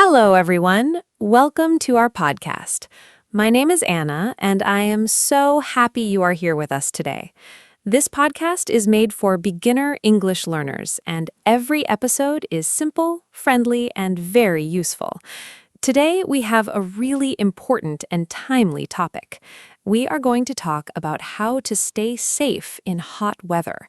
Hello, everyone. Welcome to our podcast. My name is Anna, and I am so happy you are here with us today. This podcast is made for beginner English learners, and every episode is simple, friendly, and very useful. Today, we have a really important and timely topic. We are going to talk about how to stay safe in hot weather.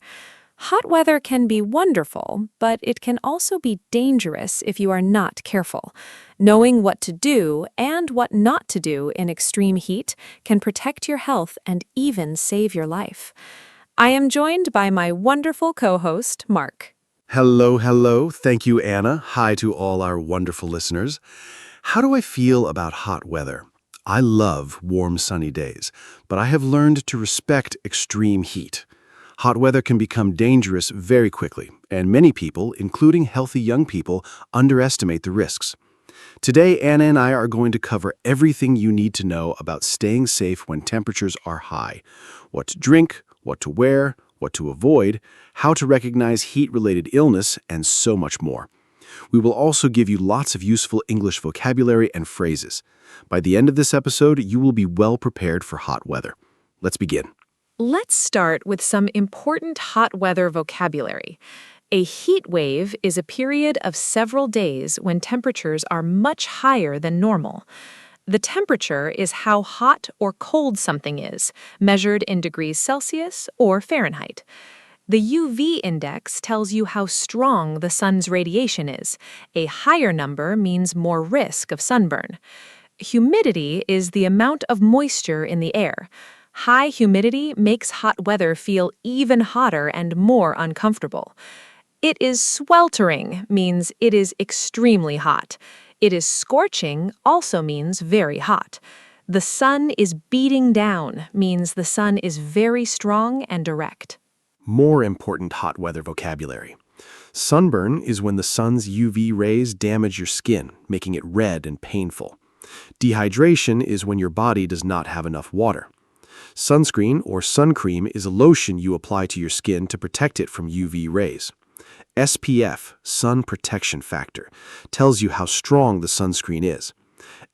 Hot weather can be wonderful, but it can also be dangerous if you are not careful. Knowing what to do and what not to do in extreme heat can protect your health and even save your life. I am joined by my wonderful co-host, Mark. Hello. Thank you, Anna. Hi to all our wonderful listeners. How do I feel about hot weather? I love warm, sunny days, but I have learned to respect extreme heat. Hot weather can become dangerous very quickly, and many people, including healthy young people, underestimate the risks. Today, Anna and I are going to cover everything you need to know about staying safe when temperatures are high. What to drink, what to wear, what to avoid, how to recognize heat-related illness, and so much more. We will also give you lots of useful English vocabulary and phrases. By the end of this episode, you will be well prepared for hot weather. Let's begin. Let's start with some important hot weather vocabulary. A heat wave is a period of several days when temperatures are much higher than normal. The temperature is how hot or cold something is, measured in degrees Celsius or Fahrenheit. The UV index tells you how strong the sun's radiation is. A higher number means more risk of sunburn. Humidity is the amount of moisture in the air. High humidity makes hot weather feel even hotter and more uncomfortable. It is sweltering means it is extremely hot. It is scorching also means very hot. The sun is beating down means the sun is very strong and direct. More important hot weather vocabulary. Sunburn is when the sun's UV rays damage your skin, making it red and painful. Dehydration is when your body does not have enough water. Sunscreen or sun cream is a lotion you apply to your skin to protect it from UV rays. SPF, sun protection factor, tells you how strong the sunscreen is.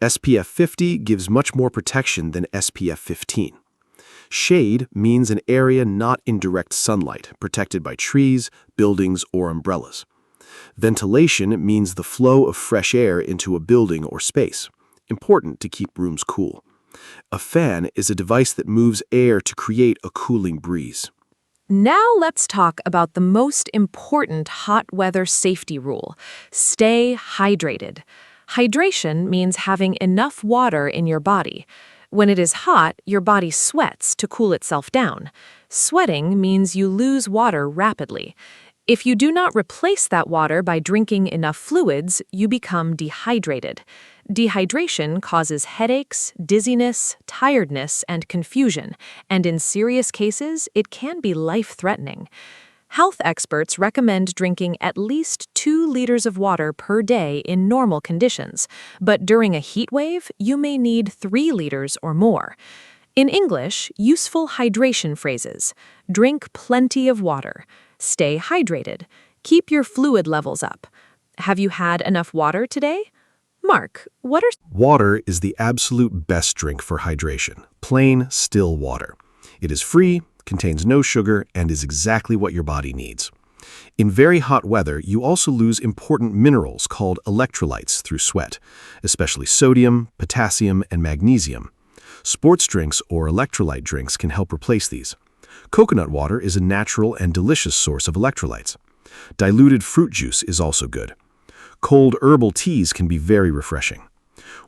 SPF 50 gives much more protection than SPF 15. Shade means an area not in direct sunlight, protected by trees, buildings, or umbrellas. Ventilation means the flow of fresh air into a building or space, important to keep rooms cool. A fan is a device that moves air to create a cooling breeze. Now let's talk about the most important hot weather safety rule. Stay hydrated. Hydration means having enough water in your body. When it is hot, your body sweats to cool itself down. Sweating means you lose water rapidly. If you do not replace that water by drinking enough fluids, you become dehydrated. Dehydration causes headaches, dizziness, tiredness, and confusion, and in serious cases, it can be life-threatening. Health experts recommend drinking at least 2 liters of water per day in normal conditions, but during a heat wave, you may need 3 liters or more. In English, useful hydration phrases: drink plenty of water, stay hydrated, keep your fluid levels up. Have you had enough water today? Mark, what are... Water is the absolute best drink for hydration. Plain, still water. It is free, contains no sugar, and is exactly what your body needs. In very hot weather, you also lose important minerals called electrolytes through sweat, especially sodium, potassium, and magnesium. Sports drinks or electrolyte drinks can help replace these. Coconut water is a natural and delicious source of electrolytes. Diluted fruit juice is also good. Cold herbal teas can be very refreshing.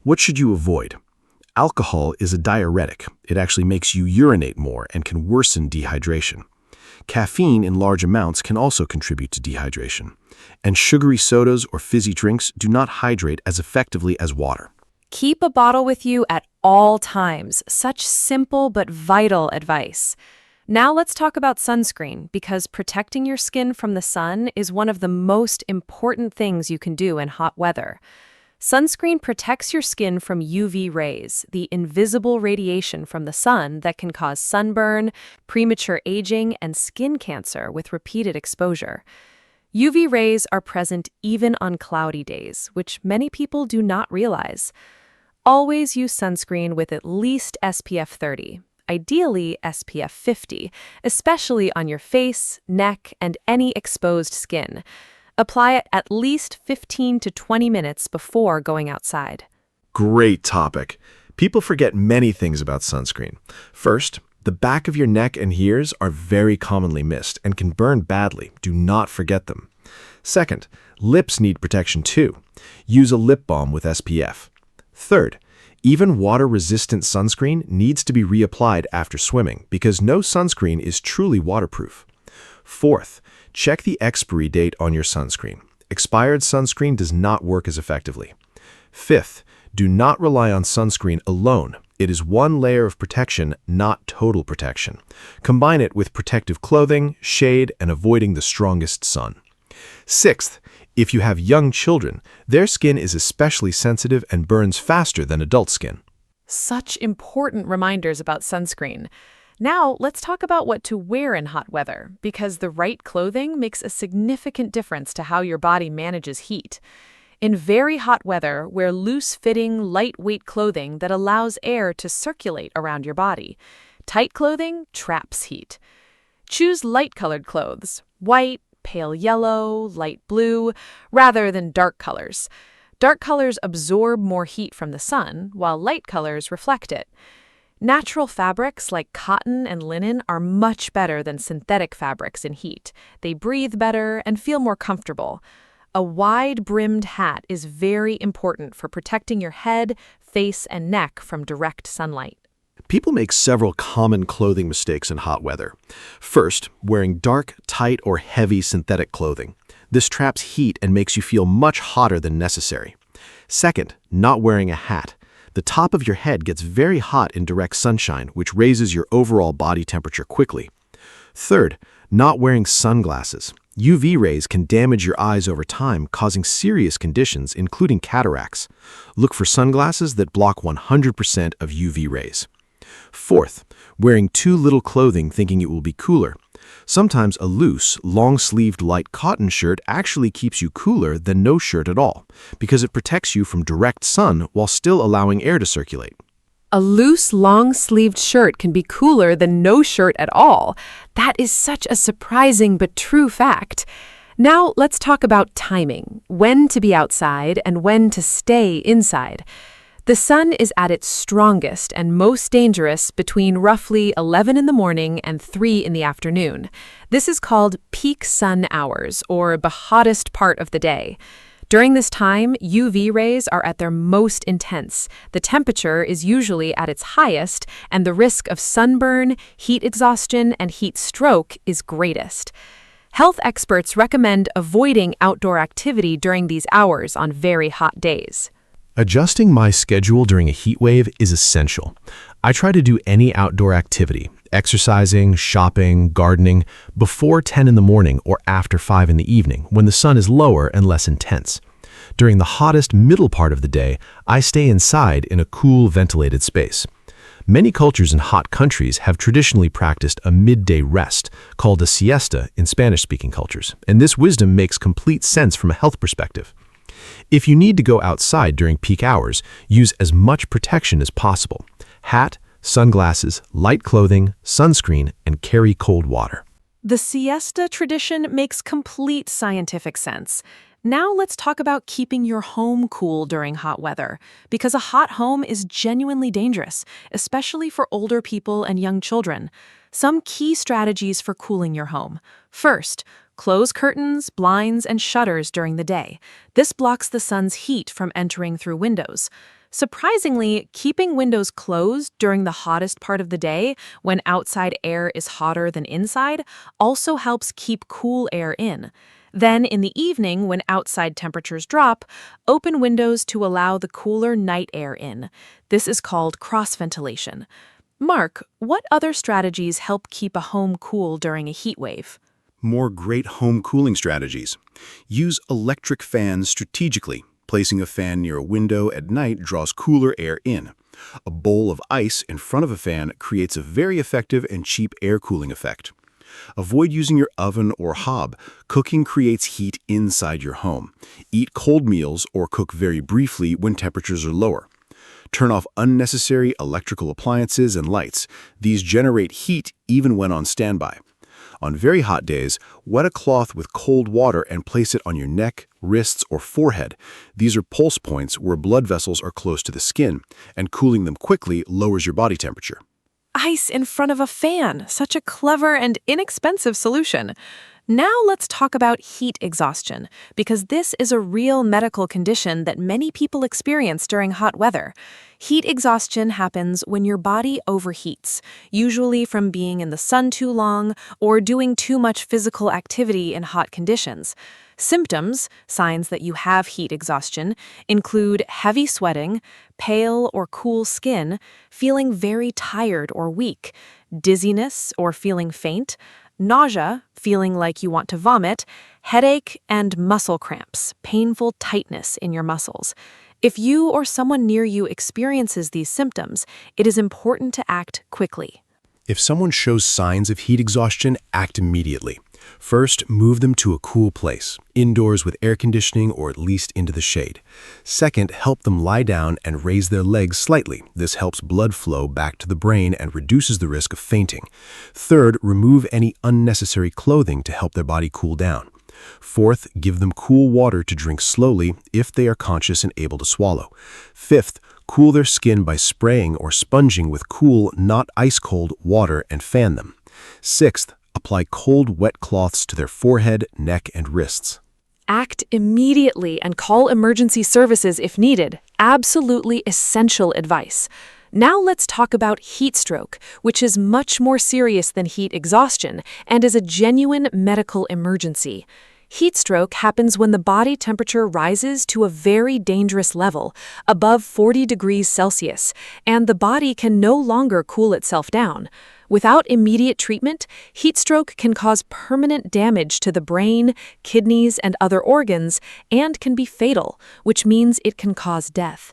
What should you avoid? Alcohol is a diuretic. It actually makes you urinate more and can worsen dehydration. Caffeine in large amounts can also contribute to dehydration. And sugary sodas or fizzy drinks do not hydrate as effectively as water. Keep a bottle with you at all times. Such simple but vital advice. Now let's talk about sunscreen, because protecting your skin from the sun is one of the most important things you can do in hot weather. Sunscreen protects your skin from UV rays, the invisible radiation from the sun that can cause sunburn, premature aging, and skin cancer with repeated exposure. UV rays are present even on cloudy days, which many people do not realize. Always use sunscreen with at least SPF 30, ideally SPF 50, especially on your face, neck, and any exposed skin. Apply it at least 15 to 20 minutes before going outside. Great topic. People forget many things about sunscreen. First, the back of your neck and ears are very commonly missed and can burn badly. Do not forget them. Second, lips need protection too. Use a lip balm with SPF. Third, even water-resistant sunscreen needs to be reapplied after swimming because no sunscreen is truly waterproof. Fourth, check the expiry date on your sunscreen. Expired sunscreen does not work as effectively. Fifth, do not rely on sunscreen alone. It is one layer of protection, not total protection. Combine it with protective clothing, shade, and avoiding the strongest sun. Sixth, if you have young children, their skin is especially sensitive and burns faster than adult skin. Such important reminders about sunscreen. Now, let's talk about what to wear in hot weather, because the right clothing makes a significant difference to how your body manages heat. In very hot weather, wear loose-fitting, lightweight clothing that allows air to circulate around your body. Tight clothing traps heat. Choose light-colored clothes, white, pale yellow, light blue, rather than dark colors. Dark colors absorb more heat from the sun, while light colors reflect it. Natural fabrics like cotton and linen are much better than synthetic fabrics in heat. They breathe better and feel more comfortable. A wide-brimmed hat is very important for protecting your head, face, and neck from direct sunlight. People make several common clothing mistakes in hot weather. First, wearing dark, tight, or heavy synthetic clothing. This traps heat and makes you feel much hotter than necessary. Second, not wearing a hat. The top of your head gets very hot in direct sunshine, which raises your overall body temperature quickly. Third, not wearing sunglasses. UV rays can damage your eyes over time, causing serious conditions, including cataracts. Look for sunglasses that block 100% of UV rays. Fourth, wearing too little clothing thinking it will be cooler. Sometimes a loose, long-sleeved light cotton shirt actually keeps you cooler than no shirt at all, because it protects you from direct sun while still allowing air to circulate. A loose, long-sleeved shirt can be cooler than no shirt at all. That is such a surprising but true fact. Now let's talk about timing, when to be outside and when to stay inside. The sun is at its strongest and most dangerous between roughly 11 in the morning and 3 in the afternoon. This is called peak sun hours, or the hottest part of the day. During this time, UV rays are at their most intense. The temperature is usually at its highest, and the risk of sunburn, heat exhaustion, and heat stroke is greatest. Health experts recommend avoiding outdoor activity during these hours on very hot days. Adjusting my schedule during a heat wave is essential. I try to do any outdoor activity, exercising, shopping, gardening, before 10 in the morning or after 5 in the evening when the sun is lower and less intense. During the hottest middle part of the day, I stay inside in a cool, ventilated space. Many cultures in hot countries have traditionally practiced a midday rest, called a siesta in Spanish-speaking cultures, and this wisdom makes complete sense from a health perspective. If you need to go outside during peak hours, use as much protection as possible. Hat, sunglasses, light clothing, sunscreen, and carry cold water. The siesta tradition makes complete scientific sense. Now let's talk about keeping your home cool during hot weather, because a hot home is genuinely dangerous, especially for older people and young children. Some key strategies for cooling your home. First, close curtains, blinds, and shutters during the day. This blocks the sun's heat from entering through windows. Surprisingly, keeping windows closed during the hottest part of the day, when outside air is hotter than inside, also helps keep cool air in. Then, in the evening, when outside temperatures drop, open windows to allow the cooler night air in. This is called cross-ventilation. Mark, what other strategies help keep a home cool during a heat wave? More great home cooling strategies. Use electric fans strategically. Placing a fan near a window at night draws cooler air in. A bowl of ice in front of a fan creates a very effective and cheap air cooling effect. Avoid using your oven or hob. Cooking creates heat inside your home. Eat cold meals or cook very briefly when temperatures are lower. Turn off unnecessary electrical appliances and lights. These generate heat even when on standby. On very hot days, wet a cloth with cold water and place it on your neck, wrists, or forehead. These are pulse points where blood vessels are close to the skin, and cooling them quickly lowers your body temperature. Ice in front of a fan, such a clever and inexpensive solution. Now let's talk about heat exhaustion, because this is a real medical condition that many people experience during hot weather. Heat exhaustion happens when your body overheats, usually from being in the sun too long or doing too much physical activity in hot conditions. Symptoms, signs that you have heat exhaustion, include heavy sweating, pale or cool skin, feeling very tired or weak, dizziness or feeling faint, nausea, feeling like you want to vomit, headache, and muscle cramps, painful tightness in your muscles. If you or someone near you experiences these symptoms, it is important to act quickly. If someone shows signs of heat exhaustion, act immediately. First, move them to a cool place, indoors with air conditioning or at least into the shade. Second, help them lie down and raise their legs slightly. This helps blood flow back to the brain and reduces the risk of fainting. Third, remove any unnecessary clothing to help their body cool down. Fourth, give them cool water to drink slowly if they are conscious and able to swallow. Fifth, cool their skin by spraying or sponging with cool, not ice-cold, water and fan them. Sixth, apply cold, wet cloths to their forehead, neck, and wrists. Act immediately and call emergency services if needed. Absolutely essential advice. Now let's talk about heat stroke, which is much more serious than heat exhaustion and is a genuine medical emergency. Heat stroke happens when the body temperature rises to a very dangerous level, above 40 degrees Celsius, and the body can no longer cool itself down. Without immediate treatment, heat stroke can cause permanent damage to the brain, kidneys, and other organs, and can be fatal, which means it can cause death.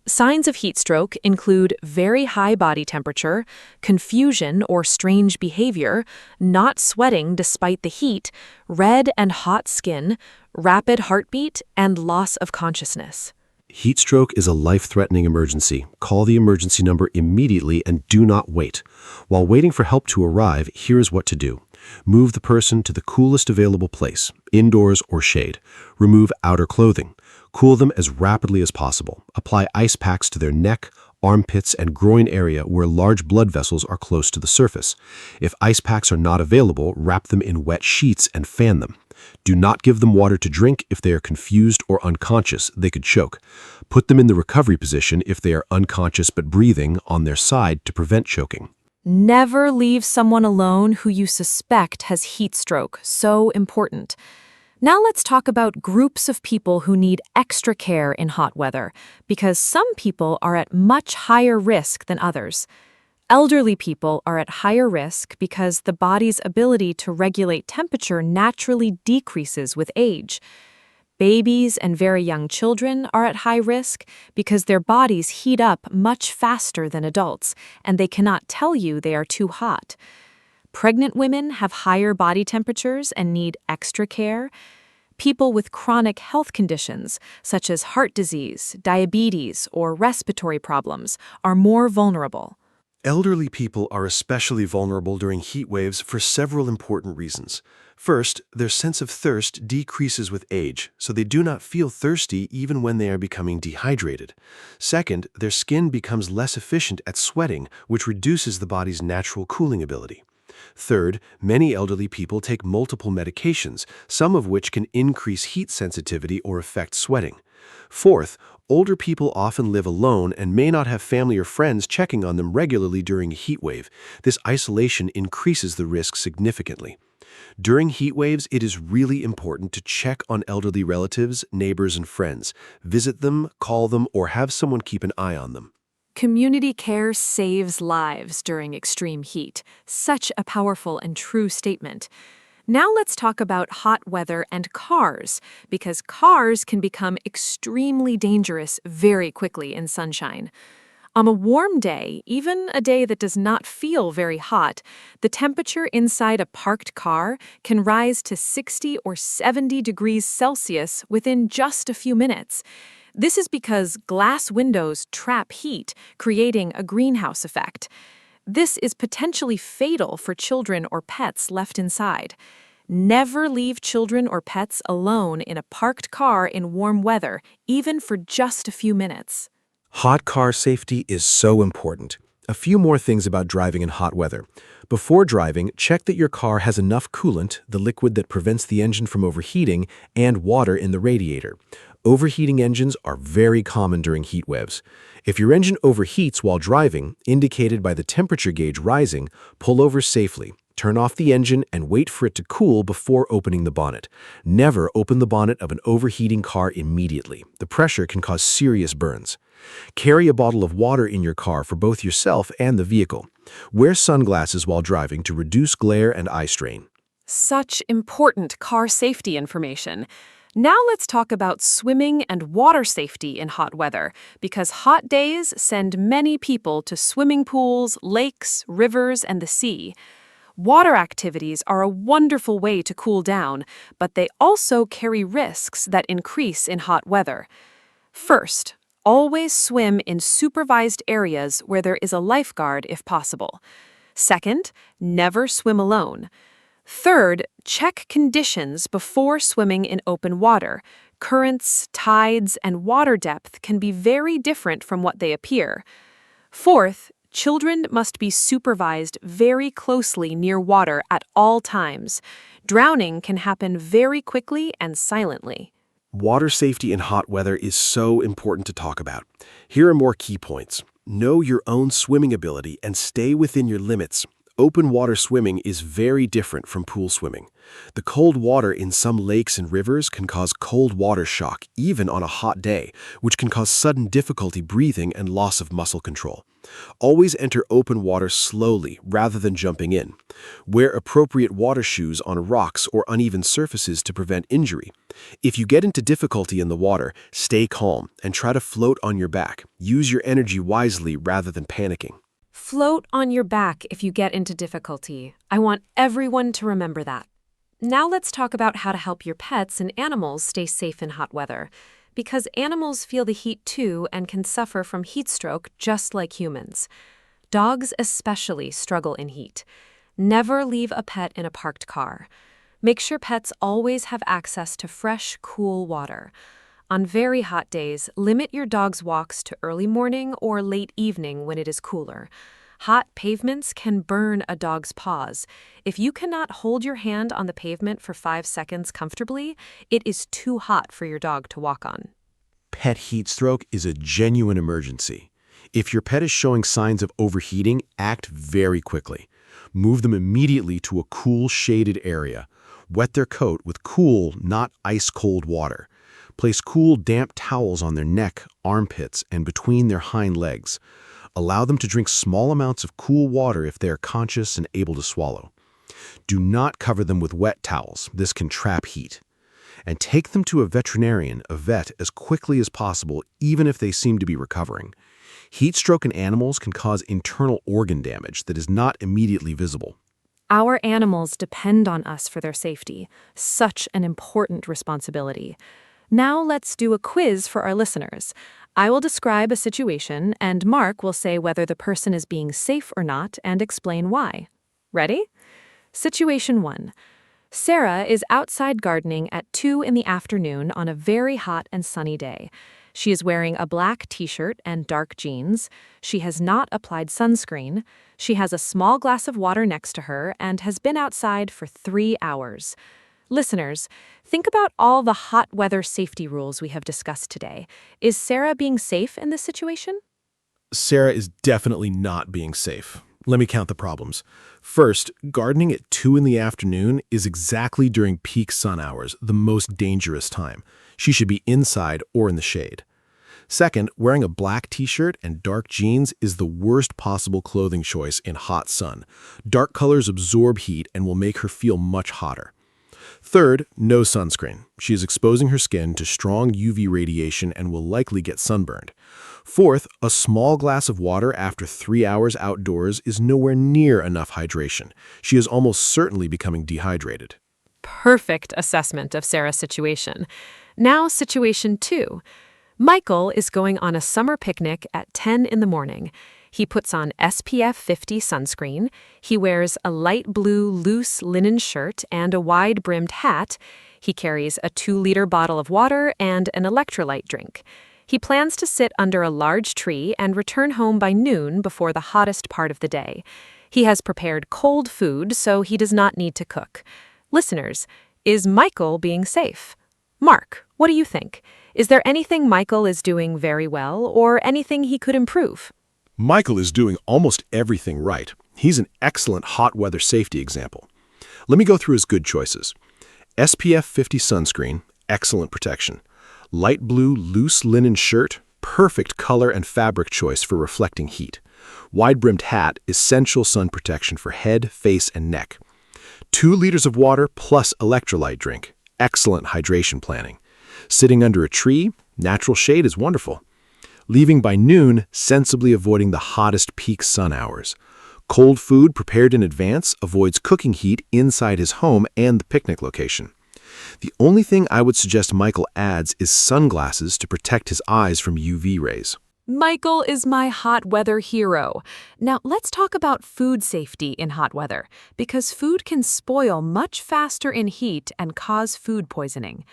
Signs of heat stroke include very high body temperature, confusion or strange behavior, not sweating despite the heat, red and hot skin, rapid heartbeat, and loss of consciousness. Heat stroke is a life-threatening emergency. Call the emergency number immediately and do not wait. While waiting for help to arrive, here is what to do. Move the person to the coolest available place, indoors or shade. Remove outer clothing. Cool them as rapidly as possible. Apply ice packs to their neck, armpits, and groin area where large blood vessels are close to the surface. If ice packs are not available, wrap them in wet sheets and fan them. Do not give them water to drink if they are confused or unconscious. They could choke. Put them in the recovery position if they are unconscious but breathing on their side to prevent choking. Never leave someone alone who you suspect has heat stroke. So important. Now let's talk about groups of people who need extra care in hot weather, because some people are at much higher risk than others. Elderly people are at higher risk because the body's ability to regulate temperature naturally decreases with age. Babies and very young children are at high risk because their bodies heat up much faster than adults, and they cannot tell you they are too hot. Pregnant women have higher body temperatures and need extra care. People with chronic health conditions, such as heart disease, diabetes, or respiratory problems, are more vulnerable. Elderly people are especially vulnerable during heat waves for several important reasons. First, their sense of thirst decreases with age, so they do not feel thirsty even when they are becoming dehydrated. Second, their skin becomes less efficient at sweating, which reduces the body's natural cooling ability. Third, many elderly people take multiple medications, some of which can increase heat sensitivity or affect sweating. Fourth, older people often live alone and may not have family or friends checking on them regularly during a heat wave. This isolation increases the risk significantly. During heat waves, it is really important to check on elderly relatives, neighbors, and friends. Visit them, call them, or have someone keep an eye on them. Community care saves lives during extreme heat. Such a powerful and true statement. Now let's talk about hot weather and cars, because cars can become extremely dangerous very quickly in sunshine. On a warm day, even a day that does not feel very hot, the temperature inside a parked car can rise to 60 or 70 degrees Celsius within just a few minutes. This is because glass windows trap heat, creating a greenhouse effect. This is potentially fatal for children or pets left inside. Never leave children or pets alone in a parked car in warm weather, even for just a few minutes. Hot car safety is so important. A few more things about driving in hot weather. Before driving, check that your car has enough coolant, the liquid that prevents the engine from overheating, and water in the radiator. Overheating engines are very common during heat waves. If your engine overheats while driving, indicated by the temperature gauge rising, pull over safely. Turn off the engine and wait for it to cool before opening the bonnet. Never open the bonnet of an overheating car immediately. The pressure can cause serious burns. Carry a bottle of water in your car for both yourself and the vehicle. Wear sunglasses while driving to reduce glare and eye strain. Such important car safety information. Now let's talk about swimming and water safety in hot weather, because hot days send many people to swimming pools, lakes, rivers, and the sea. Water activities are a wonderful way to cool down, but they also carry risks that increase in hot weather. First, always swim in supervised areas where there is a lifeguard if possible. Second, never swim alone. Third, check conditions before swimming in open water. Currents, tides, and water depth can be very different from what they appear. Fourth, children must be supervised very closely near water at all times. Drowning can happen very quickly and silently. Water safety in hot weather is so important to talk about. Here are more key points. Know your own swimming ability and stay within your limits. Open water swimming is very different from pool swimming. The cold water in some lakes and rivers can cause cold water shock, even on a hot day, which can cause sudden difficulty breathing and loss of muscle control. Always enter open water slowly rather than jumping in. Wear appropriate water shoes on rocks or uneven surfaces to prevent injury. If you get into difficulty in the water, stay calm and try to float on your back. Use your energy wisely rather than panicking. Float on your back if you get into difficulty. I want everyone to remember that. Now let's talk about how to help your pets and animals stay safe in hot weather, because animals feel the heat too and can suffer from heat stroke just like humans. Dogs especially struggle in heat. Never leave a pet in a parked car. Make sure pets always have access to fresh, cool water. On very hot days, limit your dog's walks to early morning or late evening when it is cooler. Hot pavements can burn a dog's paws. If you cannot hold your hand on the pavement for 5 seconds comfortably, it is too hot for your dog to walk on. Pet heat stroke is a genuine emergency. If your pet is showing signs of overheating, act very quickly. Move them immediately to a cool, shaded area. Wet their coat with cool, not ice-cold water. Place cool, damp towels on their neck, armpits, and between their hind legs. Allow them to drink small amounts of cool water if they are conscious and able to swallow. Do not cover them with wet towels. This can trap heat. And take them to a veterinarian, a vet, as quickly as possible, even if they seem to be recovering. Heat stroke in animals can cause internal organ damage that is not immediately visible. Our animals depend on us for their safety. Such an important responsibility. Now let's do a quiz for our listeners. I will describe a situation, and Mark will say whether the person is being safe or not and explain why. Ready? Situation 1. Sarah is outside gardening at 2 in the afternoon on a very hot and sunny day. She is wearing a black t-shirt and dark jeans. She has not applied sunscreen. She has a small glass of water next to her and has been outside for 3 hours. Listeners, think about all the hot weather safety rules we have discussed today. Is Sarah being safe in this situation? Sarah is definitely not being safe. Let me count the problems. First, gardening at 2 in the afternoon is exactly during peak sun hours, the most dangerous time. She should be inside or in the shade. Second, wearing a black t-shirt and dark jeans is the worst possible clothing choice in hot sun. Dark colors absorb heat and will make her feel much hotter. Third, no sunscreen. She is exposing her skin to strong UV radiation and will likely get sunburned. Fourth, a small glass of water after 3 hours outdoors is nowhere near enough hydration. She is almost certainly becoming dehydrated. Perfect assessment of Sarah's situation. Now, situation 2. Michael is going on a summer picnic at 10 in the morning. He puts on SPF 50 sunscreen. He wears a light blue loose linen shirt and a wide-brimmed hat. He carries a 2-liter bottle of water and an electrolyte drink. He plans to sit under a large tree and return home by noon before the hottest part of the day. He has prepared cold food, so he does not need to cook. Listeners, is Michael being safe? Mark, what do you think? Is there anything Michael is doing very well or anything he could improve? Michael is doing almost everything right. He's an excellent hot weather safety example. Let me go through his good choices. SPF 50 sunscreen, excellent protection. Light blue loose linen shirt, perfect color and fabric choice for reflecting heat. Wide-brimmed hat, essential sun protection for head, face, and neck. 2 liters of water plus electrolyte drink, excellent hydration planning. Sitting under a tree, natural shade is wonderful. Leaving by noon, sensibly avoiding the hottest peak sun hours. Cold food prepared in advance avoids cooking heat inside his home and the picnic location. The only thing I would suggest Michael adds is sunglasses to protect his eyes from UV rays. Michael is my hot weather hero. Now, let's talk about food safety in hot weather, because food can spoil much faster in heat and cause food poisoning.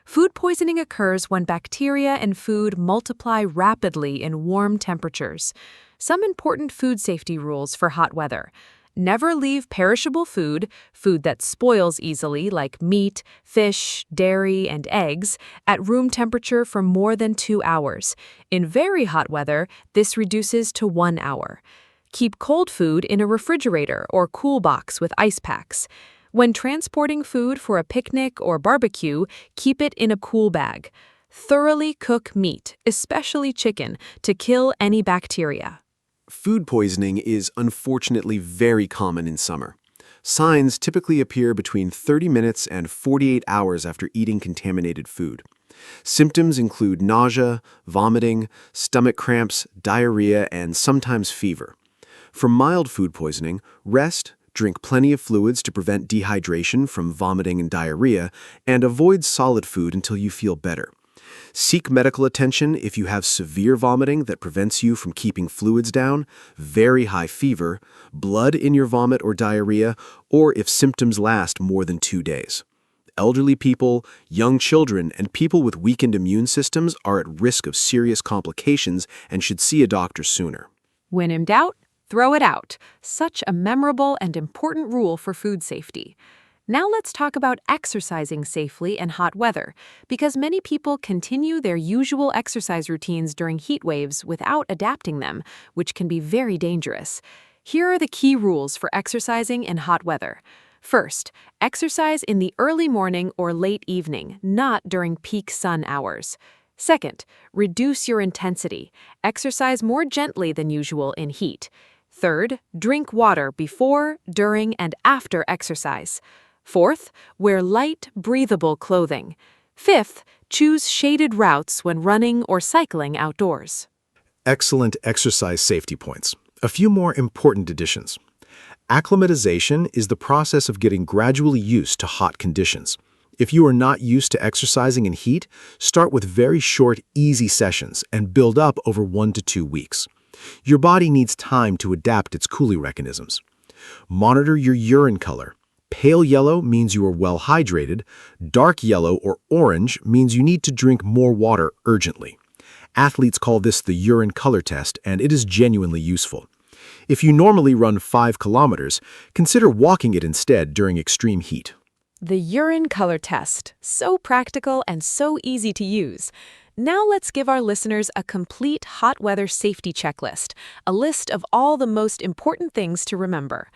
Food poisoning occurs when bacteria in food multiply rapidly in warm temperatures. Some important food safety rules for hot weather. Never leave perishable food that spoils easily like meat, fish, dairy, and eggs, at room temperature for more than 2 hours. In very hot weather, this reduces to 1 hour. Keep cold food in a refrigerator or cool box with ice packs. When transporting food for a picnic or barbecue, keep it in a cool bag. Thoroughly cook meat, especially chicken, to kill any bacteria. Food poisoning is unfortunately very common in summer. Signs typically appear between 30 minutes and 48 hours after eating contaminated food. Symptoms include nausea, vomiting, stomach cramps, diarrhea, and sometimes fever. For mild food poisoning, rest, drink plenty of fluids to prevent dehydration from vomiting and diarrhea, and avoid solid food until you feel better. Seek medical attention if you have severe vomiting that prevents you from keeping fluids down, very high fever, blood in your vomit or diarrhea, or if symptoms last more than 2 days. Elderly people, young children, and people with weakened immune systems are at risk of serious complications and should see a doctor sooner. When in doubt, throw it out. Such a memorable and important rule for food safety. Now let's talk about exercising safely in hot weather, because many people continue their usual exercise routines during heat waves without adapting them, which can be very dangerous. Here are the key rules for exercising in hot weather. First, exercise in the early morning or late evening, not during peak sun hours. Second, reduce your intensity. Exercise more gently than usual in heat. Third, drink water before, during, and after exercise. Fourth, wear light, breathable clothing. Fifth, choose shaded routes when running or cycling outdoors. Excellent exercise safety points. A few more important additions. Acclimatization is the process of getting gradually used to hot conditions. If you are not used to exercising in heat, start with very short, easy sessions and build up over 1 to 2 weeks. Your body needs time to adapt its cooling mechanisms. Monitor your urine color. Pale yellow means you are well hydrated. Dark yellow or orange means you need to drink more water urgently. Athletes call this the urine color test, and it is genuinely useful. If you normally run 5 kilometers, consider walking it instead during extreme heat. The urine color test. So practical and so easy to use. Now let's give our listeners a complete hot weather safety checklist, a list of all the most important things to remember.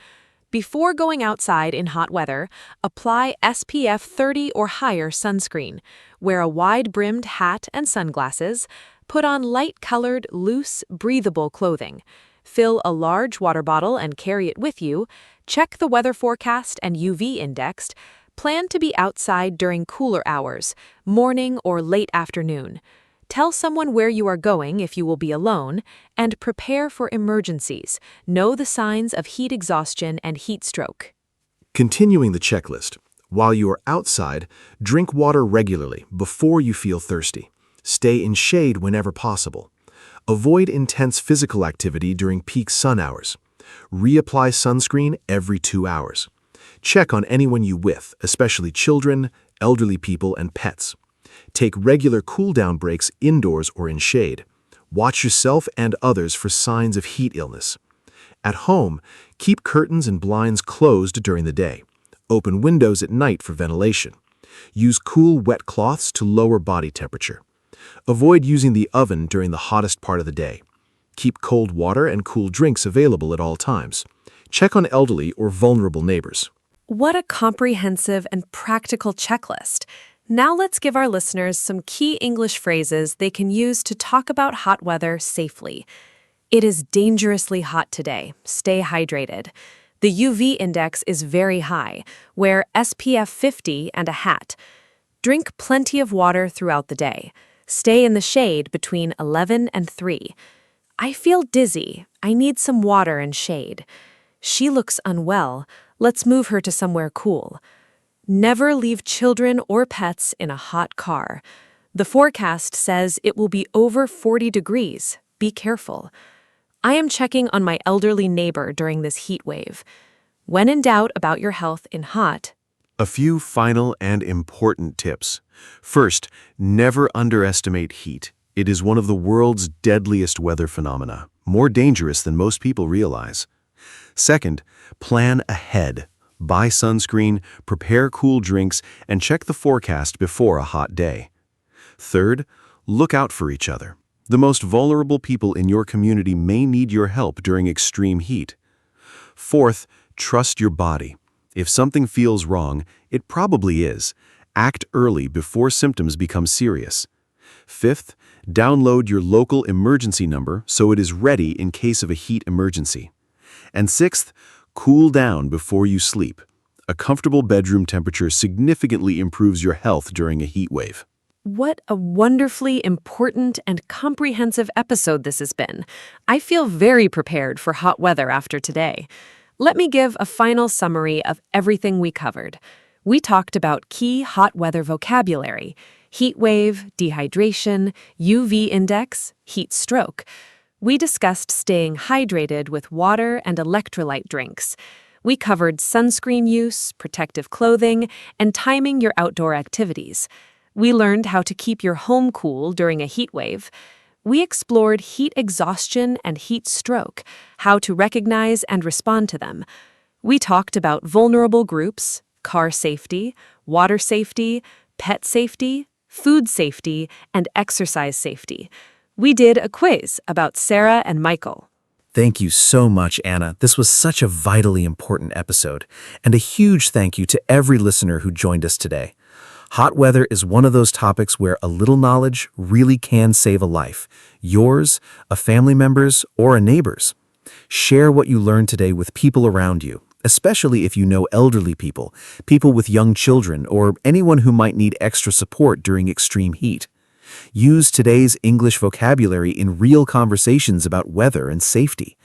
Before going outside in hot weather, apply SPF 30 or higher sunscreen. Wear a wide-brimmed hat and sunglasses. Put on light-colored, loose, breathable clothing. Fill a large water bottle and carry it with you. Check the weather forecast and UV index. Plan to be outside during cooler hours, morning or late afternoon. Tell someone where you are going if you will be alone, and prepare for emergencies. Know the signs of heat exhaustion and heat stroke. Continuing the checklist, while you are outside, drink water regularly before you feel thirsty. Stay in shade whenever possible. Avoid intense physical activity during peak sun hours. Reapply sunscreen every 2 hours. Check on anyone you with, especially children, elderly people, and pets. Take regular cool-down breaks indoors or in shade. Watch yourself and others for signs of heat illness. At home, keep curtains and blinds closed during the day. Open windows at night for ventilation. Use cool, wet cloths to lower body temperature. Avoid using the oven during the hottest part of the day. Keep cold water and cool drinks available at all times. Check on elderly or vulnerable neighbors. What a comprehensive and practical checklist. Now let's give our listeners some key English phrases they can use to talk about hot weather safely. It is dangerously hot today. Stay hydrated. The UV index is very high. Wear SPF 50 and a hat. Drink plenty of water throughout the day. Stay in the shade between 11 and 3. I feel dizzy. I need some water and shade. She looks unwell. Let's move her to somewhere cool. Never leave children or pets in a hot car. The forecast says it will be over 40 degrees. Be careful. I am checking on my elderly neighbor during this heat wave. When in doubt about your health in hot, A few final and important tips. First, never underestimate heat. It is one of the world's deadliest weather phenomena, more dangerous than most people realize. Second, plan ahead. Buy sunscreen, prepare cool drinks, and check the forecast before a hot day. Third, look out for each other. The most vulnerable people in your community may need your help during extreme heat. Fourth, trust your body. If something feels wrong, it probably is. Act early before symptoms become serious. Fifth, download your local emergency number so it is ready in case of a heat emergency. And sixth, cool down before you sleep. A comfortable bedroom temperature significantly improves your health during a heat wave. what a wonderfully important and comprehensive episode this has been. I feel very prepared for hot weather after today. Let me give a final summary of everything we covered. We talked about key hot weather vocabulary: heat wave, dehydration, UV index, heat stroke. We discussed staying hydrated with water and electrolyte drinks. We covered sunscreen use, protective clothing, and timing your outdoor activities. We learned how to keep your home cool during a heat wave. We explored heat exhaustion and heat stroke, how to recognize and respond to them. We talked about vulnerable groups, car safety, water safety, pet safety, food safety, and exercise safety. We did a quiz about Sarah and Michael. Thank you so much, Anna. This was such a vitally important episode. And a huge thank you to every listener who joined us today. Hot weather is one of those topics where a little knowledge really can save a life. Yours, a family member's, or a neighbor's. Share what you learned today with people around you, especially if you know elderly people, people with young children, or anyone who might need extra support during extreme heat. Use today's English vocabulary in real conversations about weather and safety.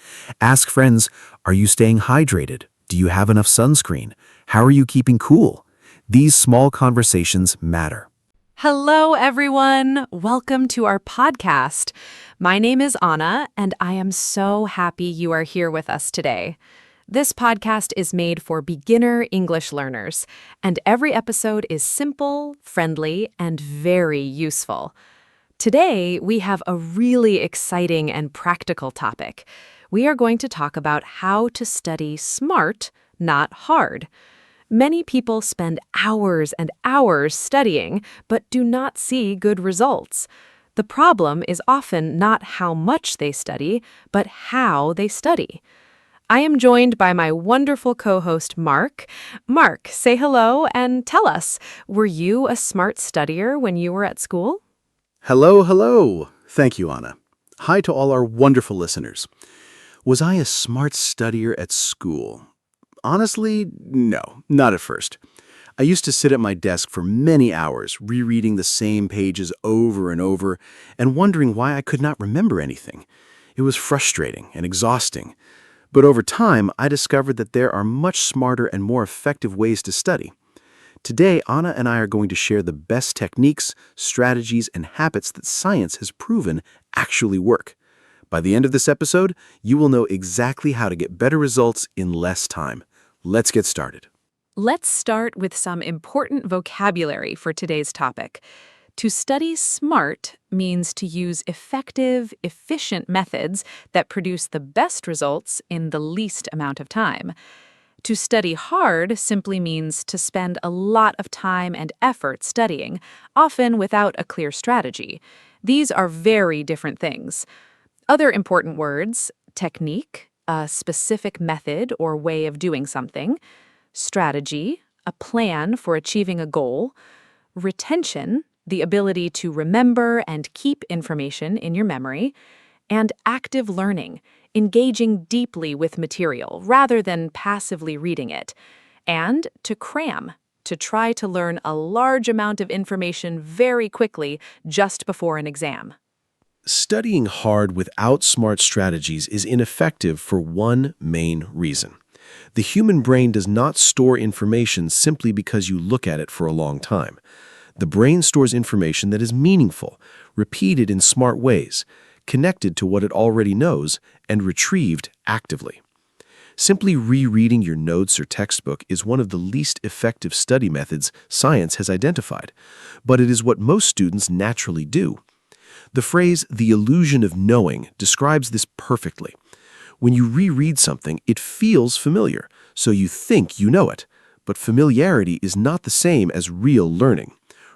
Ask friends, are you staying hydrated? Do you have enough sunscreen? How are you keeping cool? These small conversations matter. Hello, everyone. Welcome to our podcast. My name is Anna, and I am so happy you are here with us today. This podcast is made for beginner English learners, and every episode is simple, friendly, and very useful. Today, we have a really exciting and practical topic. We are going to talk about how to study smart, not hard. Many people spend hours and hours studying, but do not see good results. The problem is often not how much they study, but how they study. I am joined by my wonderful co-host, Mark. Mark, say hello and tell us, were you a smart studier when you were at school? Hello, hello. Thank you, Anna. Hi to all our wonderful listeners. Was I a smart studier at school? Honestly, no, not at first. I used to sit at my desk for many hours, rereading the same pages over and over, and wondering why I could not remember anything. It was frustrating and exhausting. But over time, I discovered that there are much smarter and more effective ways to study. Today, Anna and I are going to share the best techniques, strategies, and habits that science has proven actually work. By the end of this episode, you will know exactly how to get better results in less time. Let's get started. Let's start with some important vocabulary for today's topic. To study smart means to use effective, efficient methods that produce the best results in the least amount of time. To study hard simply means to spend a lot of time and effort studying, often without a clear strategy. These are very different things. Other important words: technique, a specific method or way of doing something; strategy, a plan for achieving a goal; retention, the ability to remember and keep information in your memory; and active learning, engaging deeply with material rather than passively reading it; and to cram, to try to learn a large amount of information very quickly just before an exam. Studying hard without smart strategies is ineffective for one main reason. The human brain does not store information simply because you look at it for a long time. The brain stores information that is meaningful, repeated in smart ways, connected to what it already knows, and retrieved actively. Simply rereading your notes or textbook is one of the least effective study methods science has identified, but it is what most students naturally do. The phrase, "the illusion of knowing," describes this perfectly. When you reread something, it feels familiar, so you think you know it. But familiarity is not the same as real learning.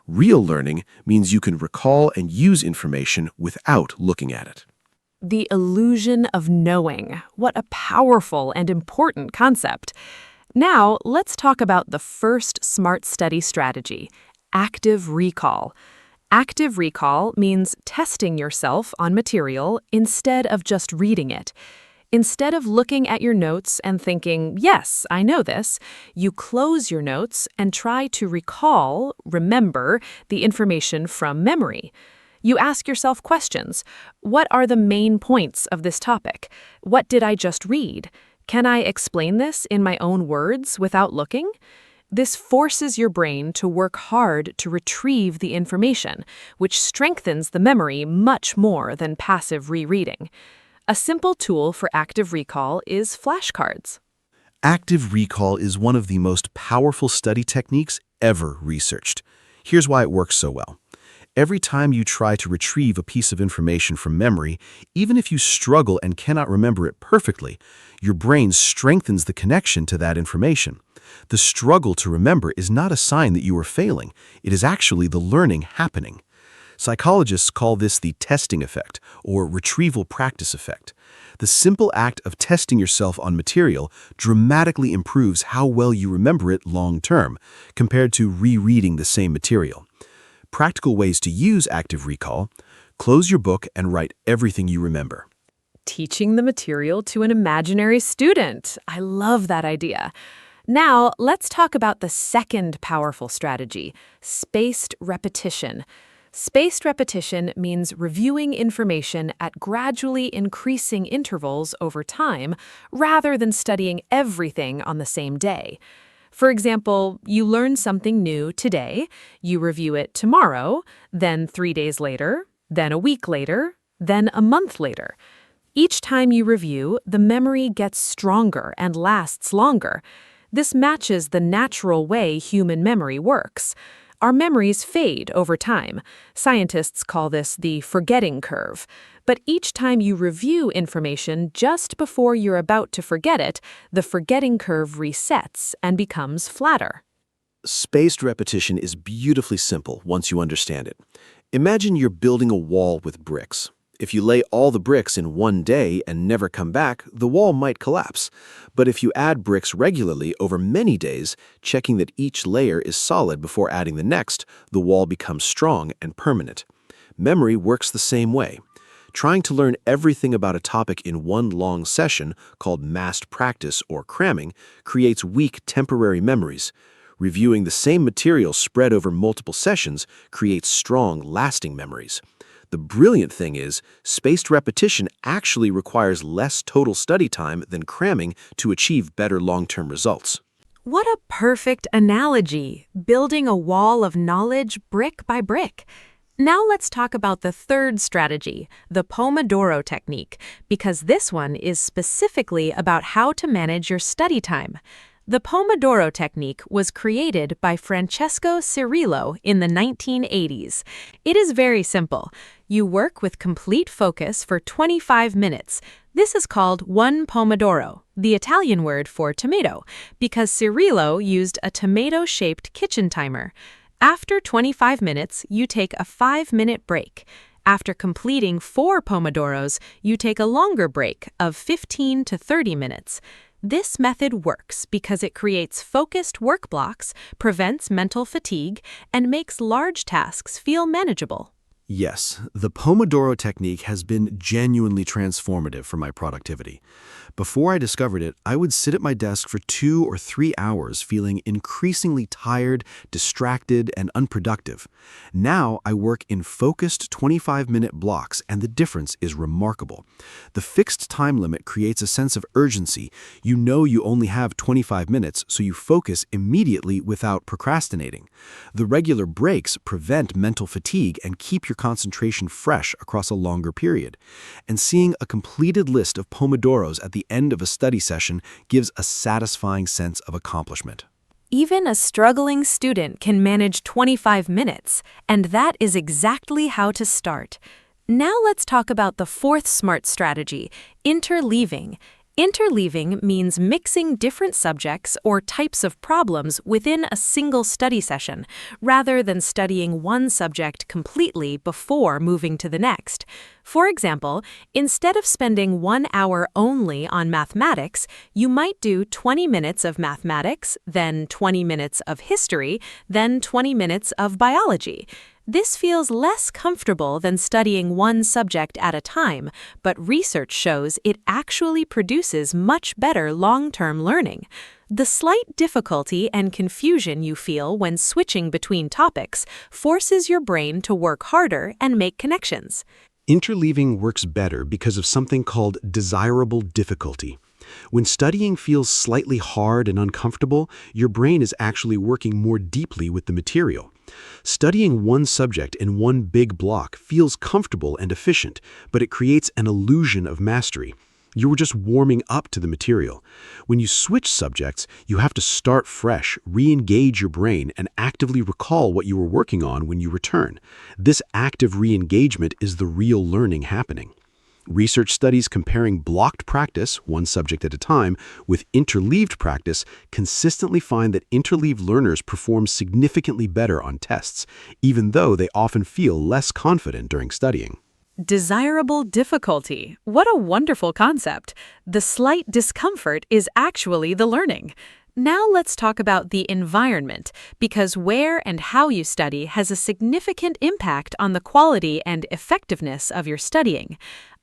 Real learning means you can recall and use information without looking at it. The illusion of knowing. What a powerful and important concept. Now, let's talk about the first smart study strategy: active recall. Active recall means testing yourself on material instead of just reading it. Instead of looking at your notes and thinking, "Yes, I know this," you close your notes and try to remember the information from memory. You ask yourself questions. What are the main points of this topic? What did I just read? Can I explain this in my own words without looking? This forces your brain to work hard to retrieve the information, which strengthens the memory much more than passive rereading. A simple tool for active recall is flashcards. Active recall is one of the most powerful study techniques ever researched. Here's why it works so well. Every time you try to retrieve a piece of information from memory, even if you struggle and cannot remember it perfectly, your brain strengthens the connection to that information. The struggle to remember is not a sign that you are failing. It is actually the learning happening. Psychologists call this the testing effect, or retrieval practice effect. The simple act of testing yourself on material dramatically improves how well you remember it long-term, compared to rereading the same material. Practical ways to use active recall: close your book and write everything you remember. Teaching the material to an imaginary student. I love that idea. Now, let's talk about the second powerful strategy: spaced repetition. Spaced repetition means reviewing information at gradually increasing intervals over time, rather than studying everything on the same day. For example, you learn something new today, you review it tomorrow, then 3 days later, then a week later, then a month later. Each time you review, the memory gets stronger and lasts longer. This matches the natural way human memory works. Our memories fade over time. Scientists call this the forgetting curve. But each time you review information just before you're about to forget it, the forgetting curve resets and becomes flatter. Spaced repetition is beautifully simple once you understand it. Imagine you're building a wall with bricks. If you lay all the bricks in one day and never come back, the wall might collapse. But if you add bricks regularly over many days, checking that each layer is solid before adding the next, the wall becomes strong and permanent. Memory works the same way. Trying to learn everything about a topic in one long session, called massed practice or cramming, creates weak temporary memories. Reviewing the same material spread over multiple sessions creates strong, lasting memories. The brilliant thing is, spaced repetition actually requires less total study time than cramming to achieve better long-term results. What a perfect analogy, building a wall of knowledge brick by brick. Now let's talk about the third strategy, the Pomodoro technique, because this one is specifically about how to manage your study time. The Pomodoro technique was created by Francesco Cirillo in the 1980s. It is very simple. You work with complete focus for 25 minutes. This is called one pomodoro, the Italian word for tomato, because Cirillo used a tomato-shaped kitchen timer. After 25 minutes, you take a 5-minute break. After completing 4 pomodoros, you take a longer break of 15 to 30 minutes. This method works because it creates focused work blocks, prevents mental fatigue, and makes large tasks feel manageable. Yes, the Pomodoro technique has been genuinely transformative for my productivity. Before I discovered it, I would sit at my desk for 2 or 3 hours feeling increasingly tired, distracted, and unproductive. Now I work in focused 25-minute blocks, and the difference is remarkable. The fixed time limit creates a sense of urgency. You know you only have 25 minutes, so you focus immediately without procrastinating. The regular breaks prevent mental fatigue and keep your concentration fresh across a longer period. And seeing a completed list of Pomodoros at the end of a study session gives a satisfying sense of accomplishment. Even a struggling student can manage 25 minutes, and that is exactly how to start. Now let's talk about the fourth SMART strategy, interleaving. Interleaving means mixing different subjects or types of problems within a single study session, rather than studying one subject completely before moving to the next. For example, instead of spending 1 hour only on mathematics, you might do 20 minutes of mathematics, then 20 minutes of history, then 20 minutes of biology. This feels less comfortable than studying one subject at a time, but research shows it actually produces much better long-term learning. The slight difficulty and confusion you feel when switching between topics forces your brain to work harder and make connections. Interleaving works better because of something called desirable difficulty. When studying feels slightly hard and uncomfortable, your brain is actually working more deeply with the material. Studying one subject in one big block feels comfortable and efficient, but it creates an illusion of mastery. You were just warming up to the material. When you switch subjects, you have to start fresh, re-engage your brain, and actively recall what you were working on when you return. This active re-engagement is the real learning happening. Research studies comparing blocked practice, one subject at a time, with interleaved practice consistently find that interleaved learners perform significantly better on tests, even though they often feel less confident during studying. Desirable difficulty. What a wonderful concept. The slight discomfort is actually the learning. Now let's talk about the environment, because where and how you study has a significant impact on the quality and effectiveness of your studying.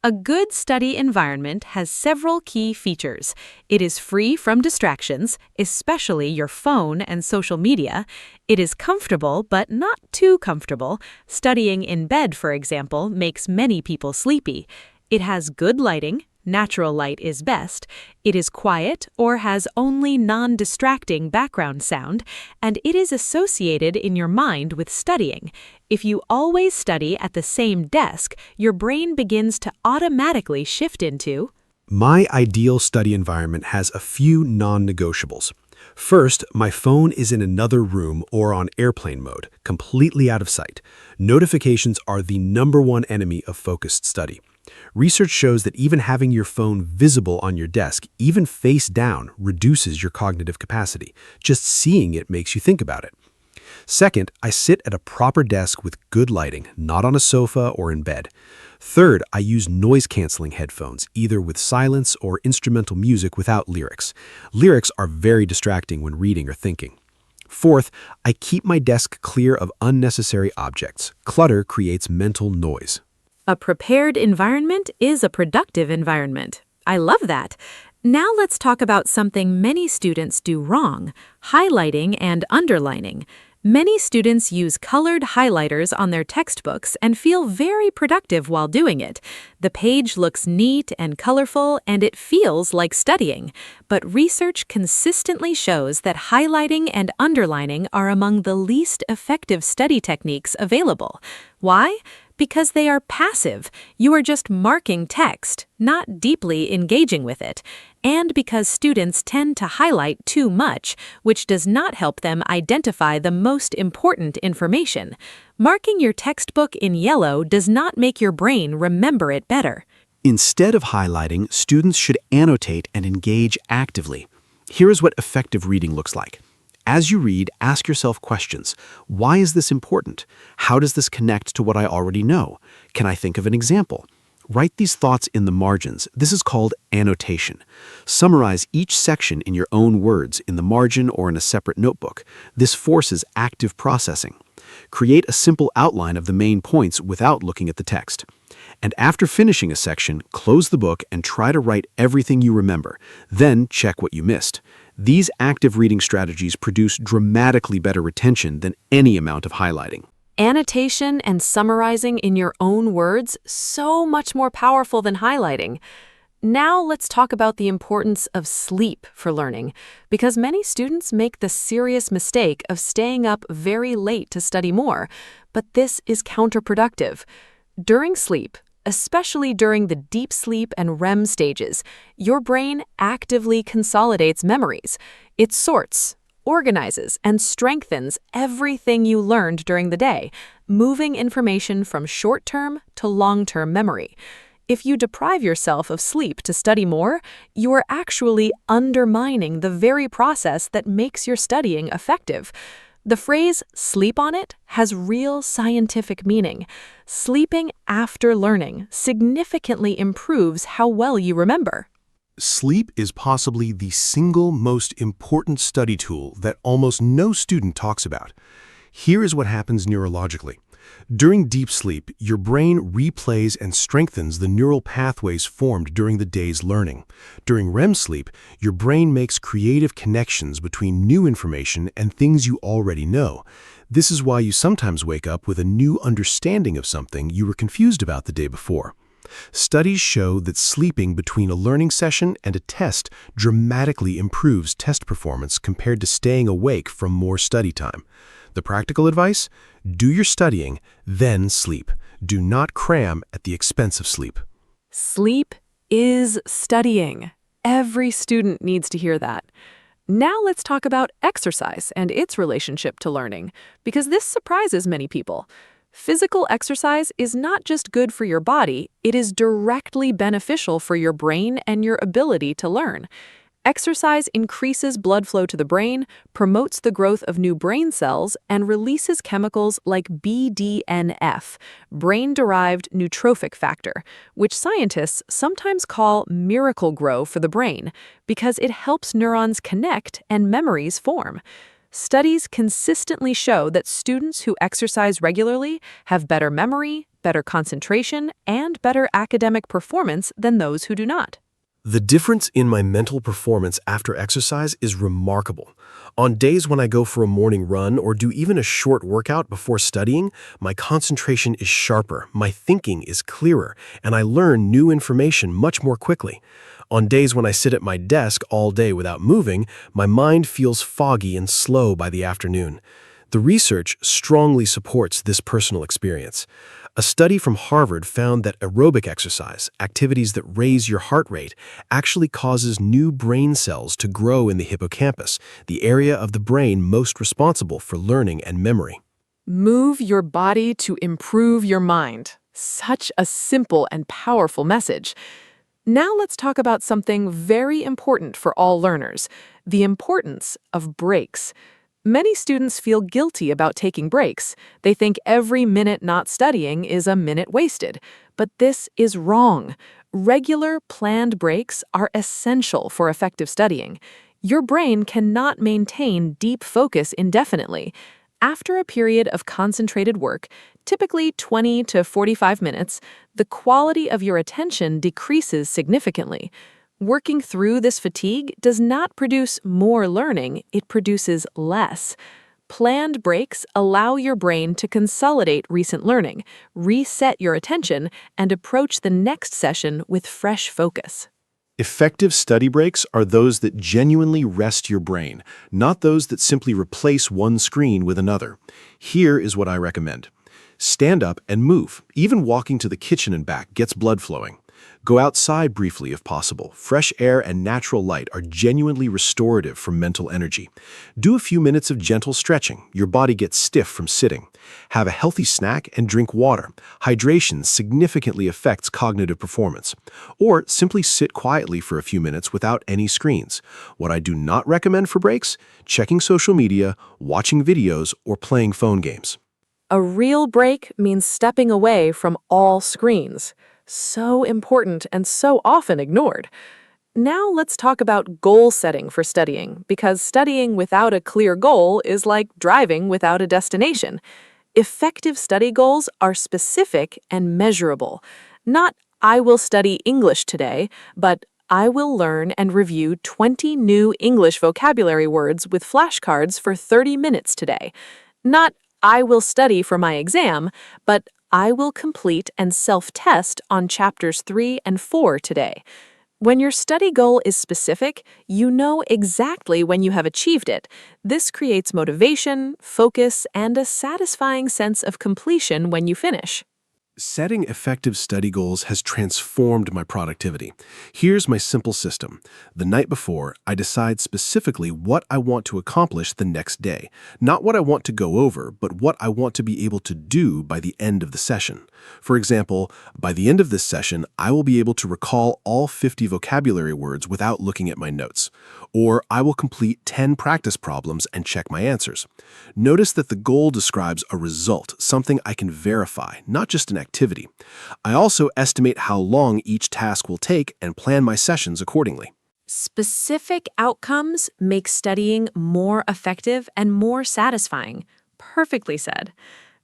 A good study environment has several key features. It is free from distractions, especially your phone and social media. It is comfortable, but not too comfortable. Studying in bed, for example, makes many people sleepy. It has good lighting. Natural light is best. It is quiet or has only non-distracting background sound, and it is associated in your mind with studying. If you always study at the same desk, your brain begins to automatically shift into. My ideal study environment has a few non-negotiables. First, my phone is in another room or on airplane mode, completely out of sight. Notifications are the #1 enemy of focused study. Research shows that even having your phone visible on your desk, even face down, reduces your cognitive capacity. Just seeing it makes you think about it. Second, I sit at a proper desk with good lighting, not on a sofa or in bed. Third, I use noise-canceling headphones, either with silence or instrumental music without lyrics. Lyrics are very distracting when reading or thinking. Fourth, I keep my desk clear of unnecessary objects. Clutter creates mental noise. A prepared environment is a productive environment. I love that. Now let's talk about something many students do wrong: highlighting and underlining. Many students use colored highlighters on their textbooks and feel very productive while doing it. The page looks neat and colorful, and it feels like studying. But research consistently shows that highlighting and underlining are among the least effective study techniques available. Why? Because they are passive. You are just marking text, not deeply engaging with it. And because students tend to highlight too much, which does not help them identify the most important information. Marking your textbook in yellow does not make your brain remember it better. Instead of highlighting, students should annotate and engage actively. Here is what effective reading looks like. As you read, ask yourself questions. Why is this important? How does this connect to what I already know? Can I think of an example? Write these thoughts in the margins. This is called annotation. Summarize each section in your own words in the margin or in a separate notebook. This forces active processing. Create a simple outline of the main points without looking at the text. And after finishing a section, close the book and try to write everything you remember. Then check what you missed. These active reading strategies produce dramatically better retention than any amount of highlighting. Annotation and summarizing in your own words, so much more powerful than highlighting. Now let's talk about the importance of sleep for learning, because many students make the serious mistake of staying up very late to study more, but this is counterproductive. During sleep, especially during the deep sleep and REM stages, your brain actively consolidates memories. It sorts, organizes, and strengthens everything you learned during the day, moving information from short-term to long-term memory. If you deprive yourself of sleep to study more, you are actually undermining the very process that makes your studying effective. The phrase "sleep on it" has real scientific meaning. Sleeping after learning significantly improves how well you remember. Sleep is possibly the single most important study tool that almost no student talks about. Here is what happens neurologically. During deep sleep, your brain replays and strengthens the neural pathways formed during the day's learning. During REM sleep, your brain makes creative connections between new information and things you already know. This is why you sometimes wake up with a new understanding of something you were confused about the day before. Studies show that sleeping between a learning session and a test dramatically improves test performance compared to staying awake from more study time. The practical advice? Do your studying, then sleep. Do not cram at the expense of sleep. Sleep is studying. Every student needs to hear that. Now let's talk about exercise and its relationship to learning, because this surprises many people. Physical exercise is not just good for your body, it is directly beneficial for your brain and your ability to learn. Exercise increases blood flow to the brain, promotes the growth of new brain cells, and releases chemicals like BDNF, brain-derived neurotrophic factor, which scientists sometimes call miracle grow for the brain because it helps neurons connect and memories form. Studies consistently show that students who exercise regularly have better memory, better concentration, and better academic performance than those who do not. The difference in my mental performance after exercise is remarkable. On days when I go for a morning run or do even a short workout before studying, my concentration is sharper, my thinking is clearer, and I learn new information much more quickly. On days when I sit at my desk all day without moving, my mind feels foggy and slow by the afternoon. The research strongly supports this personal experience. A study from Harvard found that aerobic exercise, activities that raise your heart rate, actually causes new brain cells to grow in the hippocampus, the area of the brain most responsible for learning and memory. Move your body to improve your mind. Such a simple and powerful message. Now let's talk about something very important for all learners: the importance of breaks. Many students feel guilty about taking breaks. They think every minute not studying is a minute wasted. But this is wrong. Regular, planned breaks are essential for effective studying. Your brain cannot maintain deep focus indefinitely. After a period of concentrated work, typically 20 to 45 minutes, the quality of your attention decreases significantly. Working through this fatigue does not produce more learning, it produces less. Planned breaks allow your brain to consolidate recent learning, reset your attention, and approach the next session with fresh focus. Effective study breaks are those that genuinely rest your brain, not those that simply replace one screen with another. Here is what I recommend. Stand up and move. Even walking to the kitchen and back gets blood flowing. Go outside briefly if possible. Fresh air and natural light are genuinely restorative for mental energy. Do a few minutes of gentle stretching. Your body gets stiff from sitting. Have a healthy snack and drink water. Hydration significantly affects cognitive performance. Or simply sit quietly for a few minutes without any screens. What I do not recommend for breaks: checking social media, watching videos, or playing phone games. A real break means stepping away from all screens. So important and so often ignored. Now let's talk about goal setting for studying, because studying without a clear goal is like driving without a destination. Effective study goals are specific and measurable. Not, I will study English today, but I will learn and review 20 new English vocabulary words with flashcards for 30 minutes today. Not, I will study for my exam, but I will complete and self-test on chapters 3 and 4 today. When your study goal is specific, you know exactly when you have achieved it. This creates motivation, focus, and a satisfying sense of completion when you finish. Setting effective study goals has transformed my productivity. Here's my simple system. The night before, I decide specifically what I want to accomplish the next day. Not what I want to go over, but what I want to be able to do by the end of the session. For example, by the end of this session, I will be able to recall all 50 vocabulary words without looking at my notes. Or I will complete 10 practice problems and check my answers. Notice that the goal describes a result, something I can verify, not just an activity. I also estimate how long each task will take and plan my sessions accordingly. Specific outcomes make studying more effective and more satisfying. Perfectly said.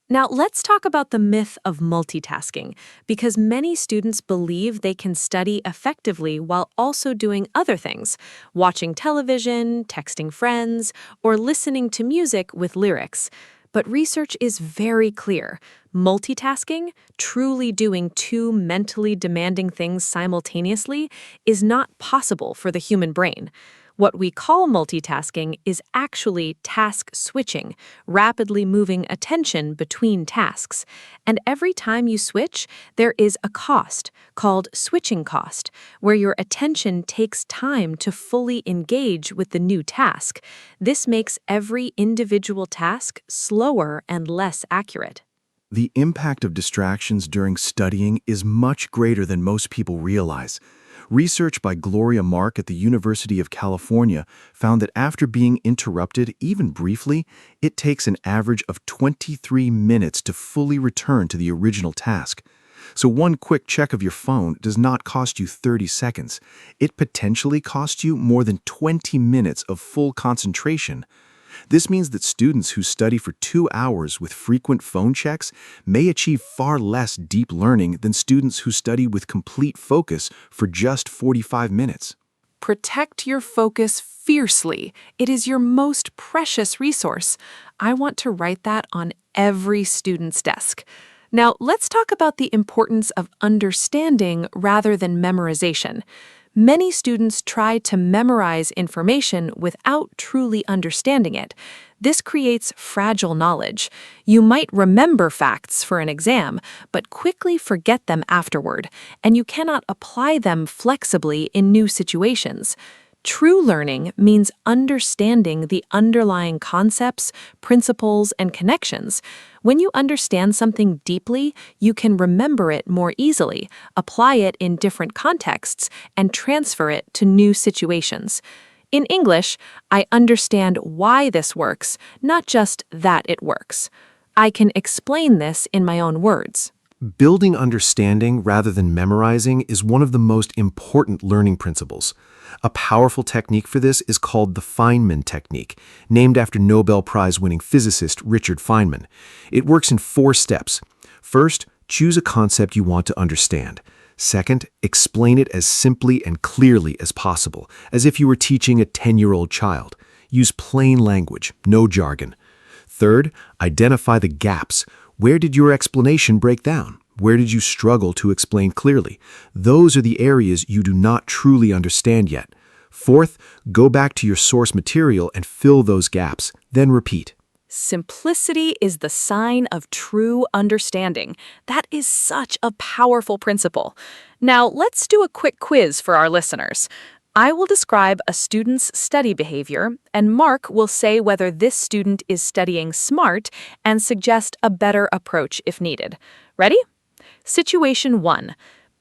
Now, let's talk about the myth of multitasking, because many students believe they can study effectively while also doing other things, watching television, texting friends, or listening to music with lyrics. But research is very clear. Multitasking, truly doing two mentally demanding things simultaneously, is not possible for the human brain. What we call multitasking is actually task switching, rapidly moving attention between tasks. And every time you switch, there is a cost, called switching cost, where your attention takes time to fully engage with the new task. This makes every individual task slower and less accurate. The impact of distractions during studying is much greater than most people realize. Research by Gloria Mark at the University of California found that after being interrupted, even briefly, it takes an average of 23 minutes to fully return to the original task. So one quick check of your phone does not cost you 30 seconds. It potentially costs you more than 20 minutes of full concentration. This means that students who study for 2 hours with frequent phone checks may achieve far less deep learning than students who study with complete focus for just 45 minutes. Protect your focus fiercely. It is your most precious resource. I want to write that on every student's desk. Now, let's talk about the importance of understanding rather than memorization. Many students try to memorize information without truly understanding it. This creates fragile knowledge. You might remember facts for an exam, but quickly forget them afterward, and you cannot apply them flexibly in new situations. True learning means understanding the underlying concepts, principles, and connections. When you understand something deeply, you can remember it more easily, apply it in different contexts, and transfer it to new situations. In English, I understand why this works, not just that it works. I can explain this in my own words. Building understanding rather than memorizing is one of the most important learning principles. A powerful technique for this is called the Feynman technique, named after Nobel Prize-winning physicist Richard Feynman. It works in 4 steps. First, choose a concept you want to understand. Second, explain it as simply and clearly as possible, as if you were teaching a 10-year-old child. Use plain language, no jargon. Third, identify the gaps. Where did your explanation break down? Where did you struggle to explain clearly? Those are the areas you do not truly understand yet. Fourth, go back to your source material and fill those gaps, then repeat. Simplicity is the sign of true understanding. That is such a powerful principle. Now, let's do a quick quiz for our listeners. I will describe a student's study behavior, and Mark will say whether this student is studying smart and suggest a better approach if needed. Ready? Situation 1.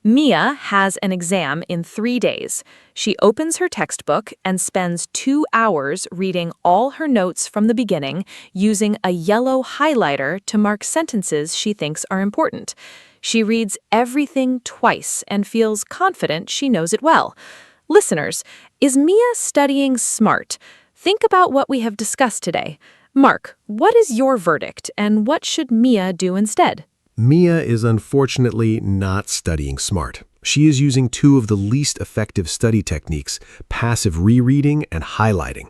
Mia has an exam in 3 days. She opens her textbook and spends 2 hours reading all her notes from the beginning, using a yellow highlighter to mark sentences she thinks are important. She reads everything twice and feels confident she knows it well. Listeners, is Mia studying smart? Think about what we have discussed today. Mark, what is your verdict, and what should Mia do instead? Mia is unfortunately not studying smart. She is using two of the least effective study techniques, passive rereading and highlighting.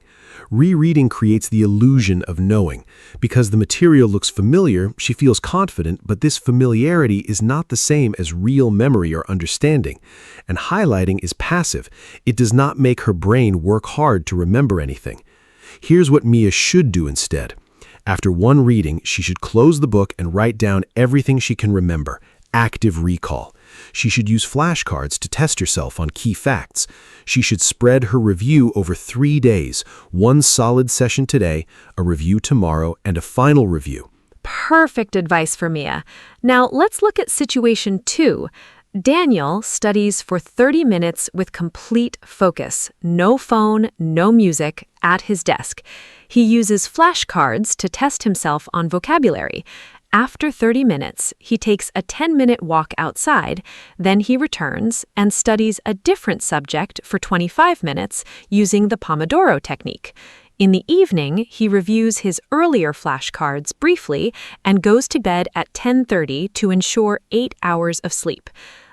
Rereading creates the illusion of knowing. Because the material looks familiar, she feels confident, but this familiarity is not the same as real memory or understanding. And highlighting is passive. It does not make her brain work hard to remember anything. Here's what Mia should do instead. After one reading, she should close the book and write down everything she can remember. Active recall. She should use flashcards to test herself on key facts. She should spread her review over 3 days, one solid session today, a review tomorrow, and a final review. Perfect advice for Mia. Now let's look at situation 2. Daniel studies for 30 minutes with complete focus. No phone, no music, at his desk. He uses flashcards to test himself on vocabulary. After 30 minutes, he takes a 10-minute walk outside, then he returns and studies a different subject for 25 minutes using the Pomodoro technique. In the evening, he reviews his earlier flashcards briefly and goes to bed at 10:30 to ensure 8 hours of sleep.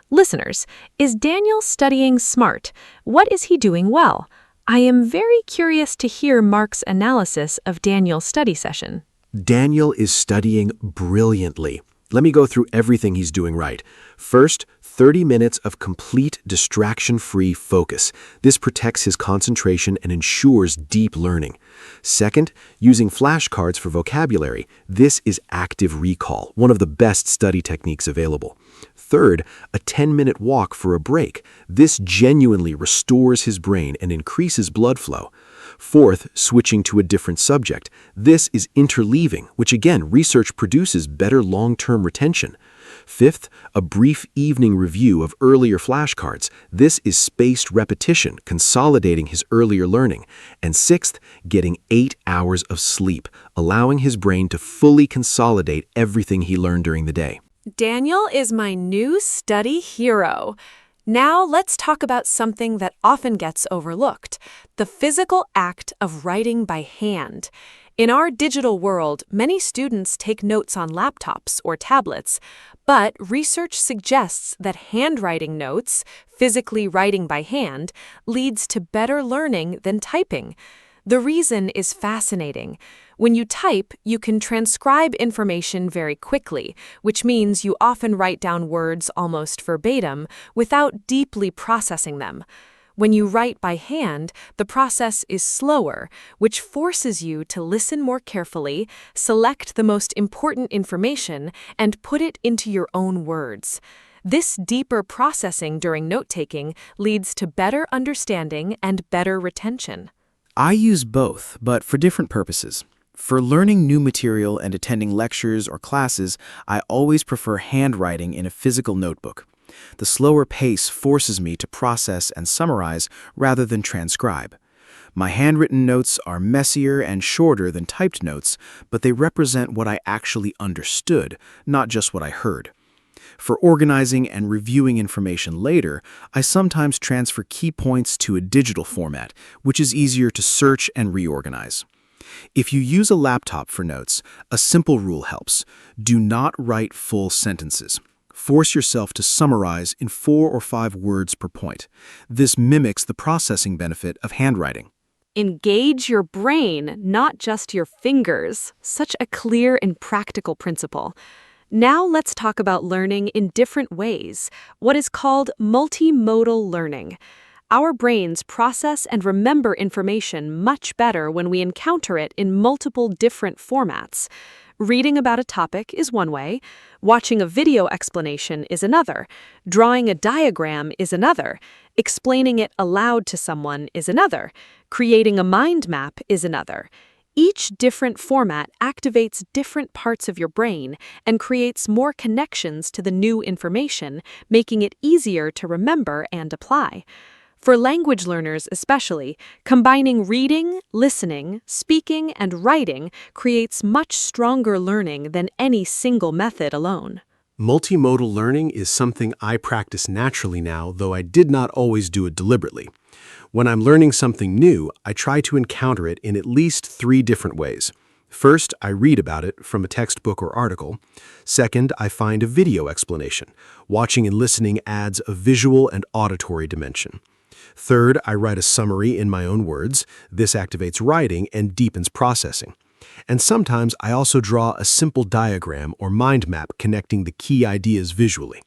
Listeners, is Daniel studying smart? What is he doing well? I am very curious to hear Mark's analysis of Daniel's study session. Daniel is studying brilliantly. Let me go through everything he's doing right. First, 30 minutes of complete distraction-free focus. This protects his concentration and ensures deep learning. Second, using flashcards for vocabulary. This is active recall, one of the best study techniques available. Third, a 10-minute walk for a break. This genuinely restores his brain and increases blood flow. Fourth, switching to a different subject. This is interleaving, which again, research produces better long-term retention. Fifth, a brief evening review of earlier flashcards. This is spaced repetition, consolidating his earlier learning. And sixth, getting 8 hours of sleep, allowing his brain to fully consolidate everything he learned during the day. Daniel is my new study hero. Now let's talk about something that often gets overlooked, the physical act of writing by hand. In our digital world, many students take notes on laptops or tablets, but research suggests that handwriting notes, physically writing by hand, leads to better learning than typing. The reason is fascinating. When you type, you can transcribe information very quickly, which means you often write down words almost verbatim without deeply processing them. When you write by hand, the process is slower, which forces you to listen more carefully, select the most important information, and put it into your own words. This deeper processing during note-taking leads to better understanding and better retention. I use both, but for different purposes. For learning new material and attending lectures or classes, I always prefer handwriting in a physical notebook. The slower pace forces me to process and summarize rather than transcribe. My handwritten notes are messier and shorter than typed notes, but they represent what I actually understood, not just what I heard. For organizing and reviewing information later, I sometimes transfer key points to a digital format, which is easier to search and reorganize. If you use a laptop for notes, a simple rule helps. Do not write full sentences. Force yourself to summarize in 4 or 5 words per point. This mimics the processing benefit of handwriting. Engage your brain, not just your fingers. Such a clear and practical principle. Now let's talk about learning in different ways, what is called multimodal learning. Our brains process and remember information much better when we encounter it in multiple different formats. Reading about a topic is one way, watching a video explanation is another, drawing a diagram is another, explaining it aloud to someone is another, creating a mind map is another. Each different format activates different parts of your brain and creates more connections to the new information, making it easier to remember and apply. For language learners especially, combining reading, listening, speaking, and writing creates much stronger learning than any single method alone. Multimodal learning is something I practice naturally now, though I did not always do it deliberately. When I'm learning something new, I try to encounter it in at least 3 different ways. First, I read about it from a textbook or article. Second, I find a video explanation. Watching and listening adds a visual and auditory dimension. Third, I write a summary in my own words. This activates writing and deepens processing. And sometimes I also draw a simple diagram or mind map connecting the key ideas visually.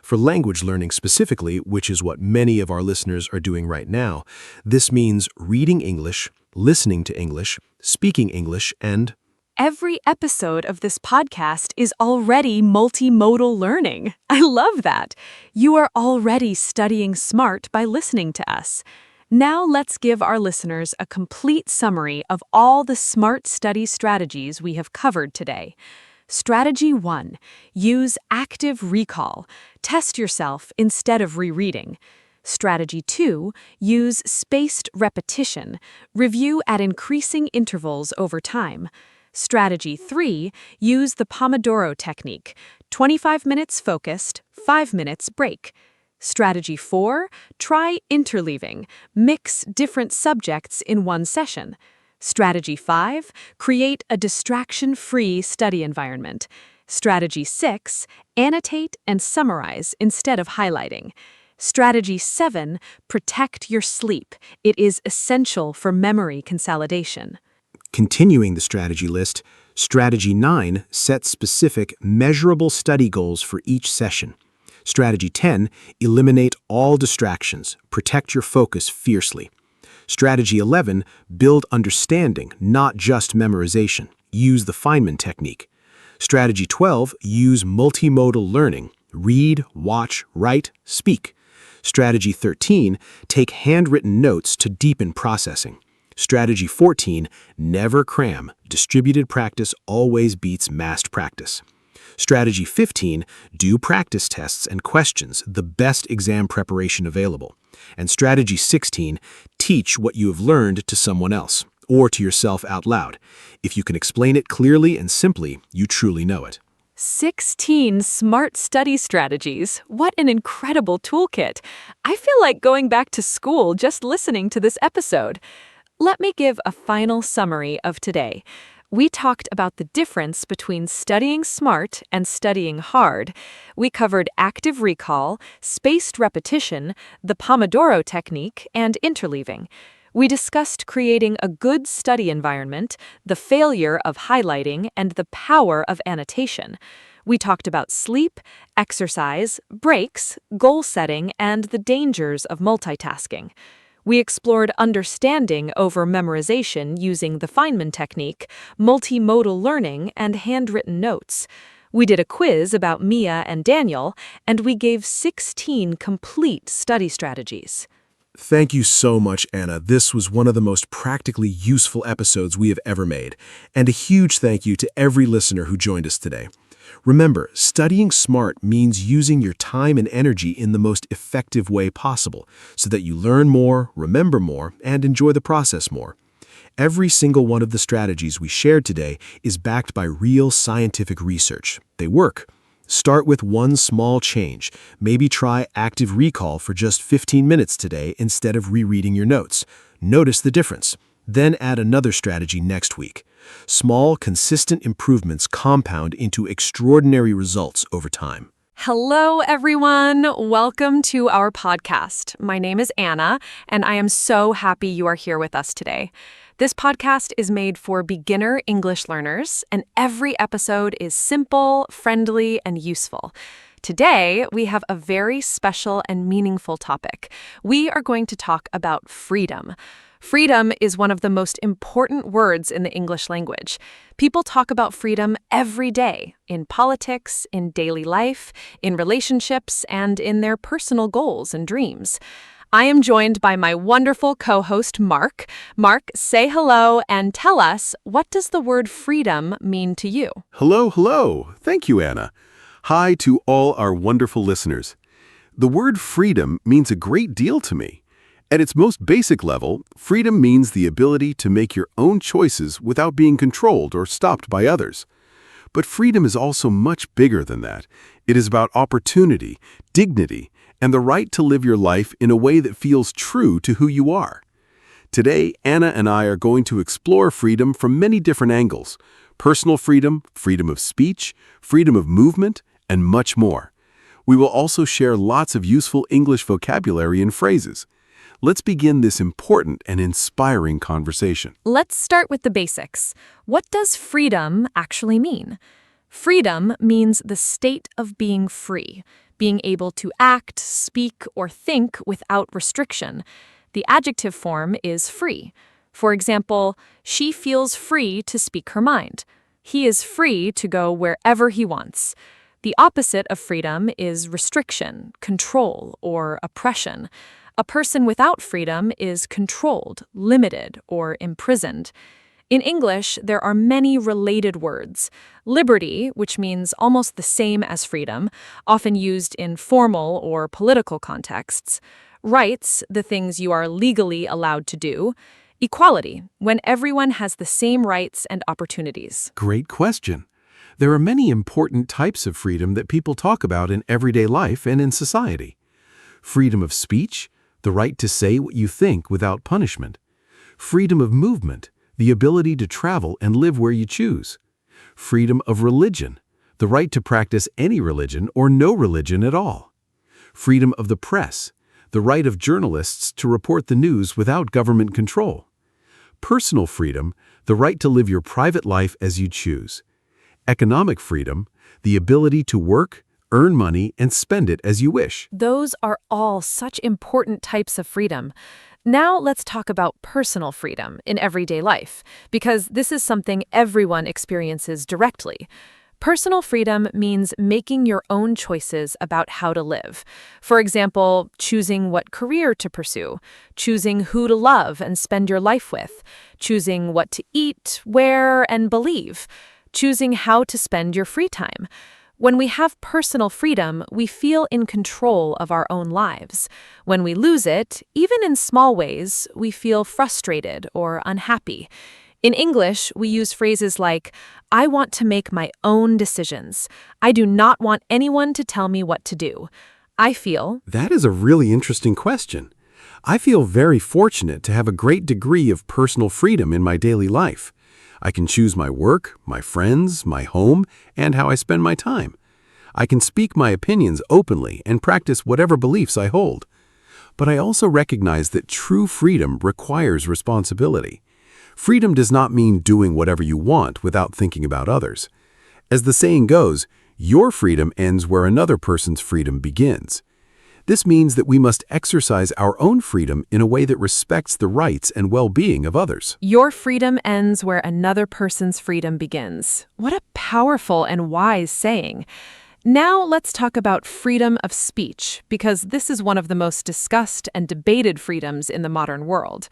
For language learning specifically, which is what many of our listeners are doing right now, this means reading English, listening to English, speaking English, and Every episode of this podcast is already multimodal learning. I love that. You are already studying smart by listening to us. Now let's give our listeners a complete summary of all the smart study strategies we have covered today. Strategy 1. Use active recall. Test yourself instead of rereading. Strategy 2. Use spaced repetition. Review at increasing intervals over time. Strategy 3. Use the Pomodoro technique. 25 minutes focused, 5 minutes break. Strategy 4. Try interleaving. Mix different subjects in one session. Strategy 5. Create a distraction-free study environment. Strategy 6. Annotate and summarize instead of highlighting. Strategy 7. Protect your sleep. It is essential for memory consolidation. Continuing the strategy list, Strategy 9 sets specific, measurable study goals for each session. Strategy 10, eliminate all distractions, protect your focus fiercely. Strategy 11, build understanding, not just memorization. Use the Feynman technique. Strategy 12, use multimodal learning. Read, watch, write, speak. Strategy 13, take handwritten notes to deepen processing. Strategy 14, never cram. Distributed practice always beats massed practice. Strategy 15, do practice tests and questions, the best exam preparation available. And Strategy 16, teach what you have learned to someone else, or to yourself out loud. If you can explain it clearly and simply, you truly know it. 16 smart study strategies. What an incredible toolkit. I feel like going back to school just listening to this episode. Let me give a final summary of today. We talked about the difference between studying smart and studying hard. We covered active recall, spaced repetition, the Pomodoro technique, and interleaving. We discussed creating a good study environment, the failure of highlighting, and the power of annotation. We talked about sleep, exercise, breaks, goal setting, and the dangers of multitasking. We explored understanding over memorization using the Feynman technique, multimodal learning, and handwritten notes. We did a quiz about Mia and Daniel, and we gave 16 complete study strategies. Thank you so much, Anna. This was one of the most practically useful episodes we have ever made. And a huge thank you to every listener who joined us today. Remember, studying smart means using your time and energy in the most effective way possible so that you learn more, remember more, and enjoy the process more. Every single one of the strategies we shared today is backed by real scientific research. They work. Start with one small change. Maybe try active recall for just 15 minutes today instead of rereading your notes. Notice the difference. Then add another strategy next week. Small, consistent improvements compound into extraordinary results over time. Hello, everyone. Welcome to our podcast. My name is Anna, and I am so happy you are here with us today. This podcast is made for beginner English learners, and every episode is simple, friendly, and useful. Today, we have a very special and meaningful topic. We are going to talk about freedom. Freedom is one of the most important words in the English language. People talk about freedom every day, in politics, in daily life, in relationships, and in their personal goals and dreams. I am joined by my wonderful co-host, Mark. Mark, say hello and tell us, what does the word freedom mean to you? Hello, hello. Thank you, Anna. Hi to all our wonderful listeners. The word freedom means a great deal to me. At its most basic level, freedom means the ability to make your own choices without being controlled or stopped by others. But freedom is also much bigger than that. It is about opportunity, dignity, and the right to live your life in a way that feels true to who you are. Today, Anna and I are going to explore freedom from many different angles: personal freedom, freedom of speech, freedom of movement, and much more. We will also share lots of useful English vocabulary and phrases. Let's begin this important and inspiring conversation. Let's start with the basics. What does freedom actually mean? Freedom means the state of being free, being able to act, speak, or think without restriction. The adjective form is free. For example, she feels free to speak her mind. He is free to go wherever he wants. The opposite of freedom is restriction, control, or oppression. A person without freedom is controlled, limited, or imprisoned. In English, there are many related words. Liberty, which means almost the same as freedom, often used in formal or political contexts. Rights, the things you are legally allowed to do. Equality, when everyone has the same rights and opportunities. Great question. There are many important types of freedom that people talk about in everyday life and in society. Freedom of speech, the right to say what you think without punishment. Freedom of movement, the ability to travel and live where you choose. Freedom of religion, the right to practice any religion or no religion at all. Freedom of the press, the right of journalists to report the news without government control. Personal freedom, the right to live your private life as you choose. Economic freedom, the ability to work, earn money, and spend it as you wish. Those are all such important types of freedom. Now let's talk about personal freedom in everyday life, because this is something everyone experiences directly. Personal freedom means making your own choices about how to live. For example, choosing what career to pursue, choosing who to love and spend your life with, choosing what to eat, wear, and believe, choosing how to spend your free time. When we have personal freedom, we feel in control of our own lives. When we lose it, even in small ways, we feel frustrated or unhappy. In English, we use phrases like, "I want to make my own decisions. I do not want anyone to tell me what to do. I feel..." That is a really interesting question. I feel very fortunate to have a great degree of personal freedom in my daily life. I can choose my work, my friends, my home, and how I spend my time. I can speak my opinions openly and practice whatever beliefs I hold. But I also recognize that true freedom requires responsibility. Freedom does not mean doing whatever you want without thinking about others. As the saying goes, your freedom ends where another person's freedom begins. This means that we must exercise our own freedom in a way that respects the rights and well-being of others. Your freedom ends where another person's freedom begins. What a powerful and wise saying. Now let's talk about freedom of speech, because this is one of the most discussed and debated freedoms in the modern world.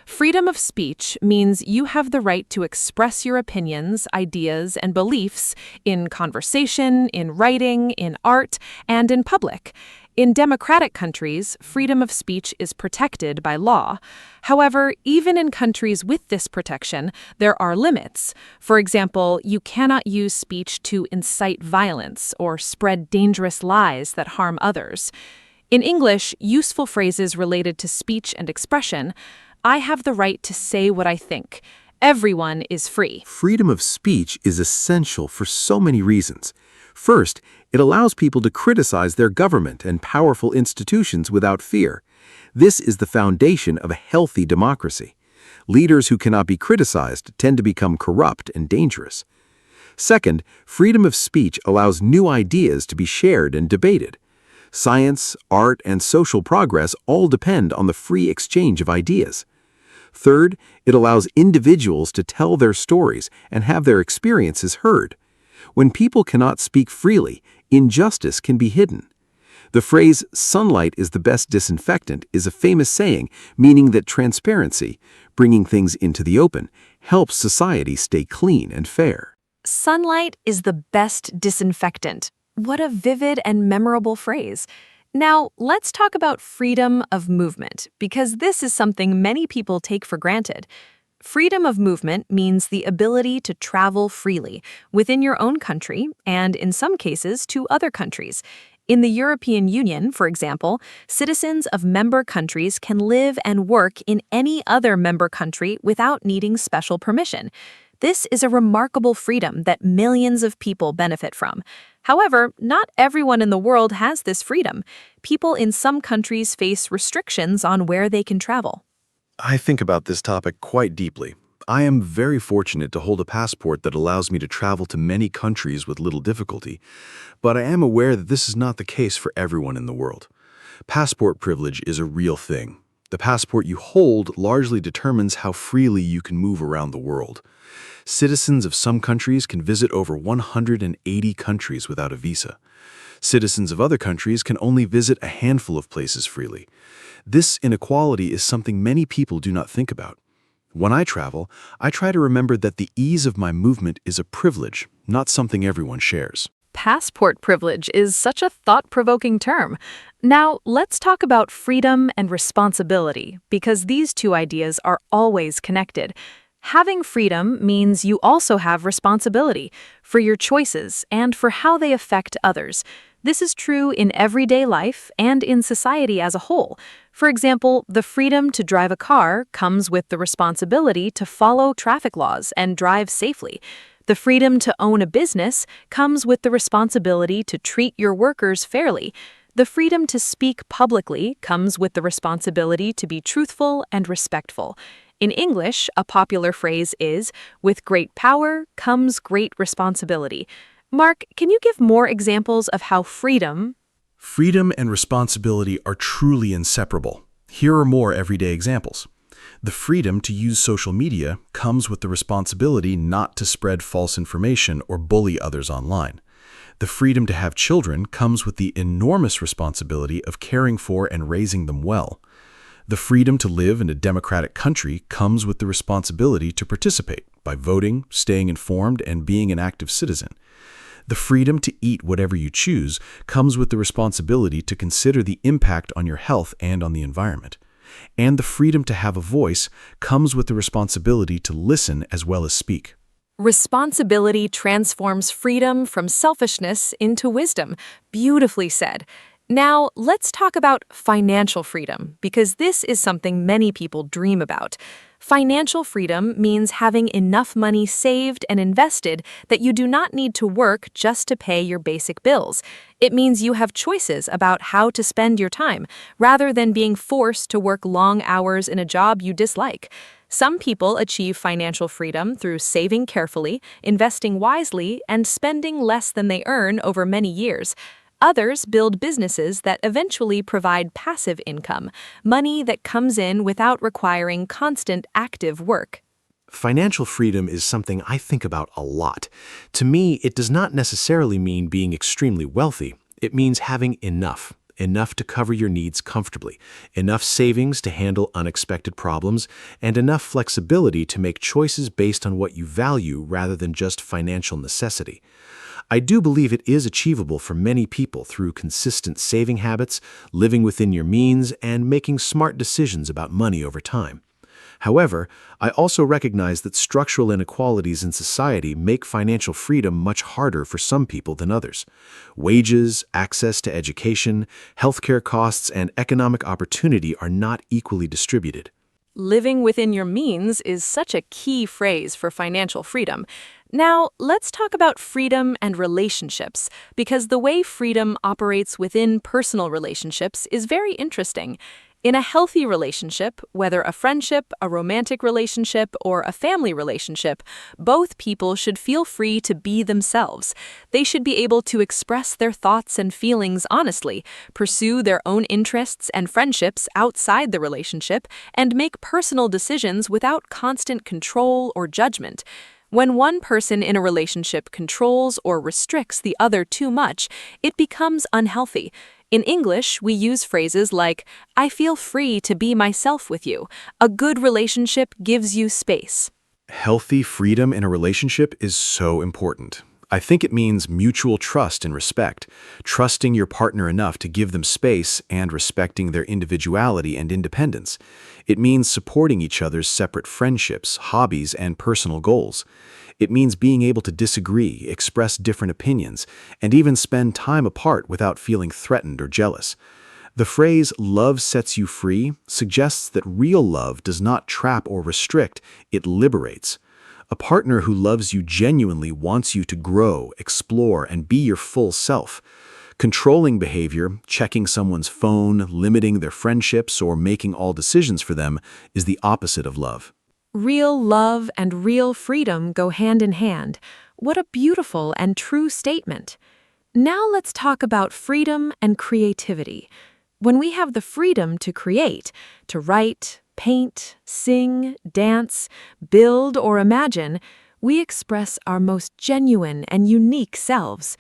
Freedom of speech means you have the right to express your opinions, ideas, and beliefs in conversation, in writing, in art, and in public. In democratic countries, freedom of speech is protected by law. However, even in countries with this protection, there are limits. For example, you cannot use speech to incite violence or spread dangerous lies that harm others. In English, useful phrases related to speech and expression: I have the right to say what I think. Everyone is free. Freedom of speech is essential for so many reasons. First, it allows people to criticize their government and powerful institutions without fear. This is the foundation of a healthy democracy. Leaders who cannot be criticized tend to become corrupt and dangerous. Second, freedom of speech allows new ideas to be shared and debated. Science, art, and social progress all depend on the free exchange of ideas. Third, it allows individuals to tell their stories and have their experiences heard. When people cannot speak freely, injustice can be hidden. The phrase, "sunlight is the best disinfectant," is a famous saying meaning that transparency, bringing things into the open, helps society stay clean and fair. Sunlight is the best disinfectant. What a vivid and memorable phrase. Now, let's talk about freedom of movement, because this is something many people take for granted. Freedom of movement means the ability to travel freely within your own country and, in some cases, to other countries. In the European Union, for example, citizens of member countries can live and work in any other member country without needing special permission. This is a remarkable freedom that millions of people benefit from. However, not everyone in the world has this freedom. People in some countries face restrictions on where they can travel. I think about this topic quite deeply. I am very fortunate to hold a passport that allows me to travel to many countries with little difficulty, but I am aware that this is not the case for everyone in the world. Passport privilege is a real thing. The passport you hold largely determines how freely you can move around the world. Citizens of some countries can visit over 180 countries without a visa. Citizens of other countries can only visit a handful of places freely. This inequality is something many people do not think about. When I travel, I try to remember that the ease of my movement is a privilege, not something everyone shares. Passport privilege is such a thought-provoking term. Now, let's talk about freedom and responsibility, because these two ideas are always connected. Having freedom means you also have responsibility for your choices and for how they affect others. This is true in everyday life and in society as a whole. For example, the freedom to drive a car comes with the responsibility to follow traffic laws and drive safely. The freedom to own a business comes with the responsibility to treat your workers fairly. The freedom to speak publicly comes with the responsibility to be truthful and respectful. In English, a popular phrase is, "With great power comes great responsibility." Mark, can you give more examples of how freedom— Freedom and responsibility are truly inseparable. Here are more everyday examples. The freedom to use social media comes with the responsibility not to spread false information or bully others online. The freedom to have children comes with the enormous responsibility of caring for and raising them well. The freedom to live in a democratic country comes with the responsibility to participate by voting, staying informed, and being an active citizen. The freedom to eat whatever you choose comes with the responsibility to consider the impact on your health and on the environment. And the freedom to have a voice comes with the responsibility to listen as well as speak. Responsibility transforms freedom from selfishness into wisdom. Beautifully said. Now, let's talk about financial freedom, because this is something many people dream about. Financial freedom means having enough money saved and invested that you do not need to work just to pay your basic bills. It means you have choices about how to spend your time, rather than being forced to work long hours in a job you dislike. Some people achieve financial freedom through saving carefully, investing wisely, and spending less than they earn over many years. Others build businesses that eventually provide passive income, money that comes in without requiring constant active work. Financial freedom is something I think about a lot. To me, it does not necessarily mean being extremely wealthy. It means having enough to cover your needs comfortably, enough savings to handle unexpected problems, and enough flexibility to make choices based on what you value rather than just financial necessity. I do believe it is achievable for many people through consistent saving habits, living within your means, and making smart decisions about money over time. However, I also recognize that structural inequalities in society make financial freedom much harder for some people than others. Wages, access to education, healthcare costs, and economic opportunity are not equally distributed. Living within your means is such a key phrase for financial freedom. Now, let's talk about freedom and relationships, because the way freedom operates within personal relationships is very interesting. In a healthy relationship, whether a friendship, a romantic relationship, or a family relationship, both people should feel free to be themselves. They should be able to express their thoughts and feelings honestly, pursue their own interests and friendships outside the relationship, and make personal decisions without constant control or judgment. When one person in a relationship controls or restricts the other too much, it becomes unhealthy. In English, we use phrases like, "I feel free to be myself with you." A good relationship gives you space. Healthy freedom in a relationship is so important. I think it means mutual trust and respect, trusting your partner enough to give them space and respecting their individuality and independence. It means supporting each other's separate friendships, hobbies, and personal goals. It means being able to disagree, express different opinions, and even spend time apart without feeling threatened or jealous. The phrase "love sets you free" suggests that real love does not trap or restrict, it liberates. A partner who loves you genuinely wants you to grow, explore, and be your full self. Controlling behavior, checking someone's phone, limiting their friendships, or making all decisions for them is the opposite of love. Real love and real freedom go hand in hand. What a beautiful and true statement. Now let's talk about freedom and creativity. When we have the freedom to create, to write, paint, sing, dance, build, or imagine, we express our most genuine and unique selves.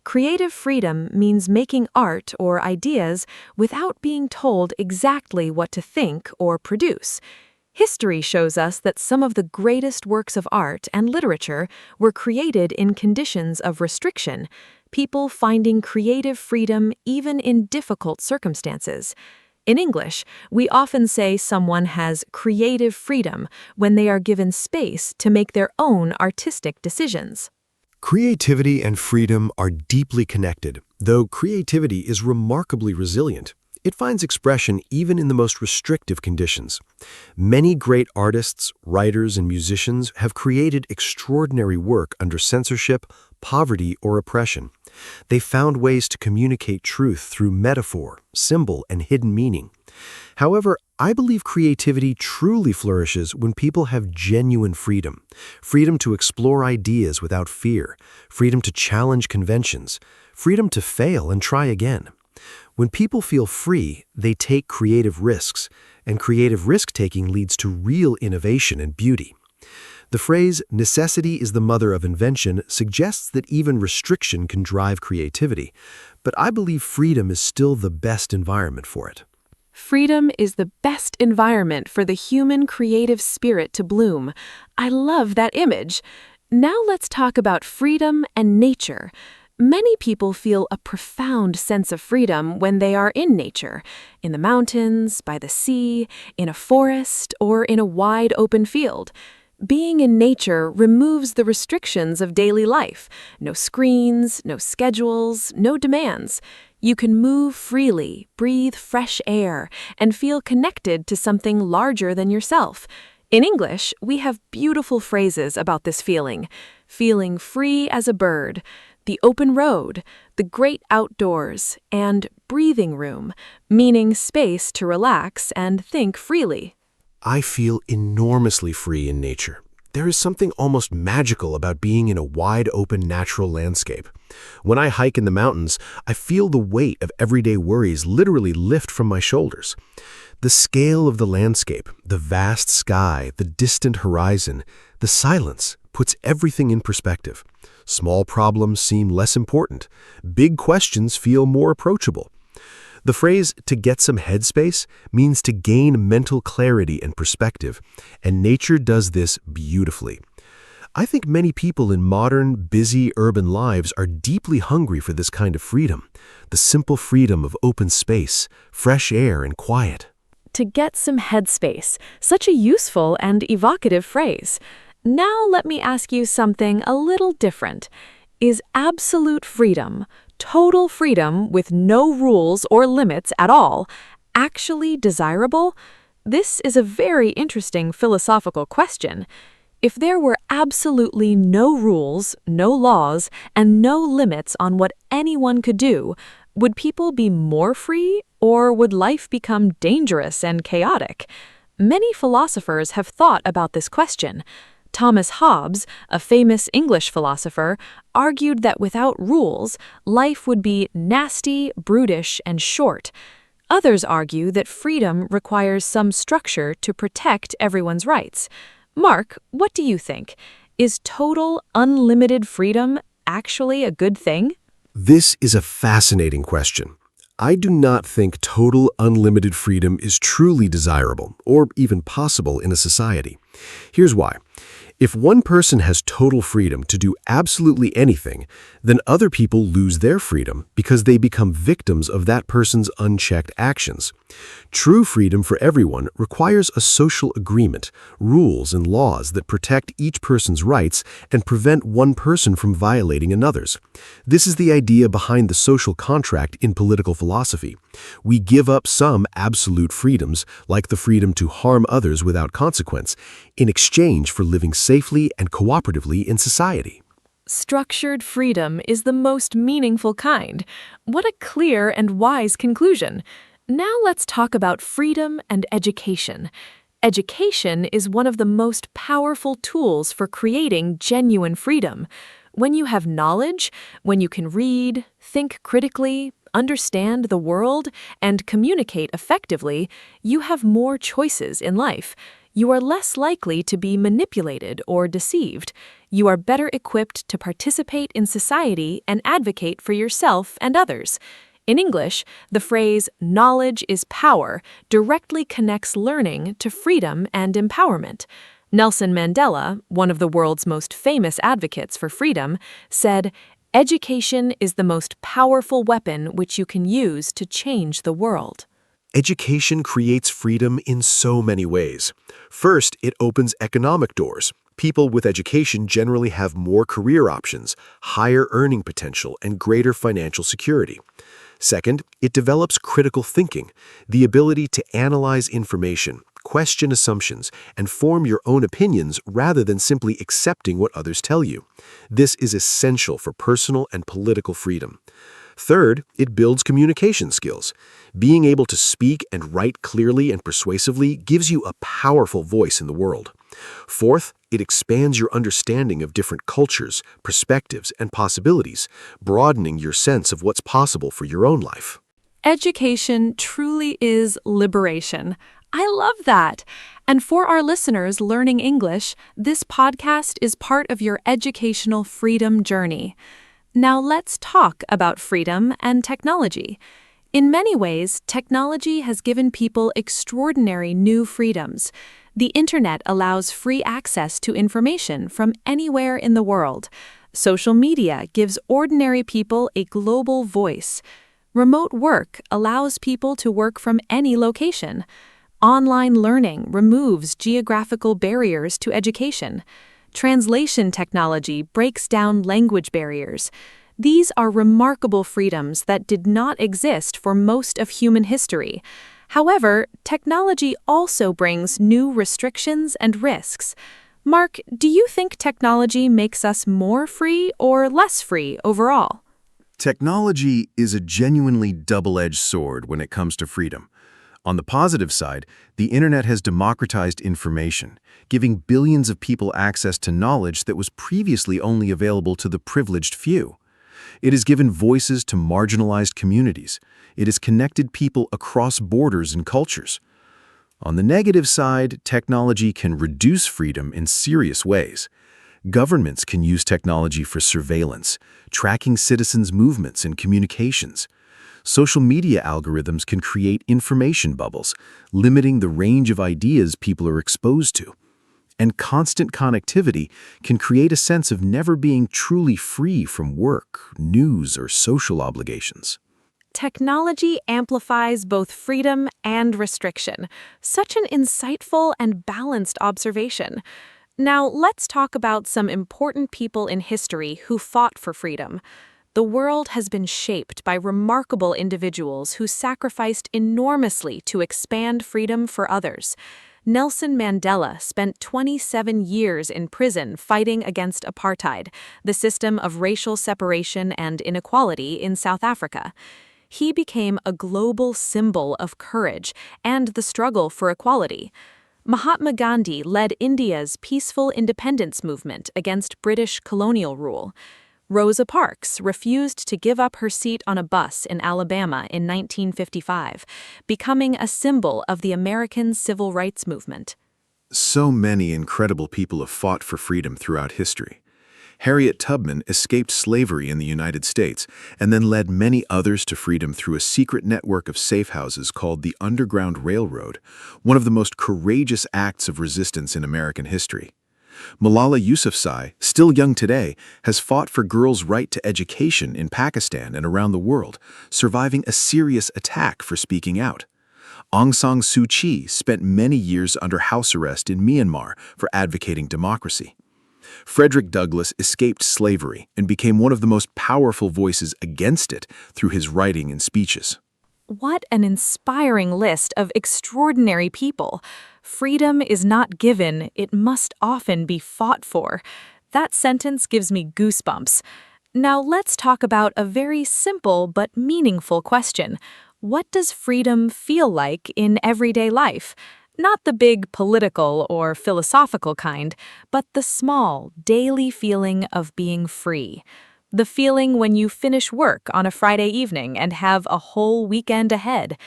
Creative freedom means making art or ideas without being told exactly what to think or produce. History shows us that some of the greatest works of art and literature were created in conditions of restriction, people finding creative freedom even in difficult circumstances. In English, we often say someone has creative freedom when they are given space to make their own artistic decisions. Creativity and freedom are deeply connected, though creativity is remarkably resilient. It finds expression even in the most restrictive conditions. Many great artists, writers, and musicians have created extraordinary work under censorship, poverty, or oppression. They found ways to communicate truth through metaphor, symbol, and hidden meaning. However, I believe creativity truly flourishes when people have genuine freedom. Freedom to explore ideas without fear, freedom to challenge conventions, freedom to fail and try again. When people feel free, they take creative risks, and creative risk-taking leads to real innovation and beauty. The phrase, "necessity is the mother of invention," suggests that even restriction can drive creativity, but I believe freedom is still the best environment for it. Freedom is the best environment for the human creative spirit to bloom. I love that image. Now let's talk about freedom and nature. Many people feel a profound sense of freedom when they are in nature, in the mountains, by the sea, in a forest, or in a wide open field. Being in nature removes the restrictions of daily life. No screens, no schedules, no demands. You can move freely, breathe fresh air, and feel connected to something larger than yourself. In English, we have beautiful phrases about this feeling. Feeling free as a bird, the open road, the great outdoors, and breathing room, meaning space to relax and think freely. I feel enormously free in nature. There is something almost magical about being in a wide-open natural landscape. When I hike in the mountains, I feel the weight of everyday worries literally lift from my shoulders. The scale of the landscape, the vast sky, the distant horizon, the silence puts everything in perspective. Small problems seem less important. Big questions feel more approachable. The phrase "to get some headspace" means to gain mental clarity and perspective, and nature does this beautifully. I think many people in modern, busy urban lives are deeply hungry for this kind of freedom, the simple freedom of open space, fresh air, and quiet. To get some headspace, such a useful and evocative phrase. Now let me ask you something a little different. Is absolute freedom, total freedom with no rules or limits at all, actually desirable? This is a very interesting philosophical question. If there were absolutely no rules, no laws, and no limits on what anyone could do, would people be more free, or would life become dangerous and chaotic? Many philosophers have thought about this question. Thomas Hobbes, a famous English philosopher, argued that without rules, life would be nasty, brutish, and short. Others argue that freedom requires some structure to protect everyone's rights. Mark, what do you think? Is total, unlimited freedom actually a good thing? This is a fascinating question. I do not think total, unlimited freedom is truly desirable or even possible in a society. Here's why. If one person has total freedom to do absolutely anything, then other people lose their freedom because they become victims of that person's unchecked actions. True freedom for everyone requires a social agreement, rules and laws that protect each person's rights and prevent one person from violating another's. This is the idea behind the social contract in political philosophy. We give up some absolute freedoms, like the freedom to harm others without consequence, in exchange for living safely and cooperatively in society. Structured freedom is the most meaningful kind. What a clear and wise conclusion. Now let's talk about freedom and education. Education is one of the most powerful tools for creating genuine freedom. When you have knowledge, when you can read, think critically, understand the world, and communicate effectively, you have more choices in life. You are less likely to be manipulated or deceived. You are better equipped to participate in society and advocate for yourself and others. In English, the phrase "knowledge is power" directly connects learning to freedom and empowerment. Nelson Mandela, one of the world's most famous advocates for freedom, said, "Education is the most powerful weapon which you can use to change the world." Education creates freedom in so many ways. First, it opens economic doors. People with education generally have more career options, higher earning potential, and greater financial security. Second, it develops critical thinking, the ability to analyze information, question assumptions, and form your own opinions rather than simply accepting what others tell you. This is essential for personal and political freedom. Third, it builds communication skills. Being able to speak and write clearly and persuasively gives you a powerful voice in the world. Fourth, it expands your understanding of different cultures, perspectives, and possibilities, broadening your sense of what's possible for your own life. Education truly is liberation. I love that. And for our listeners learning English, this podcast is part of your educational freedom journey. Now let's talk about freedom and technology. In many ways, technology has given people extraordinary new freedoms. The internet allows free access to information from anywhere in the world. Social media gives ordinary people a global voice. Remote work allows people to work from any location. Online learning removes geographical barriers to education. Translation technology breaks down language barriers. These are remarkable freedoms that did not exist for most of human history. However, technology also brings new restrictions and risks. Mark, do you think technology makes us more free or less free overall? Technology is a genuinely double-edged sword when it comes to freedom. On the positive side, the internet has democratized information, giving billions of people access to knowledge that was previously only available to the privileged few. It has given voices to marginalized communities. It has connected people across borders and cultures. On the negative side, technology can reduce freedom in serious ways. Governments can use technology for surveillance, tracking citizens' movements and communications. Social media algorithms can create information bubbles, limiting the range of ideas people are exposed to. And constant connectivity can create a sense of never being truly free from work, news, or social obligations. Technology amplifies both freedom and restriction. Such an insightful and balanced observation. Now, let's talk about some important people in history who fought for freedom. The world has been shaped by remarkable individuals who sacrificed enormously to expand freedom for others. Nelson Mandela spent 27 years in prison fighting against apartheid, the system of racial separation and inequality in South Africa. He became a global symbol of courage and the struggle for equality. Mahatma Gandhi led India's peaceful independence movement against British colonial rule. Rosa Parks refused to give up her seat on a bus in Alabama in 1955, becoming a symbol of the American civil rights movement. So many incredible people have fought for freedom throughout history. Harriet Tubman escaped slavery in the United States and then led many others to freedom through a secret network of safe houses called the Underground Railroad, one of the most courageous acts of resistance in American history. Malala Yousafzai, still young today, has fought for girls' right to education in Pakistan and around the world, surviving a serious attack for speaking out. Aung San Suu Kyi spent many years under house arrest in Myanmar for advocating democracy. Frederick Douglass escaped slavery and became one of the most powerful voices against it through his writing and speeches. What an inspiring list of extraordinary people. Freedom is not given, it must often be fought for. That sentence gives me goosebumps. Now let's talk about a very simple but meaningful question. What does freedom feel like in everyday life? Not the big political or philosophical kind, but the small, daily feeling of being free. The feeling when you finish work on a Friday evening and have a whole weekend ahead.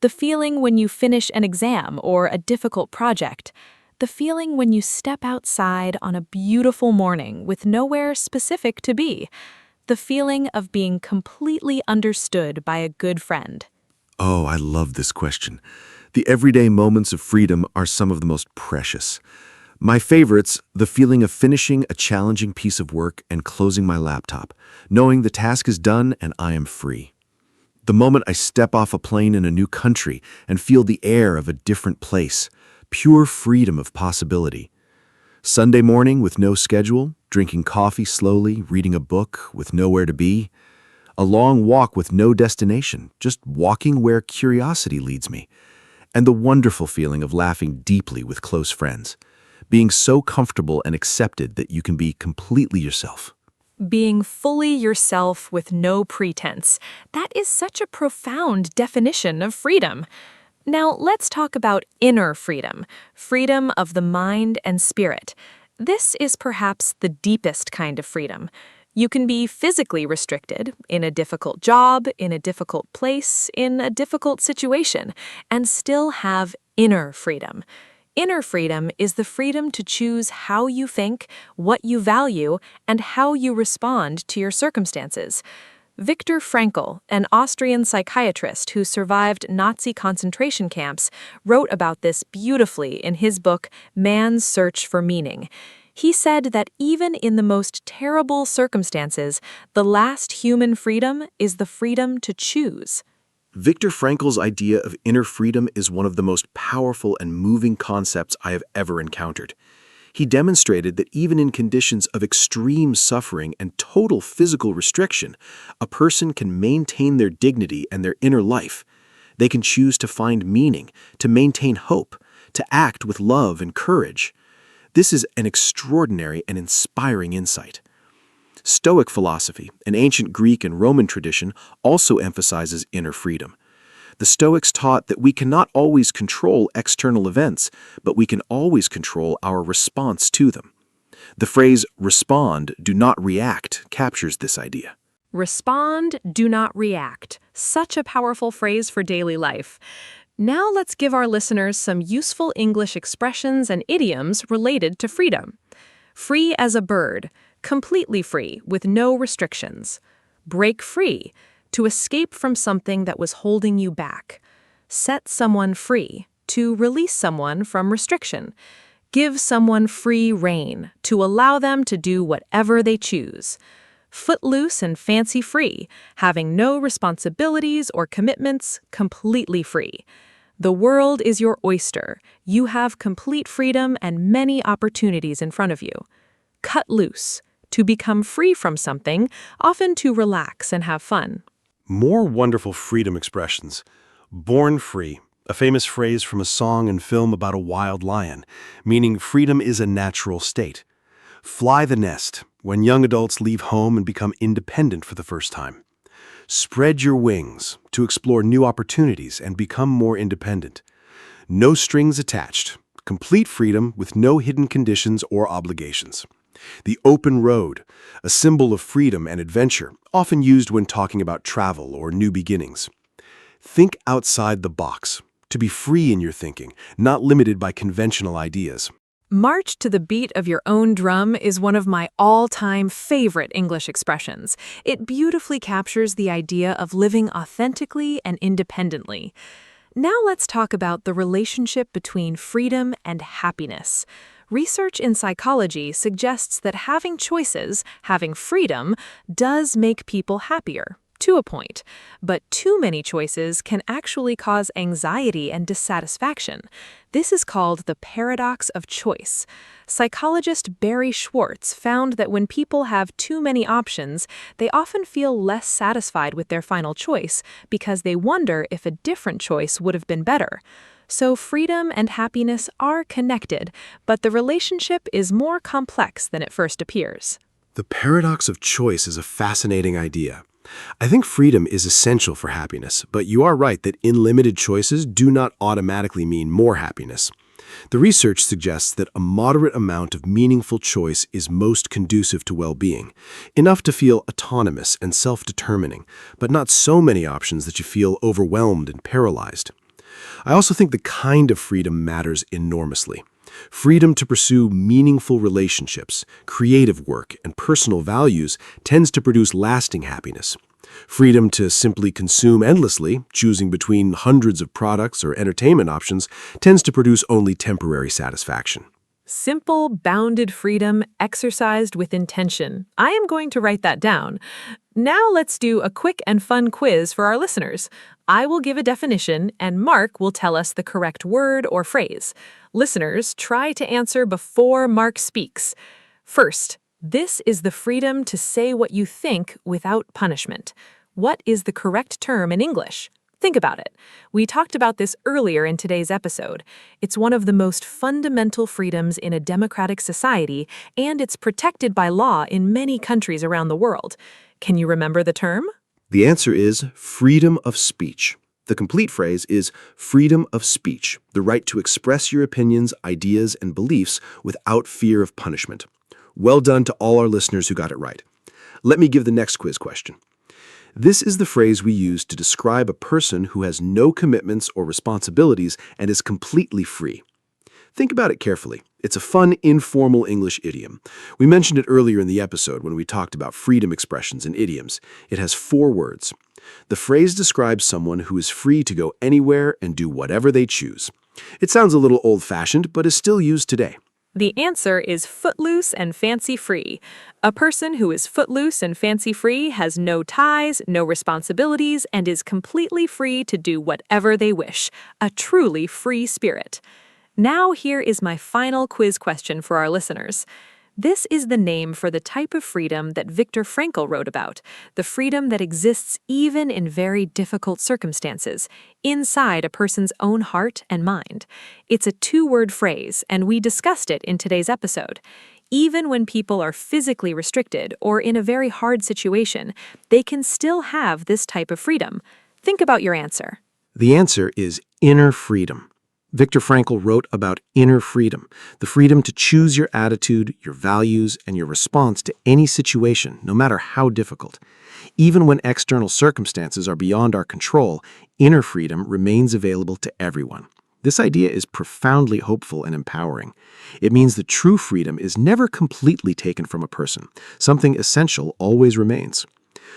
The feeling when you finish an exam or a difficult project. The feeling when you step outside on a beautiful morning with nowhere specific to be. The feeling of being completely understood by a good friend. Oh, I love this question. The everyday moments of freedom are some of the most precious. My favorites, the feeling of finishing a challenging piece of work and closing my laptop, knowing the task is done and I am free. The moment I step off a plane in a new country and feel the air of a different place, pure freedom of possibility. Sunday morning with no schedule, drinking coffee slowly, reading a book with nowhere to be. A long walk with no destination, just walking where curiosity leads me. And the wonderful feeling of laughing deeply with close friends. Being so comfortable and accepted that you can be completely yourself. Being fully yourself with no pretense. That is such a profound definition of freedom. Now let's talk about inner freedom, freedom of the mind and spirit. This is perhaps the deepest kind of freedom. You can be physically restricted in a difficult job, in a difficult place, in a difficult situation, and still have inner freedom. Inner freedom is the freedom to choose how you think, what you value, and how you respond to your circumstances. Viktor Frankl, an Austrian psychiatrist who survived Nazi concentration camps, wrote about this beautifully in his book, Man's Search for Meaning. He said that even in the most terrible circumstances, the last human freedom is the freedom to choose. Viktor Frankl's idea of inner freedom is one of the most powerful and moving concepts I have ever encountered. He demonstrated that even in conditions of extreme suffering and total physical restriction, a person can maintain their dignity and their inner life. They can choose to find meaning, to maintain hope, to act with love and courage. This is an extraordinary and inspiring insight. Stoic philosophy, an ancient Greek and Roman tradition, also emphasizes inner freedom. The Stoics taught that we cannot always control external events, but we can always control our response to them. The phrase, respond, do not react, captures this idea. Respond, do not react. Such a powerful phrase for daily life. Now let's give our listeners some useful English expressions and idioms related to freedom. Free as a bird, completely free with no restrictions. Break free, to escape from something that was holding you back. Set someone free, to release someone from restriction. Give someone free rein, to allow them to do whatever they choose. Footloose and fancy-free, having no responsibilities or commitments, completely free. The world is your oyster. You have complete freedom and many opportunities in front of you. Cut loose, to become free from something, often to relax and have fun. More wonderful freedom expressions. Born free, a famous phrase from a song and film about a wild lion, meaning freedom is a natural state. Fly the nest, when young adults leave home and become independent for the first time. Spread your wings, to explore new opportunities and become more independent. No strings attached, complete freedom with no hidden conditions or obligations. The open road, a symbol of freedom and adventure, often used when talking about travel or new beginnings. Think outside the box, to be free in your thinking, not limited by conventional ideas. March to the beat of your own drum is one of my all-time favorite English expressions. It beautifully captures the idea of living authentically and independently. Now let's talk about the relationship between freedom and happiness. Research in psychology suggests that having choices, having freedom, does make people happier. To a point, but too many choices can actually cause anxiety and dissatisfaction. This is called the paradox of choice. Psychologist Barry Schwartz found that when people have too many options, they often feel less satisfied with their final choice because they wonder if a different choice would have been better. So freedom and happiness are connected, but the relationship is more complex than it first appears. The paradox of choice is a fascinating idea. I think freedom is essential for happiness, but you are right that unlimited choices do not automatically mean more happiness. The research suggests that a moderate amount of meaningful choice is most conducive to well-being, enough to feel autonomous and self-determining, but not so many options that you feel overwhelmed and paralyzed. I also think the kind of freedom matters enormously. Freedom to pursue meaningful relationships, creative work, and personal values tends to produce lasting happiness. Freedom to simply consume endlessly, choosing between hundreds of products or entertainment options, tends to produce only temporary satisfaction. Simple, bounded freedom exercised with intention. I am going to write that down. Now let's do a quick and fun quiz for our listeners. I will give a definition, and Mark will tell us the correct word or phrase. Listeners, try to answer before Mark speaks. First, this is the freedom to say what you think without punishment. What is the correct term in English? Think about it. We talked about this earlier in today's episode. It's one of the most fundamental freedoms in a democratic society, and it's protected by law in many countries around the world. Can you remember the term? The answer is freedom of speech. The complete phrase is freedom of speech, the right to express your opinions, ideas, and beliefs without fear of punishment. Well done to all our listeners who got it right. Let me give the next quiz question. This is the phrase we use to describe a person who has no commitments or responsibilities and is completely free. Think about it carefully. It's a fun, informal English idiom. We mentioned it earlier in the episode when we talked about freedom expressions and idioms. It has 4 words. The phrase describes someone who is free to go anywhere and do whatever they choose. It sounds a little old-fashioned, but is still used today. The answer is footloose and fancy-free. A person who is footloose and fancy-free has no ties, no responsibilities, and is completely free to do whatever they wish. A truly free spirit. Now here is my final quiz question for our listeners. This is the name for the type of freedom that Viktor Frankl wrote about, the freedom that exists even in very difficult circumstances, inside a person's own heart and mind. It's a 2-word phrase, and we discussed it in today's episode. Even when people are physically restricted or in a very hard situation, they can still have this type of freedom. Think about your answer. The answer is inner freedom. Viktor Frankl wrote about inner freedom, the freedom to choose your attitude, your values, and your response to any situation, no matter how difficult. Even when external circumstances are beyond our control, inner freedom remains available to everyone. This idea is profoundly hopeful and empowering. It means that true freedom is never completely taken from a person. Something essential always remains.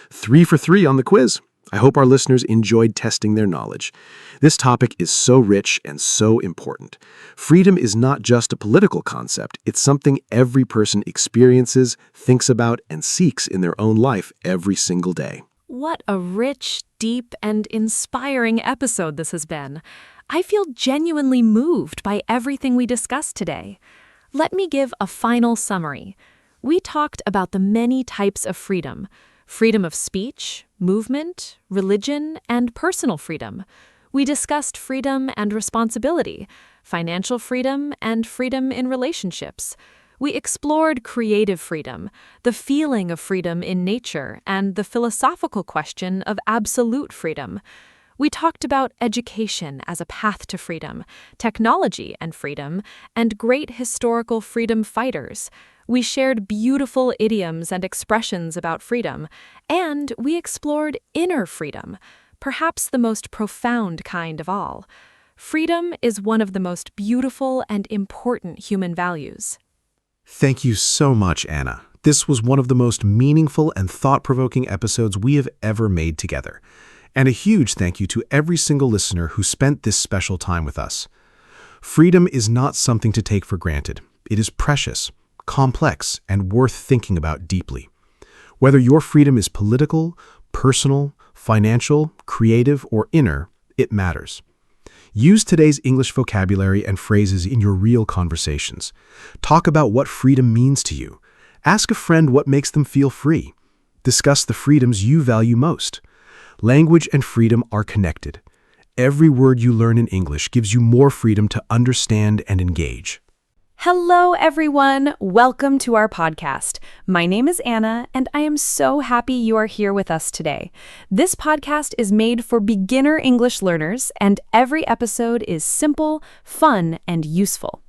3 for 3 on the quiz. I hope our listeners enjoyed testing their knowledge. This topic is so rich and so important. Freedom is not just a political concept, it's something every person experiences, thinks about, and seeks in their own life every single day. What a rich, deep, and inspiring episode this has been. I feel genuinely moved by everything we discussed today. Let me give a final summary. We talked about the many types of freedom: freedom of speech, movement, religion, and personal freedom. We discussed freedom and responsibility, financial freedom, and freedom in relationships. We explored creative freedom, the feeling of freedom in nature, and the philosophical question of absolute freedom. We talked about education as a path to freedom, technology and freedom, and great historical freedom fighters. We shared beautiful idioms and expressions about freedom, and we explored inner freedom, perhaps the most profound kind of all. Freedom is one of the most beautiful and important human values. Thank you so much, Anna. This was one of the most meaningful and thought-provoking episodes we have ever made together. And a huge thank you to every single listener who spent this special time with us. Freedom is not something to take for granted. It is precious, complex, and worth thinking about deeply. Whether your freedom is political, personal, financial, creative, or inner, it matters. Use today's English vocabulary and phrases in your real conversations. Talk about what freedom means to you. Ask a friend what makes them feel free. Discuss the freedoms you value most. Language and freedom are connected. Every word you learn in English gives you more freedom to understand and engage. Hello, everyone. Welcome to our podcast. My name is Anna, and I am so happy you are here with us today. This podcast is made for beginner English learners, and every episode is simple, fun, and useful.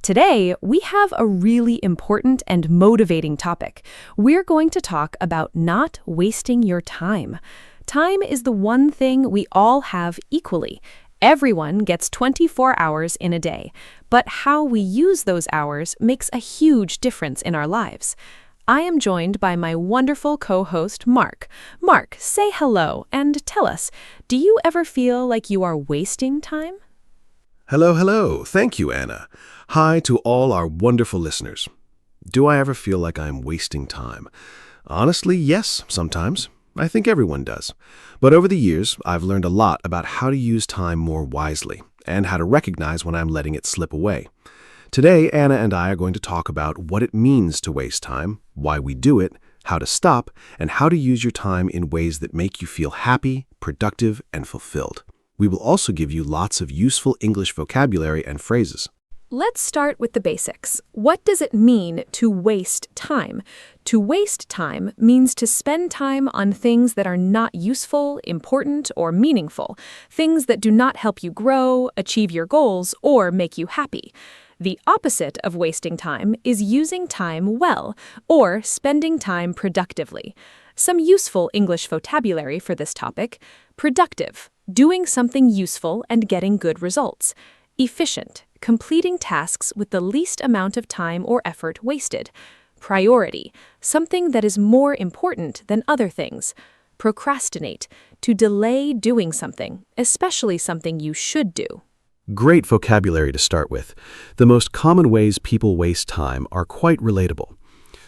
Today, we have a really important and motivating topic. We're going to talk about not wasting your time. Time is the one thing we all have equally. Everyone gets 24 hours in a day, but how we use those hours makes a huge difference in our lives. I am joined by my wonderful co-host, Mark. Mark, say hello and tell us, do you ever feel like you are wasting time? Hello. Thank you, Anna. Hi to all our wonderful listeners. Do I ever feel like I'm wasting time? Honestly, yes, sometimes. I think everyone does. But over the years, I've learned a lot about how to use time more wisely and how to recognize when I'm letting it slip away. Today, Anna and I are going to talk about what it means to waste time, why we do it, how to stop, and how to use your time in ways that make you feel happy, productive, and fulfilled. We will also give you lots of useful English vocabulary and phrases. Let's start with the basics. What does it mean to waste time? To waste time means to spend time on things that are not useful, important, or meaningful, things that do not help you grow, achieve your goals, or make you happy. The opposite of wasting time is using time well, or spending time productively. Some useful English vocabulary for this topic: productive, doing something useful and getting good results; efficient, completing tasks with the least amount of time or effort wasted; priority, something that is more important than other things; procrastinate, to delay doing something, especially something you should do. Great vocabulary to start with. The most common ways people waste time are quite relatable.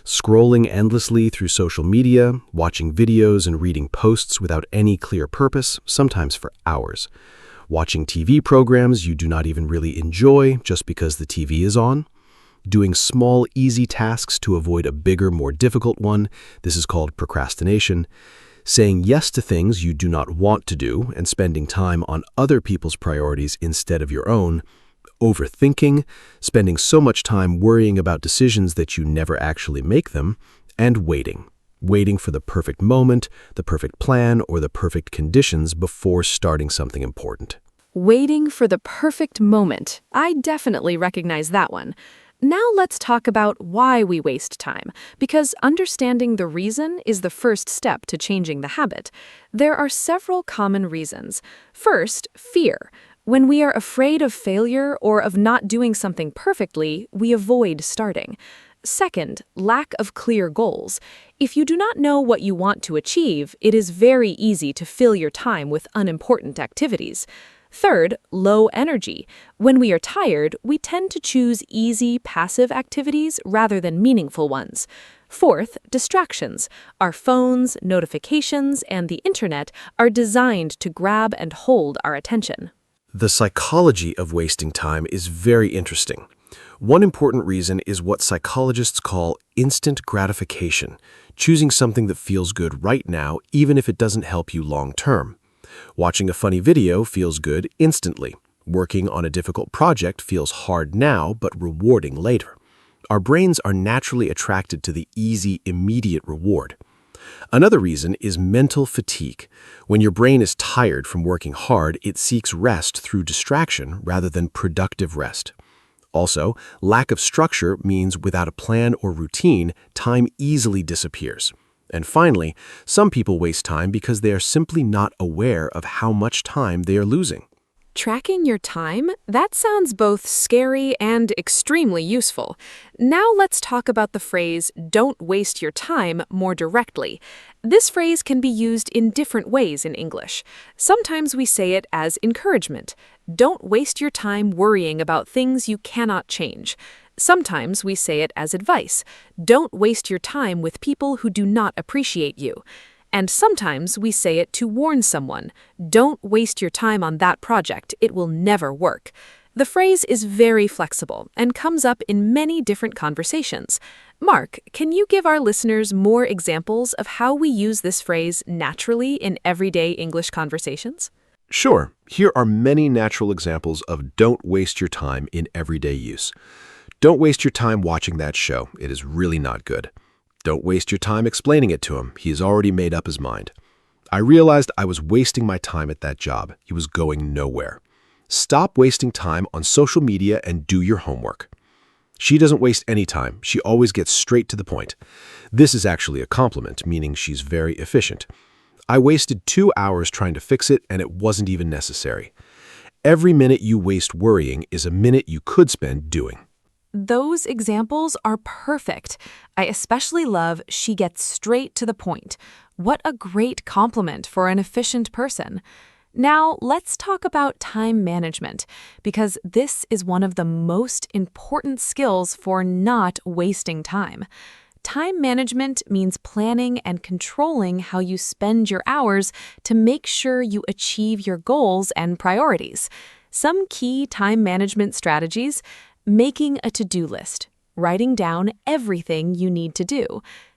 Scrolling endlessly through social media, watching videos and reading posts without any clear purpose, sometimes for hours. Watching TV programs you do not even really enjoy just because the TV is on. Doing small, easy tasks to avoid a bigger, more difficult one. This is called procrastination. Saying yes to things you do not want to do and spending time on other people's priorities instead of your own. Overthinking, spending so much time worrying about decisions that you never actually make them. And waiting for the perfect moment, the perfect plan, or the perfect conditions before starting something important. Waiting for the perfect moment. I definitely recognize that one. Now let's talk about why we waste time, because understanding the reason is the first step to changing the habit. There are several common reasons. First, fear. When we are afraid of failure or of not doing something perfectly, we avoid starting. Second, lack of clear goals. If you do not know what you want to achieve, it is very easy to fill your time with unimportant activities. Third, low energy. When we are tired, we tend to choose easy, passive activities rather than meaningful ones. Fourth, distractions. Our phones, notifications, and the internet are designed to grab and hold our attention. The psychology of wasting time is very interesting. One important reason is what psychologists call instant gratification, choosing something that feels good right now even if it doesn't help you long term. Watching a funny video feels good instantly. Working on a difficult project feels hard now but rewarding later. Our brains are naturally attracted to the easy, immediate reward. Another reason is mental fatigue. When your brain is tired from working hard, it seeks rest through distraction rather than productive rest. Also, lack of structure means without a plan or routine, time easily disappears. And finally, some people waste time because they are simply not aware of how much time they are losing. Tracking your time? That sounds both scary and extremely useful. Now let's talk about the phrase, "don't waste your time," more directly. This phrase can be used in different ways in English. Sometimes we say it as encouragement. Don't waste your time worrying about things you cannot change. Sometimes we say it as advice. Don't waste your time with people who do not appreciate you. And sometimes we say it to warn someone, don't waste your time on that project, it will never work. The phrase is very flexible and comes up in many different conversations. Mark, can you give our listeners more examples of how we use this phrase naturally in everyday English conversations? Sure, here are many natural examples of don't waste your time in everyday use. Don't waste your time watching that show, it is really not good. Don't waste your time explaining it to him. He has already made up his mind. I realized I was wasting my time at that job. He was going nowhere. Stop wasting time on social media and do your homework. She doesn't waste any time. She always gets straight to the point. This is actually a compliment, meaning she's very efficient. I wasted 2 hours trying to fix it, and it wasn't even necessary. Every minute you waste worrying is a minute you could spend doing. Those examples are perfect. I especially love "she gets straight to the point." What a great compliment for an efficient person. Now, let's talk about time management, because this is one of the most important skills for not wasting time. Time management means planning and controlling how you spend your hours to make sure you achieve your goals and priorities. Some key time management strategies: making a to-do list, writing down everything you need to do,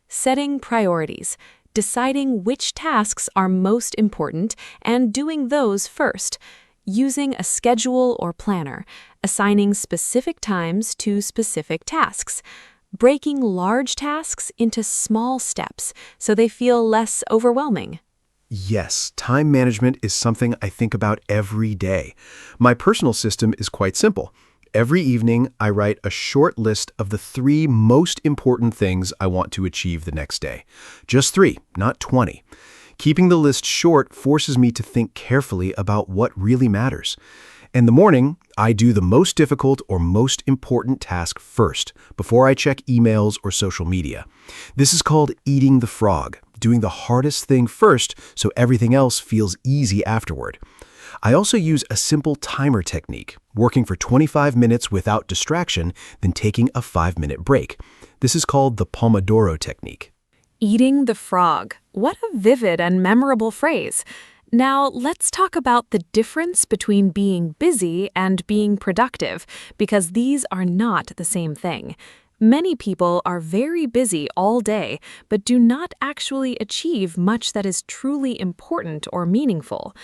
setting priorities, deciding which tasks are most important and doing those first, using a schedule or planner, assigning specific times to specific tasks, breaking large tasks into small steps so they feel less overwhelming. Yes, time management is something I think about every day. My personal system is quite simple. Every evening, I write a short list of the 3 most important things I want to achieve the next day. Just 3, not 20. Keeping the list short forces me to think carefully about what really matters. In the morning, I do the most difficult or most important task first, before I check emails or social media. This is called eating the frog, doing the hardest thing first so everything else feels easy afterward. I also use a simple timer technique, working for 25 minutes without distraction, then taking a 5-minute break. This is called the Pomodoro technique. Eating the frog. What a vivid and memorable phrase. Now, let's talk about the difference between being busy and being productive, because these are not the same thing. Many people are very busy all day, but do not actually achieve much that is truly important or meaningful.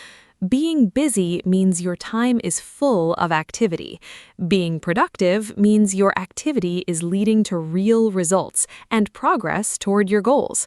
Being busy means your time is full of activity. Being productive means your activity is leading to real results and progress toward your goals.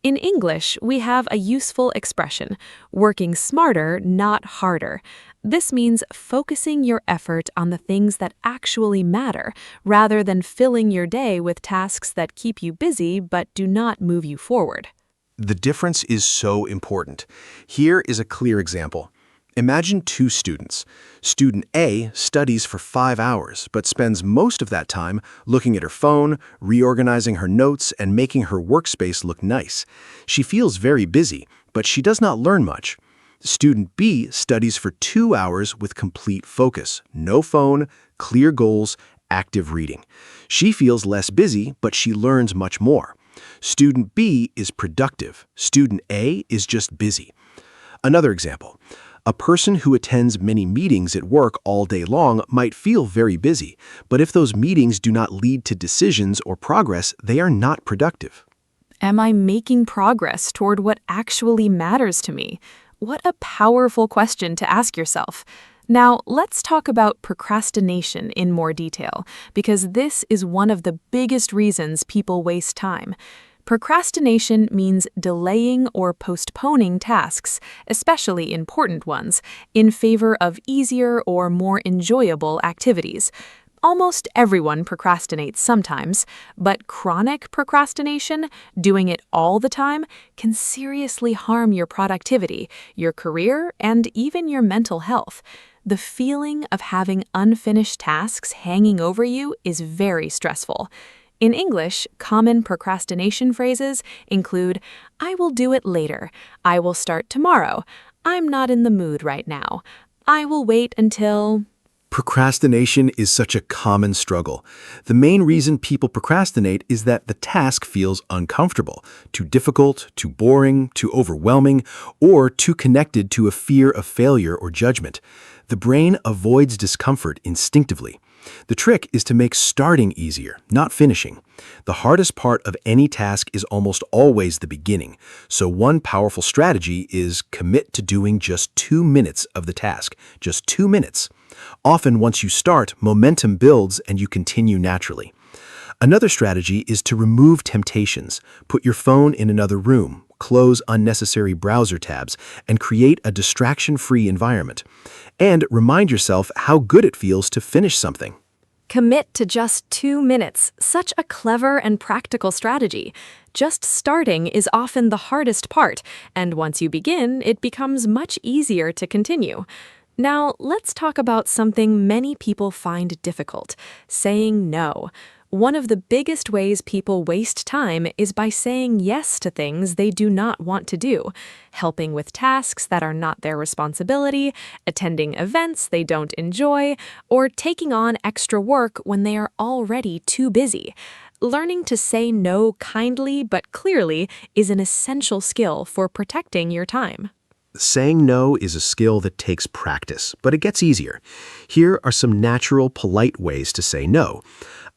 In English, we have a useful expression, working smarter, not harder. This means focusing your effort on the things that actually matter, rather than filling your day with tasks that keep you busy but do not move you forward. The difference is so important. Here is a clear example. Imagine 2 students. Student A studies for 5 hours, but spends most of that time looking at her phone, reorganizing her notes, and making her workspace look nice. She feels very busy, but she does not learn much. Student B studies for 2 hours with complete focus, no phone, clear goals, active reading. She feels less busy, but she learns much more. Student B is productive. Student A is just busy. Another example. A person who attends many meetings at work all day long might feel very busy, but if those meetings do not lead to decisions or progress, they are not productive. Am I making progress toward what actually matters to me? What a powerful question to ask yourself. Now, let's talk about procrastination in more detail, because this is one of the biggest reasons people waste time. Procrastination means delaying or postponing tasks, especially important ones, in favor of easier or more enjoyable activities. Almost everyone procrastinates sometimes, but chronic procrastination, doing it all the time, can seriously harm your productivity, your career, and even your mental health. The feeling of having unfinished tasks hanging over you is very stressful. In English, common procrastination phrases include, "I will do it later," "I will start tomorrow," "I'm not in the mood right now," "I will wait until..." Procrastination is such a common struggle. The main reason people procrastinate is that the task feels uncomfortable, too difficult, too boring, too overwhelming, or too connected to a fear of failure or judgment. The brain avoids discomfort instinctively. The trick is to make starting easier, not finishing. The hardest part of any task is almost always the beginning, so one powerful strategy is commit to doing just 2 minutes of the task, just 2 minutes. Often, once you start, momentum builds and you continue naturally. Another strategy is to remove temptations. Put your phone in another room, close unnecessary browser tabs, and create a distraction-free environment. And remind yourself how good it feels to finish something. Commit to just 2 minutes. Such a clever and practical strategy. Just starting is often the hardest part, and once you begin, it becomes much easier to continue. Now, let's talk about something many people find difficult: saying no. One of the biggest ways people waste time is by saying yes to things they do not want to do, helping with tasks that are not their responsibility, attending events they don't enjoy, or taking on extra work when they are already too busy. Learning to say no kindly but clearly is an essential skill for protecting your time. Saying no is a skill that takes practice, but it gets easier. Here are some natural, polite ways to say no.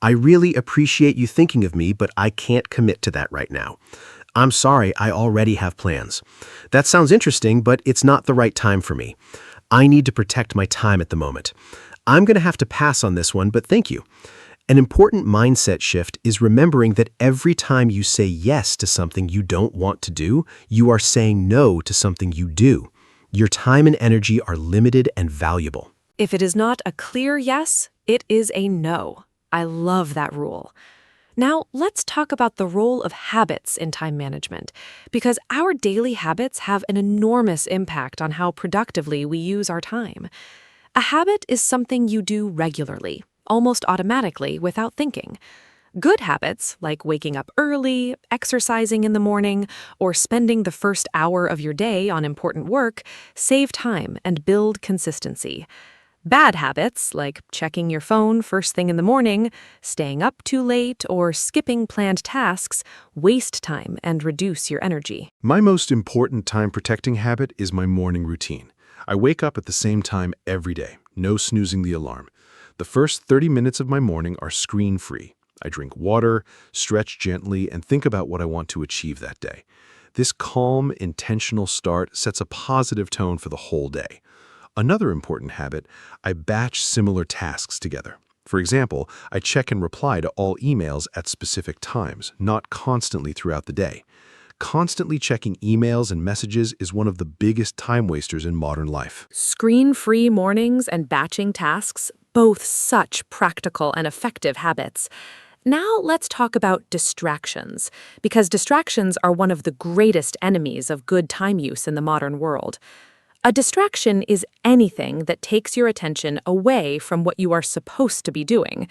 "I really appreciate you thinking of me, but I can't commit to that right now." "I'm sorry, I already have plans." "That sounds interesting, but it's not the right time for me." "I need to protect my time at the moment." "I'm going to have to pass on this one, but thank you." An important mindset shift is remembering that every time you say yes to something you don't want to do, you are saying no to something you do. Your time and energy are limited and valuable. If it is not a clear yes, it is a no. I love that rule. Now, let's talk about the role of habits in time management, because our daily habits have an enormous impact on how productively we use our time. A habit is something you do regularly, almost automatically without thinking. Good habits, like waking up early, exercising in the morning, or spending the first hour of your day on important work, save time and build consistency. Bad habits, like checking your phone first thing in the morning, staying up too late, or skipping planned tasks, waste time and reduce your energy. My most important time-protecting habit is my morning routine. I wake up at the same time every day, no snoozing the alarm. The first 30 minutes of my morning are screen-free. I drink water, stretch gently, and think about what I want to achieve that day. This calm, intentional start sets a positive tone for the whole day. Another important habit, I batch similar tasks together. For example, I check and reply to all emails at specific times, not constantly throughout the day. Constantly checking emails and messages is one of the biggest time wasters in modern life. Screen-free mornings and batching tasks, both such practical and effective habits. Now let's talk about distractions, because distractions are one of the greatest enemies of good time use in the modern world. A distraction is anything that takes your attention away from what you are supposed to be doing.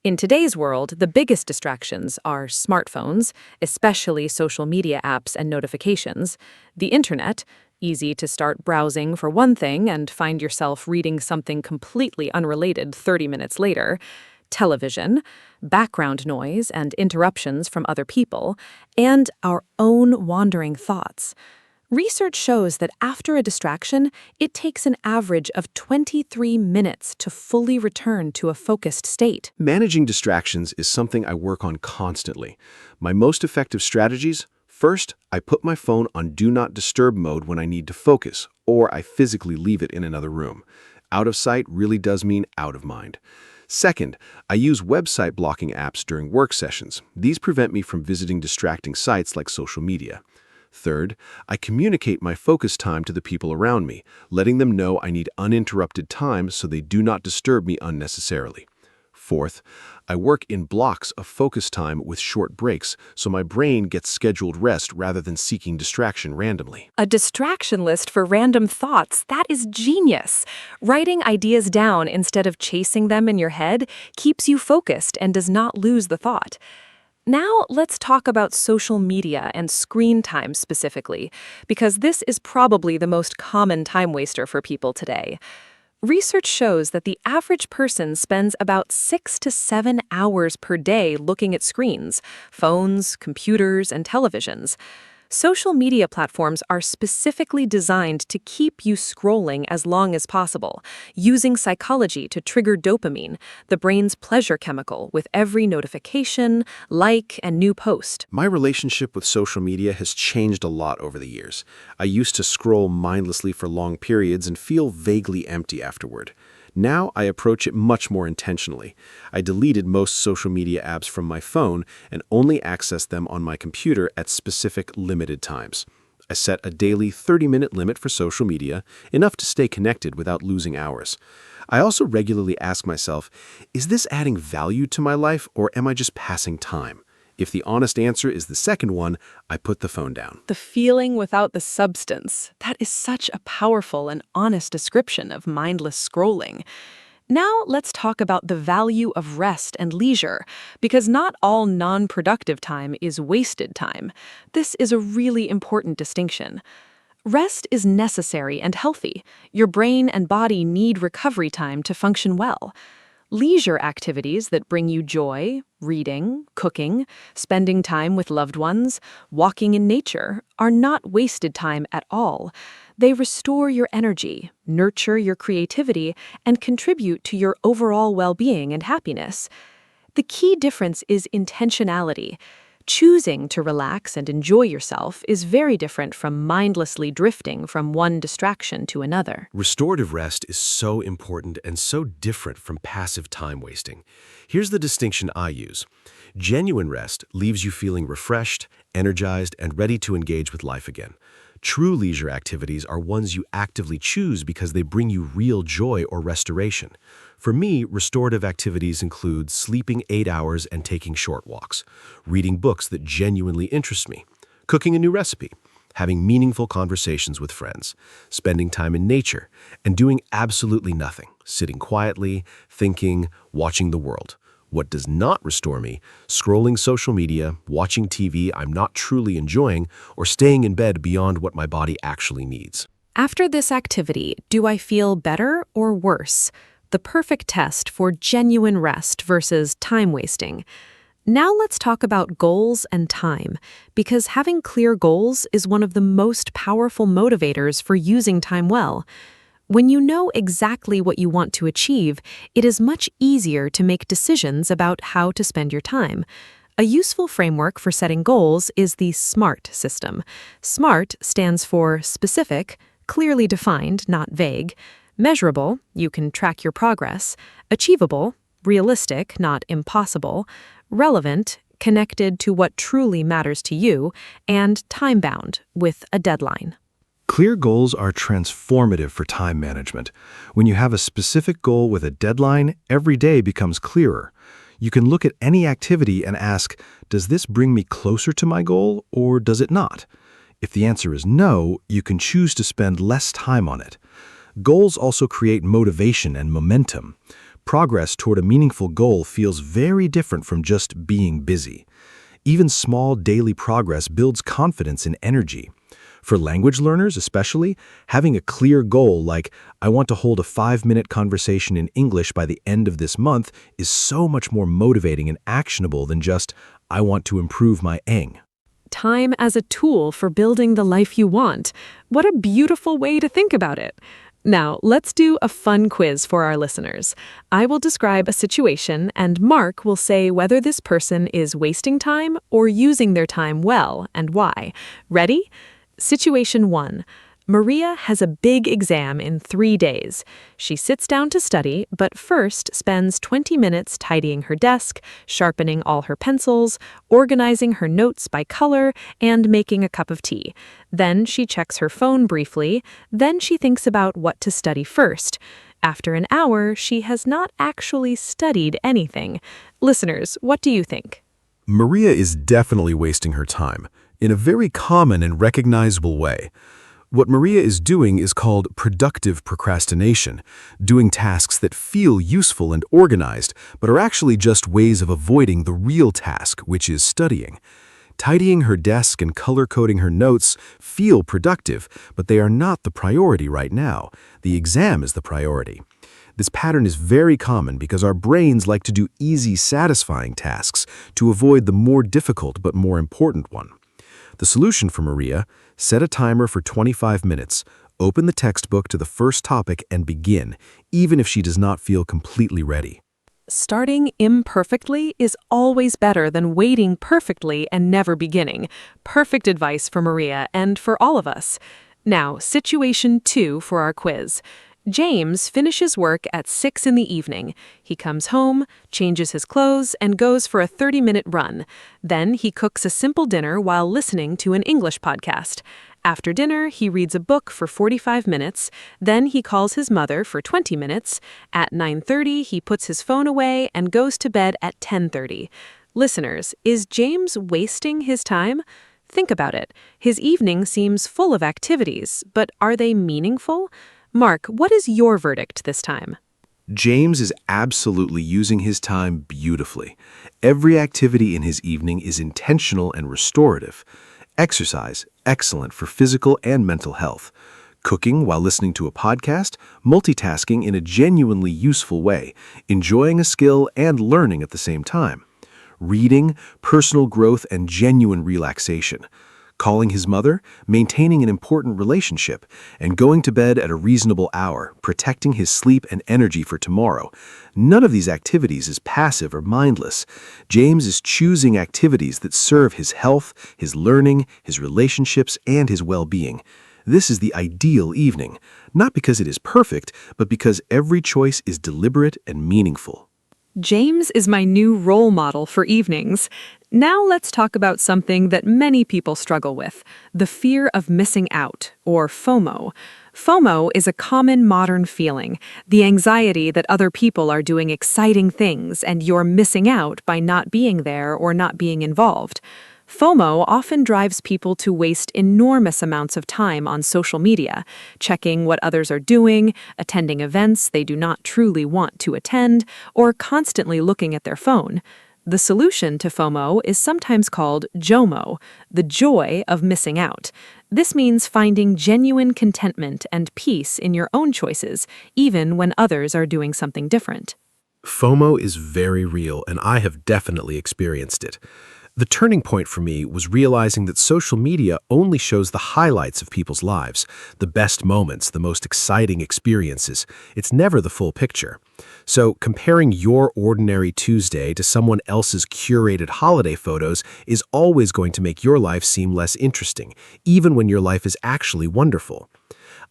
In today's world, the biggest distractions are smartphones, especially social media apps and notifications, the internet, easy to start browsing for one thing and find yourself reading something completely unrelated 30 minutes later, television, background noise and interruptions from other people, and our own wandering thoughts. Research shows that after a distraction, it takes an average of 23 minutes to fully return to a focused state. Managing distractions is something I work on constantly. My most effective strategies? First, I put my phone on Do Not Disturb mode when I need to focus, or I physically leave it in another room. Out of sight really does mean out of mind. Second, I use website blocking apps during work sessions. These prevent me from visiting distracting sites like social media. Third, I communicate my focus time to the people around me, letting them know I need uninterrupted time so they do not disturb me unnecessarily. Fourth, I work in blocks of focus time with short breaks so my brain gets scheduled rest rather than seeking distraction randomly. A distraction list for random thoughts, that is genius. Writing ideas down instead of chasing them in your head keeps you focused and does not lose the thought. Now, let's talk about social media and screen time specifically, because this is probably the most common time waster for people today. Research shows that the average person spends about 6 to 7 hours per day looking at screens, phones, computers, and televisions. Social media platforms are specifically designed to keep you scrolling as long as possible, using psychology to trigger dopamine, the brain's pleasure chemical, with every notification, like, and new post. My relationship with social media has changed a lot over the years. I used to scroll mindlessly for long periods and feel vaguely empty afterward. Now I approach it much more intentionally. I deleted most social media apps from my phone and only access them on my computer at specific limited times. I set a daily 30-minute limit for social media, enough to stay connected without losing hours. I also regularly ask myself, is this adding value to my life or am I just passing time? If the honest answer is the second one, I put the phone down. The feeling without the substance. That is such a powerful and honest description of mindless scrolling. Now let's talk about the value of rest and leisure, because not all non-productive time is wasted time. This is a really important distinction. Rest is necessary and healthy. Your brain and body need recovery time to function well. Leisure activities that bring you joy, reading, cooking, spending time with loved ones, walking in nature, are not wasted time at all. They restore your energy, nurture your creativity, and contribute to your overall well-being and happiness. The key difference is intentionality. Choosing to relax and enjoy yourself is very different from mindlessly drifting from one distraction to another. Restorative rest is so important and so different from passive time wasting. Here's the distinction I use. Genuine rest leaves you feeling refreshed, energized, and ready to engage with life again. True leisure activities are ones you actively choose because they bring you real joy or restoration. For me, restorative activities include sleeping 8 hours and taking short walks, reading books that genuinely interest me, cooking a new recipe, having meaningful conversations with friends, spending time in nature, and doing absolutely nothing, sitting quietly, thinking, watching the world. What does not restore me? Scrolling social media, watching TV I'm not truly enjoying, or staying in bed beyond what my body actually needs. After this activity, do I feel better or worse? The perfect test for genuine rest versus time wasting. Now let's talk about goals and time, because having clear goals is one of the most powerful motivators for using time well. When you know exactly what you want to achieve, it is much easier to make decisions about how to spend your time. A useful framework for setting goals is the SMART system. SMART stands for specific, clearly defined, not vague; measurable, you can track your progress; achievable, realistic, not impossible; relevant, connected to what truly matters to you; and time-bound, with a deadline. Clear goals are transformative for time management. When you have a specific goal with a deadline, every day becomes clearer. You can look at any activity and ask, does this bring me closer to my goal or does it not? If the answer is no, you can choose to spend less time on it. Goals also create motivation and momentum. Progress toward a meaningful goal feels very different from just being busy. Even small daily progress builds confidence and energy. For language learners especially, having a clear goal like, I want to hold a 5-minute conversation in English by the end of this month is so much more motivating and actionable than just, I want to improve my Eng. time as a tool for building the life you want. What a beautiful way to think about it. Now, let's do a fun quiz for our listeners. I will describe a situation, and Mark will say whether this person is wasting time or using their time well, and why. Ready? Situation 1. Maria has a big exam in 3 days. She sits down to study, but first spends 20 minutes tidying her desk, sharpening all her pencils, organizing her notes by color, and making a cup of tea. Then she checks her phone briefly. Then she thinks about what to study first. After an hour, she has not actually studied anything. Listeners, what do you think? Maria is definitely wasting her time, in a very common and recognizable way. What Maria is doing is called productive procrastination, doing tasks that feel useful and organized, but are actually just ways of avoiding the real task, which is studying. Tidying her desk and color-coding her notes feel productive, but they are not the priority right now. The exam is the priority. This pattern is very common because our brains like to do easy, satisfying tasks to avoid the more difficult but more important one. The solution for Maria: set a timer for 25 minutes, open the textbook to the first topic and begin, even if she does not feel completely ready. Starting imperfectly is always better than waiting perfectly and never beginning. Perfect advice for Maria and for all of us. Now, situation 2 for our quiz. James finishes work at 6 in the evening. He comes home, changes his clothes, and goes for a 30-minute run. Then he cooks a simple dinner while listening to an English podcast. After dinner, he reads a book for 45 minutes. Then he calls his mother for 20 minutes. At 9:30, he puts his phone away and goes to bed at 10:30. Listeners, is James wasting his time? Think about it. His evening seems full of activities, but are they meaningful? Mark, what is your verdict this time? James is absolutely using his time beautifully. Every activity in his evening is intentional and restorative. Exercise, excellent for physical and mental health. Cooking while listening to a podcast, multitasking in a genuinely useful way, enjoying a skill and learning at the same time. Reading, personal growth, and genuine relaxation. Calling his mother, maintaining an important relationship, and going to bed at a reasonable hour, protecting his sleep and energy for tomorrow. None of these activities is passive or mindless. James is choosing activities that serve his health, his learning, his relationships, and his well-being. This is the ideal evening, not because it is perfect, but because every choice is deliberate and meaningful. James is my new role model for evenings. Now let's talk about something that many people struggle with, the fear of missing out, or FOMO. FOMO is a common modern feeling, the anxiety that other people are doing exciting things and you're missing out by not being there or not being involved. FOMO often drives people to waste enormous amounts of time on social media, checking what others are doing, attending events they do not truly want to attend, or constantly looking at their phone. The solution to FOMO is sometimes called JOMO, the joy of missing out. This means finding genuine contentment and peace in your own choices, even when others are doing something different. FOMO is very real, and I have definitely experienced it. The turning point for me was realizing that social media only shows the highlights of people's lives, the best moments, the most exciting experiences. It's never the full picture. So comparing your ordinary Tuesday to someone else's curated holiday photos is always going to make your life seem less interesting, even when your life is actually wonderful.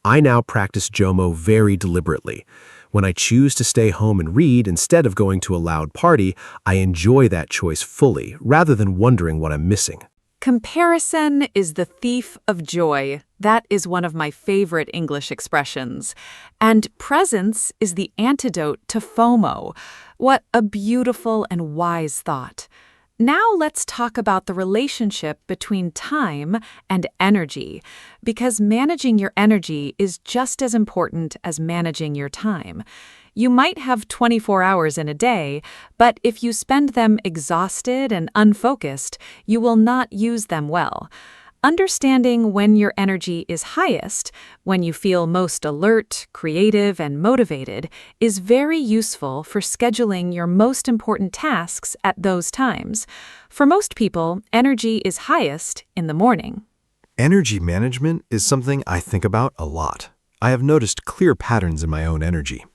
I now practice JOMO very deliberately. When I choose to stay home and read instead of going to a loud party, I enjoy that choice fully, rather than wondering what I'm missing. Comparison is the thief of joy. That is one of my favorite English expressions. And presence is the antidote to FOMO. What a beautiful and wise thought. Now let's talk about the relationship between time and energy, because managing your energy is just as important as managing your time. You might have 24 hours in a day, but if you spend them exhausted and unfocused, you will not use them well. Understanding when your energy is highest, when you feel most alert, creative, and motivated, is very useful for scheduling your most important tasks at those times. For most people, energy is highest in the morning. Energy management is something I think about a lot. I have noticed clear patterns in my own energy.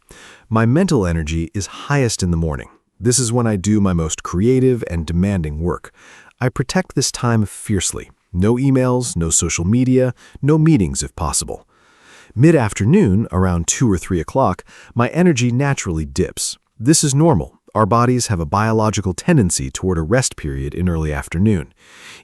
My mental energy is highest in the morning. This is when I do my most creative and demanding work. I protect this time fiercely. No emails, no social media, no meetings if possible. Mid-afternoon, around 2 or 3 o'clock, my energy naturally dips. This is normal. Our bodies have a biological tendency toward a rest period in early afternoon.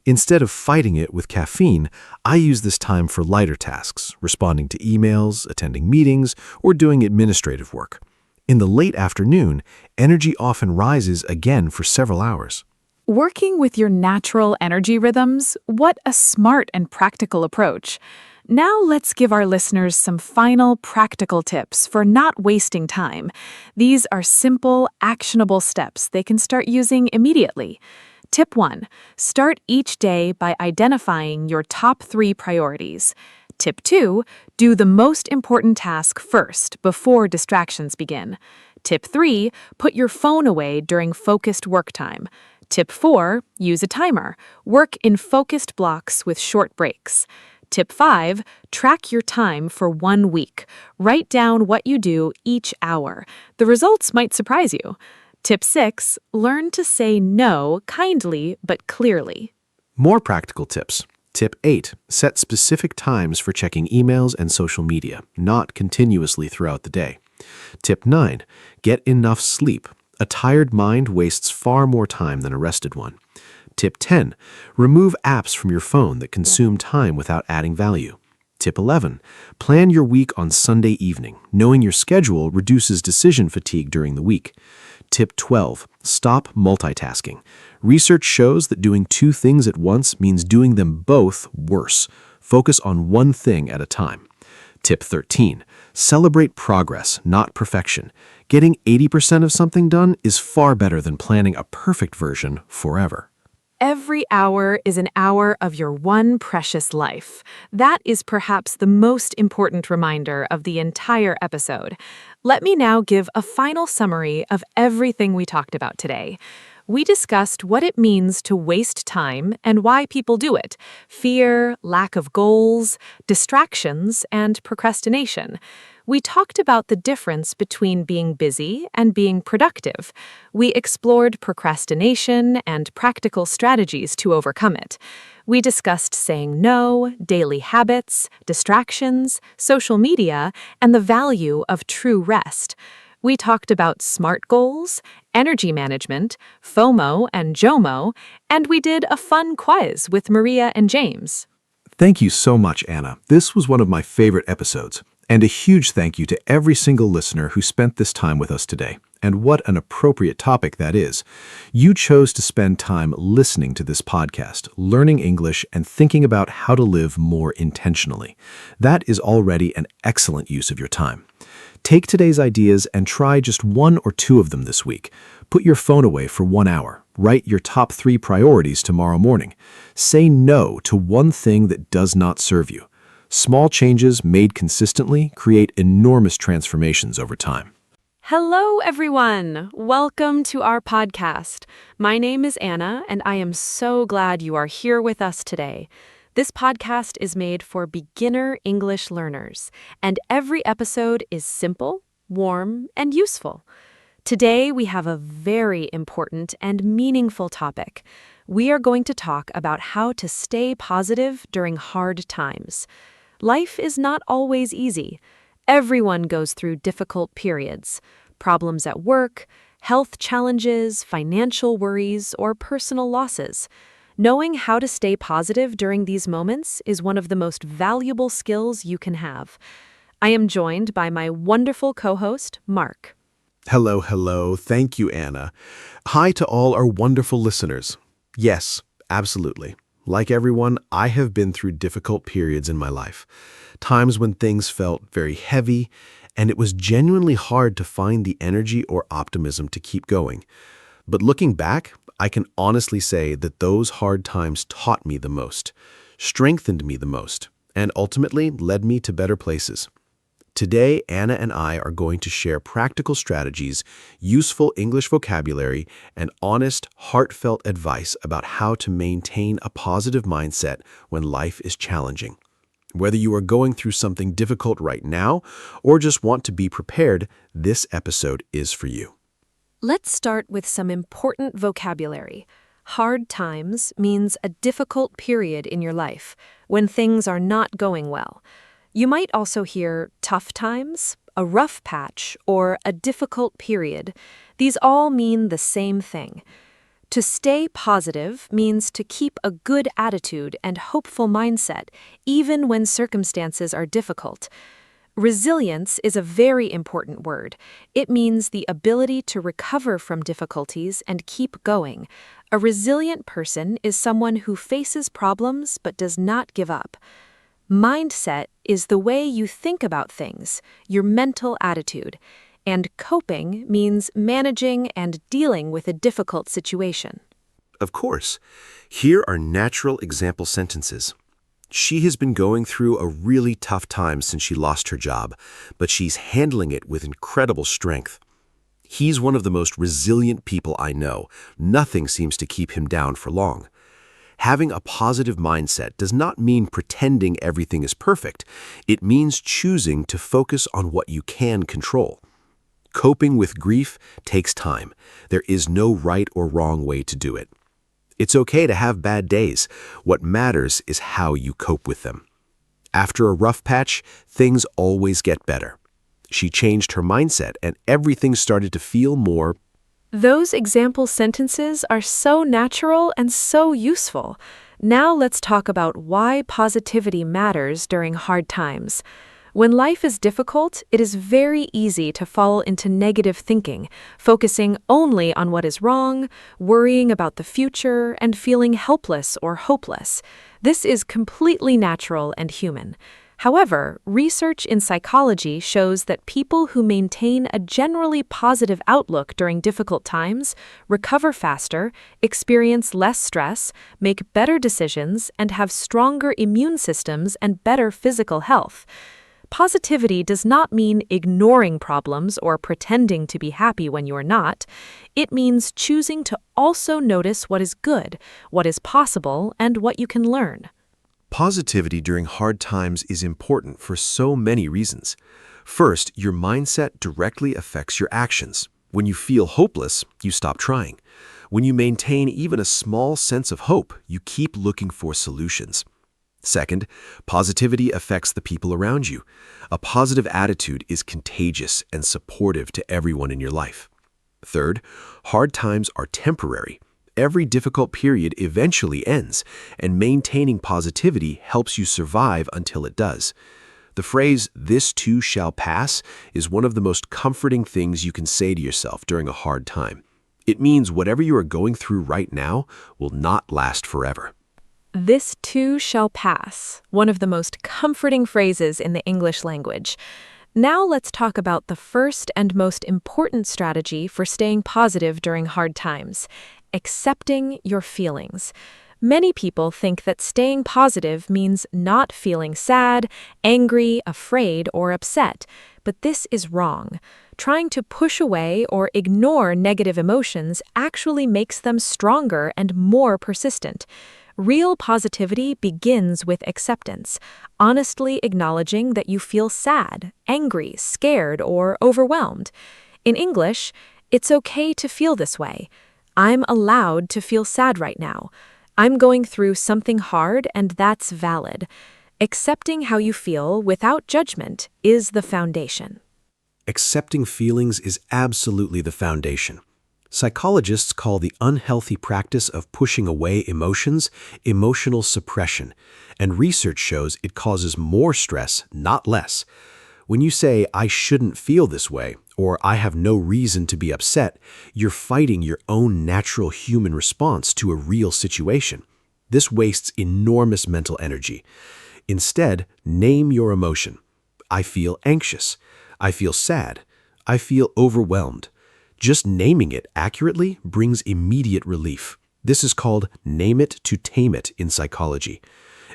Instead of fighting it with caffeine, I use this time for lighter tasks, responding to emails, attending meetings, or doing administrative work. In the late afternoon, energy often rises again for several hours. Working with your natural energy rhythms, what a smart and practical approach. Now let's give our listeners some final practical tips for not wasting time. These are simple, actionable steps they can start using immediately. Tip 1. Start each day by identifying your top 3 priorities. Tip 2. Do the most important task first before distractions begin. Tip 3. Put your phone away during focused work time. Tip 4. Use a timer. Work in focused blocks with short breaks. Tip 5. Track your time for 1 week. Write down what you do each hour. The results might surprise you. Tip 6. Learn to say no kindly but clearly. More practical tips. Tip 8. Set specific times for checking emails and social media, not continuously throughout the day. Tip 9. Get enough sleep. A tired mind wastes far more time than a rested one. Tip 10. Remove apps from your phone that consume time without adding value. Tip 11. Plan your week on Sunday evening. Knowing your schedule reduces decision fatigue during the week. Tip 12. Stop multitasking. Research shows that doing 2 things at once means doing them both worse. Focus on one thing at a time. Tip 13. Celebrate progress, not perfection. Getting 80% of something done is far better than planning a perfect version forever. Every hour is an hour of your one precious life. That is perhaps the most important reminder of the entire episode. Let me now give a final summary of everything we talked about today. We discussed what it means to waste time and why people do it: fear, lack of goals, distractions, and procrastination. We talked about the difference between being busy and being productive. We explored procrastination and practical strategies to overcome it. We discussed saying no, daily habits, distractions, social media, and the value of true rest. We talked about SMART goals, energy management, FOMO and JOMO, and we did a fun quiz with Maria and James. Thank you so much, Anna. This was one of my favorite episodes. And a huge thank you to every single listener who spent this time with us today. And what an appropriate topic that is. You chose to spend time listening to this podcast, learning English, and thinking about how to live more intentionally. That is already an excellent use of your time. Take today's ideas and try just 1 or 2 of them this week. Put your phone away for 1 hour. Write your top 3 priorities tomorrow morning. Say no to one thing that does not serve you. Small changes made consistently create enormous transformations over time. Hello, everyone. Welcome to our podcast. My name is Anna, and I am so glad you are here with us today. This podcast is made for beginner English learners, and every episode is simple, warm, and useful. Today, we have a very important and meaningful topic. We are going to talk about how to stay positive during hard times. Life is not always easy. Everyone goes through difficult periods: problems at work, health challenges, financial worries, or personal losses. Knowing how to stay positive during these moments is one of the most valuable skills you can have. I am joined by my wonderful co-host, Mark. Hello. Thank you, Anna. Hi to all our wonderful listeners. Yes, absolutely. Like everyone, I have been through difficult periods in my life. Times when things felt very heavy, and it was genuinely hard to find the energy or optimism to keep going. But looking back, I can honestly say that those hard times taught me the most, strengthened me the most, and ultimately led me to better places. Today, Anna and I are going to share practical strategies, useful English vocabulary, and honest, heartfelt advice about how to maintain a positive mindset when life is challenging. Whether you are going through something difficult right now or just want to be prepared, this episode is for you. Let's start with some important vocabulary. Hard times means a difficult period in your life, when things are not going well. You might also hear tough times, a rough patch, or a difficult period. These all mean the same thing. To stay positive means to keep a good attitude and hopeful mindset, even when circumstances are difficult. Resilience is a very important word. It means the ability to recover from difficulties and keep going. A resilient person is someone who faces problems but does not give up. Mindset is the way you think about things, your mental attitude. And coping means managing and dealing with a difficult situation. Of course, here are natural example sentences. She has been going through a really tough time since she lost her job, but she's handling it with incredible strength. He's one of the most resilient people I know. Nothing seems to keep him down for long. Having a positive mindset does not mean pretending everything is perfect. It means choosing to focus on what you can control. Coping with grief takes time. There is no right or wrong way to do it. It's okay to have bad days. What matters is how you cope with them. After a rough patch, things always get better. She changed her mindset and everything started to feel more. Those example sentences are so natural and so useful. Now let's talk about why positivity matters during hard times. When life is difficult, it is very easy to fall into negative thinking, focusing only on what is wrong, worrying about the future, and feeling helpless or hopeless. This is completely natural and human. However, research in psychology shows that people who maintain a generally positive outlook during difficult times recover faster, experience less stress, make better decisions, and have stronger immune systems and better physical health. Positivity does not mean ignoring problems or pretending to be happy when you are not. It means choosing to also notice what is good, what is possible, and what you can learn. Positivity during hard times is important for so many reasons. First, your mindset directly affects your actions. When you feel hopeless, you stop trying. When you maintain even a small sense of hope, you keep looking for solutions. Second, positivity affects the people around you. A positive attitude is contagious and supportive to everyone in your life. Third, hard times are temporary. Every difficult period eventually ends, and maintaining positivity helps you survive until it does. The phrase, "this too shall pass," is one of the most comforting things you can say to yourself during a hard time. It means whatever you are going through right now will not last forever. This too shall pass, one of the most comforting phrases in the English language. Now let's talk about the first and most important strategy for staying positive during hard times: accepting your feelings. Many people think that staying positive means not feeling sad, angry, afraid, or upset, but this is wrong. Trying to push away or ignore negative emotions actually makes them stronger and more persistent. Real positivity begins with acceptance, honestly acknowledging that you feel sad, angry, scared, or overwhelmed. In English, it's okay to feel this way. I'm allowed to feel sad right now. I'm going through something hard, and that's valid. Accepting how you feel without judgment is the foundation. Accepting feelings is absolutely the foundation. Psychologists call the unhealthy practice of pushing away emotions emotional suppression, and research shows it causes more stress, not less. When you say, "I shouldn't feel this way," or "I have no reason to be upset," you're fighting your own natural human response to a real situation. This wastes enormous mental energy. Instead, name your emotion. I feel anxious. I feel sad. I feel overwhelmed. Just naming it accurately brings immediate relief. This is called name it to tame it in psychology.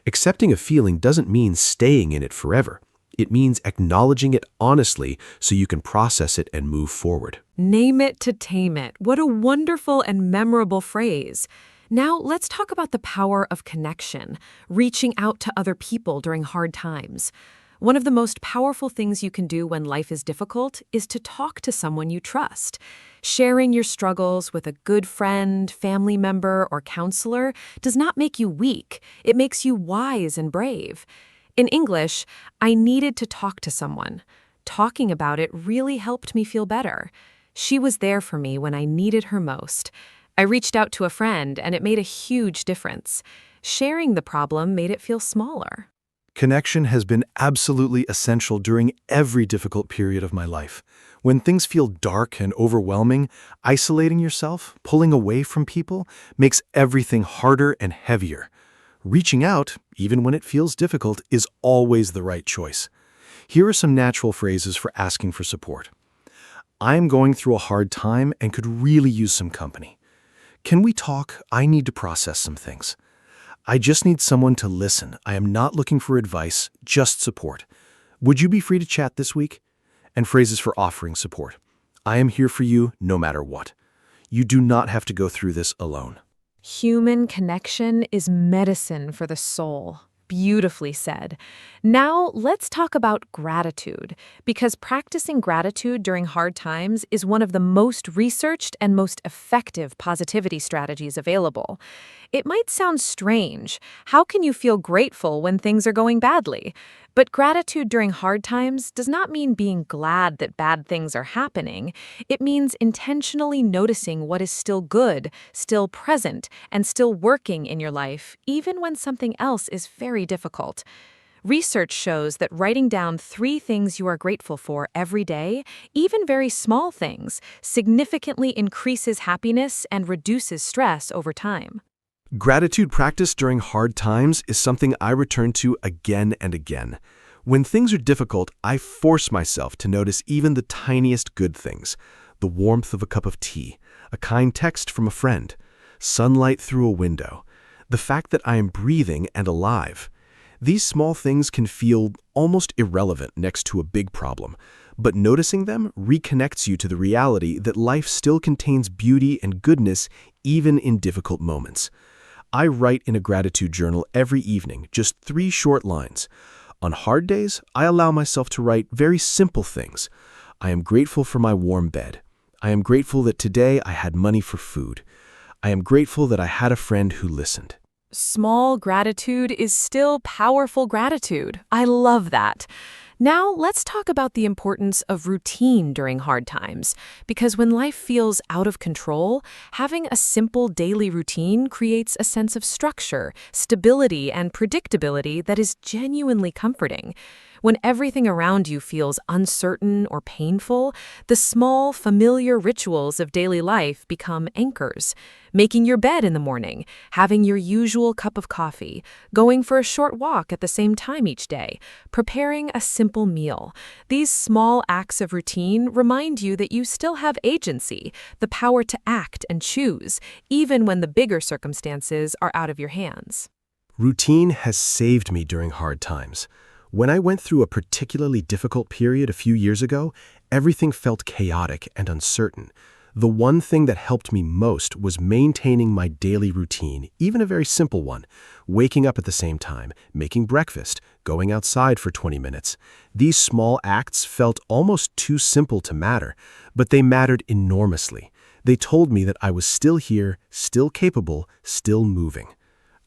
Accepting a feeling doesn't mean staying in it forever. It means acknowledging it honestly so you can process it and move forward. Name it to tame it. What a wonderful and memorable phrase. Now, let's talk about the power of connection, reaching out to other people during hard times. One of the most powerful things you can do when life is difficult is to talk to someone you trust. Sharing your struggles with a good friend, family member, or counselor does not make you weak. It makes you wise and brave. In English, I needed to talk to someone. Talking about it really helped me feel better. She was there for me when I needed her most. I reached out to a friend, and it made a huge difference. Sharing the problem made it feel smaller. Connection has been absolutely essential during every difficult period of my life. When things feel dark and overwhelming, isolating yourself, pulling away from people, makes everything harder and heavier. Reaching out, even when it feels difficult, is always the right choice. Here are some natural phrases for asking for support. I am going through a hard time and could really use some company. Can we talk? I need to process some things. I just need someone to listen. I am not looking for advice, just support. Would you be free to chat this week? And phrases for offering support. I am here for you no matter what. You do not have to go through this alone. Human connection is medicine for the soul. Beautifully said. Now, let's talk about gratitude, because practicing gratitude during hard times is one of the most researched and most effective positivity strategies available. It might sound strange. How can you feel grateful when things are going badly? But gratitude during hard times does not mean being glad that bad things are happening. It means intentionally noticing what is still good, still present, and still working in your life, even when something else is very difficult. Research shows that writing down 3 things you are grateful for every day, even very small things, significantly increases happiness and reduces stress over time. Gratitude practice during hard times is something I return to again and again. When things are difficult, I force myself to notice even the tiniest good things. The warmth of a cup of tea, a kind text from a friend, sunlight through a window, the fact that I am breathing and alive. These small things can feel almost irrelevant next to a big problem, but noticing them reconnects you to the reality that life still contains beauty and goodness even in difficult moments. I write in a gratitude journal every evening, just 3 short lines. On hard days, I allow myself to write very simple things. I am grateful for my warm bed. I am grateful that today I had money for food. I am grateful that I had a friend who listened. Small gratitude is still powerful gratitude. I love that. Now, let's talk about the importance of routine during hard times, because when life feels out of control, having a simple daily routine creates a sense of structure, stability, and predictability that is genuinely comforting. When everything around you feels uncertain or painful, the small, familiar rituals of daily life become anchors. Making your bed in the morning, having your usual cup of coffee, going for a short walk at the same time each day, preparing a simple meal. These small acts of routine remind you that you still have agency, the power to act and choose, even when the bigger circumstances are out of your hands. Routine has saved me during hard times. When I went through a particularly difficult period a few years ago, everything felt chaotic and uncertain. The one thing that helped me most was maintaining my daily routine, even a very simple one. Waking up at the same time, making breakfast, going outside for 20 minutes. These small acts felt almost too simple to matter, but they mattered enormously. They told me that I was still here, still capable, still moving.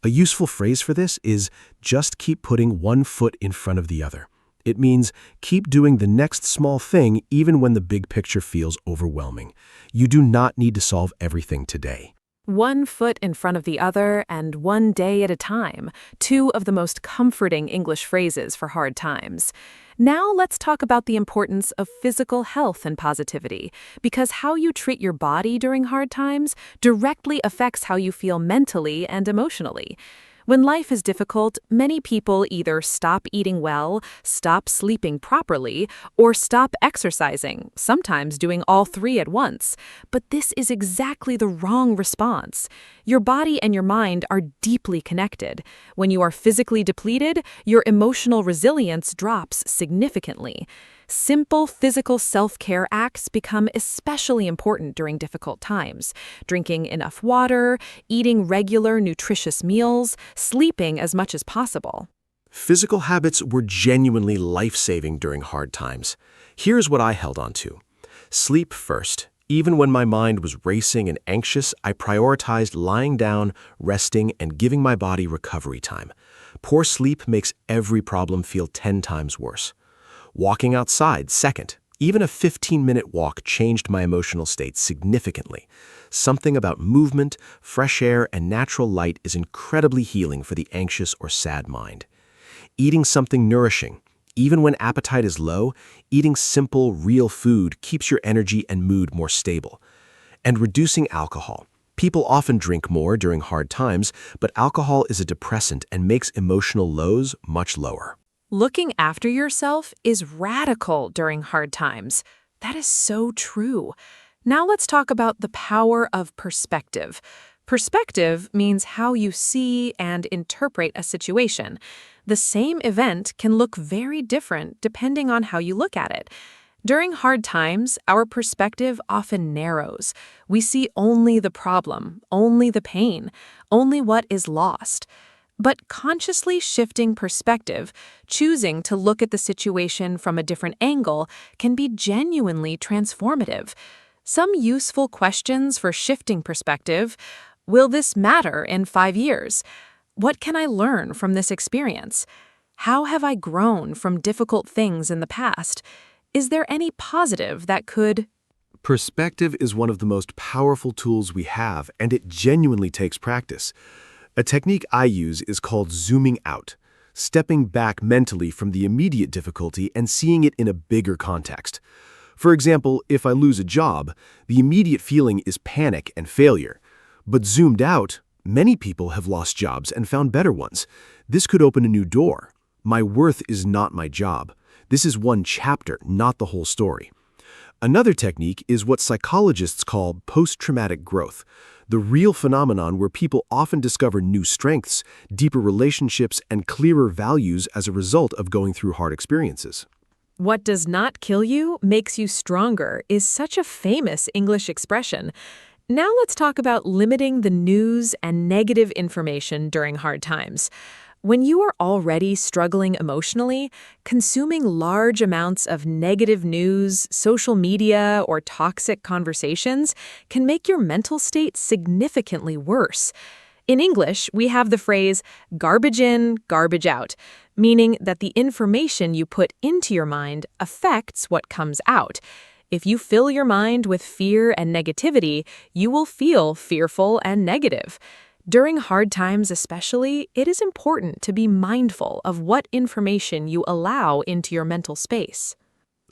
A useful phrase for this is just keep putting one foot in front of the other. It means keep doing the next small thing even when the big picture feels overwhelming. You do not need to solve everything today. One foot in front of the other and one day at a time, 2 of the most comforting English phrases for hard times. Now let's talk about the importance of physical health and positivity, because how you treat your body during hard times directly affects how you feel mentally and emotionally. When life is difficult, many people either stop eating well, stop sleeping properly, or stop exercising, sometimes doing all three at once. But this is exactly the wrong response. Your body and your mind are deeply connected. When you are physically depleted, your emotional resilience drops significantly. Simple physical self-care acts become especially important during difficult times. Drinking enough water, eating regular nutritious meals, sleeping as much as possible. Physical habits were genuinely life-saving during hard times. Here's what I held on to. Sleep first. Even when my mind was racing and anxious, I prioritized lying down, resting, and giving my body recovery time. Poor sleep makes every problem feel 10 times worse. Walking outside, second. Even a 15-minute walk changed my emotional state significantly. Something about movement, fresh air, and natural light is incredibly healing for the anxious or sad mind. Eating something nourishing. Even when appetite is low, eating simple, real food keeps your energy and mood more stable. And reducing alcohol. People often drink more during hard times, but alcohol is a depressant and makes emotional lows much lower. Looking after yourself is radical during hard times. That is so true. Now let's talk about the power of perspective. Perspective means how you see and interpret a situation. The same event can look very different depending on how you look at it. During hard times, our perspective often narrows. We see only the problem, only the pain, only what is lost. But consciously shifting perspective, choosing to look at the situation from a different angle, can be genuinely transformative. Some useful questions for shifting perspective: will this matter in 5 years? What can I learn from this experience? How have I grown from difficult things in the past? Is there any positive that could... Perspective is one of the most powerful tools we have, and it genuinely takes practice. A technique I use is called zooming out, stepping back mentally from the immediate difficulty and seeing it in a bigger context. For example, if I lose a job, the immediate feeling is panic and failure. But zoomed out, many people have lost jobs and found better ones. This could open a new door. My worth is not my job. This is one chapter, not the whole story. Another technique is what psychologists call post-traumatic growth, the real phenomenon where people often discover new strengths, deeper relationships, and clearer values as a result of going through hard experiences. What does not kill you makes you stronger is such a famous English expression. Now let's talk about limiting the news and negative information during hard times. When you are already struggling emotionally, consuming large amounts of negative news, social media, or toxic conversations can make your mental state significantly worse. In English, we have the phrase garbage in, garbage out, meaning that the information you put into your mind affects what comes out. If you fill your mind with fear and negativity, you will feel fearful and negative. During hard times especially, it is important to be mindful of what information you allow into your mental space.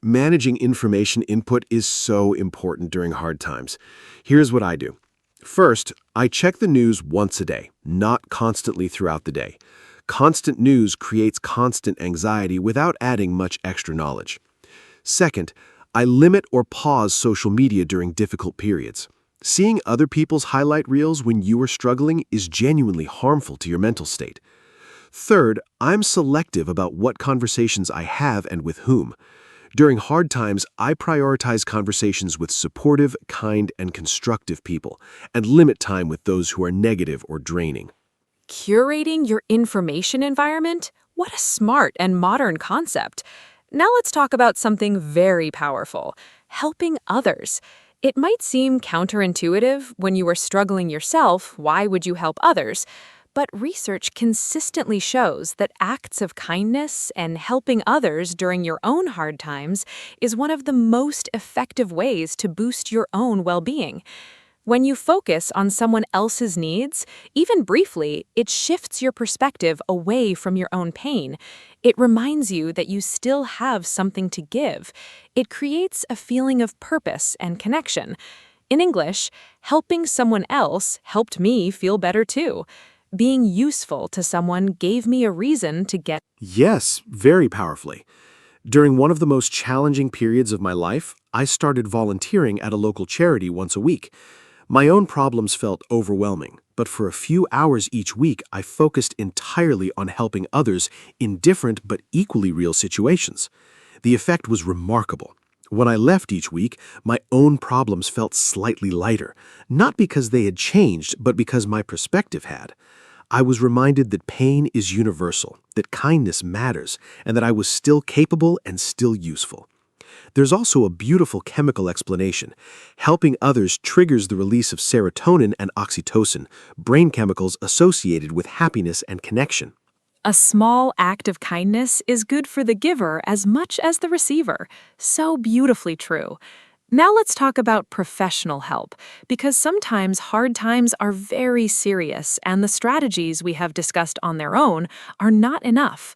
Managing information input is so important during hard times. Here's what I do. First, I check the news once a day, not constantly throughout the day. Constant news creates constant anxiety without adding much extra knowledge. Second, I limit or pause social media during difficult periods. Seeing other people's highlight reels when you are struggling is genuinely harmful to your mental state. Third, I'm selective about what conversations I have and with whom. During hard times, I prioritize conversations with supportive, kind, and constructive people, and limit time with those who are negative or draining. Curating your information environment? What a smart and modern concept. Now let's talk about something very powerful: helping others. It might seem counterintuitive. When you are struggling yourself, why would you help others? But research consistently shows that acts of kindness and helping others during your own hard times is one of the most effective ways to boost your own well-being. When you focus on someone else's needs, even briefly, it shifts your perspective away from your own pain. It reminds you that you still have something to give. It creates a feeling of purpose and connection. In English, helping someone else helped me feel better too. Being useful to someone gave me a reason to get. Yes, very powerfully. During one of the most challenging periods of my life, I started volunteering at a local charity once a week. My own problems felt overwhelming, but for a few hours each week, I focused entirely on helping others in different but equally real situations. The effect was remarkable. When I left each week, my own problems felt slightly lighter, not because they had changed, but because my perspective had. I was reminded that pain is universal, that kindness matters, and that I was still capable and still useful. There's also a beautiful chemical explanation. Helping others triggers the release of serotonin and oxytocin, brain chemicals associated with happiness and connection. A small act of kindness is good for the giver as much as the receiver. So beautifully true. Now let's talk about professional help, because sometimes hard times are very serious and the strategies we have discussed on their own are not enough.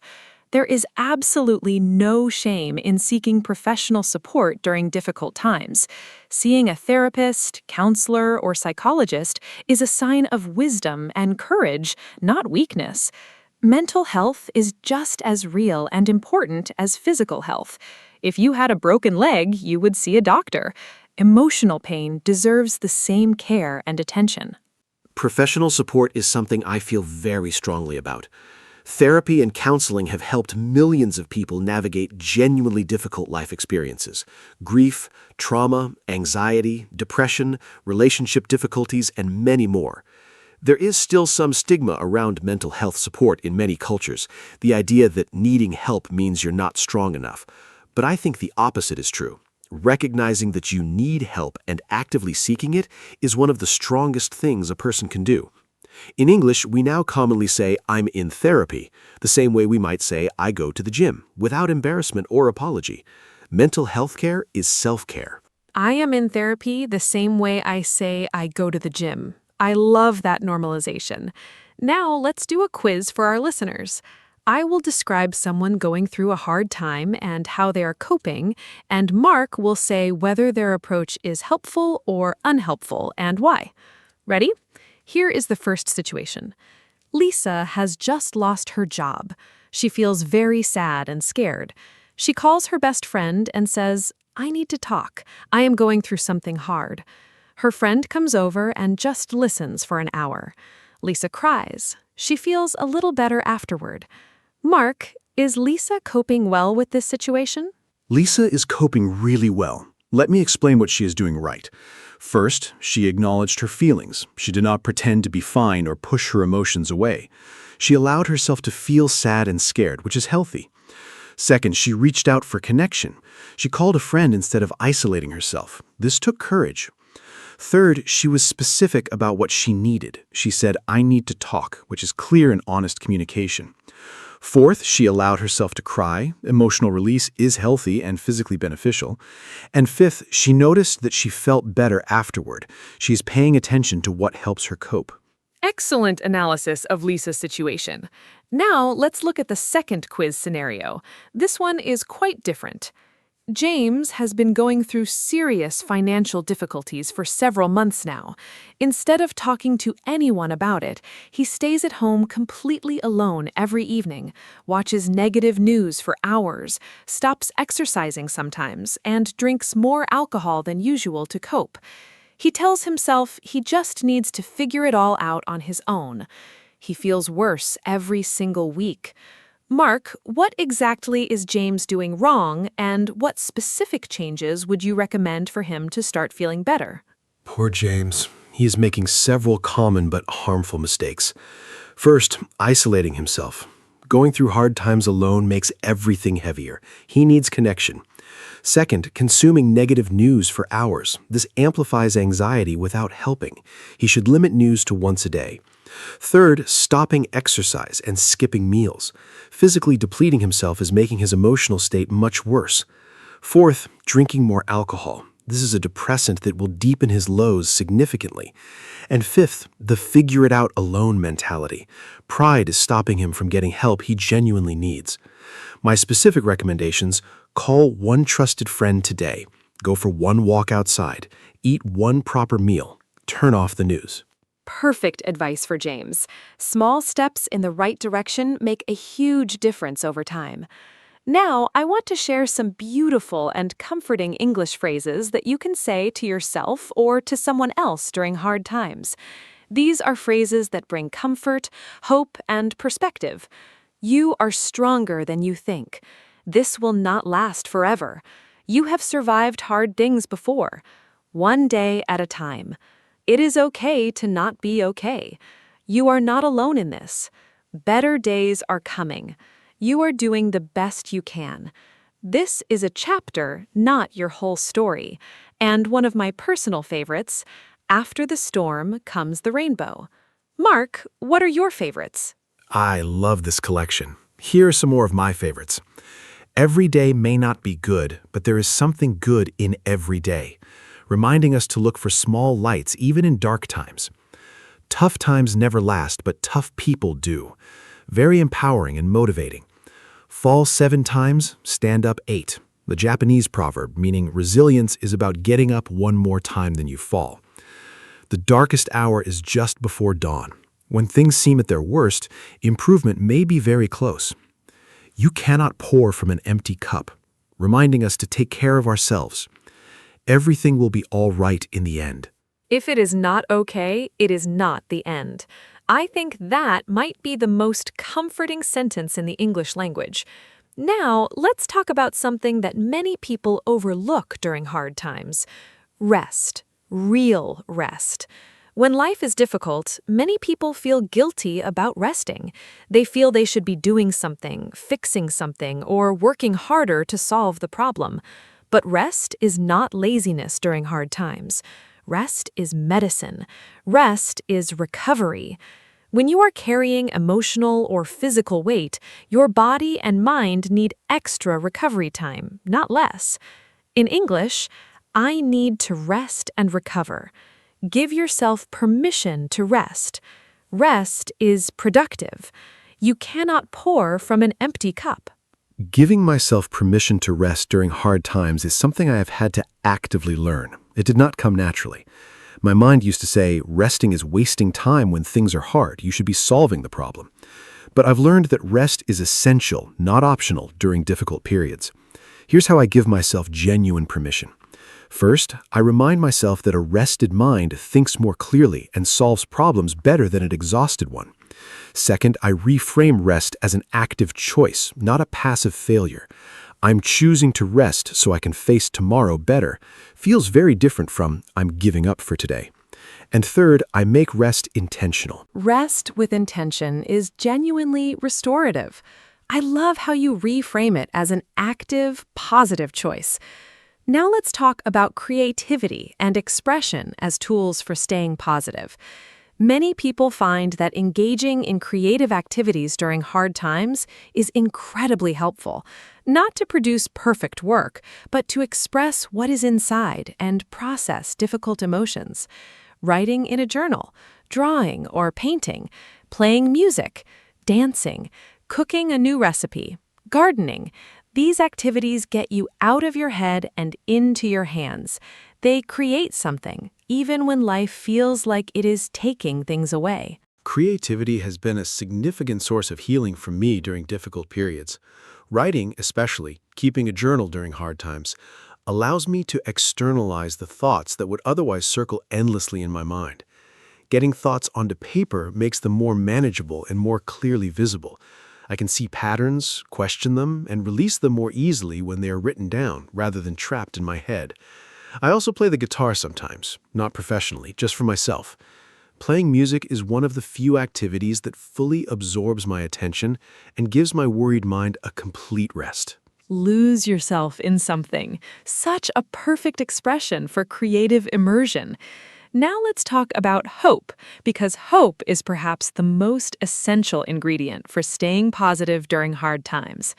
There is absolutely no shame in seeking professional support during difficult times. Seeing a therapist, counselor, or psychologist is a sign of wisdom and courage, not weakness. Mental health is just as real and important as physical health. If you had a broken leg, you would see a doctor. Emotional pain deserves the same care and attention. Professional support is something I feel very strongly about. Therapy and counseling have helped millions of people navigate genuinely difficult life experiences: grief, trauma, anxiety, depression, relationship difficulties, and many more. There is still some stigma around mental health support in many cultures, the idea that needing help means you're not strong enough. But I think the opposite is true. Recognizing that you need help and actively seeking it is one of the strongest things a person can do. In English, we now commonly say, "I'm in therapy," the same way we might say, "I go to the gym," without embarrassment or apology. Mental health care is self-care. I am in therapy the same way I say I go to the gym. I love that normalization. Now let's do a quiz for our listeners. I will describe someone going through a hard time and how they are coping, and Mark will say whether their approach is helpful or unhelpful and why. Ready? Here is the first situation. Lisa has just lost her job. She feels very sad and scared. She calls her best friend and says, "I need to talk. I am going through something hard." Her friend comes over and just listens for an hour. Lisa cries. She feels a little better afterward. Mark, is Lisa coping well with this situation? Lisa is coping really well. Let me explain what she is doing right. First, she acknowledged her feelings. She did not pretend to be fine or push her emotions away. She allowed herself to feel sad and scared, which is healthy. Second, she reached out for connection. She called a friend instead of isolating herself. This took courage. Third, she was specific about what she needed. She said, "I need to talk," which is clear and honest communication. Fourth, she allowed herself to cry. Emotional release is healthy and physically beneficial. And fifth, she noticed that she felt better afterward. She's paying attention to what helps her cope. Excellent analysis of Lisa's situation. Now let's look at the second quiz scenario. This one is quite different. James has been going through serious financial difficulties for several months now. Instead of talking to anyone about it, he stays at home completely alone every evening, watches negative news for hours, stops exercising sometimes, and drinks more alcohol than usual to cope. He tells himself he just needs to figure it all out on his own. He feels worse every single week. Mark, what exactly is James doing wrong, and what specific changes would you recommend for him to start feeling better? Poor James. He is making several common but harmful mistakes. First, isolating himself. Going through hard times alone makes everything heavier. He needs connection. Second, consuming negative news for hours. This amplifies anxiety without helping. He should limit news to once a day. Third, stopping exercise and skipping meals. Physically depleting himself is making his emotional state much worse. Fourth, drinking more alcohol. This is a depressant that will deepen his lows significantly. And fifth, the figure-it-out-alone mentality. Pride is stopping him from getting help he genuinely needs. My specific recommendations: call one trusted friend today, go for one walk outside, eat one proper meal, turn off the news. Perfect advice for James. Small steps in the right direction make a huge difference over time. Now, I want to share some beautiful and comforting English phrases that you can say to yourself or to someone else during hard times. These are phrases that bring comfort, hope, and perspective. You are stronger than you think. This will not last forever. You have survived hard things before. One day at a time. It is okay to not be okay. You are not alone in this. Better days are coming. You are doing the best you can. This is a chapter, not your whole story. And one of my personal favorites, after the storm comes the rainbow. Mark, what are your favorites? I love this collection. Here are some more of my favorites. Every day may not be good, but there is something good in every day, reminding us to look for small lights even in dark times. Tough times never last, but tough people do. Very empowering and motivating. Fall 7 times, stand up 8. The Japanese proverb, meaning resilience is about getting up one more time than you fall. The darkest hour is just before dawn. When things seem at their worst, improvement may be very close. You cannot pour from an empty cup, reminding us to take care of ourselves. Everything will be all right in the end. If it is not okay, it is not the end. I think that might be the most comforting sentence in the English language. Now, let's talk about something that many people overlook during hard times. Rest. Real rest. When life is difficult, many people feel guilty about resting. They feel they should be doing something, fixing something, or working harder to solve the problem. But rest is not laziness during hard times. Rest is medicine. Rest is recovery. When you are carrying emotional or physical weight, your body and mind need extra recovery time, not less. In English, I need to rest and recover. Give yourself permission to rest. Rest is productive. You cannot pour from an empty cup. Giving myself permission to rest during hard times is something I have had to actively learn. It did not come naturally. My mind used to say, resting is wasting time when things are hard. You should be solving the problem. But I've learned that rest is essential, not optional, during difficult periods. Here's how I give myself genuine permission. First, I remind myself that a rested mind thinks more clearly and solves problems better than an exhausted one. Second, I reframe rest as an active choice, not a passive failure. I'm choosing to rest so I can face tomorrow better. Feels very different from I'm giving up for today. And third, I make rest intentional. Rest with intention is genuinely restorative. I love how you reframe it as an active, positive choice. Now let's talk about creativity and expression as tools for staying positive. Many people find that engaging in creative activities during hard times is incredibly helpful, not to produce perfect work, but to express what is inside and process difficult emotions. Writing in a journal, drawing or painting, playing music, dancing, cooking a new recipe, gardening. These activities get you out of your head and into your hands. They create something, even when life feels like it is taking things away. Creativity has been a significant source of healing for me during difficult periods. Writing, especially, keeping a journal during hard times, allows me to externalize the thoughts that would otherwise circle endlessly in my mind. Getting thoughts onto paper makes them more manageable and more clearly visible. I can see patterns, question them, and release them more easily when they are written down rather than trapped in my head. I also play the guitar sometimes, not professionally, just for myself. Playing music is one of the few activities that fully absorbs my attention and gives my worried mind a complete rest. Lose yourself in something. Such a perfect expression for creative immersion. Now let's talk about hope, because hope is perhaps the most essential ingredient for staying positive during hard times.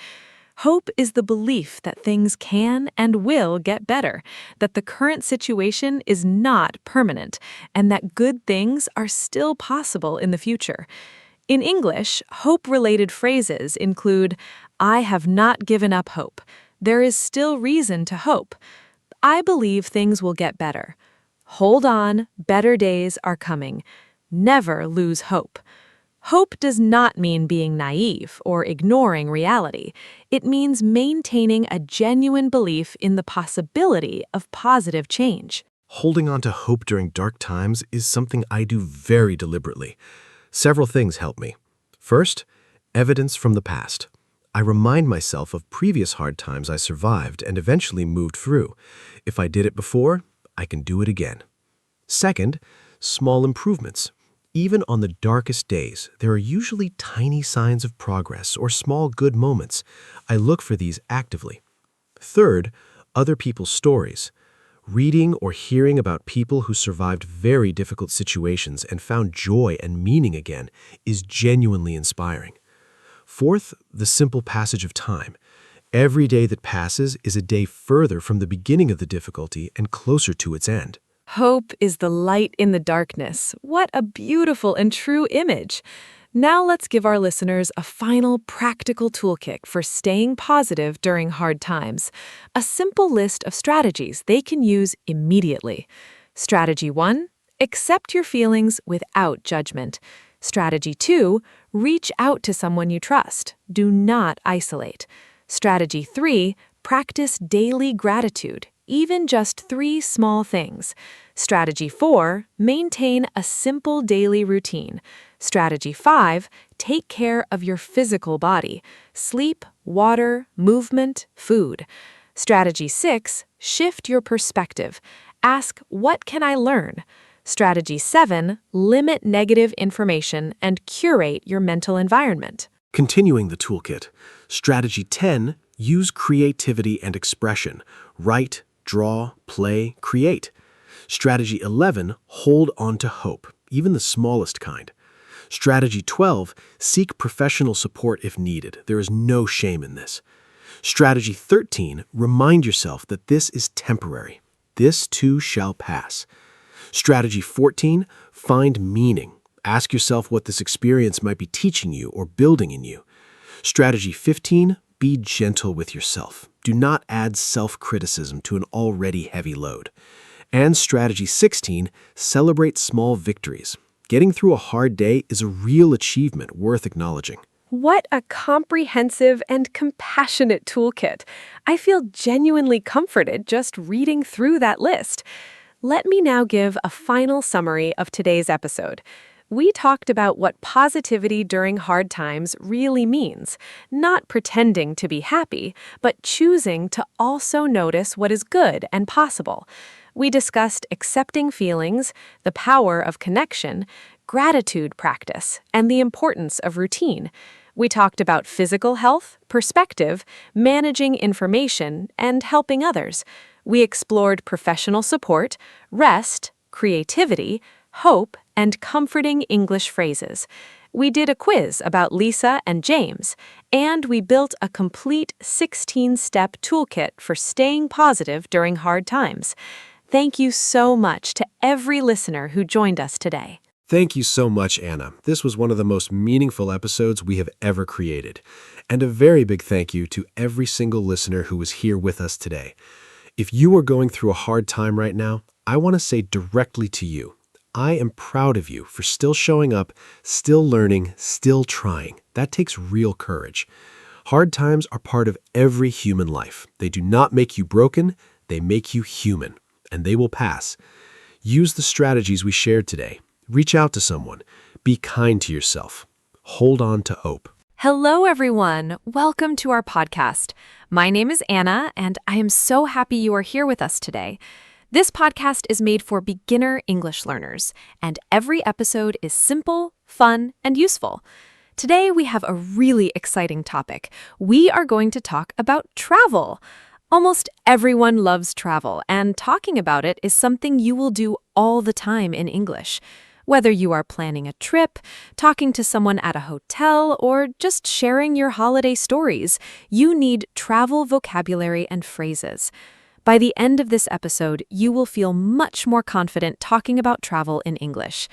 Hope is the belief that things can and will get better, that the current situation is not permanent, and that good things are still possible in the future. In English, hope-related phrases include, I have not given up hope. There is still reason to hope. I believe things will get better. Hold on, better days are coming. Never lose hope. Hope does not mean being naive or ignoring reality. It means maintaining a genuine belief in the possibility of positive change. Holding on to hope during dark times is something I do very deliberately. Several things help me. First, evidence from the past. I remind myself of previous hard times I survived and eventually moved through. If I did it before, I can do it again. Second, small improvements. Even on the darkest days, there are usually tiny signs of progress or small good moments. I look for these actively. Third, other people's stories. Reading or hearing about people who survived very difficult situations and found joy and meaning again is genuinely inspiring. Fourth, the simple passage of time. Every day that passes is a day further from the beginning of the difficulty and closer to its end. Hope is the light in the darkness. What a beautiful and true image. Now let's give our listeners a final practical toolkit for staying positive during hard times. A simple list of strategies they can use immediately. Strategy 1, accept your feelings without judgment. Strategy 2, reach out to someone you trust. Do not isolate. Strategy 3, practice daily gratitude. Even just 3 small things. Strategy 4, maintain a simple daily routine. Strategy 5, take care of your physical body. Sleep, water, movement, food. Strategy 6, shift your perspective. Ask, what can I learn? Strategy 7, limit negative information and curate your mental environment. Continuing the toolkit. Strategy 10, use creativity and expression. Write, draw, play, create. Strategy 11, hold on to hope, even the smallest kind. Strategy 12, seek professional support if needed. There is no shame in this. Strategy 13, remind yourself that this is temporary. This too shall pass. Strategy 14, find meaning. Ask yourself what this experience might be teaching you or building in you. Strategy 15, be gentle with yourself. Do not add self-criticism to an already heavy load. And strategy 16, celebrate small victories. Getting through a hard day is a real achievement worth acknowledging. What a comprehensive and compassionate toolkit. I feel genuinely comforted just reading through that list. Let me now give a final summary of today's episode. We talked about what positivity during hard times really means, not pretending to be happy, but choosing to also notice what is good and possible. We discussed accepting feelings, the power of connection, gratitude practice, and the importance of routine. We talked about physical health, perspective, managing information, and helping others. We explored professional support, rest, creativity, hope, and comforting English phrases. We did a quiz about Lisa and James, and we built a complete 16-step toolkit for staying positive during hard times. Thank you so much to every listener who joined us today. Thank you so much, Anna. This was one of the most meaningful episodes we have ever created. And a very big thank you to every single listener who was here with us today. If you are going through a hard time right now, I want to say directly to you, I am proud of you for still showing up, still learning, still trying. That takes real courage. Hard times are part of every human life. They do not make you broken, they make you human, and they will pass. Use the strategies we shared today. Reach out to someone. Be kind to yourself. Hold on to hope. Hello, everyone. Welcome to our podcast. My name is Anna, and I am so happy you are here with us today. This podcast is made for beginner English learners, and every episode is simple, fun, and useful. Today, we have a really exciting topic. We are going to talk about travel. Almost everyone loves travel, and talking about it is something you will do all the time in English. Whether you are planning a trip, talking to someone at a hotel, or just sharing your holiday stories, you need travel vocabulary and phrases. By the end of this episode, you will feel much more confident talking about travel in English.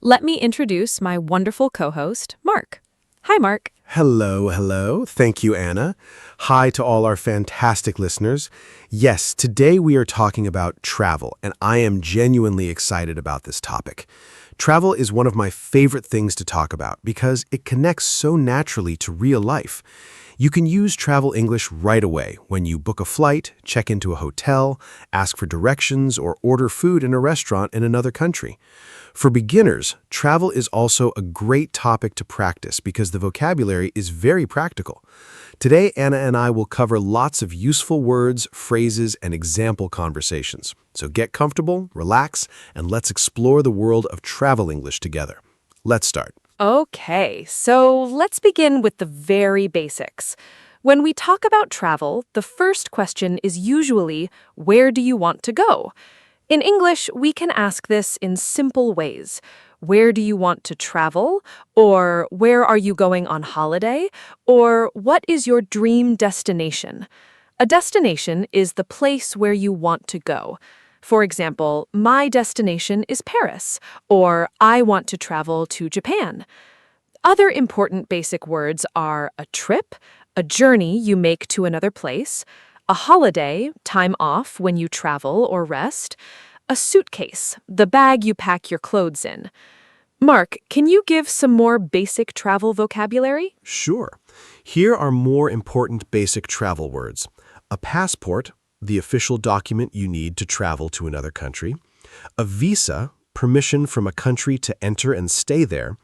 Let me introduce my wonderful co-host, Mark. Hi, Mark. Hello. Thank you, Anna. Hi to all our fantastic listeners. Yes, today we are talking about travel, and I am genuinely excited about this topic. Travel is one of my favorite things to talk about because it connects so naturally to real life. You can use Travel English right away when you book a flight, check into a hotel, ask for directions, or order food in a restaurant in another country. For beginners, travel is also a great topic to practice because the vocabulary is very practical. Today, Anna and I will cover lots of useful words, phrases, and example conversations. So get comfortable, relax, and let's explore the world of Travel English together. Let's start. Okay, so let's begin with the very basics. When we talk about travel, the first question is usually, where do you want to go? In English, we can ask this in simple ways. Where do you want to travel? Or where are you going on holiday? Or what is your dream destination? A destination is the place where you want to go. For example, my destination is Paris, or I want to travel to Japan. Other important basic words are a trip, a journey you make to another place, a holiday, time off when you travel or rest, a suitcase, the bag you pack your clothes in. Mark, can you give some more basic travel vocabulary? Sure. Here are more important basic travel words. A passport, the official document you need to travel to another country. A visa, permission from a country to enter and stay there.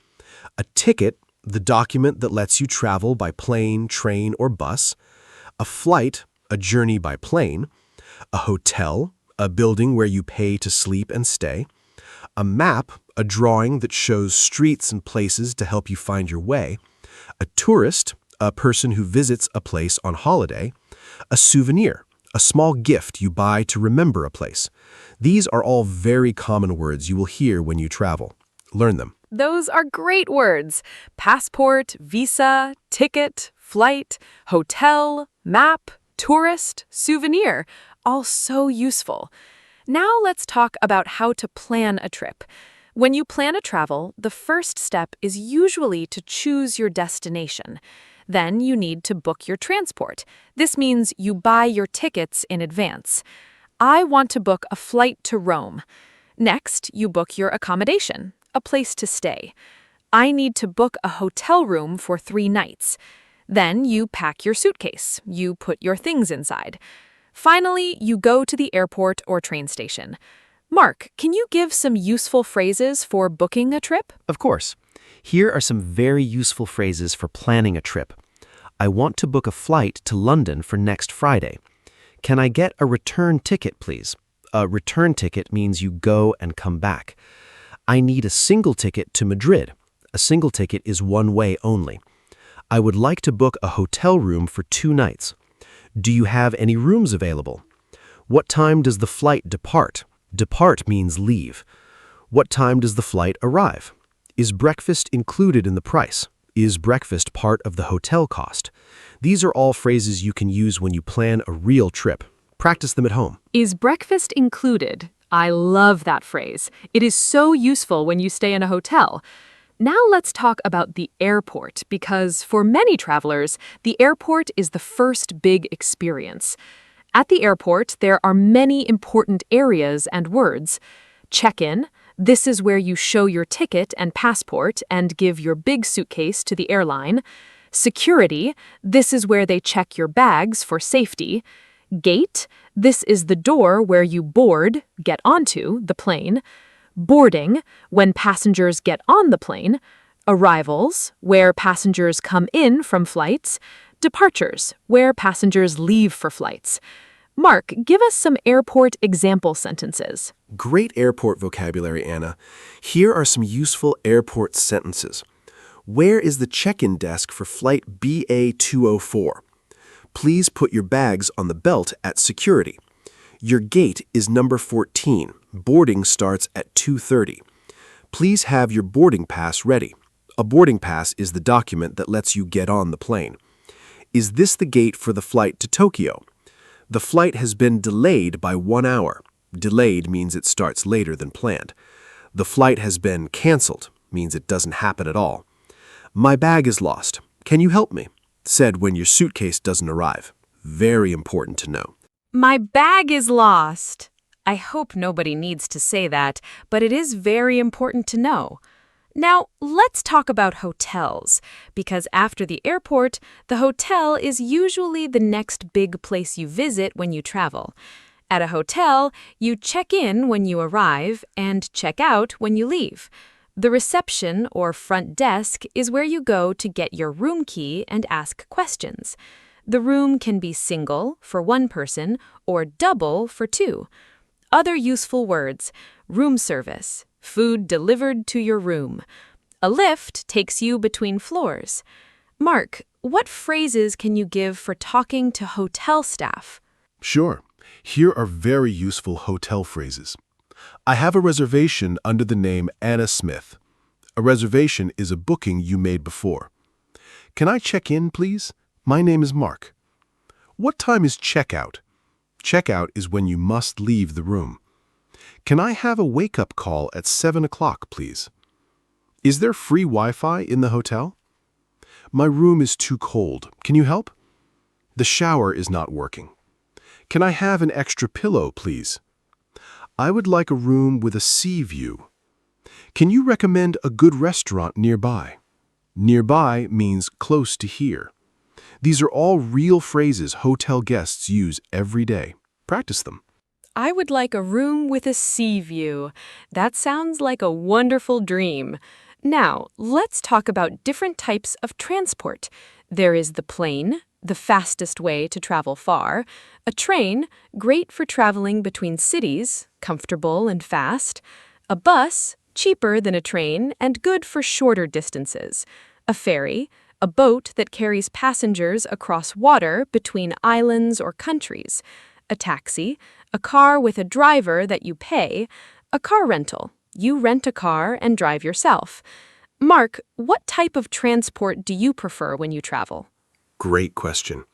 A ticket, the document that lets you travel by plane, train, or bus. A flight, a journey by plane. A hotel, a building where you pay to sleep and stay. A map, a drawing that shows streets and places to help you find your way. A tourist, a person who visits a place on holiday. A souvenir, a small gift you buy to remember a place. These are all very common words you will hear when you travel. Learn them. Those are great words. Passport, visa, ticket, flight, hotel, map, tourist, souvenir. All so useful. Now let's talk about how to plan a trip. When you plan a travel, the first step is usually to choose your destination. Then you need to book your transport. This means you buy your tickets in advance. I want to book a flight to Rome. Next, you book your accommodation, a place to stay. I need to book a hotel room for 3 nights. Then you pack your suitcase. You put your things inside. Finally, you go to the airport or train station. Mark, can you give some useful phrases for booking a trip? Of course. Here are some very useful phrases for planning a trip. I want to book a flight to London for next Friday. Can I get a return ticket, please? A return ticket means you go and come back. I need a single ticket to Madrid. A single ticket is one way only. I would like to book a hotel room for 2 nights. Do you have any rooms available? What time does the flight depart? Depart means leave. What time does the flight arrive? Is breakfast included in the price? Is breakfast part of the hotel cost? These are all phrases you can use when you plan a real trip. Practice them at home. Is breakfast included? I love that phrase. It is so useful when you stay in a hotel. Now let's talk about the airport, because for many travelers, the airport is the first big experience. At the airport, there are many important areas and words. Check-in. This is where you show your ticket and passport and give your big suitcase to the airline. Security. This is where they check your bags for safety. Gate. This is the door where you board, get onto, the plane. Boarding. When passengers get on the plane. Arrivals. Where passengers come in from flights. Departures. Where passengers leave for flights. Mark, give us some airport example sentences. Great airport vocabulary, Anna. Here are some useful airport sentences. Where is the check-in desk for flight BA204? Please put your bags on the belt at security. Your gate is number 14. Boarding starts at 2:30. Please have your boarding pass ready. A boarding pass is the document that lets you get on the plane. Is this the gate for the flight to Tokyo? The flight has been delayed by 1 hour. Delayed means it starts later than planned. The flight has been canceled, means it doesn't happen at all. My bag is lost. Can you help me? Said when your suitcase doesn't arrive. Very important to know. My bag is lost. I hope nobody needs to say that, but it is very important to know. Now, let's talk about hotels, because after the airport, the hotel is usually the next big place you visit when you travel. At a hotel, you check in when you arrive and check out when you leave. The reception or front desk is where you go to get your room key and ask questions. The room can be single for one person or double for two. Other useful words: room service, food delivered to your room. A lift takes you between floors. Mark, what phrases can you give for talking to hotel staff? Sure. Here are very useful hotel phrases. I have a reservation under the name Anna Smith. A reservation is a booking you made before. Can I check in, please? My name is Mark. What time is checkout? Checkout is when you must leave the room. Can I have a wake-up call at 7 o'clock, please? Is there free Wi-Fi in the hotel? My room is too cold. Can you help? The shower is not working. Can I have an extra pillow, please? I would like a room with a sea view. Can you recommend a good restaurant nearby? Nearby means close to here. These are all real phrases hotel guests use every day. Practice them. I would like a room with a sea view. That sounds like a wonderful dream. Now, let's talk about different types of transport. There is the plane, the fastest way to travel far. A train, great for traveling between cities, comfortable and fast. A bus, cheaper than a train and good for shorter distances. A ferry, a boat that carries passengers across water between islands or countries. A taxi, a car with a driver that you pay. A car rental, you rent a car and drive yourself. Mark, what type of transport do you prefer when you travel? Great question.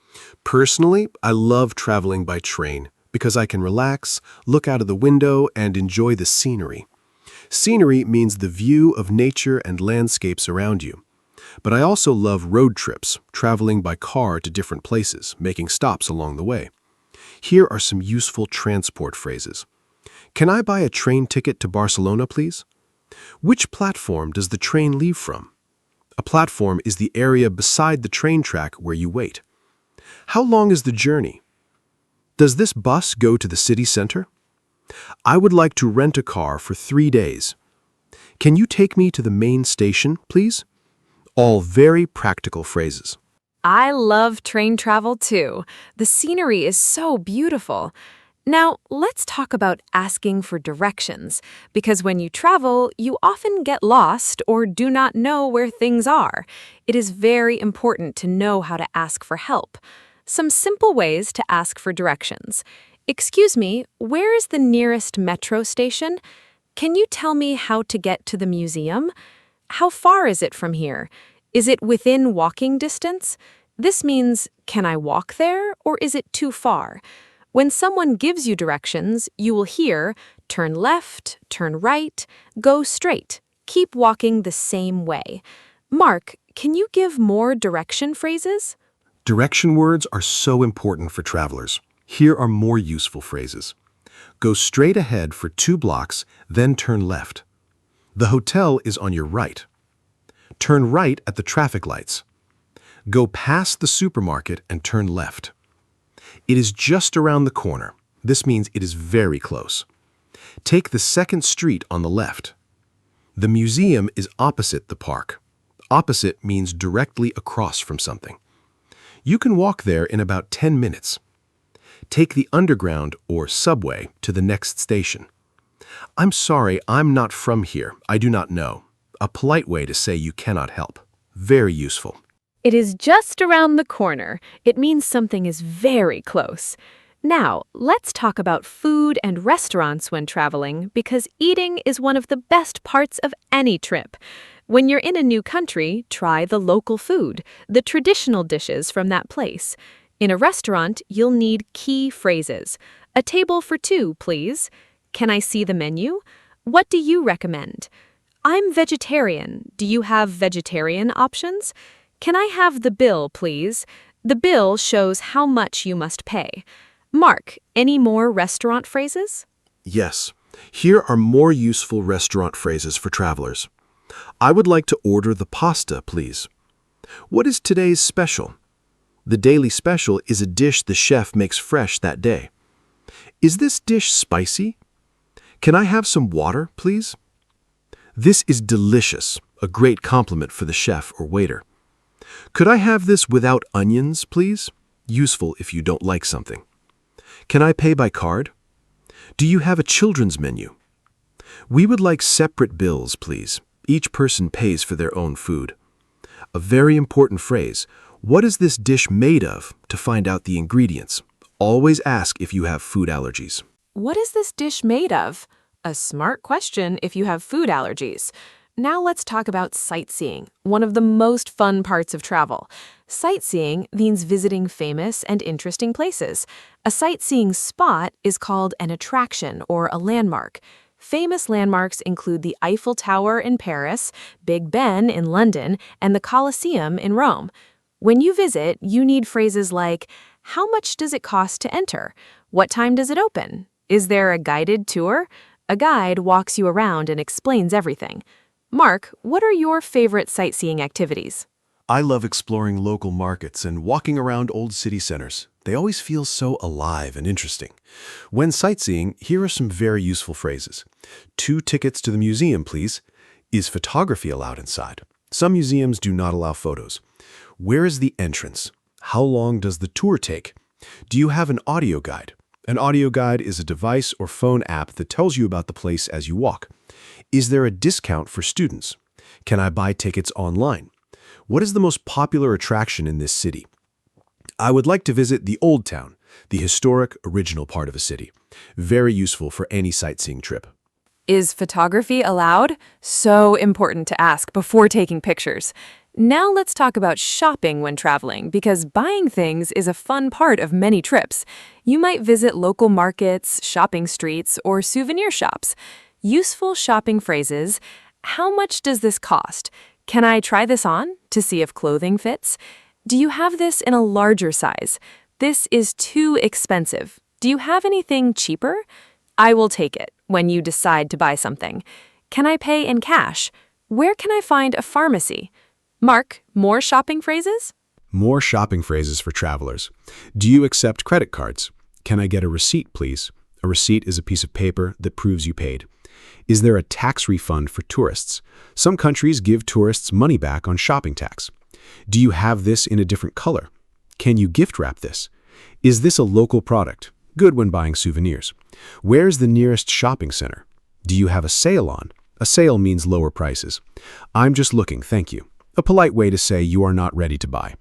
Personally, I love traveling by train because I can relax, look out of the window, and enjoy the scenery. Scenery means the view of nature and landscapes around you. But I also love road trips, traveling by car to different places, making stops along the way. Here are some useful transport phrases. Can I buy a train ticket to Barcelona, please? Which platform does the train leave from? A platform is the area beside the train track where you wait. How long is the journey? Does this bus go to the city center? I would like to rent a car for 3 days. Can you take me to the main station, please? All very practical phrases. I love train travel too. The scenery is so beautiful. Now, let's talk about asking for directions, because when you travel, you often get lost or do not know where things are. It is very important to know how to ask for help. Some simple ways to ask for directions. Excuse me, where is the nearest metro station? Can you tell me how to get to the museum? How far is it from here? Is it within walking distance? This means, can I walk there, or is it too far? When someone gives you directions, you will hear, turn left, turn right, go straight. Keep walking the same way. Mark, can you give more direction phrases? Direction words are so important for travelers. Here are more useful phrases. Go straight ahead for 2 blocks, then turn left. The hotel is on your right. Turn right at the traffic lights. Go past the supermarket and turn left. It is just around the corner. This means it is very close. Take the second street on the left. The museum is opposite the park. Opposite means directly across from something. You can walk there in about 10 minutes. Take the underground or subway to the next station. I'm sorry, I'm not from here. I do not know. A polite way to say you cannot help. Very useful. It is just around the corner. It means something is very close. Now, let's talk about food and restaurants when traveling, because eating is one of the best parts of any trip. When you're in a new country, try the local food, the traditional dishes from that place. In a restaurant, you'll need key phrases. A table for 2, please. Can I see the menu? What do you recommend? I'm vegetarian. Do you have vegetarian options? Can I have the bill, please? The bill shows how much you must pay. Mark, any more restaurant phrases? Yes, here are more useful restaurant phrases for travelers. I would like to order the pasta, please. What is today's special? The daily special is a dish the chef makes fresh that day. Is this dish spicy? Can I have some water, please? This is delicious, a great compliment for the chef or waiter. Could I have this without onions, please? Useful if you don't like something. Can I pay by card? Do you have a children's menu? We would like separate bills, please. Each person pays for their own food. A very important phrase. What is this dish made of? To find out the ingredients. Always ask if you have food allergies. What is this dish made of? A smart question if you have food allergies. Now let's talk about sightseeing, one of the most fun parts of travel. Sightseeing means visiting famous and interesting places. A sightseeing spot is called an attraction or a landmark. Famous landmarks include the Eiffel Tower in Paris, Big Ben in London, and the Colosseum in Rome. When you visit, you need phrases like, how much does it cost to enter? What time does it open? Is there a guided tour? A guide walks you around and explains everything. Mark, what are your favorite sightseeing activities? I love exploring local markets and walking around old city centers. They always feel so alive and interesting. When sightseeing, here are some very useful phrases. 2 tickets to the museum, please. Is photography allowed inside? Some museums do not allow photos. Where is the entrance? How long does the tour take? Do you have an audio guide? An audio guide is a device or phone app that tells you about the place as you walk. Is there a discount for students? Can I buy tickets online? What is the most popular attraction in this city? I would like to visit the Old Town, the historic, original part of a city. Very useful for any sightseeing trip. Is photography allowed? So important to ask before taking pictures. Now let's talk about shopping when traveling, because buying things is a fun part of many trips. You might visit local markets, shopping streets, or souvenir shops. Useful shopping phrases. How much does this cost? Can I try this on to see if clothing fits? Do you have this in a larger size? This is too expensive. Do you have anything cheaper? I will take it when you decide to buy something. Can I pay in cash? Where can I find a pharmacy? Mark, more shopping phrases? More shopping phrases for travelers. Do you accept credit cards? Can I get a receipt, please? A receipt is a piece of paper that proves you paid. Is there a tax refund for tourists? Some countries give tourists money back on shopping tax. Do you have this in a different color? Can you gift wrap this? Is this a local product? Good when buying souvenirs. Where's the nearest shopping center? Do you have a sale on? A sale means lower prices. I'm just looking, thank you. A polite way to say you are not ready to buy.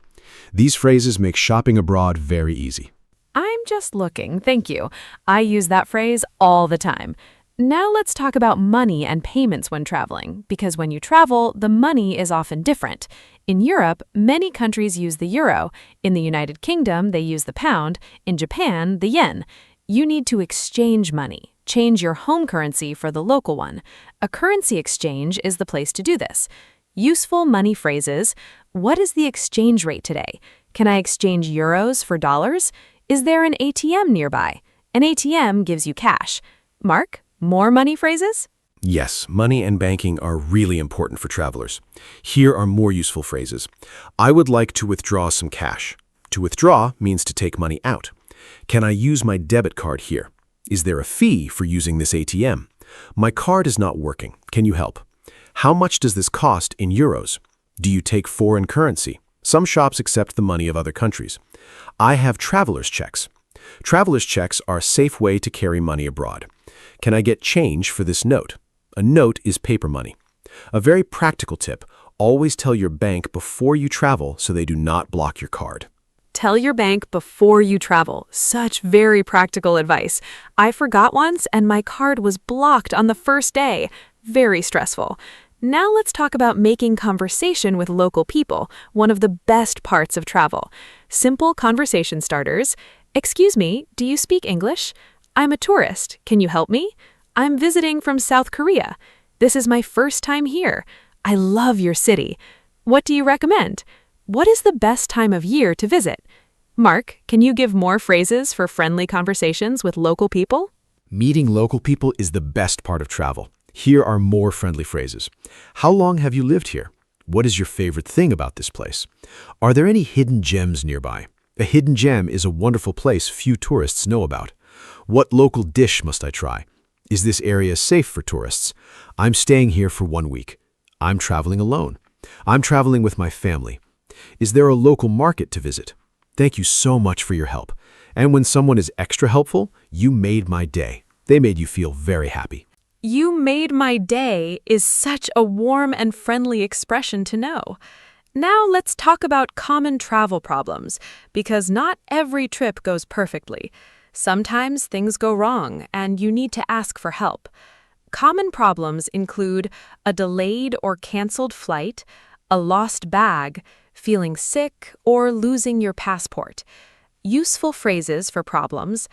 These phrases make shopping abroad very easy. I'm just looking, thank you. I use that phrase all the time. Now let's talk about money and payments when traveling, because when you travel, the money is often different. In Europe, many countries use the euro. In the United Kingdom, they use the pound. In Japan, the yen. You need to exchange money. Change your home currency for the local one. A currency exchange is the place to do this. Useful money phrases. What is the exchange rate today? Can I exchange euros for dollars? Is there an ATM nearby? An ATM gives you cash. Mark, more money phrases? Yes, money and banking are really important for travelers. Here are more useful phrases. I would like to withdraw some cash. To withdraw means to take money out. Can I use my debit card here? Is there a fee for using this ATM? My card is not working. Can you help? How much does this cost in euros? Do you take foreign currency? Some shops accept the money of other countries. I have traveler's checks. Traveler's checks are a safe way to carry money abroad. Can I get change for this note? A note is paper money. A very practical tip, always tell your bank before you travel so they do not block your card. Tell your bank before you travel. Such very practical advice. I forgot once and my card was blocked on the first day. Very stressful. Now let's talk about making conversation with local people, one of the best parts of travel. Simple conversation starters. Excuse me, do you speak English? I'm a tourist. Can you help me? I'm visiting from South Korea. This is my first time here. I love your city. What do you recommend? What is the best time of year to visit? Mark, can you give more phrases for friendly conversations with local people? Meeting local people is the best part of travel. Here are more friendly phrases. How long have you lived here? What is your favorite thing about this place? Are there any hidden gems nearby? A hidden gem is a wonderful place few tourists know about. What local dish must I try? Is this area safe for tourists? I'm staying here for 1 week. I'm traveling alone. I'm traveling with my family. Is there a local market to visit? Thank you so much for your help. And when someone is extra helpful, you made my day. They made you feel very happy. You made my day is such a warm and friendly expression to know. Now let's talk about common travel problems, because not every trip goes perfectly. Sometimes things go wrong and you need to ask for help. Common problems include a delayed or canceled flight, a lost bag, feeling sick, or losing your passport. Useful phrases for problems: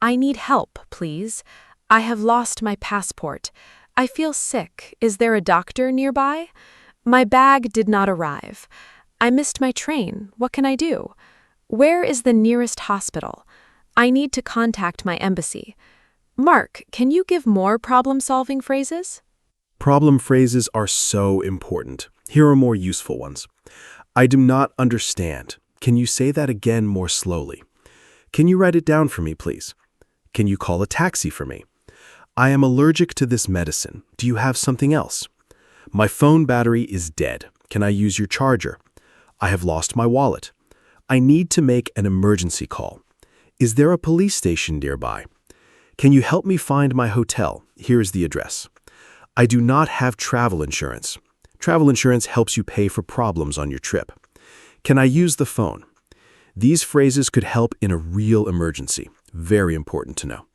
I need help, please. I have lost my passport. I feel sick. Is there a doctor nearby? My bag did not arrive. I missed my train. What can I do? Where is the nearest hospital? I need to contact my embassy. Mark, can you give more problem-solving phrases? Problem phrases are so important. Here are more useful ones. I do not understand. Can you say that again more slowly? Can you write it down for me, please? Can you call a taxi for me? I am allergic to this medicine. Do you have something else? My phone battery is dead. Can I use your charger? I have lost my wallet. I need to make an emergency call. Is there a police station nearby? Can you help me find my hotel? Here is the address. I do not have travel insurance. Travel insurance helps you pay for problems on your trip. Can I use the phone? These phrases could help in a real emergency. Very important to know.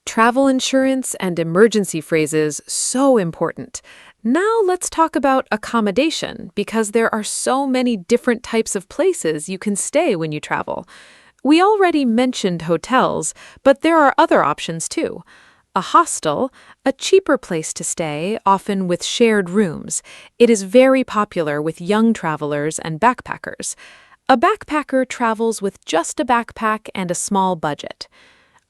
Travel insurance and emergency phrases, so important. Now let's talk about accommodation, because there are so many different types of places you can stay when you travel. We already mentioned hotels, but there are other options too. A hostel, a cheaper place to stay, often with shared rooms. It is very popular with young travelers and backpackers. A backpacker travels with just a backpack and a small budget.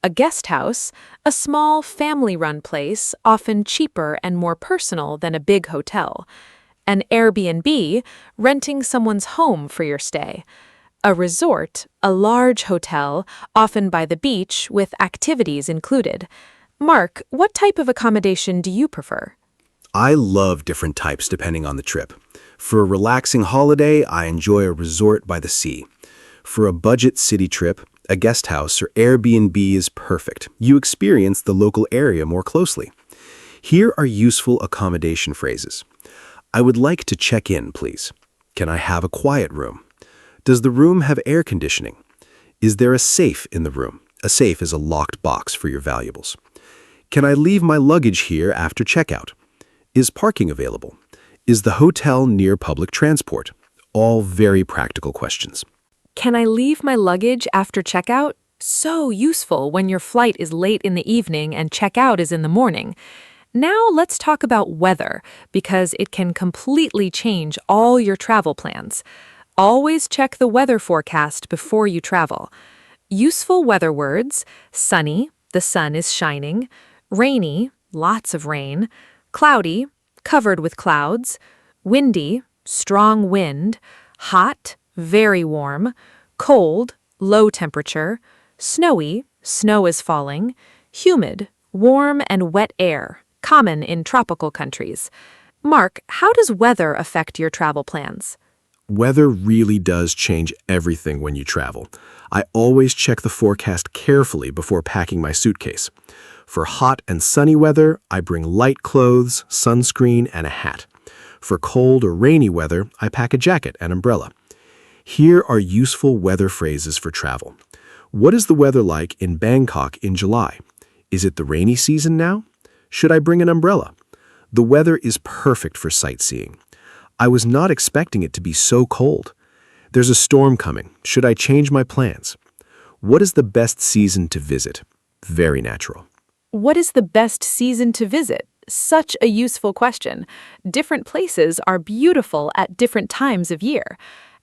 A guest house, a small family-run place, often cheaper and more personal than a big hotel. An Airbnb, renting someone's home for your stay. A resort, a large hotel, often by the beach with activities included. Mark, what type of accommodation do you prefer? I love different types depending on the trip. For a relaxing holiday, I enjoy a resort by the sea. For a budget city trip, a guest house or Airbnb is perfect. You experience the local area more closely. Here are useful accommodation phrases. I would like to check in, please. Can I have a quiet room? Does the room have air conditioning? Is there a safe in the room? A safe is a locked box for your valuables. Can I leave my luggage here after checkout? Is parking available? Is the hotel near public transport? All very practical questions. Can I leave my luggage after checkout? So useful when your flight is late in the evening and checkout is in the morning. Now let's talk about weather, because it can completely change all your travel plans. Always check the weather forecast before you travel. Useful weather words: sunny, the sun is shining; rainy, lots of rain; cloudy, covered with clouds; windy, strong wind; hot, very warm; cold, low temperature; snowy, snow is falling; humid, warm and wet air, common in tropical countries. Mark, how does weather affect your travel plans? Weather really does change everything when you travel. I always check the forecast carefully before packing my suitcase. For hot and sunny weather, I bring light clothes, sunscreen, and a hat. For cold or rainy weather, I pack a jacket and umbrella. Here are useful weather phrases for travel. What is the weather like in Bangkok in July? Is it the rainy season now? Should I bring an umbrella? The weather is perfect for sightseeing. I was not expecting it to be so cold. There's a storm coming. Should I change my plans? What is the best season to visit? Very natural. What is the best season to visit? Such a useful question. Different places are beautiful at different times of year.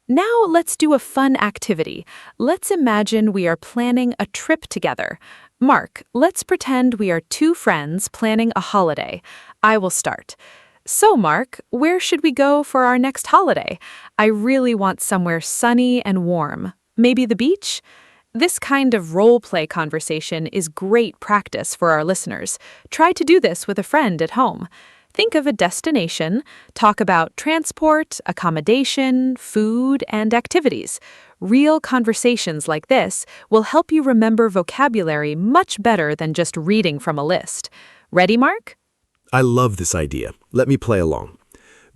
Now let's do a fun activity. Let's imagine we are planning a trip together. Mark, let's pretend we are two friends planning a holiday. I will start. So, Mark, where should we go for our next holiday? I really want somewhere sunny and warm. Maybe the beach? This kind of role-play conversation is great practice for our listeners. Try to do this with a friend at home. Think of a destination, talk about transport, accommodation, food, and activities. Real conversations like this will help you remember vocabulary much better than just reading from a list. Ready, Mark? I love this idea. Let me play along.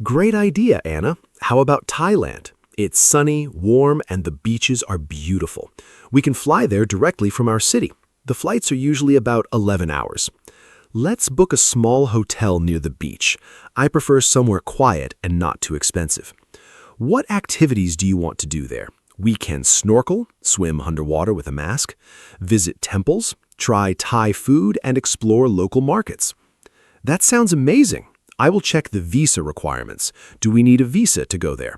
Great idea, Anna. How about Thailand? It's sunny, warm, and the beaches are beautiful. We can fly there directly from our city. The flights are usually about 11 hours. Let's book a small hotel near the beach. I prefer somewhere quiet and not too expensive. What activities do you want to do there? We can snorkel, swim underwater with a mask, visit temples, try Thai food, and explore local markets. That sounds amazing. I will check the visa requirements. Do we need a visa to go there?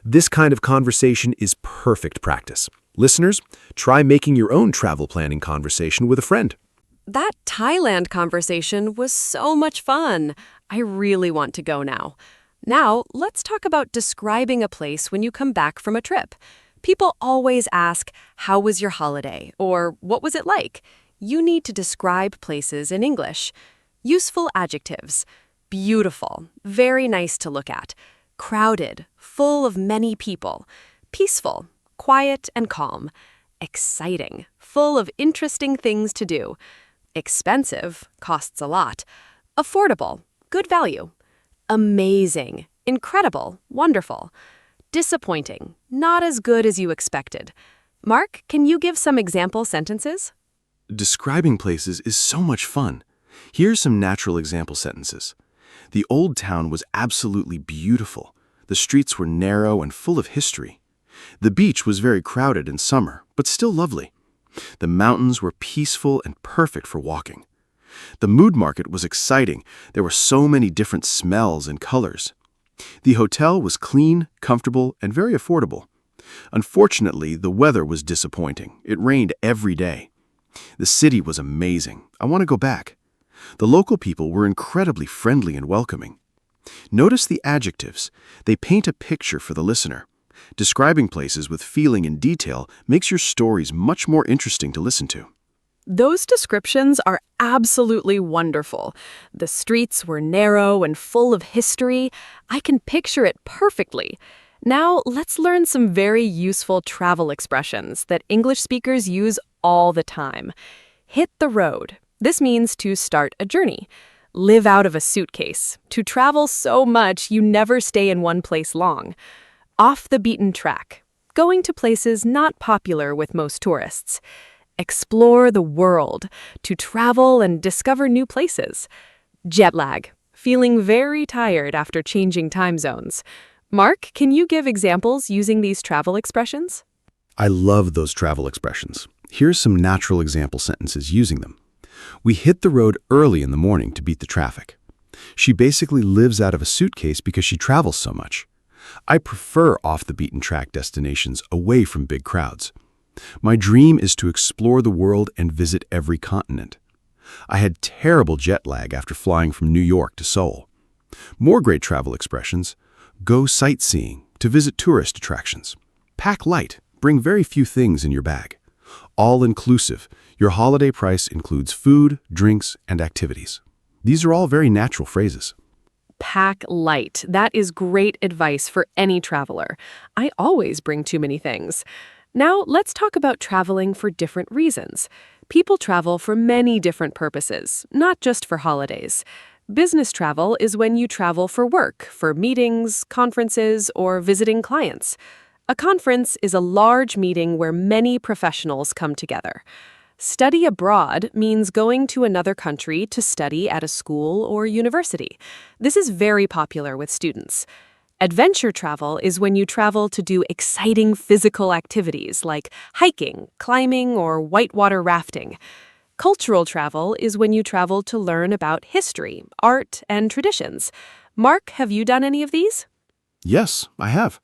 This kind of conversation is perfect practice. Listeners, try making your own travel planning conversation with a friend. That Thailand conversation was so much fun. I really want to go now. Now, let's talk about describing a place when you come back from a trip. People always ask, "How was your holiday?" or "What was it like?" You need to describe places in English. Useful adjectives: beautiful, very nice to look at; crowded, full of many people; peaceful, quiet and calm; exciting, full of interesting things to do; expensive, costs a lot; affordable, good value; amazing, incredible, wonderful; disappointing, not as good as you expected. Mark, can you give some example sentences? Describing places is so much fun. Here's some natural example sentences. The old town was absolutely beautiful. The streets were narrow and full of history. The beach was very crowded in summer, but still lovely. The mountains were peaceful and perfect for walking. The mood market was exciting. There were so many different smells and colors. The hotel was clean, comfortable, and very affordable. Unfortunately, the weather was disappointing. It rained every day. The city was amazing. I want to go back. The local people were incredibly friendly and welcoming. Notice the adjectives. They paint a picture for the listener. Describing places with feeling and detail makes your stories much more interesting to listen to. Those descriptions are absolutely wonderful. The streets were narrow and full of history. I can picture it perfectly. Now, let's learn some very useful travel expressions that English speakers use all the time. Hit the road. This means to start a journey. Live out of a suitcase. To travel so much you never stay in one place long. Off the beaten track. Going to places not popular with most tourists. Explore the world. To travel and discover new places. Jet lag. Feeling very tired after changing time zones. Mark, can you give examples using these travel expressions? I love those travel expressions. Here's some natural example sentences using them. We hit the road early in the morning to beat the traffic. She basically lives out of a suitcase because she travels so much. I prefer off-the-beaten-track destinations away from big crowds. My dream is to explore the world and visit every continent. I had terrible jet lag after flying from New York to Seoul. More great travel expressions. Go sightseeing, to visit tourist attractions. Pack light, bring very few things in your bag. All-inclusive, your holiday price includes food, drinks, and activities. These are all very natural phrases. Pack light. That is great advice for any traveler. I always bring too many things. Now, let's talk about traveling for different reasons. People travel for many different purposes, not just for holidays. Business travel is when you travel for work, for meetings, conferences, or visiting clients. A conference is a large meeting where many professionals come together. Study abroad means going to another country to study at a school or university. This is very popular with students. Adventure travel is when you travel to do exciting physical activities like hiking, climbing, or whitewater rafting. Cultural travel is when you travel to learn about history, art, and traditions. Mark, have you done any of these? Yes, I have.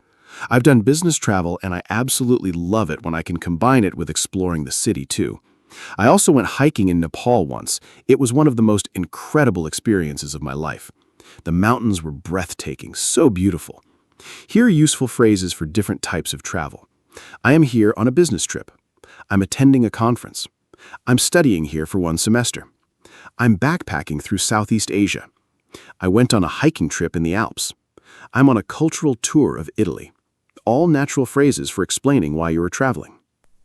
I've done business travel, and I absolutely love it when I can combine it with exploring the city, too. I also went hiking in Nepal once. It was one of the most incredible experiences of my life. The mountains were breathtaking, so beautiful. Here are useful phrases for different types of travel. I am here on a business trip. I'm attending a conference. I'm studying here for 1 semester. I'm backpacking through Southeast Asia. I went on a hiking trip in the Alps. I'm on a cultural tour of Italy. All natural phrases for explaining why you are traveling.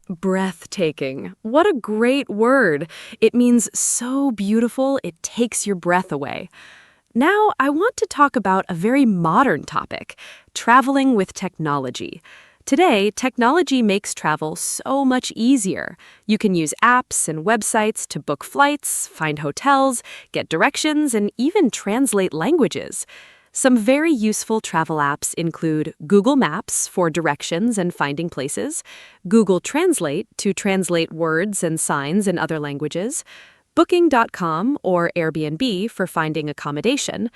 Breathtaking. What a great word. It means so beautiful, it takes your breath away. Now, I want to talk about a very modern topic, traveling with technology. Today, technology makes travel so much easier. You can use apps and websites to book flights, find hotels, get directions, and even translate languages. Some very useful travel apps include Google Maps for directions and finding places, Google Translate to translate words and signs in other languages, Booking.com or Airbnb for finding accommodation,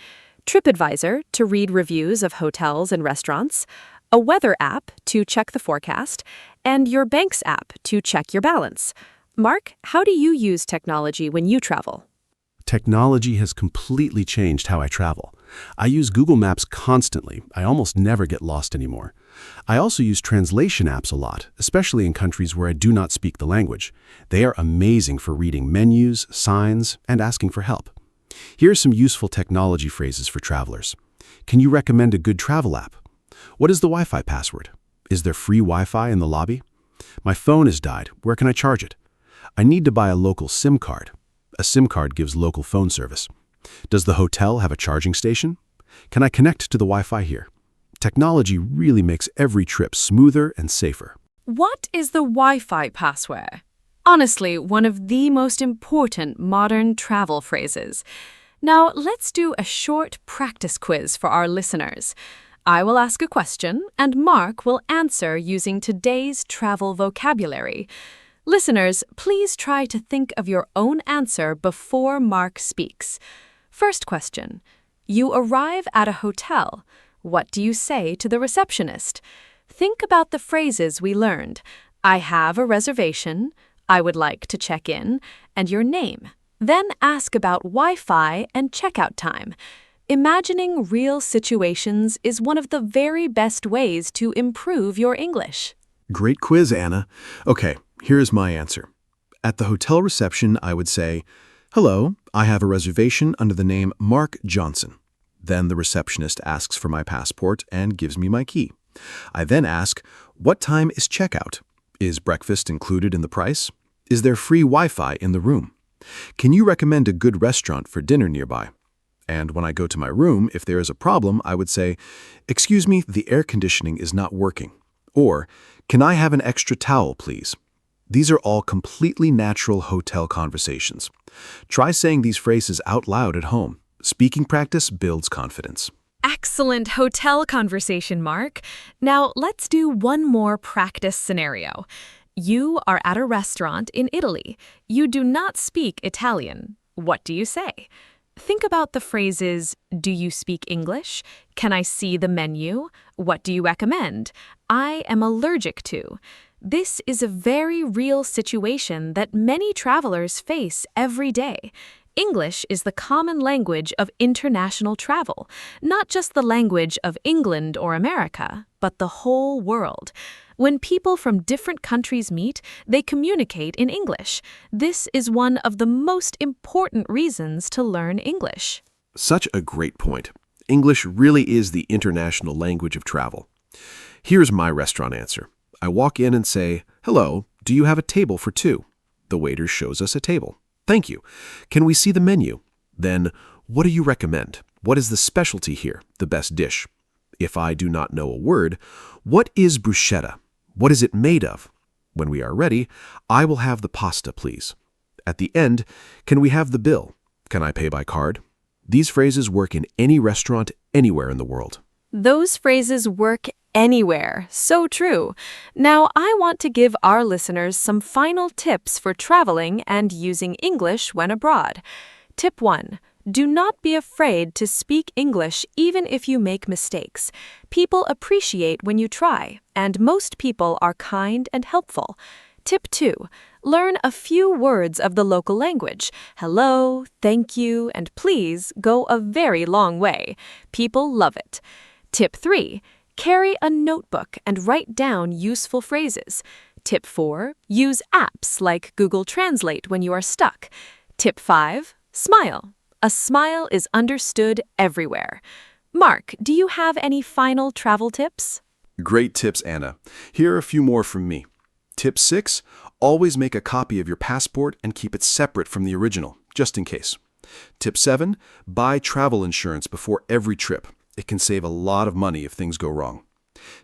TripAdvisor to read reviews of hotels and restaurants, a weather app to check the forecast, and your bank's app to check your balance. Mark, how do you use technology when you travel? Technology has completely changed how I travel. I use Google Maps constantly. I almost never get lost anymore. I also use translation apps a lot, especially in countries where I do not speak the language. They are amazing for reading menus, signs, and asking for help. Here are some useful technology phrases for travelers. Can you recommend a good travel app? What is the Wi-Fi password? Is there free Wi-Fi in the lobby? My phone has died. Where can I charge it? I need to buy a local SIM card. A SIM card gives local phone service. Does the hotel have a charging station? Can I connect to the Wi-Fi here? Technology really makes every trip smoother and safer. What is the Wi-Fi password? Honestly, one of the most important modern travel phrases. Now, let's do a short practice quiz for our listeners. I will ask a question, and Mark will answer using today's travel vocabulary. Listeners, please try to think of your own answer before Mark speaks. First question. You arrive at a hotel. What do you say to the receptionist? Think about the phrases we learned. I have a reservation, I would like to check in, and your name. Then ask about Wi-Fi and checkout time. Imagining real situations is one of the very best ways to improve your English. Great quiz, Anna. Okay, here's my answer. At the hotel reception, I would say, "Hello, I have a reservation under the name Mark Johnson." Then the receptionist asks for my passport and gives me my key. I then ask, "What time is checkout? Is breakfast included in the price? Is there free Wi-Fi in the room? Can you recommend a good restaurant for dinner nearby?" And when I go to my room, if there is a problem, I would say, "Excuse me, the air conditioning is not working." Or, "Can I have an extra towel, please?" These are all completely natural hotel conversations. Try saying these phrases out loud at home. Speaking practice builds confidence. Excellent hotel conversation, Mark. Now, let's do one more practice scenario. You are at a restaurant in Italy. You do not speak Italian. What do you say? Think about the phrases, do you speak English? Can I see the menu? What do you recommend? I am allergic to. This is a very real situation that many travelers face every day. English is the common language of international travel, not just the language of England or America, but the whole world. When people from different countries meet, they communicate in English. This is one of the most important reasons to learn English. Such a great point. English really is the international language of travel. Here's my restaurant answer. I walk in and say, "Hello, do you have a table for two?" The waiter shows us a table. "Thank you. Can we see the menu?" Then, "What do you recommend? What is the specialty here, the best dish?" If I do not know a word, "What is bruschetta? What is it made of?" When we are ready, I will have the pasta, please. At the end, "Can we have the bill? Can I pay by card?" These phrases work in any restaurant anywhere in the world. Those phrases work anywhere. So true. Now, I want to give our listeners some final tips for traveling and using English when abroad. Tip 1. Do not be afraid to speak English even if you make mistakes. People appreciate when you try, and most people are kind and helpful. Tip 2. Learn a few words of the local language. Hello, thank you, and please go a very long way. People love it. Tip 3. Carry a notebook and write down useful phrases. Tip 4. Use apps like Google Translate when you are stuck. Tip 5. Smile. A smile is understood everywhere. Mark, do you have any final travel tips? Great tips, Anna. Here are a few more from me. Tip 6. Always make a copy of your passport and keep it separate from the original, just in case. Tip 7. Buy travel insurance before every trip. It can save a lot of money if things go wrong.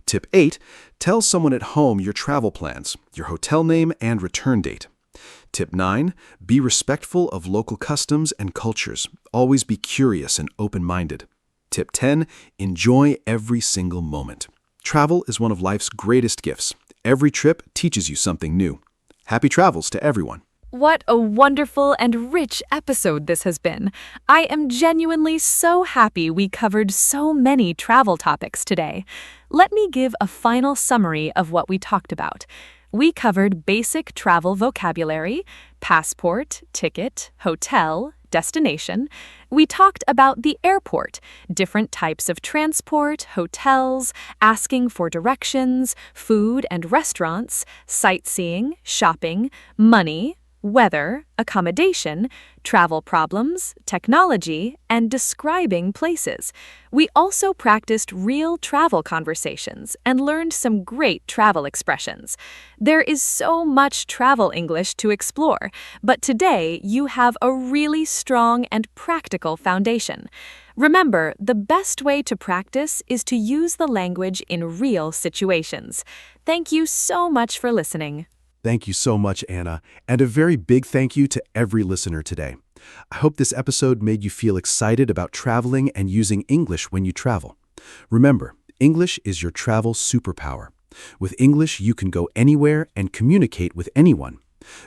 Tip 8. Tell someone at home your travel plans, your hotel name, and return date. Tip 9. Be respectful of local customs and cultures. Always be curious and open-minded. Tip 10. Enjoy every single moment. Travel is one of life's greatest gifts. Every trip teaches you something new. Happy travels to everyone. What a wonderful and rich episode this has been. I am genuinely so happy we covered so many travel topics today. Let me give a final summary of what we talked about. We covered basic travel vocabulary, passport, ticket, hotel, destination. We talked about the airport, different types of transport, hotels, asking for directions, food and restaurants, sightseeing, shopping, money, weather, accommodation, travel problems, technology, and describing places. We also practiced real travel conversations and learned some great travel expressions. There is so much travel English to explore, but today you have a really strong and practical foundation. Remember, the best way to practice is to use the language in real situations. Thank you so much for listening. Thank you so much, Anna, and a very big thank you to every listener today. I hope this episode made you feel excited about traveling and using English when you travel. Remember, English is your travel superpower. With English, you can go anywhere and communicate with anyone.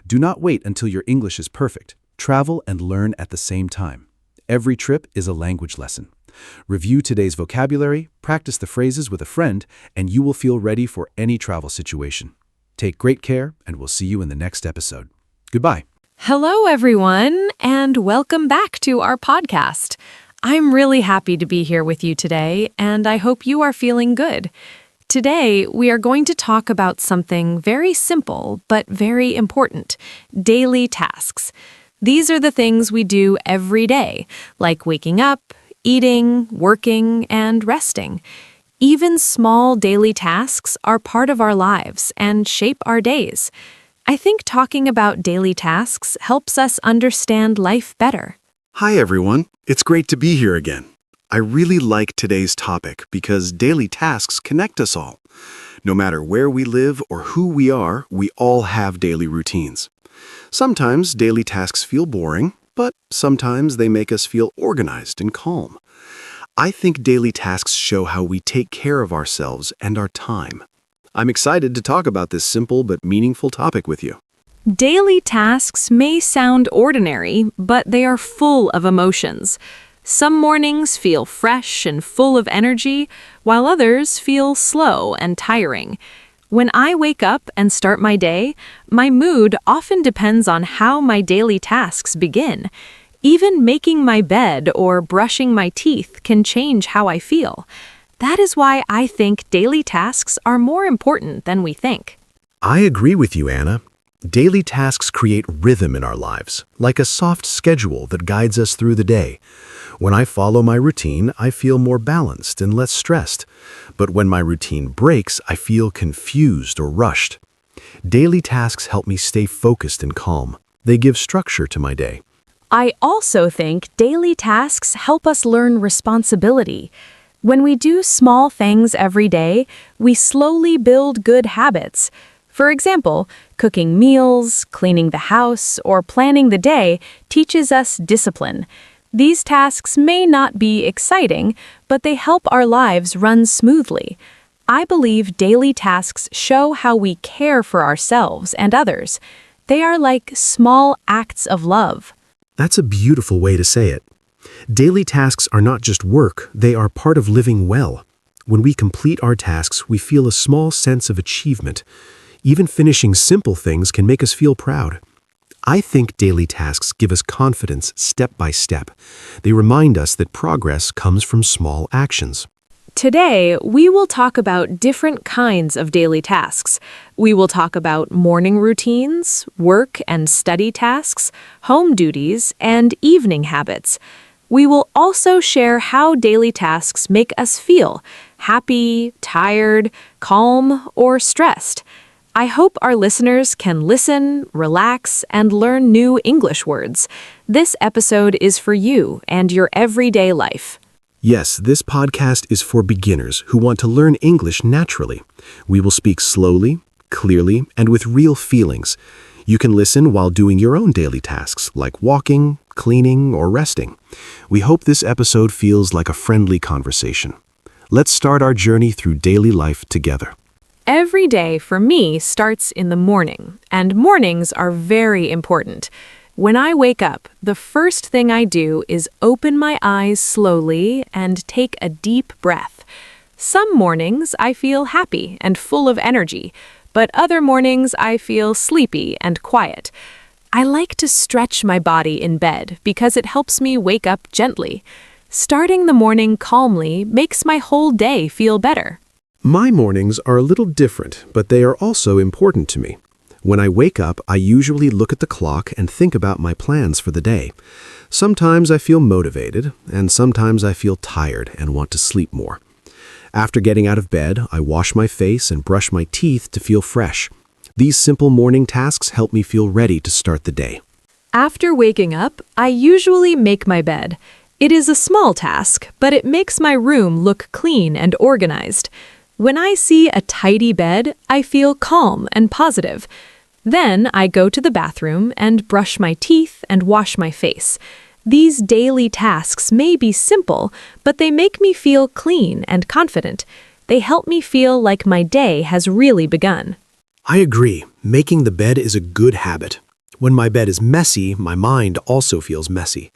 Do not wait until your English is perfect. Travel and learn at the same time. Every trip is a language lesson. Review today's vocabulary, practice the phrases with a friend, and you will feel ready for any travel situation. Take great care, and we'll see you in the next episode. Goodbye. Hello, everyone, and welcome back to our podcast. I'm really happy to be here with you today, and I hope you are feeling good. Today, we are going to talk about something very simple but very important: daily tasks. These are the things we do every day, like waking up, eating, working, and resting. Even small daily tasks are part of our lives and shape our days. I think talking about daily tasks helps us understand life better. Hi everyone, it's great to be here again. I really like today's topic because daily tasks connect us all. No matter where we live or who we are, we all have daily routines. Sometimes daily tasks feel boring, but sometimes they make us feel organized and calm. I think daily tasks show how we take care of ourselves and our time. I'm excited to talk about this simple but meaningful topic with you. Daily tasks may sound ordinary, but they are full of emotions. Some mornings feel fresh and full of energy, while others feel slow and tiring. When I wake up and start my day, my mood often depends on how my daily tasks begin. Even making my bed or brushing my teeth can change how I feel. That is why I think daily tasks are more important than we think. I agree with you, Anna. Daily tasks create rhythm in our lives, like a soft schedule that guides us through the day. When I follow my routine, I feel more balanced and less stressed. But when my routine breaks, I feel confused or rushed. Daily tasks help me stay focused and calm. They give structure to my day. I also think daily tasks help us learn responsibility. When we do small things every day, we slowly build good habits. For example, cooking meals, cleaning the house, or planning the day teaches us discipline. These tasks may not be exciting, but they help our lives run smoothly. I believe daily tasks show how we care for ourselves and others. They are like small acts of love. That's a beautiful way to say it. Daily tasks are not just work, they are part of living well. When we complete our tasks, we feel a small sense of achievement. Even finishing simple things can make us feel proud. I think daily tasks give us confidence step by step. They remind us that progress comes from small actions. Today, we will talk about different kinds of daily tasks. We will talk about morning routines, work and study tasks, home duties, and evening habits. We will also share how daily tasks make us feel happy, tired, calm, or stressed. I hope our listeners can listen, relax, and learn new English words. This episode is for you and your everyday life. Yes, this podcast is for beginners who want to learn English naturally. We will speak slowly, clearly, and with real feelings. You can listen while doing your own daily tasks, like walking, cleaning, or resting. We hope this episode feels like a friendly conversation. Let's start our journey through daily life together. Every day for me starts in the morning, and mornings are very important. When I wake up, the first thing I do is open my eyes slowly and take a deep breath. Some mornings I feel happy and full of energy, but other mornings I feel sleepy and quiet. I like to stretch my body in bed because it helps me wake up gently. Starting the morning calmly makes my whole day feel better. My mornings are a little different, but they are also important to me. When I wake up, I usually look at the clock and think about my plans for the day. Sometimes I feel motivated, and sometimes I feel tired and want to sleep more. After getting out of bed, I wash my face and brush my teeth to feel fresh. These simple morning tasks help me feel ready to start the day. After waking up, I usually make my bed. It is a small task, but it makes my room look clean and organized. When I see a tidy bed, I feel calm and positive. Then I go to the bathroom and brush my teeth and wash my face. These daily tasks may be simple, but they make me feel clean and confident. They help me feel like my day has really begun. I agree. Making the bed is a good habit. When my bed is messy, my mind also feels messy.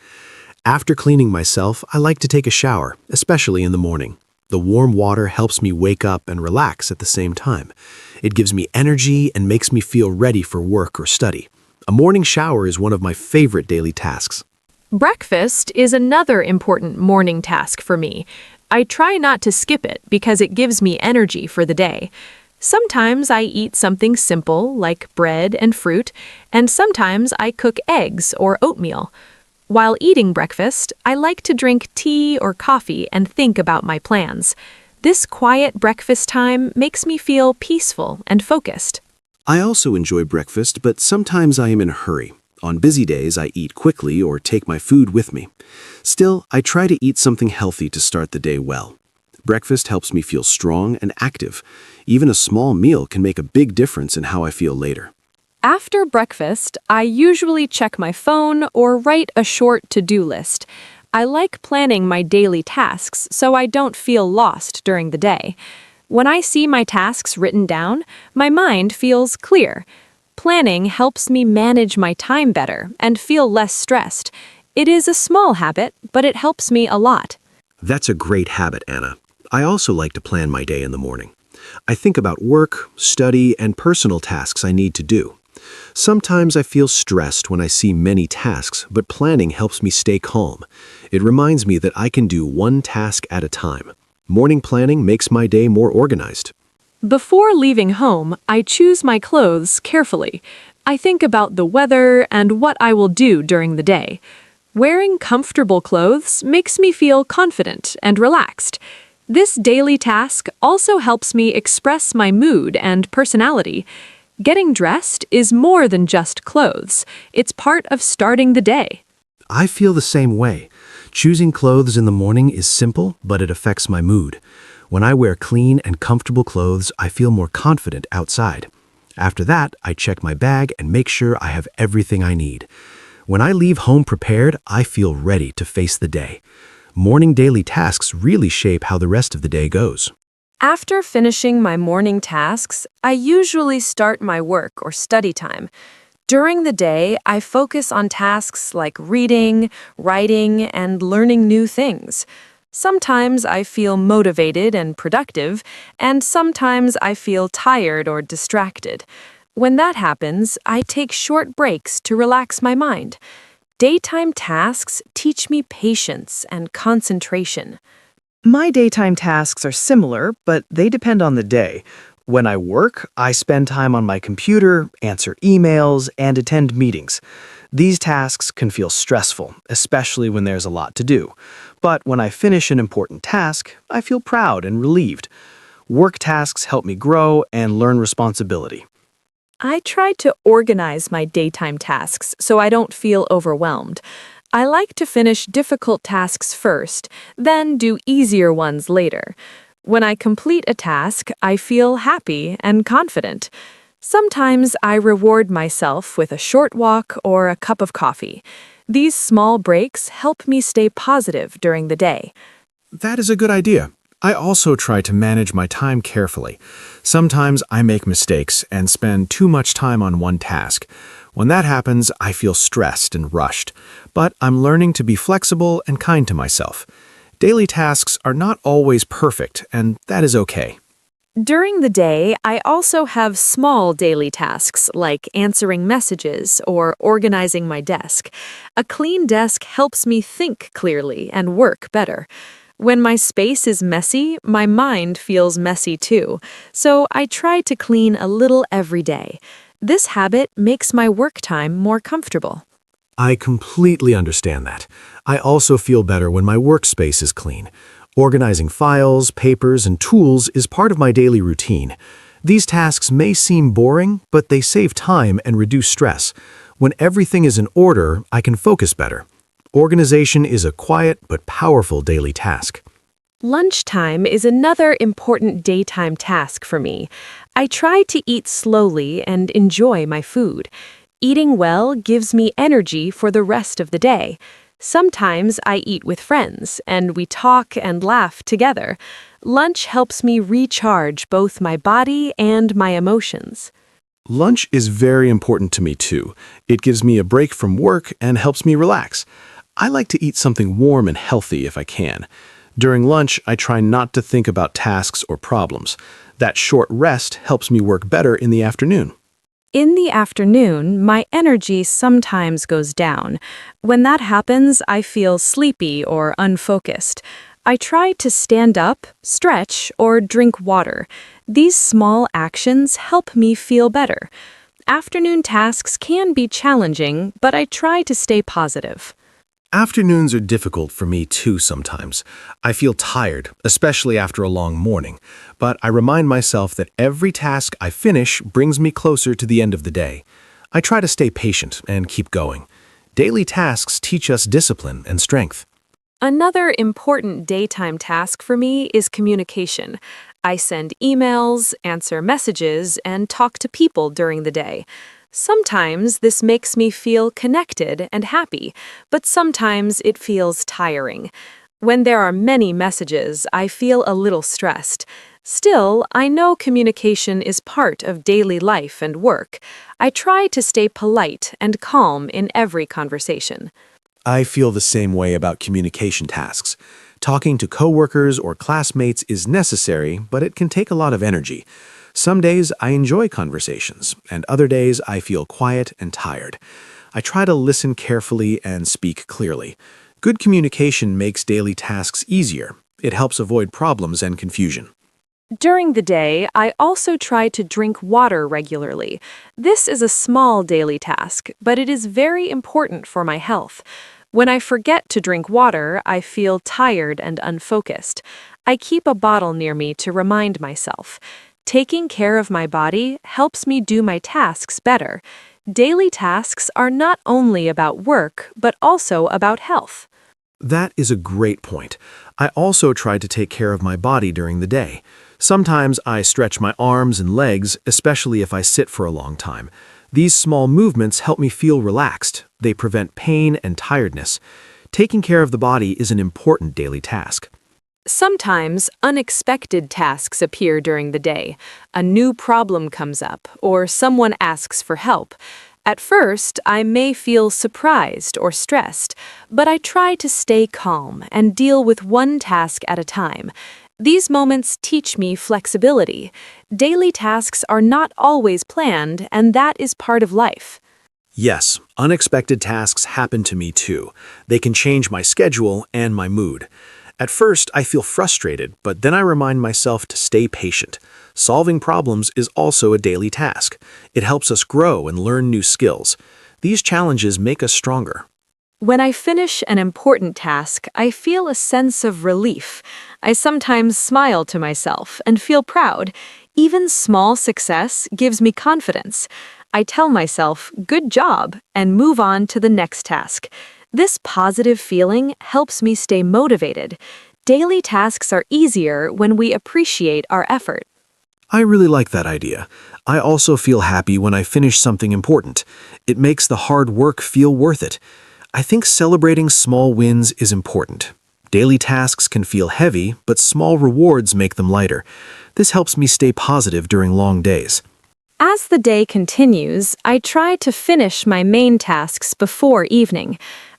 After cleaning myself, I like to take a shower, especially in the morning. The warm water helps me wake up and relax at the same time. It gives me energy and makes me feel ready for work or study. A morning shower is one of my favorite daily tasks. Breakfast is another important morning task for me. I try not to skip it because it gives me energy for the day. Sometimes I eat something simple like bread and fruit, and sometimes I cook eggs or oatmeal. While eating breakfast, I like to drink tea or coffee and think about my plans. This quiet breakfast time makes me feel peaceful and focused. I also enjoy breakfast, but sometimes I am in a hurry. On busy days, I eat quickly or take my food with me. Still, I try to eat something healthy to start the day well. Breakfast helps me feel strong and active. Even a small meal can make a big difference in how I feel later. After breakfast, I usually check my phone or write a short to-do list. I like planning my daily tasks so I don't feel lost during the day. When I see my tasks written down, my mind feels clear. Planning helps me manage my time better and feel less stressed. It is a small habit, but it helps me a lot. That's a great habit, Anna. I also like to plan my day in the morning. I think about work, study, and personal tasks I need to do. Sometimes I feel stressed when I see many tasks, but planning helps me stay calm. It reminds me that I can do one task at a time. Morning planning makes my day more organized. Before leaving home, I choose my clothes carefully. I think about the weather and what I will do during the day. Wearing comfortable clothes makes me feel confident and relaxed. This daily task also helps me express my mood and personality. Getting dressed is more than just clothes. It's part of starting the day. I feel the same way. Choosing clothes in the morning is simple, but it affects my mood. When I wear clean and comfortable clothes, I feel more confident outside. After that, I check my bag and make sure I have everything I need. When I leave home prepared, I feel ready to face the day. Morning daily tasks really shape how the rest of the day goes. After finishing my morning tasks, I usually start my work or study time. During the day, I focus on tasks like reading, writing, and learning new things. Sometimes I feel motivated and productive, and sometimes I feel tired or distracted. When that happens, I take short breaks to relax my mind. Daytime tasks teach me patience and concentration. My daytime tasks are similar, but they depend on the day. When I work, I spend time on my computer, answer emails, and attend meetings. These tasks can feel stressful, especially when there's a lot to do. But when I finish an important task, I feel proud and relieved. Work tasks help me grow and learn responsibility. I try to organize my daytime tasks so I don't feel overwhelmed. I like to finish difficult tasks first, then do easier ones later. When I complete a task, I feel happy and confident. Sometimes I reward myself with a short walk or a cup of coffee. These small breaks help me stay positive during the day. That is a good idea. I also try to manage my time carefully. Sometimes I make mistakes and spend too much time on one task. When that happens, I feel stressed and rushed. But I'm learning to be flexible and kind to myself. Daily tasks are not always perfect, and that is okay. During the day, I also have small daily tasks like answering messages or organizing my desk. A clean desk helps me think clearly and work better. When my space is messy, my mind feels messy too, so I try to clean a little every day. This habit makes my work time more comfortable. I completely understand that. I also feel better when my workspace is clean. Organizing files, papers, and tools is part of my daily routine. These tasks may seem boring, but they save time and reduce stress. When everything is in order, I can focus better. Organization is a quiet but powerful daily task. Lunchtime is another important daytime task for me. I try to eat slowly and enjoy my food. Eating well gives me energy for the rest of the day. Sometimes I eat with friends, and we talk and laugh together. Lunch helps me recharge both my body and my emotions. Lunch is very important to me too. It gives me a break from work and helps me relax. I like to eat something warm and healthy if I can. During lunch, I try not to think about tasks or problems. That short rest helps me work better in the afternoon. In the afternoon, my energy sometimes goes down. When that happens, I feel sleepy or unfocused. I try to stand up, stretch, or drink water. These small actions help me feel better. Afternoon tasks can be challenging, but I try to stay positive. Afternoons are difficult for me too sometimes. I feel tired, especially after a long morning, but I remind myself that every task I finish brings me closer to the end of the day. I try to stay patient and keep going. Daily tasks teach us discipline and strength. Another important daytime task for me is communication. I send emails, answer messages, and talk to people during the day. Sometimes this makes me feel connected and happy, but sometimes it feels tiring. When there are many messages, I feel a little stressed. Still, I know communication is part of daily life and work. I try to stay polite and calm in every conversation. I feel the same way about communication tasks. Talking to coworkers or classmates is necessary, but it can take a lot of energy. Some days I enjoy conversations, and other days I feel quiet and tired. I try to listen carefully and speak clearly. Good communication makes daily tasks easier. It helps avoid problems and confusion. During the day, I also try to drink water regularly. This is a small daily task, but it is very important for my health. When I forget to drink water, I feel tired and unfocused. I keep a bottle near me to remind myself. Taking care of my body helps me do my tasks better. Daily tasks are not only about work, but also about health. That is a great point. I also try to take care of my body during the day. Sometimes I stretch my arms and legs, especially if I sit for a long time. These small movements help me feel relaxed. They prevent pain and tiredness. Taking care of the body is an important daily task. Sometimes unexpected tasks appear during the day. A new problem comes up, or someone asks for help. At first, I may feel surprised or stressed, but I try to stay calm and deal with one task at a time. These moments teach me flexibility. Daily tasks are not always planned, and that is part of life. Yes, unexpected tasks happen to me too. They can change my schedule and my mood. At first, I feel frustrated, but then I remind myself to stay patient. Solving problems is also a daily task. It helps us grow and learn new skills. These challenges make us stronger. When I finish an important task, I feel a sense of relief. I sometimes smile to myself and feel proud. Even small success gives me confidence. I tell myself, "Good job," and move on to the next task. This positive feeling helps me stay motivated. Daily tasks are easier when we appreciate our effort. I really like that idea. I also feel happy when I finish something important. It makes the hard work feel worth it. I think celebrating small wins is important. Daily tasks can feel heavy, but small rewards make them lighter. This helps me stay positive during long days. As the day continues, I try to finish my main tasks before evening.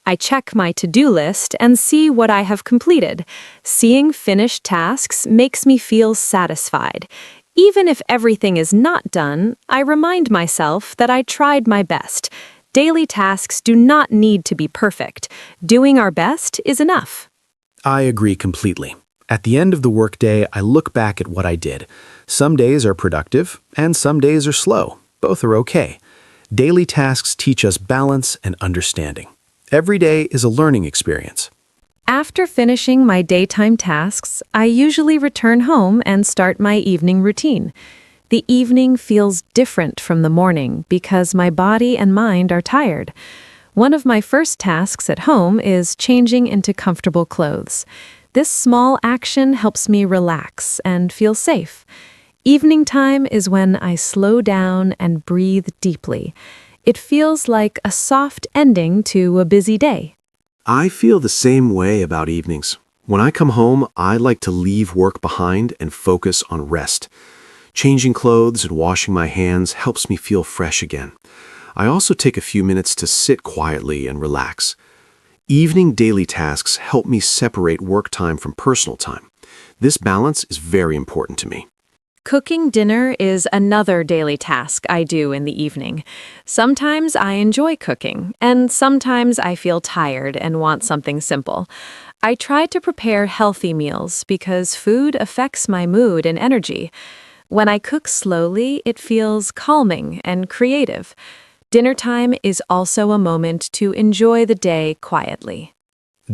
I check my to-do list and see what I have completed. Seeing finished tasks makes me feel satisfied. Even if everything is not done, I remind myself that I tried my best. Daily tasks do not need to be perfect. Doing our best is enough. I agree completely. At the end of the workday, I look back at what I did. Some days are productive, and some days are slow. Both are okay. Daily tasks teach us balance and understanding. Every day is a learning experience. After finishing my daytime tasks, I usually return home and start my evening routine. The evening feels different from the morning because my body and mind are tired. One of my first tasks at home is changing into comfortable clothes. This small action helps me relax and feel safe. Evening time is when I slow down and breathe deeply. It feels like a soft ending to a busy day. I feel the same way about evenings. When I come home, I like to leave work behind and focus on rest. Changing clothes and washing my hands helps me feel fresh again. I also take a few minutes to sit quietly and relax. Evening daily tasks help me separate work time from personal time. This balance is very important to me. Cooking dinner is another daily task I do in the evening. Sometimes I enjoy cooking, and sometimes I feel tired and want something simple. I try to prepare healthy meals because food affects my mood and energy. When I cook slowly, it feels calming and creative. Dinner time is also a moment to enjoy the day quietly.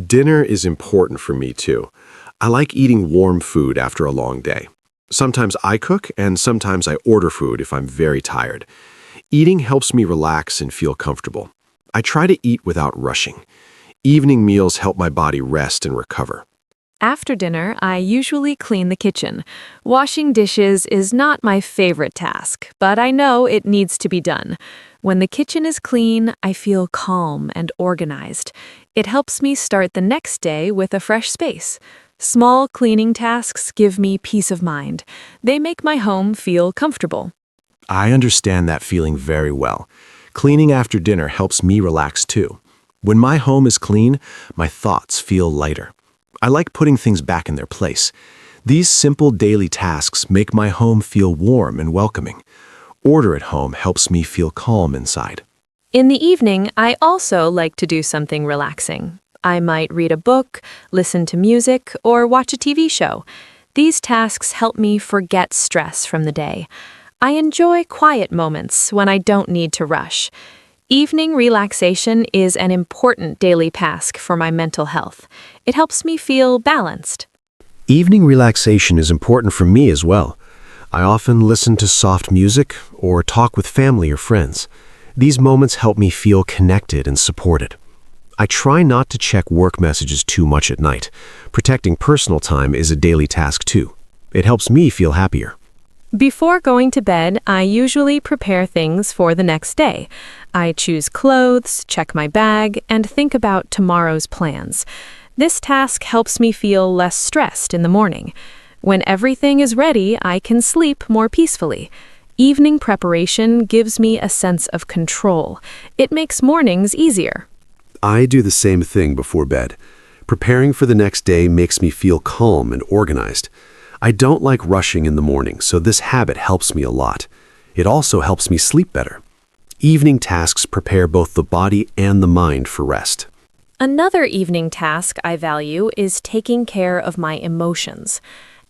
Dinner is important for me too. I like eating warm food after a long day. Sometimes I cook and sometimes I order food if I'm very tired. Eating helps me relax and feel comfortable. I try to eat without rushing. Evening meals help my body rest and recover. After dinner, I usually clean the kitchen. Washing dishes is not my favorite task, but I know it needs to be done. When the kitchen is clean, I feel calm and organized. It helps me start the next day with a fresh space. Small cleaning tasks give me peace of mind. They make my home feel comfortable. I understand that feeling very well. Cleaning after dinner helps me relax too. When my home is clean, my thoughts feel lighter. I like putting things back in their place. These simple daily tasks make my home feel warm and welcoming. Order at home helps me feel calm inside. In the evening, I also like to do something relaxing. I might read a book, listen to music, or watch a TV show. These tasks help me forget stress from the day. I enjoy quiet moments when I don't need to rush. Evening relaxation is an important daily task for my mental health. It helps me feel balanced. Evening relaxation is important for me as well. I often listen to soft music or talk with family or friends. These moments help me feel connected and supported. I try not to check work messages too much at night. Protecting personal time is a daily task too. It helps me feel happier. Before going to bed, I usually prepare things for the next day. I choose clothes, check my bag, and think about tomorrow's plans. This task helps me feel less stressed in the morning. When everything is ready, I can sleep more peacefully. Evening preparation gives me a sense of control. It makes mornings easier. I do the same thing before bed. Preparing for the next day makes me feel calm and organized. I don't like rushing in the morning, so this habit helps me a lot. It also helps me sleep better. Evening tasks prepare both the body and the mind for rest. Another evening task I value is taking care of my emotions.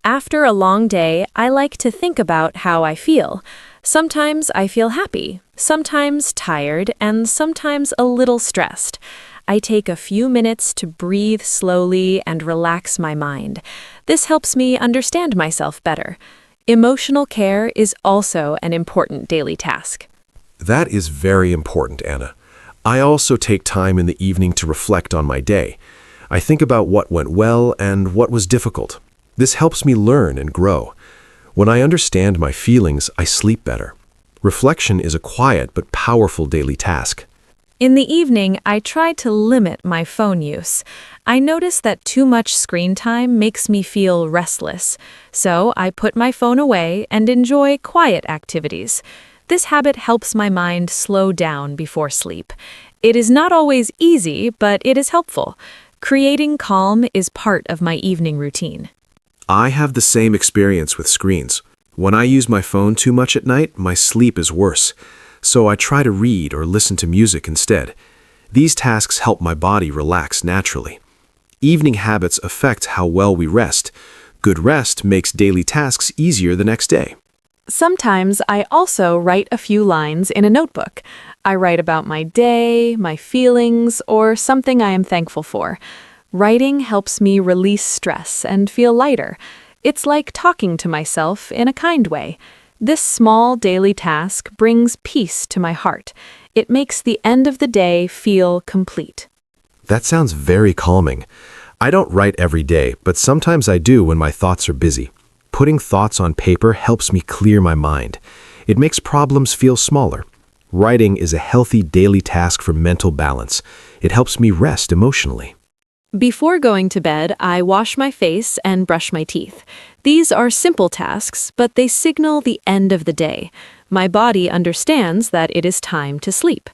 After a long day, I like to think about how I feel. Sometimes I feel happy, sometimes tired, and sometimes a little stressed. I take a few minutes to breathe slowly and relax my mind. This helps me understand myself better. Emotional care is also an important daily task. That is very important, Anna. I also take time in the evening to reflect on my day. I think about what went well and what was difficult. This helps me learn and grow. When I understand my feelings, I sleep better. Reflection is a quiet but powerful daily task. In the evening, I try to limit my phone use. I notice that too much screen time makes me feel restless, so I put my phone away and enjoy quiet activities. This habit helps my mind slow down before sleep. It is not always easy, but it is helpful. Creating calm is part of my evening routine. I have the same experience with screens. When I use my phone too much at night, my sleep is worse. So I try to read or listen to music instead. These tasks help my body relax naturally. Evening habits affect how well we rest. Good rest makes daily tasks easier the next day. Sometimes I also write a few lines in a notebook. I write about my day, my feelings, or something I am thankful for. Writing helps me release stress and feel lighter. It's like talking to myself in a kind way. This small daily task brings peace to my heart. It makes the end of the day feel complete. That sounds very calming. I don't write every day, but sometimes I do when my thoughts are busy. Putting thoughts on paper helps me clear my mind. It makes problems feel smaller. Writing is a healthy daily task for mental balance. It helps me rest emotionally. Before going to bed, I wash my face and brush my teeth. These are simple tasks, but they signal the end of the day. My body understands that it is time to sleep.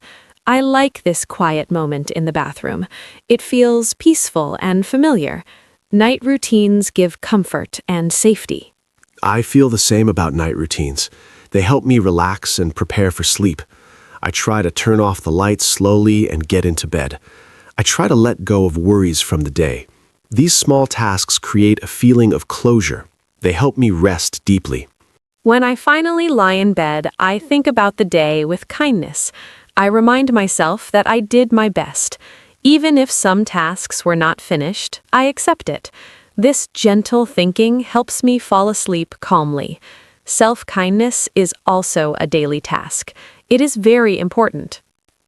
I like this quiet moment in the bathroom. It feels peaceful and familiar. Night routines give comfort and safety. I feel the same about night routines. They help me relax and prepare for sleep. I try to turn off the lights slowly and get into bed. I try to let go of worries from the day. These small tasks create a feeling of closure. They help me rest deeply. When I finally lie in bed, I think about the day with kindness. I remind myself that I did my best. Even if some tasks were not finished, I accept it. This gentle thinking helps me fall asleep calmly. Self-kindness is also a daily task. It is very important.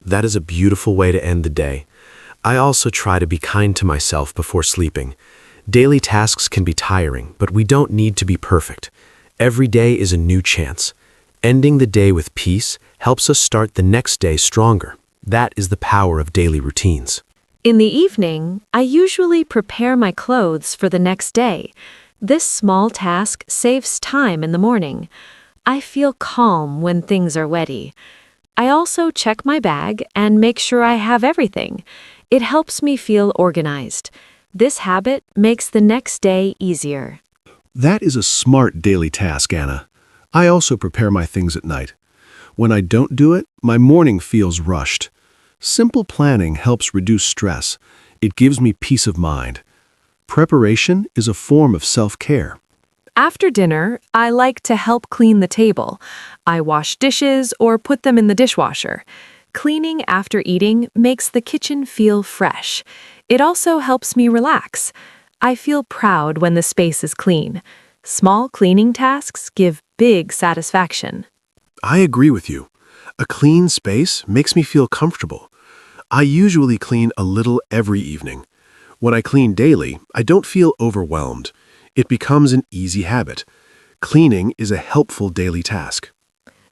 That is a beautiful way to end the day. I also try to be kind to myself before sleeping. Daily tasks can be tiring, but we don't need to be perfect. Every day is a new chance. Ending the day with peace helps us start the next day stronger. That is the power of daily routines. In the evening, I usually prepare my clothes for the next day. This small task saves time in the morning. I feel calm when things are ready. I also check my bag and make sure I have everything. It helps me feel organized. This habit makes the next day easier. That is a smart daily task, Anna. I also prepare my things at night. When I don't do it, my morning feels rushed. Simple planning helps reduce stress. It gives me peace of mind. Preparation is a form of self-care. After dinner, I like to help clean the table. I wash dishes or put them in the dishwasher. Cleaning after eating makes the kitchen feel fresh. It also helps me relax. I feel proud when the space is clean. Small cleaning tasks give big satisfaction. I agree with you. A clean space makes me feel comfortable. I usually clean a little every evening. When I clean daily, I don't feel overwhelmed. It becomes an easy habit. Cleaning is a helpful daily task.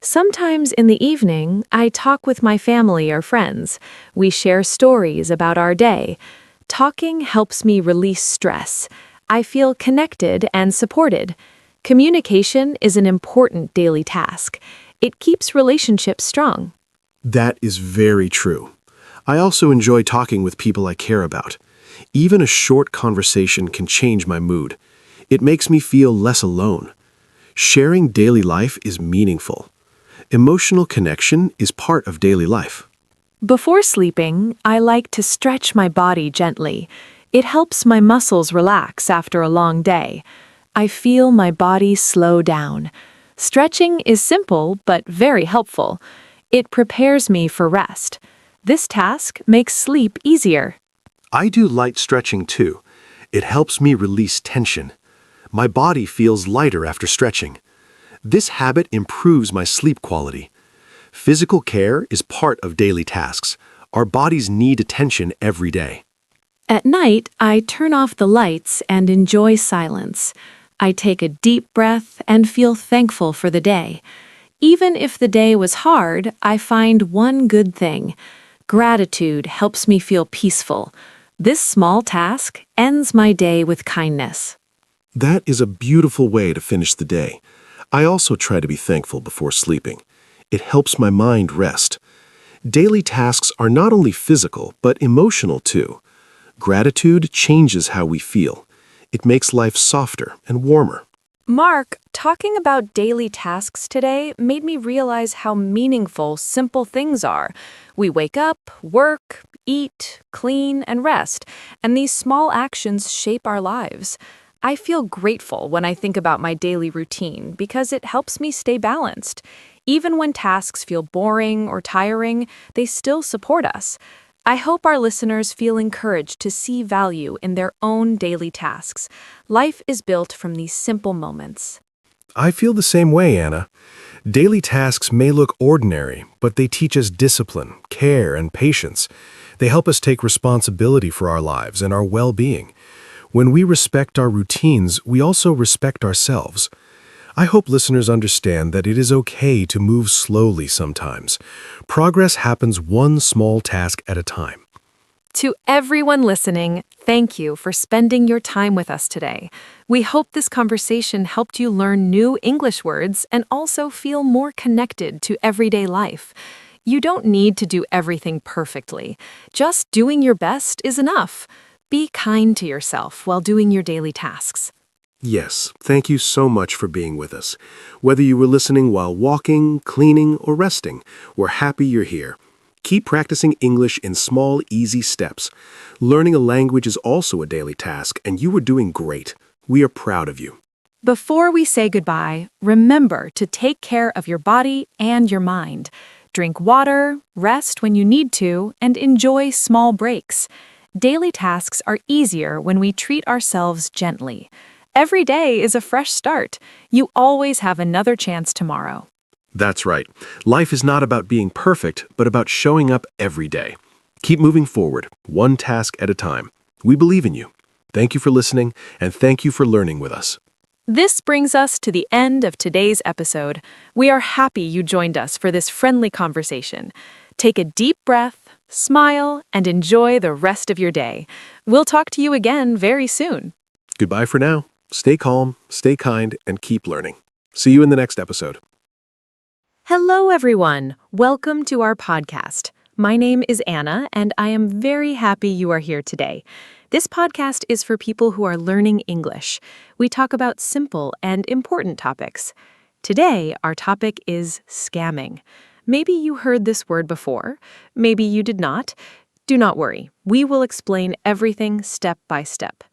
Sometimes in the evening, I talk with my family or friends. We share stories about our day. Talking helps me release stress. I feel connected and supported. Communication is an important daily task. It keeps relationships strong. That is very true. I also enjoy talking with people I care about. Even a short conversation can change my mood. It makes me feel less alone. Sharing daily life is meaningful. Emotional connection is part of daily life. Before sleeping, I like to stretch my body gently. It helps my muscles relax after a long day. I feel my body slow down. Stretching is simple but very helpful. It prepares me for rest. This task makes sleep easier. I do light stretching too. It helps me release tension. My body feels lighter after stretching. This habit improves my sleep quality. Physical care is part of daily tasks. Our bodies need attention every day. At night, I turn off the lights and enjoy silence. I take a deep breath and feel thankful for the day. Even if the day was hard, I find one good thing. Gratitude helps me feel peaceful. This small task ends my day with kindness. That is a beautiful way to finish the day. I also try to be thankful before sleeping. It helps my mind rest. Daily tasks are not only physical, but emotional too. Gratitude changes how we feel. It makes life softer and warmer. Mark, talking about daily tasks today made me realize how meaningful simple things are. We wake up, work, eat, clean, and rest, and these small actions shape our lives. I feel grateful when I think about my daily routine because it helps me stay balanced. Even when tasks feel boring or tiring, they still support us. I hope our listeners feel encouraged to see value in their own daily tasks. Life is built from these simple moments. I feel the same way, Anna. Daily tasks may look ordinary, but they teach us discipline, care, and patience. They help us take responsibility for our lives and our well-being. When we respect our routines, we also respect ourselves. I hope listeners understand that it is okay to move slowly sometimes. Progress happens one small task at a time. To everyone listening, thank you for spending your time with us today. We hope this conversation helped you learn new English words and also feel more connected to everyday life. You don't need to do everything perfectly. Just doing your best is enough. Be kind to yourself while doing your daily tasks. Yes, thank you so much for being with us. Whether you were listening while walking, cleaning, or resting, we're happy you're here. Keep practicing English in small, easy steps. Learning a language is also a daily task, and you are doing great. We are proud of you. Before we say goodbye, remember to take care of your body and your mind. Drink water, rest when you need to, and enjoy small breaks. Daily tasks are easier when we treat ourselves gently. Every day is a fresh start. You always have another chance tomorrow. That's right. Life is not about being perfect, but about showing up every day. Keep moving forward, one task at a time. We believe in you. Thank you for listening, and thank you for learning with us. This brings us to the end of today's episode. We are happy you joined us for this friendly conversation. Take a deep breath, smile, and enjoy the rest of your day. We'll talk to you again very soon. Goodbye for now. Stay calm, stay kind, and keep learning. See you in the next episode. Hello, everyone. Welcome to our podcast. My name is Anna, and I am very happy you are here today. This podcast is for people who are learning English. We talk about simple and important topics. Today, our topic is scamming. Maybe you heard this word before. Maybe you did not. Do not worry. We will explain everything step by step.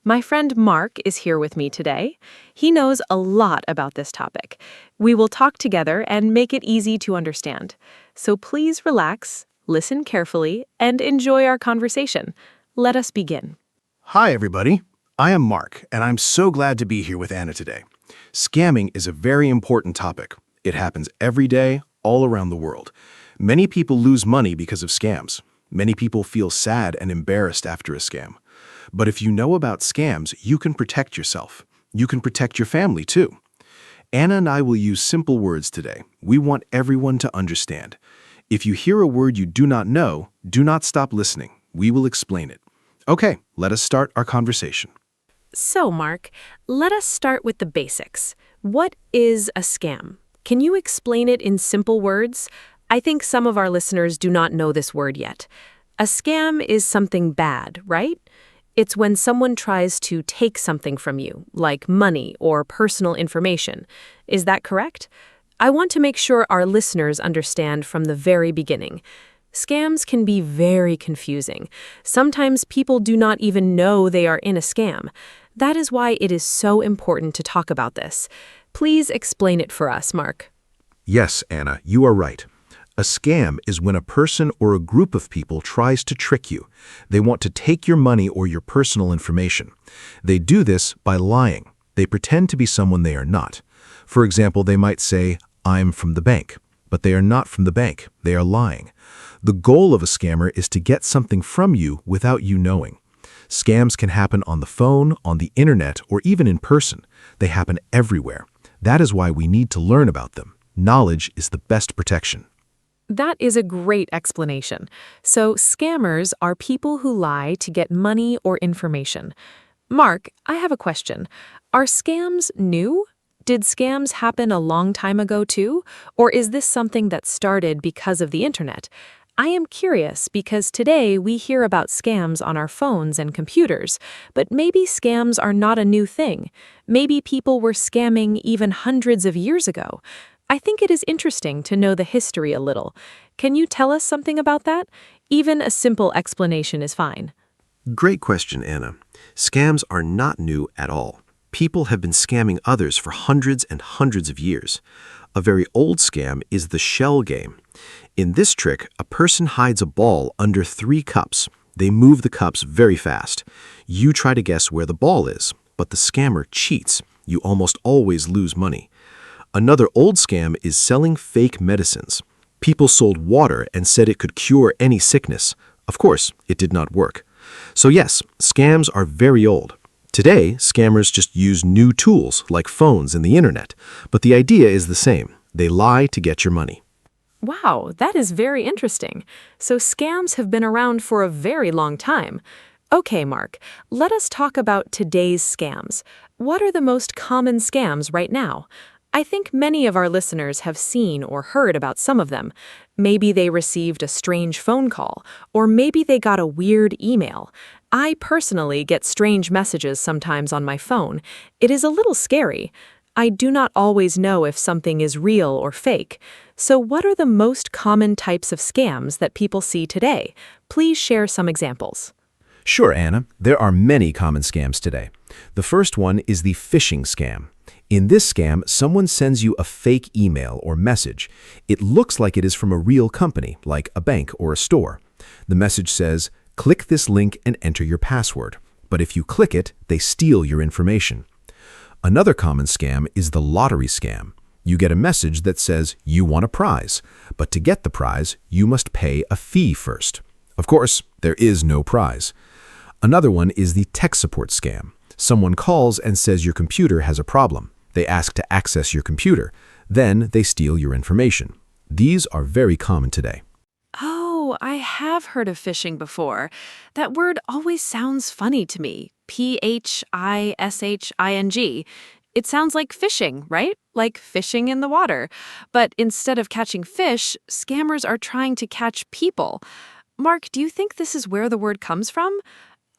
My friend Mark is here with me today. He knows a lot about this topic. We will talk together and make it easy to understand. So please relax, listen carefully, and enjoy our conversation. Let us begin. Hi, everybody. I am Mark, and I'm so glad to be here with Anna today. Scamming is a very important topic. It happens every day, all around the world. Many people lose money because of scams. Many people feel sad and embarrassed after a scam. But if you know about scams, you can protect yourself. You can protect your family, too. Anna and I will use simple words today. We want everyone to understand. If you hear a word you do not know, do not stop listening. We will explain it. Okay, let us start our conversation. So, Mark, let us start with the basics. What is a scam? Can you explain it in simple words? I think some of our listeners do not know this word yet. A scam is something bad, right? It's when someone tries to take something from you, like money or personal information. Is that correct? I want to make sure our listeners understand from the very beginning. Scams can be very confusing. Sometimes people do not even know they are in a scam. That is why it is so important to talk about this. Please explain it for us, Mark. Yes, Anna, you are right. A scam is when a person or a group of people tries to trick you. They want to take your money or your personal information. They do this by lying. They pretend to be someone they are not. For example, they might say, "I'm from the bank," but they are not from the bank. They are lying. The goal of a scammer is to get something from you without you knowing. Scams can happen on the phone, on the internet, or even in person. They happen everywhere. That is why we need to learn about them. Knowledge is the best protection. That is a great explanation. So, scammers are people who lie to get money or information. Mark, I have a question. Are scams new? Did scams happen a long time ago too? Or is this something that started because of the internet? I am curious because today we hear about scams on our phones and computers, but maybe scams are not a new thing. Maybe people were scamming even hundreds of years ago. I think it is interesting to know the history a little. Can you tell us something about that? Even a simple explanation is fine. Great question, Anna. Scams are not new at all. People have been scamming others for hundreds and hundreds of years. A very old scam is the shell game. In this trick, a person hides a ball under 3 cups. They move the cups very fast. You try to guess where the ball is, but the scammer cheats. You almost always lose money. Another old scam is selling fake medicines. People sold water and said it could cure any sickness. Of course, it did not work. So yes, scams are very old. Today, scammers just use new tools like phones and the internet, but the idea is the same. They lie to get your money. Wow, that is very interesting. So scams have been around for a very long time. Okay, Mark, let us talk about today's scams. What are the most common scams right now? I think many of our listeners have seen or heard about some of them. Maybe they received a strange phone call, or maybe they got a weird email. I personally get strange messages sometimes on my phone. It is a little scary. I do not always know if something is real or fake. So what are the most common types of scams that people see today? Please share some examples. Sure, Anna. There are many common scams today. The first one is the phishing scam. In this scam, someone sends you a fake email or message. It looks like it is from a real company, like a bank or a store. The message says, "Click this link and enter your password." But if you click it, they steal your information. Another common scam is the lottery scam. You get a message that says you won a prize, but to get the prize, you must pay a fee first. Of course, there is no prize. Another one is the tech support scam. Someone calls and says your computer has a problem. They ask to access your computer. Then they steal your information. These are very common today. Oh, I have heard of phishing before. That word always sounds funny to me. Phishing. It sounds like fishing, right? Like fishing in the water. But instead of catching fish, scammers are trying to catch people. Mark, do you think this is where the word comes from?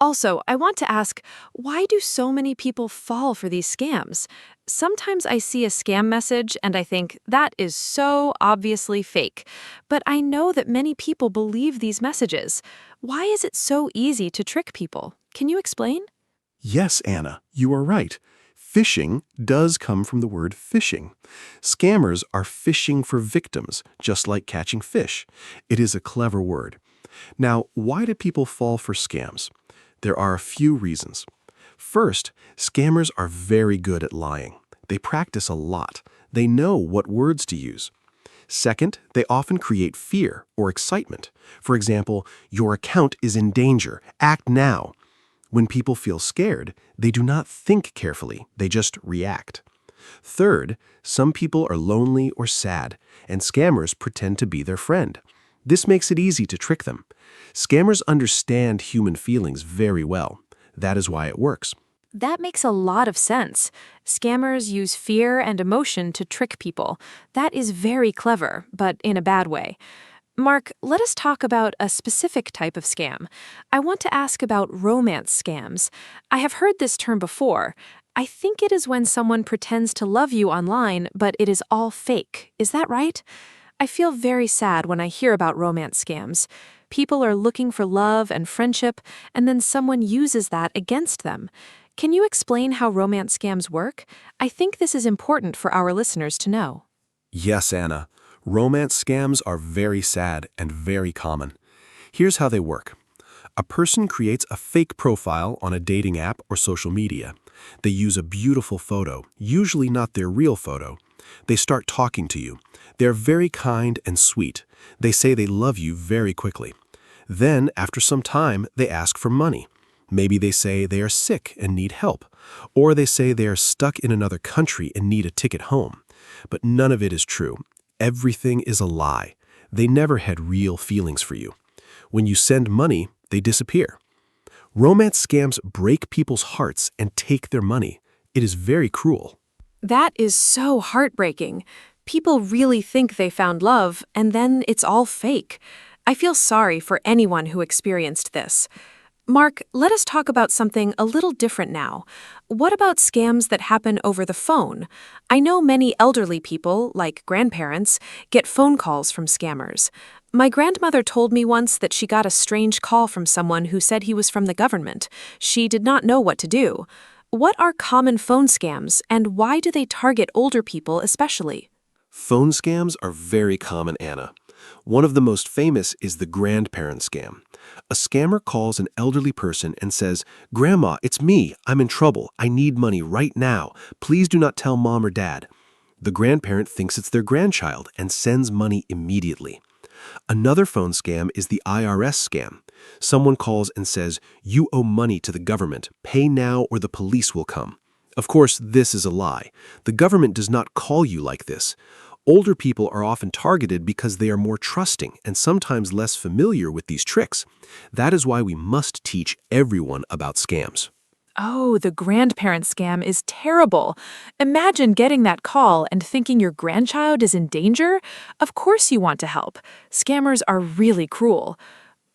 Also, I want to ask, why do so many people fall for these scams? Sometimes I see a scam message and I think, that is so obviously fake. But I know that many people believe these messages. Why is it so easy to trick people? Can you explain? Yes, Anna, you are right. Phishing does come from the word fishing. Scammers are fishing for victims, just like catching fish. It is a clever word. Now, why do people fall for scams? There are a few reasons. First, scammers are very good at lying. They practice a lot. They know what words to use. Second, they often create fear or excitement. For example, your account is in danger. Act now. When people feel scared, they do not think carefully. They just react. Third, some people are lonely or sad, and scammers pretend to be their friend. This makes it easy to trick them. Scammers understand human feelings very well. That is why it works. That makes a lot of sense. Scammers use fear and emotion to trick people. That is very clever, but in a bad way. Mark, let us talk about a specific type of scam. I want to ask about romance scams. I have heard this term before. I think it is when someone pretends to love you online, but it is all fake. Is that right? I feel very sad when I hear about romance scams. People are looking for love and friendship, and then someone uses that against them. Can you explain how romance scams work? I think this is important for our listeners to know. Yes, Anna. Romance scams are very sad and very common. Here's how they work. A person creates a fake profile on a dating app or social media. They use a beautiful photo, usually not their real photo. They start talking to you. They're very kind and sweet. They say they love you very quickly. Then, after some time, they ask for money. Maybe they say they are sick and need help, or they say they are stuck in another country and need a ticket home. But none of it is true. Everything is a lie. They never had real feelings for you. When you send money, they disappear. Romance scams break people's hearts and take their money. It is very cruel. That is so heartbreaking. People really think they found love, and then it's all fake. I feel sorry for anyone who experienced this. Mark, let us talk about something a little different now. What about scams that happen over the phone? I know many elderly people, like grandparents, get phone calls from scammers. My grandmother told me once that she got a strange call from someone who said he was from the government. She did not know what to do. What are common phone scams, and why do they target older people especially? Phone scams are very common, Anna. One of the most famous is the grandparent scam. A scammer calls an elderly person and says, "Grandma, it's me. I'm in trouble. I need money right now. Please do not tell mom or dad." The grandparent thinks it's their grandchild and sends money immediately. Another phone scam is the IRS scam. Someone calls and says, "You owe money to the government. Pay now or the police will come." Of course, this is a lie. The government does not call you like this. Older people are often targeted because they are more trusting and sometimes less familiar with these tricks. That is why we must teach everyone about scams. Oh, the grandparent scam is terrible. Imagine getting that call and thinking your grandchild is in danger. Of course you want to help. Scammers are really cruel.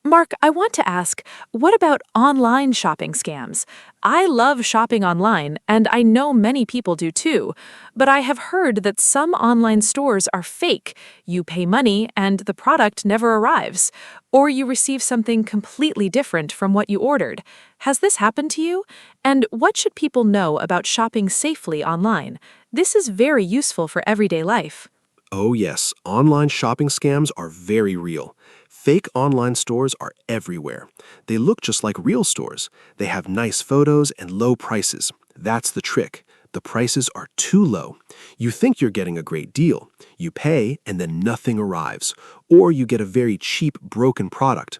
Mark, I want to ask, what about online shopping scams? I love shopping online, and I know many people do too. But I have heard that some online stores are fake. You pay money, and the product never arrives. Or you receive something completely different from what you ordered. Has this happened to you? And what should people know about shopping safely online? This is very useful for everyday life. Oh yes, online shopping scams are very real. Fake online stores are everywhere. They look just like real stores. They have nice photos and low prices. That's the trick. The prices are too low. You think you're getting a great deal. You pay and then nothing arrives. Or you get a very cheap, broken product.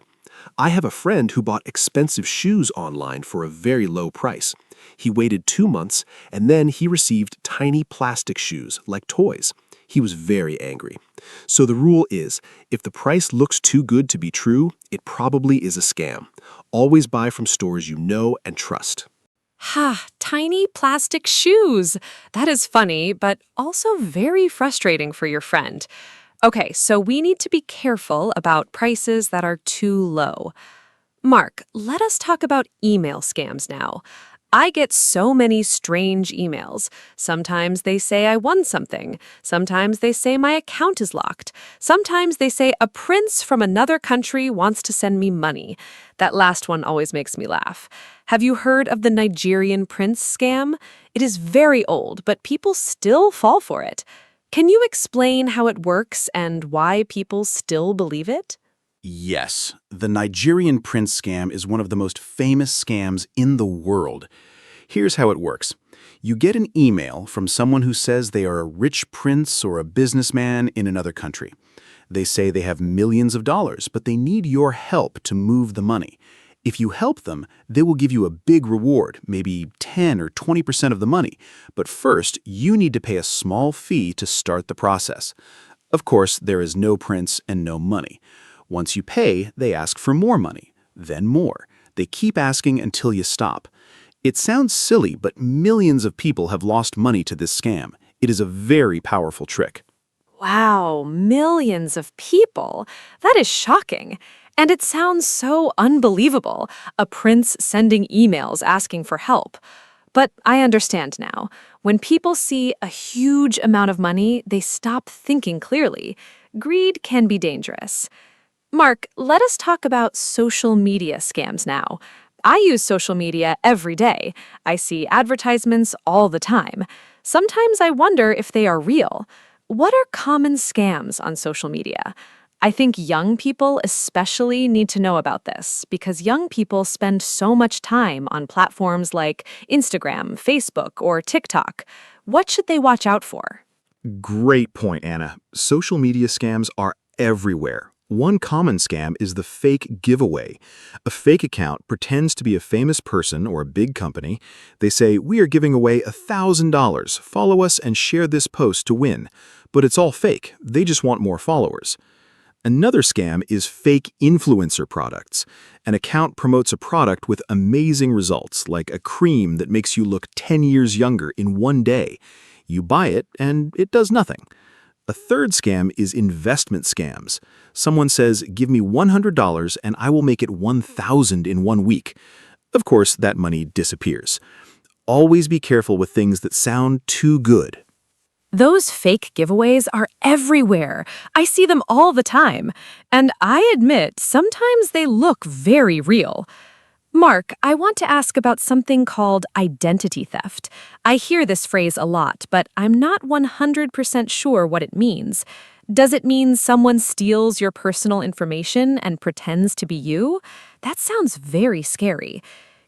I have a friend who bought expensive shoes online for a very low price. He waited 2 months and then he received tiny plastic shoes, like toys. He was very angry. So the rule is, if the price looks too good to be true, it probably is a scam. Always buy from stores you know and trust. Ha, tiny plastic shoes. That is funny, but also very frustrating for your friend. Okay, so we need to be careful about prices that are too low. Mark, let us talk about email scams now. I get so many strange emails. Sometimes they say I won something. Sometimes they say my account is locked. Sometimes they say a prince from another country wants to send me money. That last one always makes me laugh. Have you heard of the Nigerian prince scam? It is very old, but people still fall for it. Can you explain how it works and why people still believe it? Yes, the Nigerian prince scam is one of the most famous scams in the world. Here's how it works. You get an email from someone who says they are a rich prince or a businessman in another country. They say they have millions of dollars, but they need your help to move the money. If you help them, they will give you a big reward, maybe 10 or 20% of the money. But first, you need to pay a small fee to start the process. Of course, there is no prince and no money. Once you pay, they ask for more money, then more. They keep asking until you stop. It sounds silly, but millions of people have lost money to this scam. It is a very powerful trick. Wow, millions of people. That is shocking. And it sounds so unbelievable, a prince sending emails asking for help. But I understand now. When people see a huge amount of money, they stop thinking clearly. Greed can be dangerous. Mark, let us talk about social media scams now. I use social media every day. I see advertisements all the time. Sometimes I wonder if they are real. What are common scams on social media? I think young people especially need to know about this because young people spend so much time on platforms like Instagram, Facebook, or TikTok. What should they watch out for? Great point, Anna. Social media scams are everywhere. One common scam is the fake giveaway. A fake account pretends to be a famous person or a big company. They say, "We are giving away $1,000. Follow us and share this post to win." But it's all fake. They just want more followers. Another scam is fake influencer products. An account promotes a product with amazing results, like a cream that makes you look 10 years younger in one day. You buy it, and it does nothing. A third scam is investment scams. Someone says, "Give me $100 and I will make it 1,000 in 1 week." Of course, that money disappears. Always be careful with things that sound too good. Those fake giveaways are everywhere. I see them all the time. And I admit, sometimes they look very real. Mark, I want to ask about something called identity theft. I hear this phrase a lot, but I'm not 100% sure what it means. Does it mean someone steals your personal information and pretends to be you? That sounds very scary.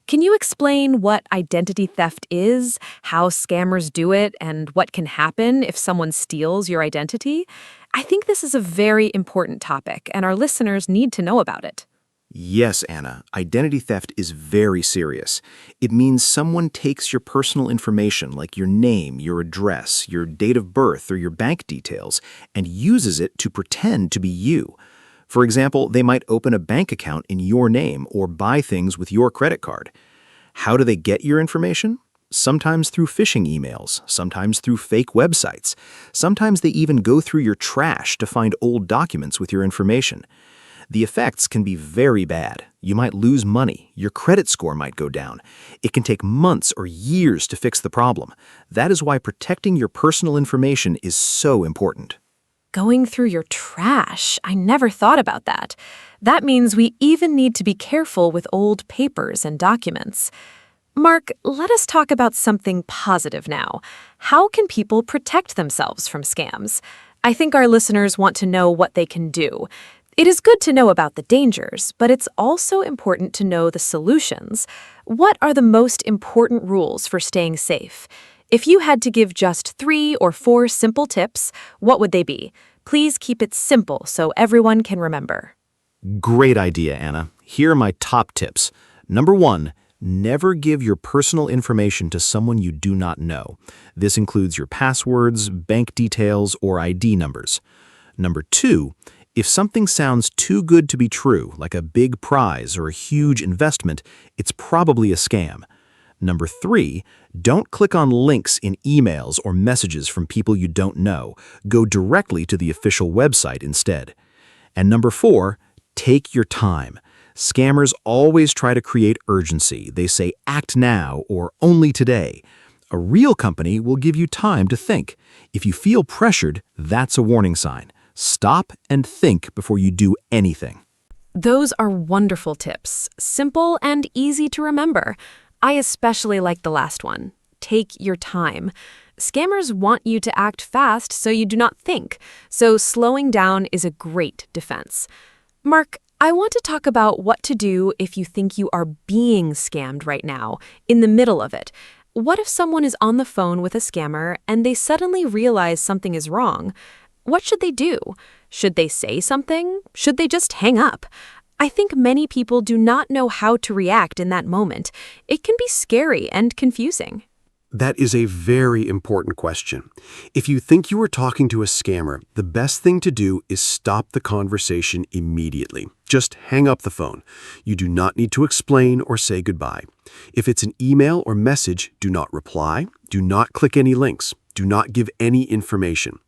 Can you explain what identity theft is, how scammers do it, and what can happen if someone steals your identity? I think this is a very important topic, and our listeners need to know about it. Yes, Anna, identity theft is very serious. It means someone takes your personal information like your name, your address, your date of birth, or your bank details, and uses it to pretend to be you. For example, they might open a bank account in your name or buy things with your credit card. How do they get your information? Sometimes through phishing emails, sometimes through fake websites. Sometimes they even go through your trash to find old documents with your information. The effects can be very bad. You might lose money, your credit score might go down. It can take months or years to fix the problem. That is why protecting your personal information is so important. Going through your trash. I never thought about that. That means we even need to be careful with old papers and documents. Mark, let us talk about something positive now. How can people protect themselves from scams? I think our listeners want to know what they can do. It is good to know about the dangers, but it's also important to know the solutions. What are the most important rules for staying safe? If you had to give just 3 or 4 simple tips, what would they be? Please keep it simple so everyone can remember. Great idea, Anna. Here are my top tips. Number 1, never give your personal information to someone you do not know. This includes your passwords, bank details, or ID numbers. Number 2, if something sounds too good to be true, like a big prize or a huge investment, it's probably a scam. Number 3, don't click on links in emails or messages from people you don't know. Go directly to the official website instead. And number 4, take your time. Scammers always try to create urgency. They say, "Act now," or "only today." A real company will give you time to think. If you feel pressured, that's a warning sign. Stop and think before you do anything. Those are wonderful tips, simple and easy to remember. I especially like the last one. Take your time. Scammers want you to act fast so you do not think, so slowing down is a great defense. Mark, I want to talk about what to do if you think you are being scammed right now, in the middle of it. What if someone is on the phone with a scammer and they suddenly realize something is wrong? What should they do? Should they say something? Should they just hang up? I think many people do not know how to react in that moment. It can be scary and confusing. That is a very important question. If you think you are talking to a scammer, the best thing to do is stop the conversation immediately. Just hang up the phone. You do not need to explain or say goodbye. If it's an email or message, do not reply. Do not click any links. Do not give any information.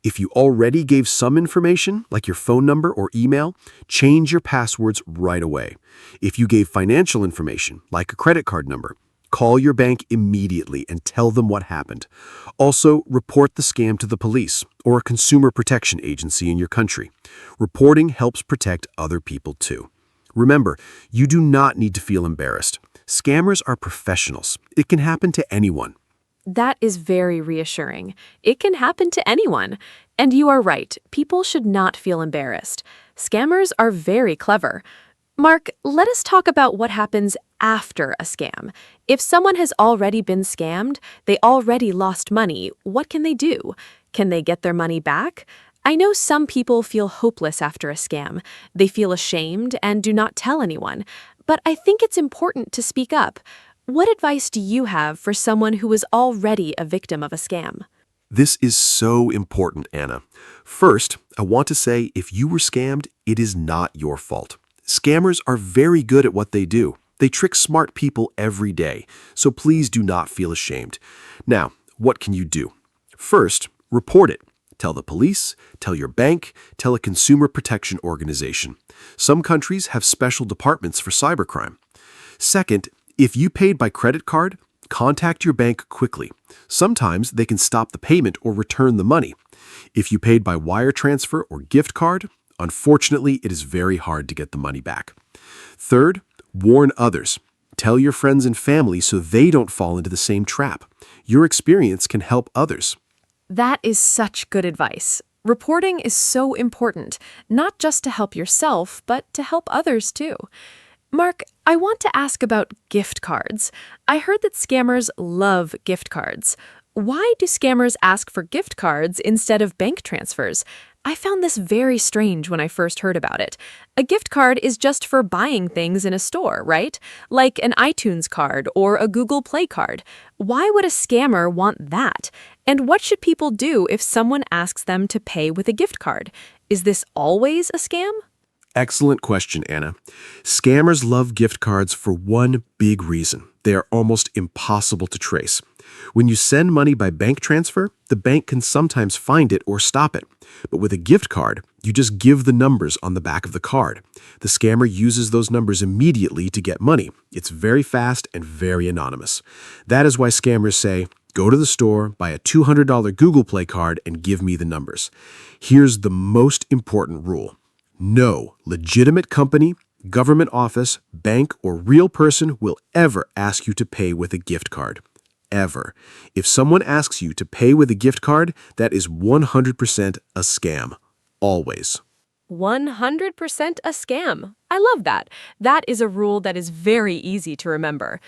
If you already gave some information, like your phone number or email, change your passwords right away. If you gave financial information, like a credit card number, call your bank immediately and tell them what happened. Also, report the scam to the police or a consumer protection agency in your country. Reporting helps protect other people too. Remember, you do not need to feel embarrassed. Scammers are professionals. It can happen to anyone. That is very reassuring. It can happen to anyone. And you are right, people should not feel embarrassed. Scammers are very clever. Mark, let us talk about what happens after a scam. If someone has already been scammed, they already lost money, what can they do? Can they get their money back? I know some people feel hopeless after a scam. They feel ashamed and do not tell anyone. But I think it's important to speak up. What advice do you have for someone who is already a victim of a scam? This is so important, Anna. First, I want to say if you were scammed, it is not your fault. Scammers are very good at what they do. They trick smart people every day, so please do not feel ashamed. Now, what can you do? First, report it. Tell the police, tell your bank, tell a consumer protection organization. Some countries have special departments for cybercrime. Second, if you paid by credit card, contact your bank quickly. Sometimes they can stop the payment or return the money. If you paid by wire transfer or gift card, unfortunately, it is very hard to get the money back. Third, warn others. Tell your friends and family so they don't fall into the same trap. Your experience can help others. That is such good advice. Reporting is so important, not just to help yourself, but to help others too. Mark, I want to ask about gift cards. I heard that scammers love gift cards. Why do scammers ask for gift cards instead of bank transfers? I found this very strange when I first heard about it. A gift card is just for buying things in a store, right? Like an iTunes card or a Google Play card. Why would a scammer want that? And what should people do if someone asks them to pay with a gift card? Is this always a scam? Excellent question, Anna. Scammers love gift cards for one big reason. They are almost impossible to trace. When you send money by bank transfer, the bank can sometimes find it or stop it. But with a gift card, you just give the numbers on the back of the card. The scammer uses those numbers immediately to get money. It's very fast and very anonymous. That is why scammers say, go to the store, buy a $200 Google Play card, and give me the numbers. Here's the most important rule. No legitimate company, government office, bank, or real person will ever ask you to pay with a gift card. Ever. If someone asks you to pay with a gift card, that is 100% a scam. Always. 100% a scam. I love that. That is a rule that is very easy to remember.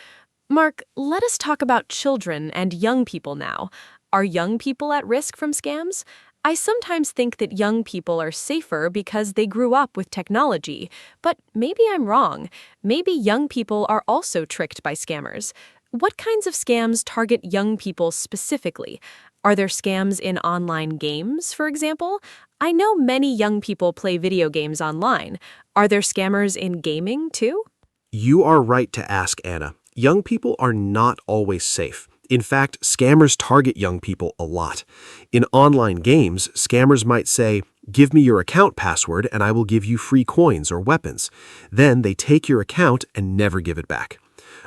Mark, let us talk about children and young people now. Are young people at risk from scams? I sometimes think that young people are safer because they grew up with technology, but maybe I'm wrong. Maybe young people are also tricked by scammers. What kinds of scams target young people specifically? Are there scams in online games, for example? I know many young people play video games online. Are there scammers in gaming, too? You are right to ask, Anna. Young people are not always safe. In fact, scammers target young people a lot. In online games, scammers might say, give me your account password and I will give you free coins or weapons. Then they take your account and never give it back.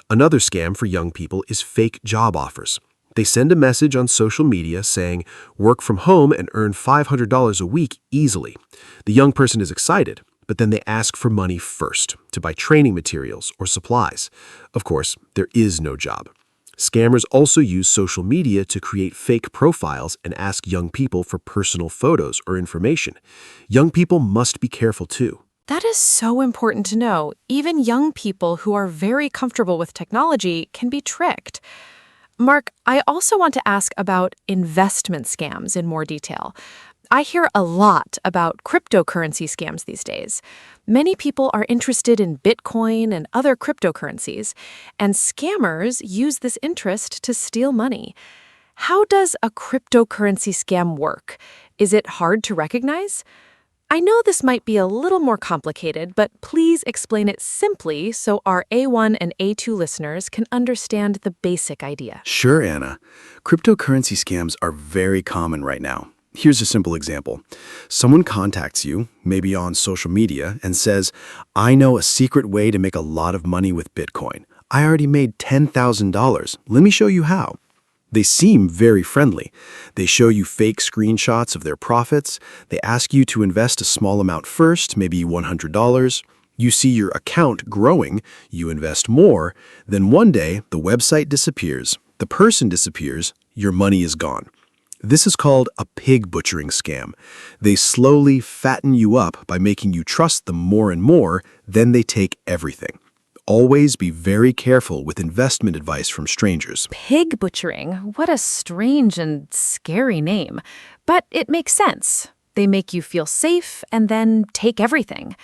Another scam for young people is fake job offers. They send a message on social media saying, work from home and earn $500 a week easily. The young person is excited, but then they ask for money first to buy training materials or supplies. Of course, there is no job. Scammers also use social media to create fake profiles and ask young people for personal photos or information. Young people must be careful too. That is so important to know. Even young people who are very comfortable with technology can be tricked. Mark, I also want to ask about investment scams in more detail. I hear a lot about cryptocurrency scams these days. Many people are interested in Bitcoin and other cryptocurrencies, and scammers use this interest to steal money. How does a cryptocurrency scam work? Is it hard to recognize? I know this might be a little more complicated, but please explain it simply so our A1 and A2 listeners can understand the basic idea. Sure, Anna. Cryptocurrency scams are very common right now. Here's a simple example. Someone contacts you, maybe on social media, and says, I know a secret way to make a lot of money with Bitcoin. I already made $10,000. Let me show you how. They seem very friendly. They show you fake screenshots of their profits. They ask you to invest a small amount first, maybe $100. You see your account growing, you invest more, then one day the website disappears, the person disappears, your money is gone. This is called a pig butchering scam. They slowly fatten you up by making you trust them more and more, then they take everything. Always be very careful with investment advice from strangers. Pig butchering. What a strange and scary name. But it makes sense. They make you feel safe and then take everything.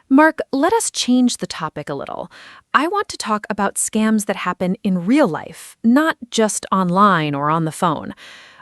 Mark, let us change the topic a little. I want to talk about scams that happen in real life, not just online or on the phone.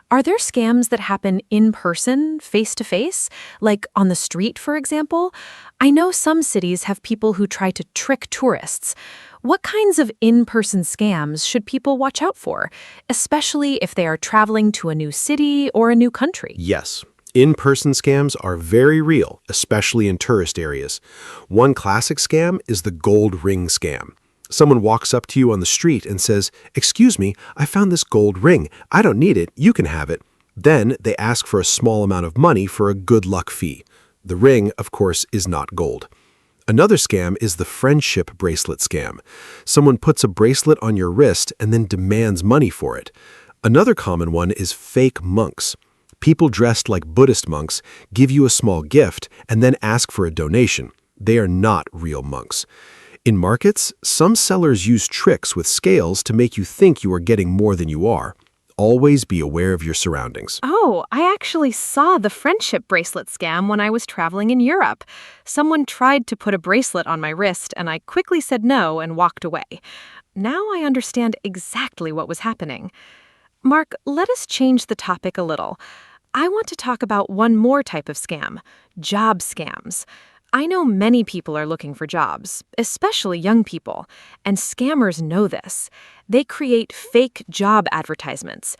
Are there scams that happen in person, face-to-face, like on the street, for example? I know some cities have people who try to trick tourists. What kinds of in-person scams should people watch out for, especially if they are traveling to a new city or a new country? Yes. In-person scams are very real, especially in tourist areas. One classic scam is the gold ring scam. Someone walks up to you on the street and says, "Excuse me, I found this gold ring. I don't need it. You can have it." Then they ask for a small amount of money for a good luck fee. The ring, of course, is not gold. Another scam is the friendship bracelet scam. Someone puts a bracelet on your wrist and then demands money for it. Another common one is fake monks. People dressed like Buddhist monks give you a small gift and then ask for a donation. They are not real monks. In markets, some sellers use tricks with scales to make you think you are getting more than you are. Always be aware of your surroundings. Oh, I actually saw the friendship bracelet scam when I was traveling in Europe. Someone tried to put a bracelet on my wrist, and I quickly said no and walked away. Now I understand exactly what was happening. Mark, let us change the topic a little. I want to talk about one more type of scam, job scams. I know many people are looking for jobs, especially young people, and scammers know this. They create fake job advertisements.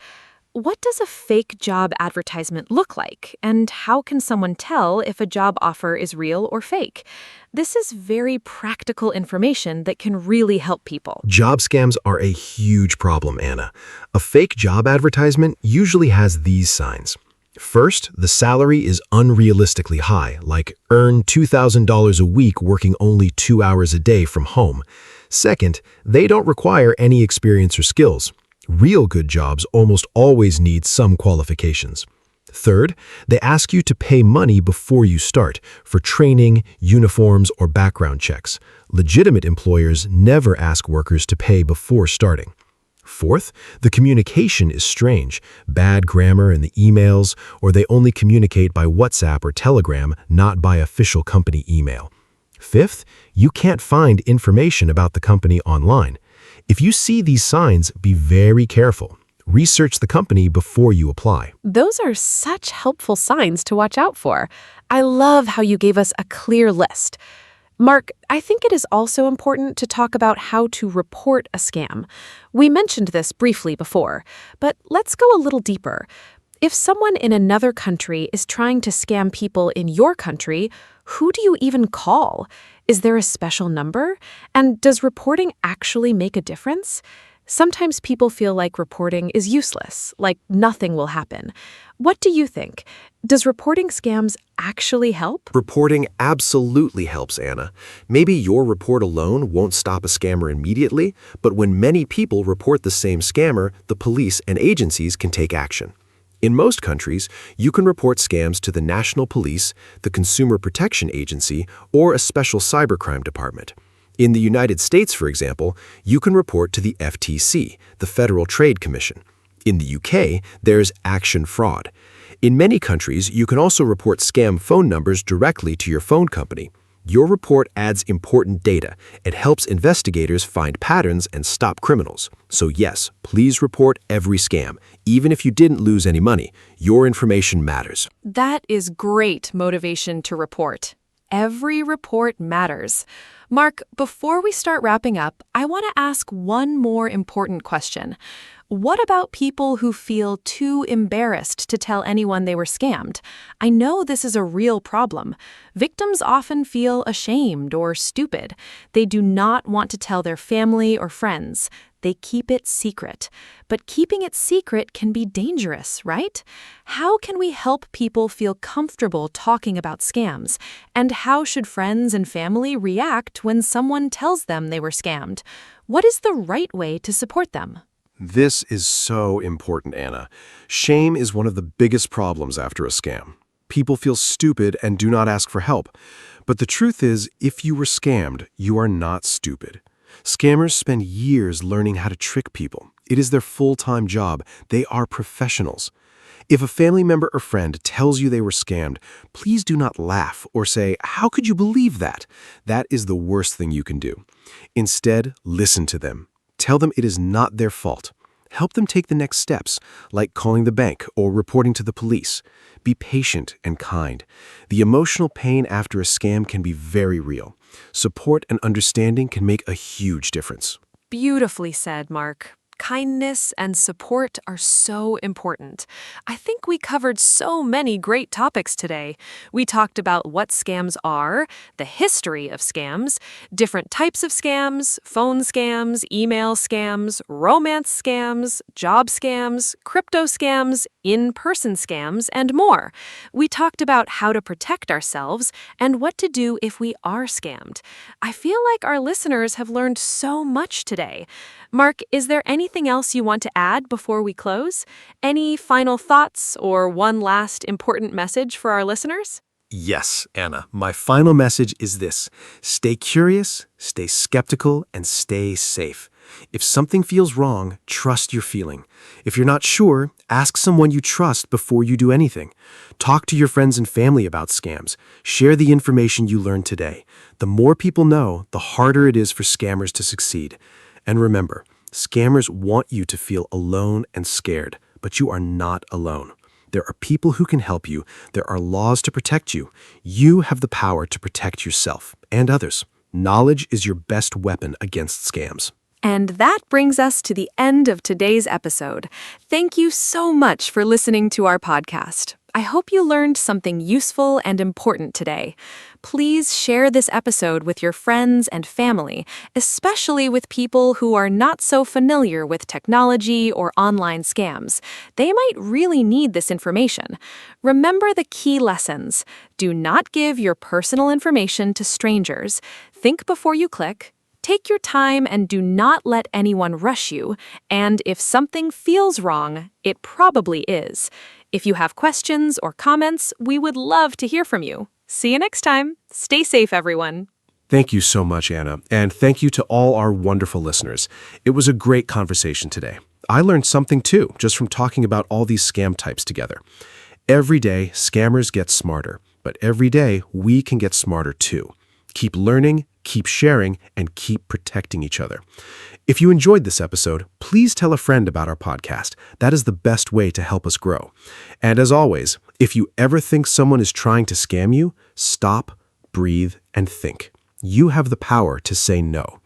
What does a fake job advertisement look like, and how can someone tell if a job offer is real or fake? This is very practical information that can really help people. Job scams are a huge problem, Anna. A fake job advertisement usually has these signs. First, the salary is unrealistically high, like earn $2,000 a week working only 2 hours a day from home. Second, they don't require any experience or skills. Real good jobs almost always need some qualifications. Third, they ask you to pay money before you start for training, uniforms, or background checks. Legitimate employers never ask workers to pay before starting. Fourth, the communication is strange, bad grammar in the emails, or they only communicate by WhatsApp or Telegram, not by official company email. Fifth, you can't find information about the company online. If you see these signs, be very careful. Research the company before you apply. Those are such helpful signs to watch out for. I love how you gave us a clear list. Mark, I think it is also important to talk about how to report a scam. We mentioned this briefly before, but let's go a little deeper. If someone in another country is trying to scam people in your country, who do you even call? Is there a special number? And does reporting actually make a difference? Sometimes people feel like reporting is useless, like nothing will happen. What do you think? Does reporting scams actually help? Reporting absolutely helps, Anna. Maybe your report alone won't stop a scammer immediately, but when many people report the same scammer, the police and agencies can take action. In most countries, you can report scams to the National Police, the Consumer Protection Agency, or a special cybercrime department. In the United States, for example, you can report to the FTC, the Federal Trade Commission. In the UK, there's Action Fraud. In many countries, you can also report scam phone numbers directly to your phone company. Your report adds important data. It helps investigators find patterns and stop criminals. So yes, please report every scam. Even if you didn't lose any money, your information matters. That is great motivation to report. Every report matters. Mark, before we start wrapping up, I want to ask one more important question. What about people who feel too embarrassed to tell anyone they were scammed? I know this is a real problem. Victims often feel ashamed or stupid. They do not want to tell their family or friends. They keep it secret. But keeping it secret can be dangerous, right? How can we help people feel comfortable talking about scams? And how should friends and family react when someone tells them they were scammed? What is the right way to support them? This is so important, Anna. Shame is one of the biggest problems after a scam. People feel stupid and do not ask for help. But the truth is, if you were scammed, you are not stupid. Scammers spend years learning how to trick people. It is their full-time job. They are professionals. If a family member or friend tells you they were scammed, please do not laugh or say, "How could you believe that?" That is the worst thing you can do. Instead, listen to them. Tell them it is not their fault. Help them take the next steps, like calling the bank or reporting to the police. Be patient and kind. The emotional pain after a scam can be very real. Support and understanding can make a huge difference. Beautifully said, Mark. Kindness and support are so important. I think we covered so many great topics today. We talked about what scams are, the history of scams, different types of scams, phone scams, email scams, romance scams, job scams, crypto scams, in-person scams, and more. We talked about how to protect ourselves and what to do if we are scammed. I feel like our listeners have learned so much today. Mark, is there anything else you want to add before we close? Any final thoughts or one last important message for our listeners? Yes, Anna. My final message is this. Stay curious, stay skeptical, and stay safe. If something feels wrong, trust your feeling. If you're not sure, ask someone you trust before you do anything. Talk to your friends and family about scams. Share the information you learned today. The more people know, the harder it is for scammers to succeed. And remember, scammers want you to feel alone and scared, but you are not alone. There are people who can help you. There are laws to protect you. You have the power to protect yourself and others. Knowledge is your best weapon against scams. And that brings us to the end of today's episode. Thank you so much for listening to our podcast. I hope you learned something useful and important today. Please share this episode with your friends and family, especially with people who are not so familiar with technology or online scams. They might really need this information. Remember the key lessons. Do not give your personal information to strangers. Think before you click. Take your time and do not let anyone rush you. And if something feels wrong, it probably is. If you have questions or comments, we would love to hear from you. See you next time. Stay safe, everyone. Thank you so much, Anna, and thank you to all our wonderful listeners. It was a great conversation today. I learned something too, just from talking about all these scam types together. Every day, scammers get smarter, but every day, we can get smarter too. Keep learning, keep sharing, and keep protecting each other. If you enjoyed this episode, please tell a friend about our podcast. That is the best way to help us grow. And as always, if you ever think someone is trying to scam you, stop, breathe, and think. You have the power to say no.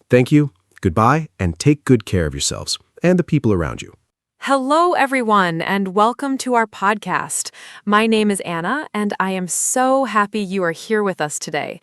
Thank you, goodbye, and take good care of yourselves and the people around you. Hello, everyone, and welcome to our podcast. My name is Anna, and I am so happy you are here with us today.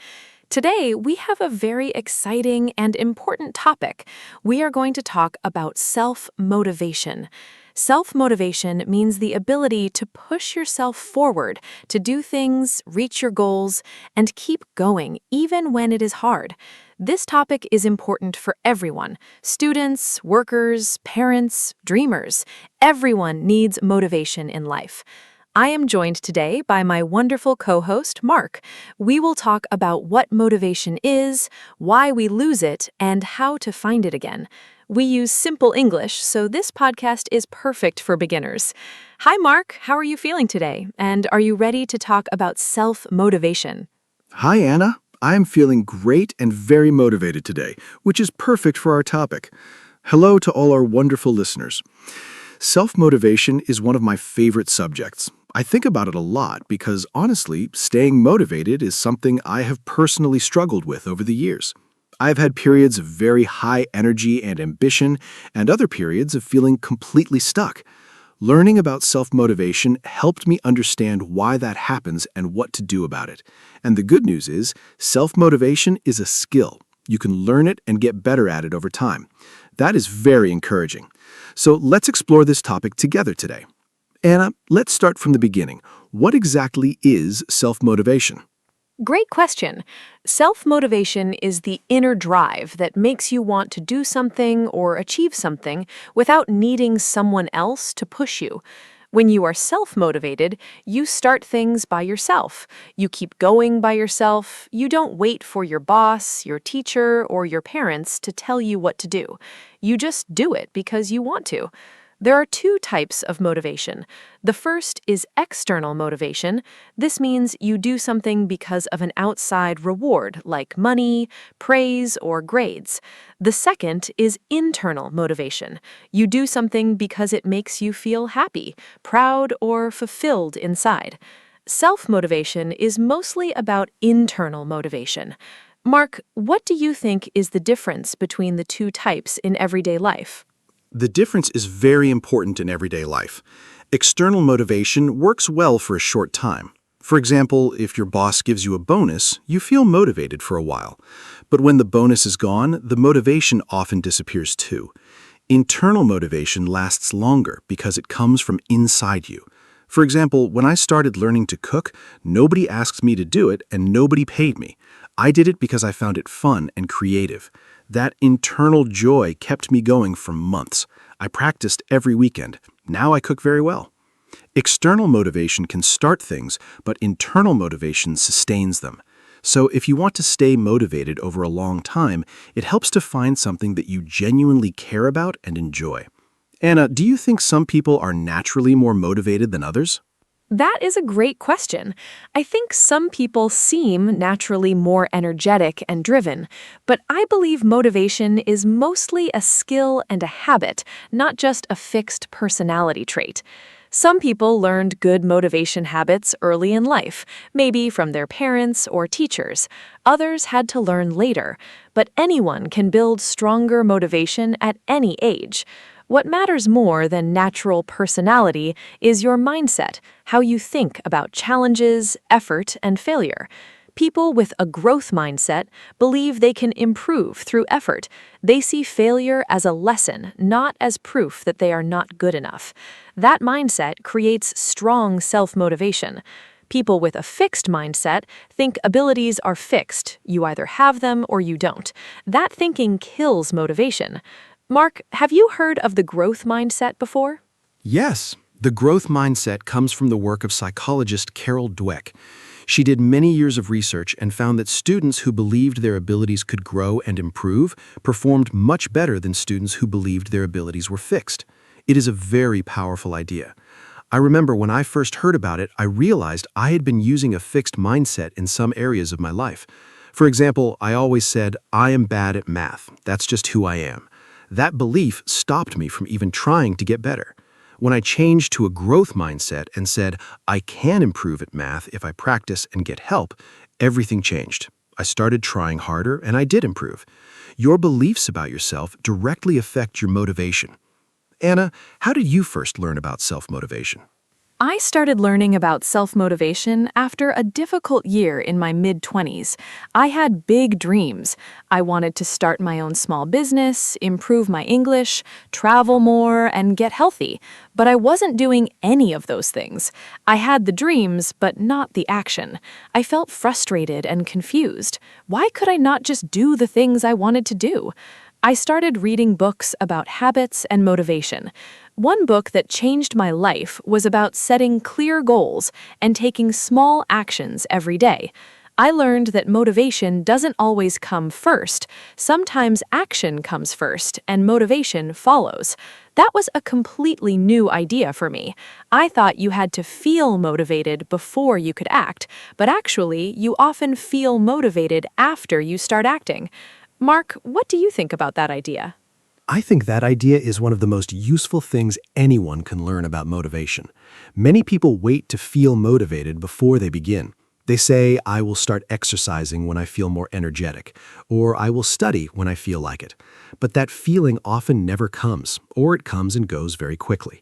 Today, we have a very exciting and important topic. We are going to talk about self-motivation. Self-motivation means the ability to push yourself forward, to do things, reach your goals, and keep going even when it is hard. This topic is important for everyone: students, workers, parents, dreamers. Everyone needs motivation in life. I am joined today by my wonderful co-host, Mark. We will talk about what motivation is, why we lose it, and how to find it again. We use simple English, so this podcast is perfect for beginners. Hi, Mark. How are you feeling today? And are you ready to talk about self-motivation? Hi, Anna. I am feeling great and very motivated today, which is perfect for our topic. Hello to all our wonderful listeners. Self-motivation is one of my favorite subjects. I think about it a lot because, honestly, staying motivated is something I have personally struggled with over the years. I've had periods of very high energy and ambition, and other periods of feeling completely stuck. Learning about self-motivation helped me understand why that happens and what to do about it. And the good news is, self-motivation is a skill. You can learn it and get better at it over time. That is very encouraging. So let's explore this topic together today. Anna, let's start from the beginning. What exactly is self-motivation? Great question. Self-motivation is the inner drive that makes you want to do something or achieve something without needing someone else to push you. When you are self-motivated, you start things by yourself. You keep going by yourself. You don't wait for your boss, your teacher, or your parents to tell you what to do. You just do it because you want to. There are two types of motivation. The first is external motivation. This means you do something because of an outside reward, like money, praise, or grades. The second is internal motivation. You do something because it makes you feel happy, proud, or fulfilled inside. Self-motivation is mostly about internal motivation. Mark, what do you think is the difference between the two types in everyday life? The difference is very important in everyday life. External motivation works well for a short time. For example, if your boss gives you a bonus, you feel motivated for a while. But when the bonus is gone, the motivation often disappears too. Internal motivation lasts longer because it comes from inside you. For example, when I started learning to cook, nobody asked me to do it and nobody paid me. I did it because I found it fun and creative. That internal joy kept me going for months. I practiced every weekend. Now I cook very well. External motivation can start things, but internal motivation sustains them. So if you want to stay motivated over a long time, it helps to find something that you genuinely care about and enjoy. Anna, do you think some people are naturally more motivated than others? That is a great question. I think some people seem naturally more energetic and driven, but I believe motivation is mostly a skill and a habit, not just a fixed personality trait. Some people learned good motivation habits early in life, maybe from their parents or teachers. Others had to learn later, but anyone can build stronger motivation at any age. What matters more than natural personality is your mindset, how you think about challenges, effort, and failure. People with a growth mindset believe they can improve through effort. They see failure as a lesson, not as proof that they are not good enough. That mindset creates strong self-motivation. People with a fixed mindset think abilities are fixed. You either have them or you don't. That thinking kills motivation. Mark, have you heard of the growth mindset before? Yes. The growth mindset comes from the work of psychologist Carol Dweck. She did many years of research and found that students who believed their abilities could grow and improve performed much better than students who believed their abilities were fixed. It is a very powerful idea. I remember when I first heard about it, I realized I had been using a fixed mindset in some areas of my life. For example, I always said, I am bad at math. That's just who I am. That belief stopped me from even trying to get better. When I changed to a growth mindset and said, I can improve at math if I practice and get help, everything changed. I started trying harder and I did improve. Your beliefs about yourself directly affect your motivation. Anna, how did you first learn about self-motivation? I started learning about self-motivation after a difficult year in my mid-20s. I had big dreams. I wanted to start my own small business, improve my English, travel more, and get healthy. But I wasn't doing any of those things. I had the dreams, but not the action. I felt frustrated and confused. Why could I not just do the things I wanted to do? I started reading books about habits and motivation. One book that changed my life was about setting clear goals and taking small actions every day. I learned that motivation doesn't always come first. Sometimes action comes first, and motivation follows. That was a completely new idea for me. I thought you had to feel motivated before you could act, but actually, you often feel motivated after you start acting. Mark, what do you think about that idea? I think that idea is one of the most useful things anyone can learn about motivation. Many people wait to feel motivated before they begin. They say, I will start exercising when I feel more energetic, or I will study when I feel like it. But that feeling often never comes, or it comes and goes very quickly.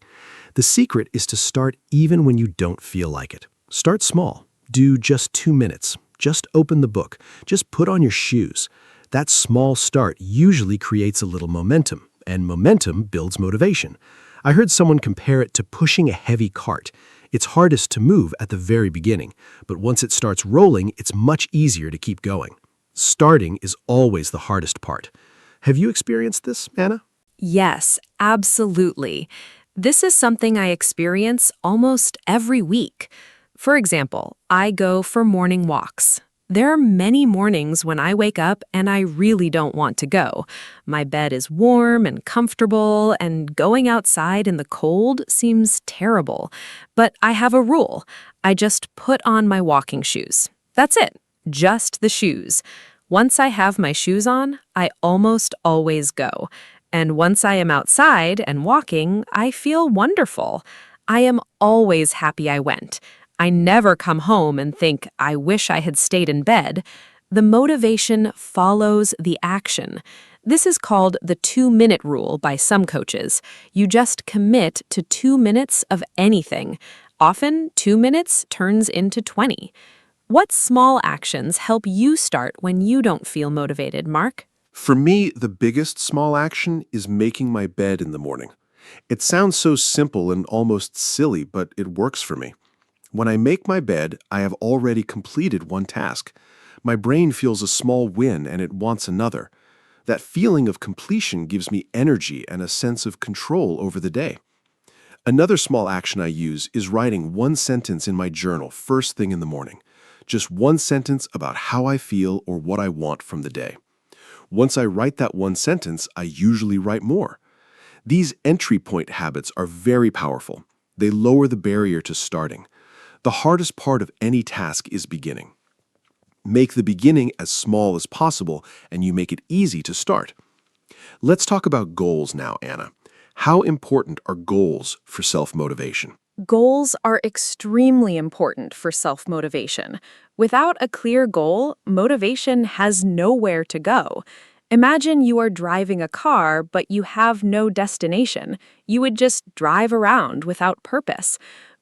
The secret is to start even when you don't feel like it. Start small. Do just 2 minutes. Just open the book. Just put on your shoes. That small start usually creates a little momentum, and momentum builds motivation. I heard someone compare it to pushing a heavy cart. It's hardest to move at the very beginning, but once it starts rolling, it's much easier to keep going. Starting is always the hardest part. Have you experienced this, Anna? Yes, absolutely. This is something I experience almost every week. For example, I go for morning walks. There are many mornings when I wake up and I really don't want to go. My bed is warm and comfortable, and going outside in the cold seems terrible. But I have a rule. I just put on my walking shoes. That's it. Just the shoes. Once I have my shoes on, I almost always go. And once I am outside and walking, I feel wonderful. I am always happy I went. I never come home and think, I wish I had stayed in bed. The motivation follows the action. This is called the 2-minute rule by some coaches. You just commit to 2 minutes of anything. Often, 2 minutes turns into 20. What small actions help you start when you don't feel motivated, Mark? For me, the biggest small action is making my bed in the morning. It sounds so simple and almost silly, but it works for me. When I make my bed, I have already completed one task. My brain feels a small win and it wants another. That feeling of completion gives me energy and a sense of control over the day. Another small action I use is writing one sentence in my journal first thing in the morning. Just one sentence about how I feel or what I want from the day. Once I write that one sentence, I usually write more. These entry point habits are very powerful. They lower the barrier to starting. The hardest part of any task is beginning. Make the beginning as small as possible, and you make it easy to start. Let's talk about goals now, Anna. How important are goals for self-motivation? Goals are extremely important for self-motivation. Without a clear goal, motivation has nowhere to go. Imagine you are driving a car, but you have no destination. You would just drive around without purpose.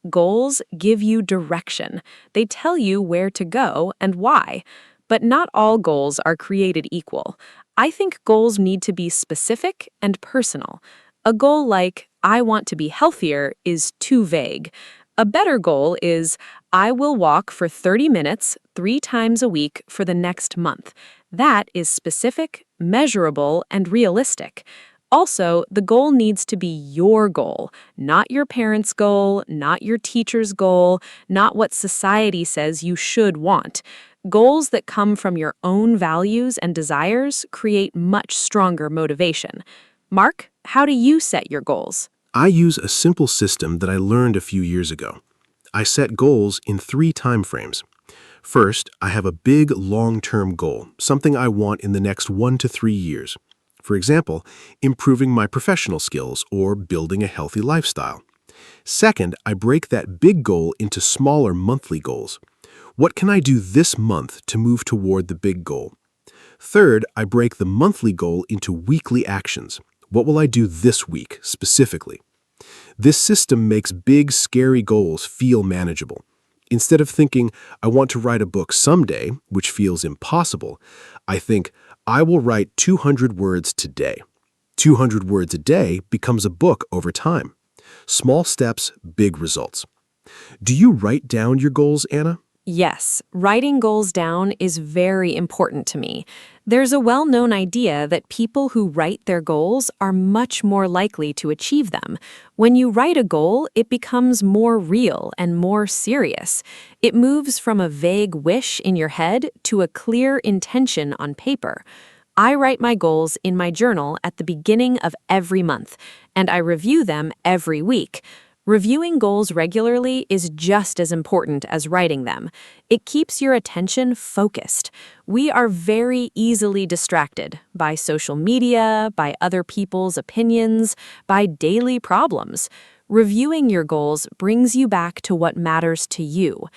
Goals give you direction. They tell you where to go and why. But not all goals are created equal. I think goals need to be specific and personal. A goal like, I want to be healthier, is too vague. A better goal is, I will walk for 30 minutes 3 times a week for the next month. That is specific, measurable, and realistic. Also, the goal needs to be your goal, not your parents' goal, not your teacher's goal, not what society says you should want. Goals that come from your own values and desires create much stronger motivation. Mark, how do you set your goals? I use a simple system that I learned a few years ago. I set goals in 3 time frames. First, I have a big long-term goal, something I want in the next 1 to 3 years. For example, improving my professional skills or building a healthy lifestyle. Second, I break that big goal into smaller monthly goals. What can I do this month to move toward the big goal? Third, I break the monthly goal into weekly actions. What will I do this week, specifically? This system makes big, scary goals feel manageable. Instead of thinking, I want to write a book someday, which feels impossible, I think, I will write 200 words today. 200 words a day becomes a book over time. Small steps, big results. Do you write down your goals, Anna? Yes, writing goals down is very important to me. There's a well-known idea that people who write their goals are much more likely to achieve them. When you write a goal, it becomes more real and more serious. It moves from a vague wish in your head to a clear intention on paper. I write my goals in my journal at the beginning of every month, and I review them every week. Reviewing goals regularly is just as important as writing them. It keeps your attention focused. We are very easily distracted by social media, by other people's opinions, by daily problems. Reviewing your goals brings you back to what matters to you.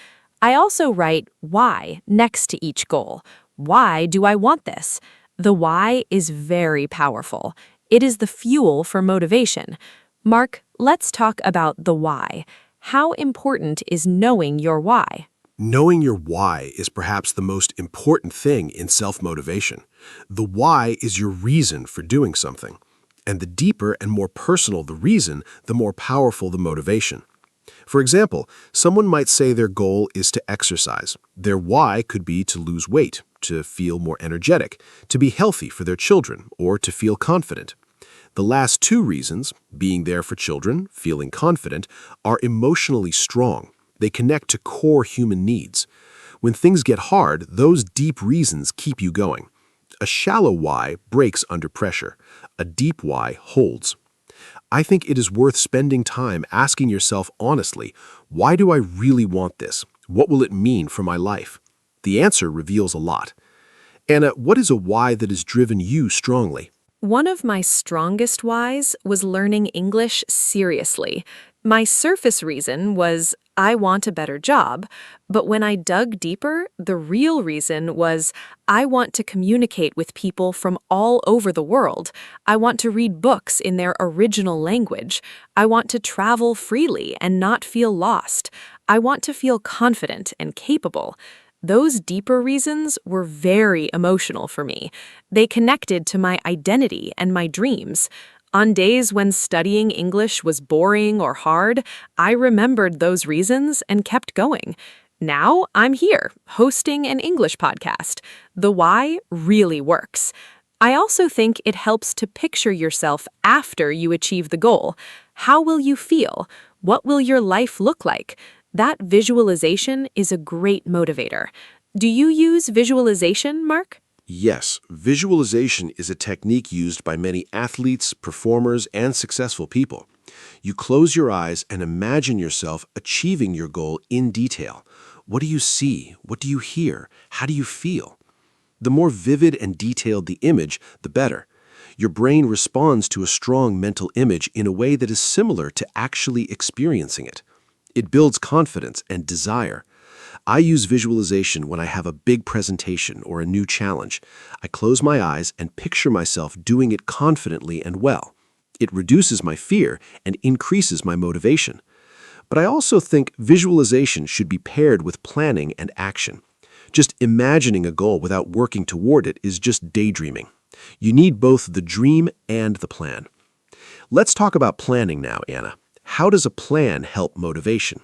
I also write why next to each goal. Why do I want this? The why is very powerful. It is the fuel for motivation. Mark, let's talk about the why. How important is knowing your why? Knowing your why is perhaps the most important thing in self-motivation. The why is your reason for doing something. And the deeper and more personal the reason, the more powerful the motivation. For example, someone might say their goal is to exercise. Their why could be to lose weight, to feel more energetic, to be healthy for their children, or to feel confident. The last two reasons, being there for children, feeling confident, are emotionally strong. They connect to core human needs. When things get hard, those deep reasons keep you going. A shallow why breaks under pressure. A deep why holds. I think it is worth spending time asking yourself honestly, why do I really want this? What will it mean for my life? The answer reveals a lot. Anna, what is a why that has driven you strongly? One of my strongest whys was learning English seriously. My surface reason was I want a better job, but when I dug deeper, the real reason was I want to communicate with people from all over the world. I want to read books in their original language. I want to travel freely and not feel lost. I want to feel confident and capable. Those deeper reasons were very emotional for me. They connected to my identity and my dreams. On days when studying English was boring or hard, I remembered those reasons and kept going. Now I'm here, hosting an English podcast. The why really works. I also think it helps to picture yourself after you achieve the goal. How will you feel? What will your life look like? That visualization is a great motivator. Do you use visualization, Mark? Yes, visualization is a technique used by many athletes, performers, and successful people. You close your eyes and imagine yourself achieving your goal in detail. What do you see? What do you hear? How do you feel? The more vivid and detailed the image, the better. Your brain responds to a strong mental image in a way that is similar to actually experiencing it. It builds confidence and desire. I use visualization when I have a big presentation or a new challenge. I close my eyes and picture myself doing it confidently and well. It reduces my fear and increases my motivation. But I also think visualization should be paired with planning and action. Just imagining a goal without working toward it is just daydreaming. You need both the dream and the plan. Let's talk about planning now, Anna. How does a plan help motivation?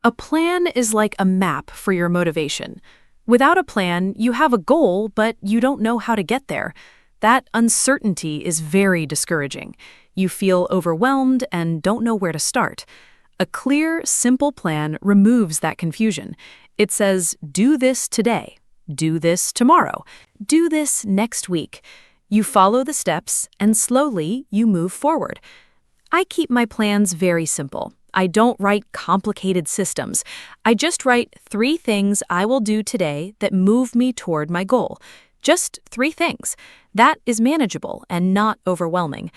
A plan is like a map for your motivation. Without a plan, you have a goal, but you don't know how to get there. That uncertainty is very discouraging. You feel overwhelmed and don't know where to start. A clear, simple plan removes that confusion. It says, do this today, do this tomorrow, do this next week. You follow the steps, and slowly you move forward. I keep my plans very simple. I don't write complicated systems. I just write 3 things I will do today that move me toward my goal. Just 3 things. That is manageable and not overwhelming.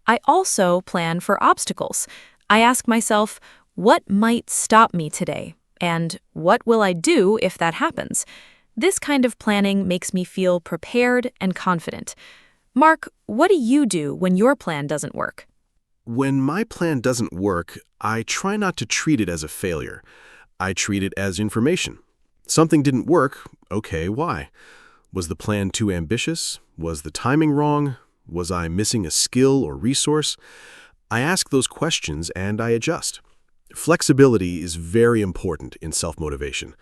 I also plan for obstacles. I ask myself, what might stop me today? And what will I do if that happens? This kind of planning makes me feel prepared and confident. Mark, what do you do when your plan doesn't work? When my plan doesn't work, I try not to treat it as a failure. I treat it as information. Something didn't work. Okay, why? Was the plan too ambitious? Was the timing wrong? Was I missing a skill or resource? I ask those questions and I adjust. Flexibility is very important in self-motivation.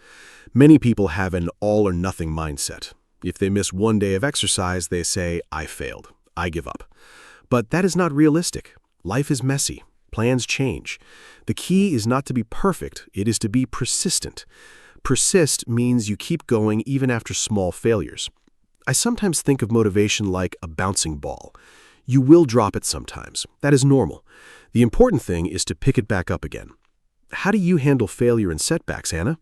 Many people have an all-or-nothing mindset. If they miss one day of exercise, they say, "I failed. I give up." But that is not realistic. Life is messy. Plans change. The key is not to be perfect, it is to be persistent. Persist means you keep going even after small failures. I sometimes think of motivation like a bouncing ball. You will drop it sometimes. That is normal. The important thing is to pick it back up again. How do you handle failure and setbacks, Anna?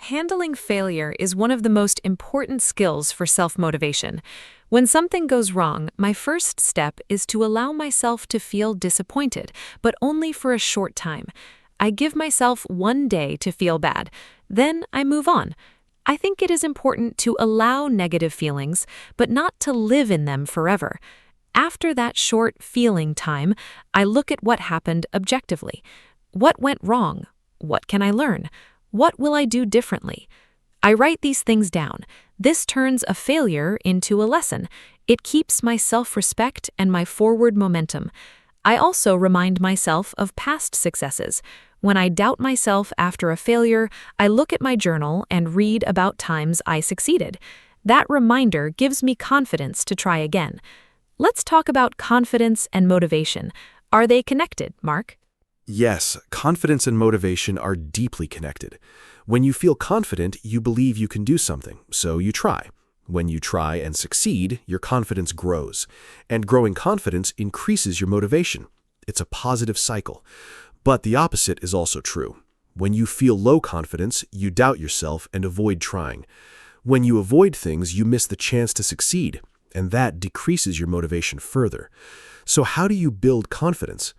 Handling failure is one of the most important skills for self-motivation. When something goes wrong, my first step is to allow myself to feel disappointed, but only for a short time. I give myself one day to feel bad. Then I move on. I think it is important to allow negative feelings, but not to live in them forever. After that short feeling time, I look at what happened objectively. What went wrong? What can I learn? What will I do differently? I write these things down. This turns a failure into a lesson. It keeps my self-respect and my forward momentum. I also remind myself of past successes. When I doubt myself after a failure, I look at my journal and read about times I succeeded. That reminder gives me confidence to try again. Let's talk about confidence and motivation. Are they connected, Mark? Yes, confidence and motivation are deeply connected. When you feel confident, you believe you can do something, so you try. When you try and succeed, your confidence grows. And growing confidence increases your motivation. It's a positive cycle. But the opposite is also true. When you feel low confidence, you doubt yourself and avoid trying. When you avoid things, you miss the chance to succeed, and that decreases your motivation further. So how do you build confidence?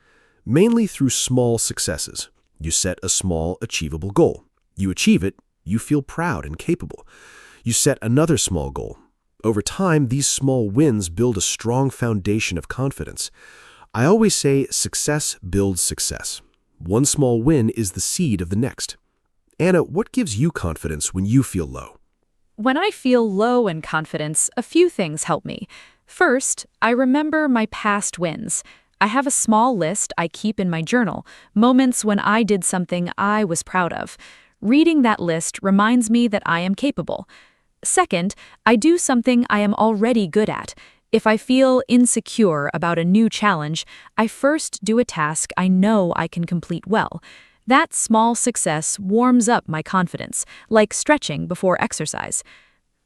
Mainly through small successes. You set a small, achievable goal. You achieve it, you feel proud and capable. You set another small goal. Over time, these small wins build a strong foundation of confidence. I always say success builds success. One small win is the seed of the next. Anna, what gives you confidence when you feel low? When I feel low in confidence, a few things help me. First, I remember my past wins. I have a small list I keep in my journal, moments when I did something I was proud of. Reading that list reminds me that I am capable. Second, I do something I am already good at. If I feel insecure about a new challenge, I first do a task I know I can complete well. That small success warms up my confidence, like stretching before exercise.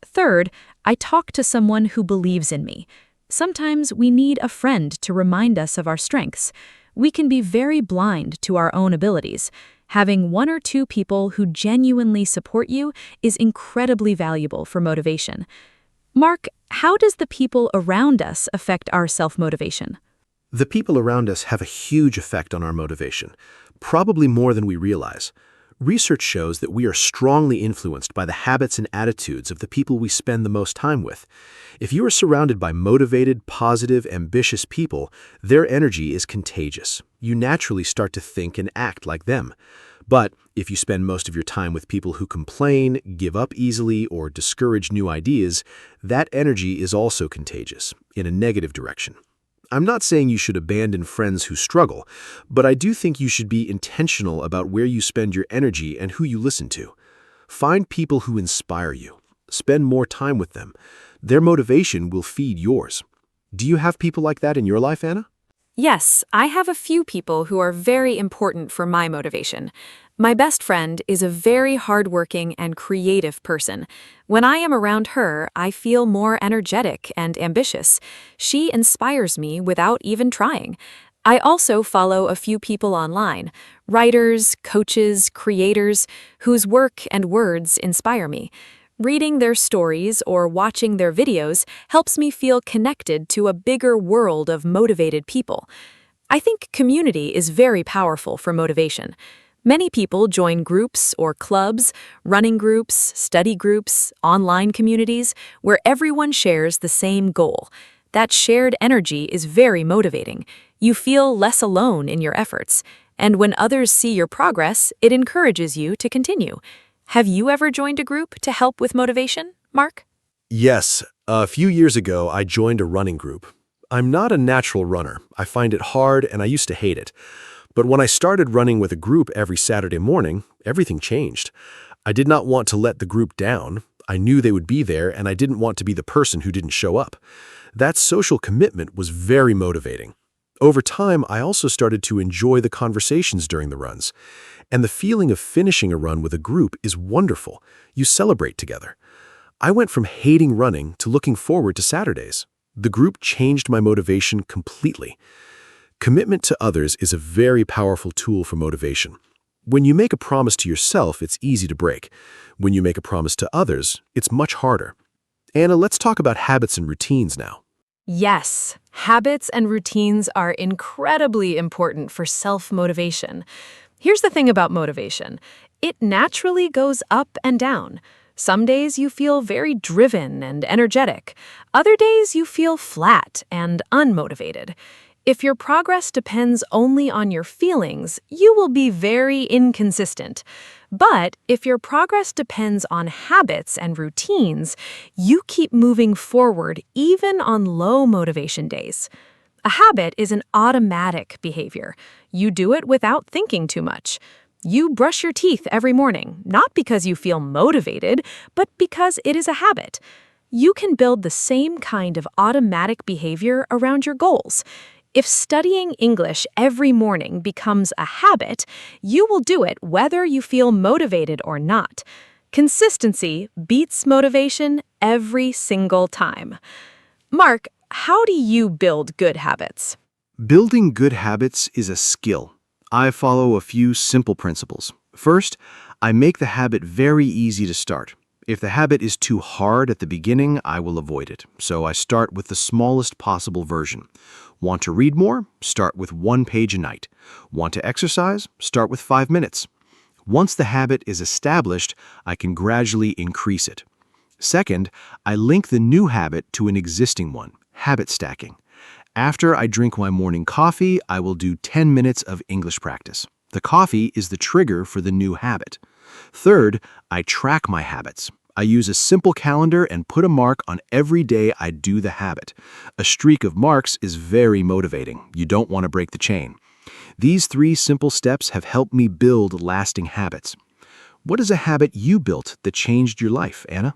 Third, I talk to someone who believes in me. Sometimes we need a friend to remind us of our strengths. We can be very blind to our own abilities. Having one or two people who genuinely support you is incredibly valuable for motivation. Mark, how does the people around us affect our self-motivation? The people around us have a huge effect on our motivation, probably more than we realize. Research shows that we are strongly influenced by the habits and attitudes of the people we spend the most time with. If you are surrounded by motivated, positive, ambitious people, their energy is contagious. You naturally start to think and act like them. But if you spend most of your time with people who complain, give up easily, or discourage new ideas, that energy is also contagious, in a negative direction. I'm not saying you should abandon friends who struggle, but I do think you should be intentional about where you spend your energy and who you listen to. Find people who inspire you. Spend more time with them. Their motivation will feed yours. Do you have people like that in your life, Anna? Yes, I have a few people who are very important for my motivation. My best friend is a very hardworking and creative person. When I am around her, I feel more energetic and ambitious. She inspires me without even trying. I also follow a few people online, writers, coaches, creators, whose work and words inspire me. Reading their stories or watching their videos helps me feel connected to a bigger world of motivated people. I think community is very powerful for motivation. Many people join groups or clubs, running groups, study groups, online communities, where everyone shares the same goal. That shared energy is very motivating. You feel less alone in your efforts, and when others see your progress, it encourages you to continue. Have you ever joined a group to help with motivation, Mark? Yes, a few years ago I joined a running group. I'm not a natural runner. I find it hard and I used to hate it. But when I started running with a group every Saturday morning, everything changed. I did not want to let the group down. I knew they would be there, and I didn't want to be the person who didn't show up. That social commitment was very motivating. Over time, I also started to enjoy the conversations during the runs. And the feeling of finishing a run with a group is wonderful. You celebrate together. I went from hating running to looking forward to Saturdays. The group changed my motivation completely. Commitment to others is a very powerful tool for motivation. When you make a promise to yourself, it's easy to break. When you make a promise to others, it's much harder. Anna, let's talk about habits and routines now. Yes, habits and routines are incredibly important for self-motivation. Here's the thing about motivation. It naturally goes up and down. Some days you feel very driven and energetic. Other days you feel flat and unmotivated. If your progress depends only on your feelings, you will be very inconsistent. But if your progress depends on habits and routines, you keep moving forward even on low motivation days. A habit is an automatic behavior. You do it without thinking too much. You brush your teeth every morning, not because you feel motivated, but because it is a habit. You can build the same kind of automatic behavior around your goals. If studying English every morning becomes a habit, you will do it whether you feel motivated or not. Consistency beats motivation every single time. Mark, how do you build good habits? Building good habits is a skill. I follow a few simple principles. First, I make the habit very easy to start. If the habit is too hard at the beginning, I will avoid it. So I start with the smallest possible version. Want to read more? Start with 1 page a night. Want to exercise? Start with 5 minutes. Once the habit is established, I can gradually increase it. Second, I link the new habit to an existing one, habit stacking. After I drink my morning coffee, I will do 10 minutes of English practice. The coffee is the trigger for the new habit. Third, I track my habits. I use a simple calendar and put a mark on every day I do the habit. A streak of marks is very motivating. You don't want to break the chain. These 3 simple steps have helped me build lasting habits. What is a habit you built that changed your life, Anna?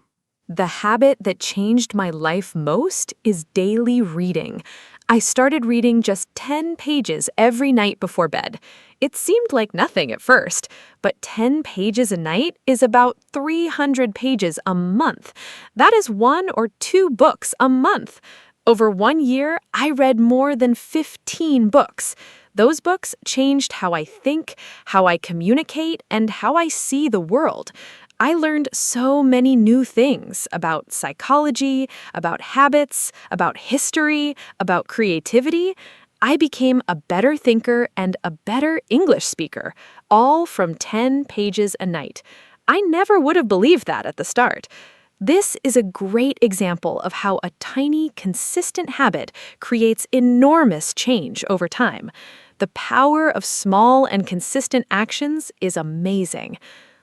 The habit that changed my life most is daily reading. I started reading just 10 pages every night before bed. It seemed like nothing at first, but 10 pages a night is about 300 pages a month. That is 1 or 2 books a month. Over 1 year, I read more than 15 books. Those books changed how I think, how I communicate, and how I see the world. I learned so many new things about psychology, about habits, about history, about creativity. I became a better thinker and a better English speaker, all from 10 pages a night. I never would have believed that at the start. This is a great example of how a tiny, consistent habit creates enormous change over time. The power of small and consistent actions is amazing.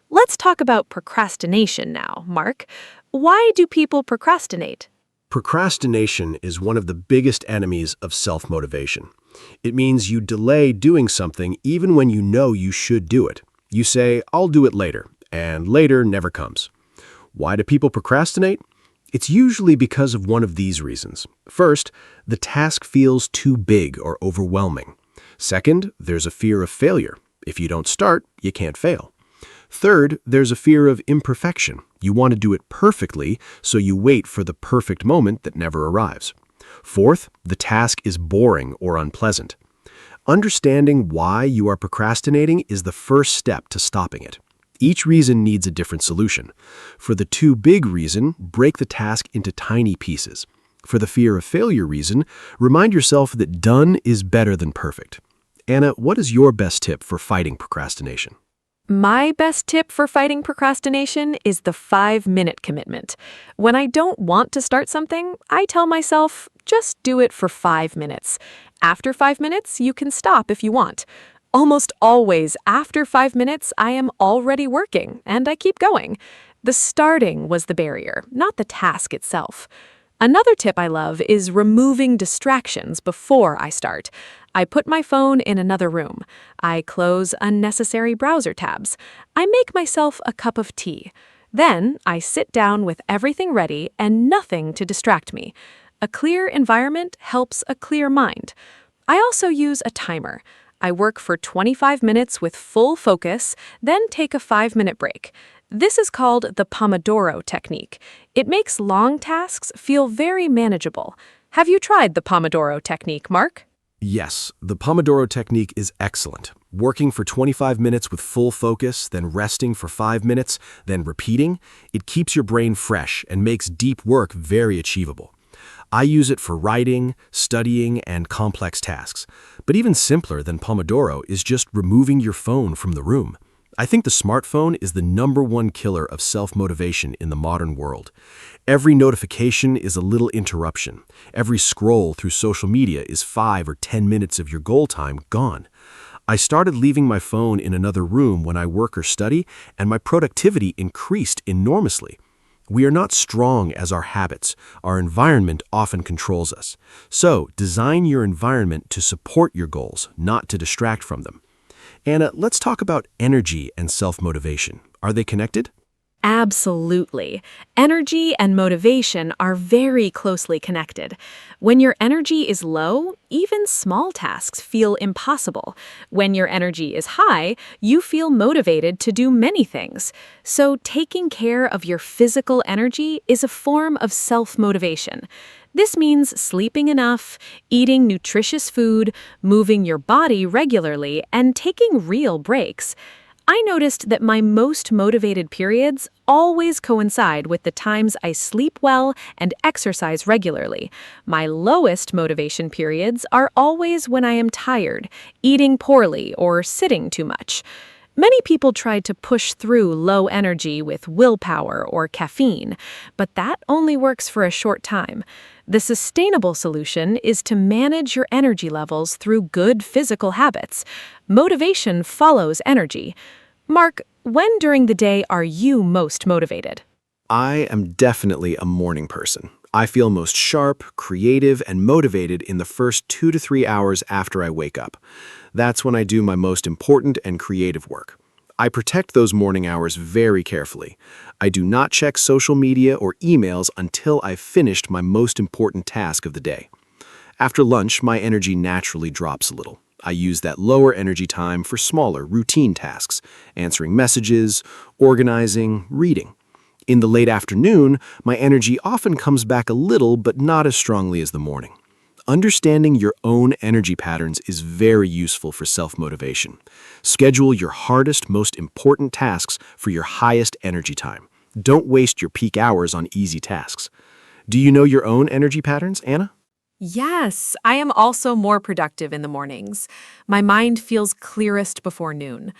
Let's talk about procrastination now, Mark. Why do people procrastinate? Procrastination is one of the biggest enemies of self-motivation. It means you delay doing something even when you know you should do it. You say, "I'll do it later," and later never comes. Why do people procrastinate? It's usually because of one of these reasons. First, the task feels too big or overwhelming. Second, there's a fear of failure. If you don't start, you can't fail. Third, there's a fear of imperfection. You want to do it perfectly, so you wait for the perfect moment that never arrives. Fourth, the task is boring or unpleasant. Understanding why you are procrastinating is the first step to stopping it. Each reason needs a different solution. For the too big reason, break the task into tiny pieces. For the fear of failure reason, remind yourself that done is better than perfect. Anna, what is your best tip for fighting procrastination? My best tip for fighting procrastination is the 5-minute commitment. When I don't want to start something, I tell myself, just do it for 5 minutes. After 5 minutes, you can stop if you want. Almost always, after 5 minutes, I am already working, and I keep going. The starting was the barrier, not the task itself. Another tip I love is removing distractions before I start. I put my phone in another room. I close unnecessary browser tabs. I make myself a cup of tea. Then I sit down with everything ready and nothing to distract me. A clear environment helps a clear mind. I also use a timer. I work for 25 minutes with full focus, then take a 5-minute break. This is called the Pomodoro technique. It makes long tasks feel very manageable. Have you tried the Pomodoro technique, Mark? Yes, the Pomodoro technique is excellent. Working for 25 minutes with full focus, then resting for 5 minutes, then repeating, it keeps your brain fresh and makes deep work very achievable. I use it for writing, studying, and complex tasks. But even simpler than Pomodoro is just removing your phone from the room. I think the smartphone is the #1 killer of self-motivation in the modern world. Every notification is a little interruption. Every scroll through social media is 5 or 10 minutes of your goal time gone. I started leaving my phone in another room when I work or study, and my productivity increased enormously. We are not strong as our habits. Our environment often controls us. So, design your environment to support your goals, not to distract from them. Anna, let's talk about energy and self-motivation. Are they connected? Absolutely. Energy and motivation are very closely connected. When your energy is low, even small tasks feel impossible. When your energy is high, you feel motivated to do many things. So taking care of your physical energy is a form of self-motivation. This means sleeping enough, eating nutritious food, moving your body regularly, and taking real breaks. I noticed that my most motivated periods always coincide with the times I sleep well and exercise regularly. My lowest motivation periods are always when I am tired, eating poorly, or sitting too much. Many people try to push through low energy with willpower or caffeine, but that only works for a short time. The sustainable solution is to manage your energy levels through good physical habits. Motivation follows energy. Mark, when during the day are you most motivated? I am definitely a morning person. I feel most sharp, creative, and motivated in the first 2 to 3 hours after I wake up. That's when I do my most important and creative work. I protect those morning hours very carefully. I do not check social media or emails until I've finished my most important task of the day. After lunch, my energy naturally drops a little. I use that lower energy time for smaller, routine tasks, answering messages, organizing, reading. In the late afternoon, my energy often comes back a little, but not as strongly as the morning. Understanding your own energy patterns is very useful for self-motivation. Schedule your hardest, most important tasks for your highest energy time. Don't waste your peak hours on easy tasks. Do you know your own energy patterns, Anna? Yes, I am also more productive in the mornings. My mind feels clearest before noon.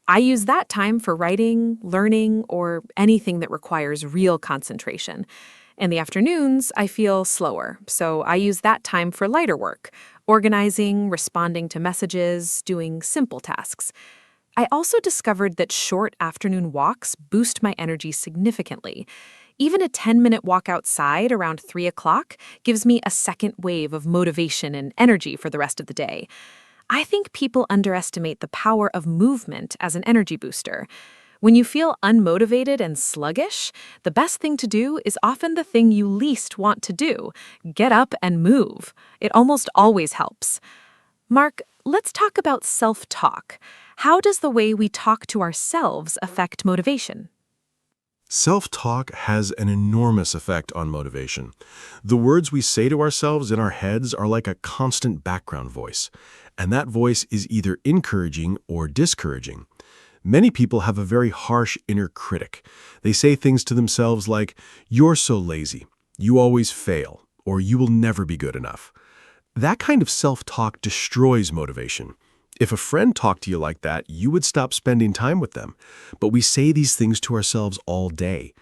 I use that time for writing, learning, or anything that requires real concentration. In the afternoons, I feel slower, so I use that time for lighter work, organizing, responding to messages, doing simple tasks. I also discovered that short afternoon walks boost my energy significantly. Even a 10-minute walk outside around 3 o'clock gives me a second wave of motivation and energy for the rest of the day. I think people underestimate the power of movement as an energy booster. When you feel unmotivated and sluggish, the best thing to do is often the thing you least want to do. Get up and move. It almost always helps. Mark, let's talk about self-talk. How does the way we talk to ourselves affect motivation? Self-talk has an enormous effect on motivation. The words we say to ourselves in our heads are like a constant background voice, and that voice is either encouraging or discouraging. Many people have a very harsh inner critic. They say things to themselves like, "You're so lazy," "You always fail," or "You will never be good enough." That kind of self-talk destroys motivation. If a friend talked to you like that, you would stop spending time with them. But we say these things to ourselves all day.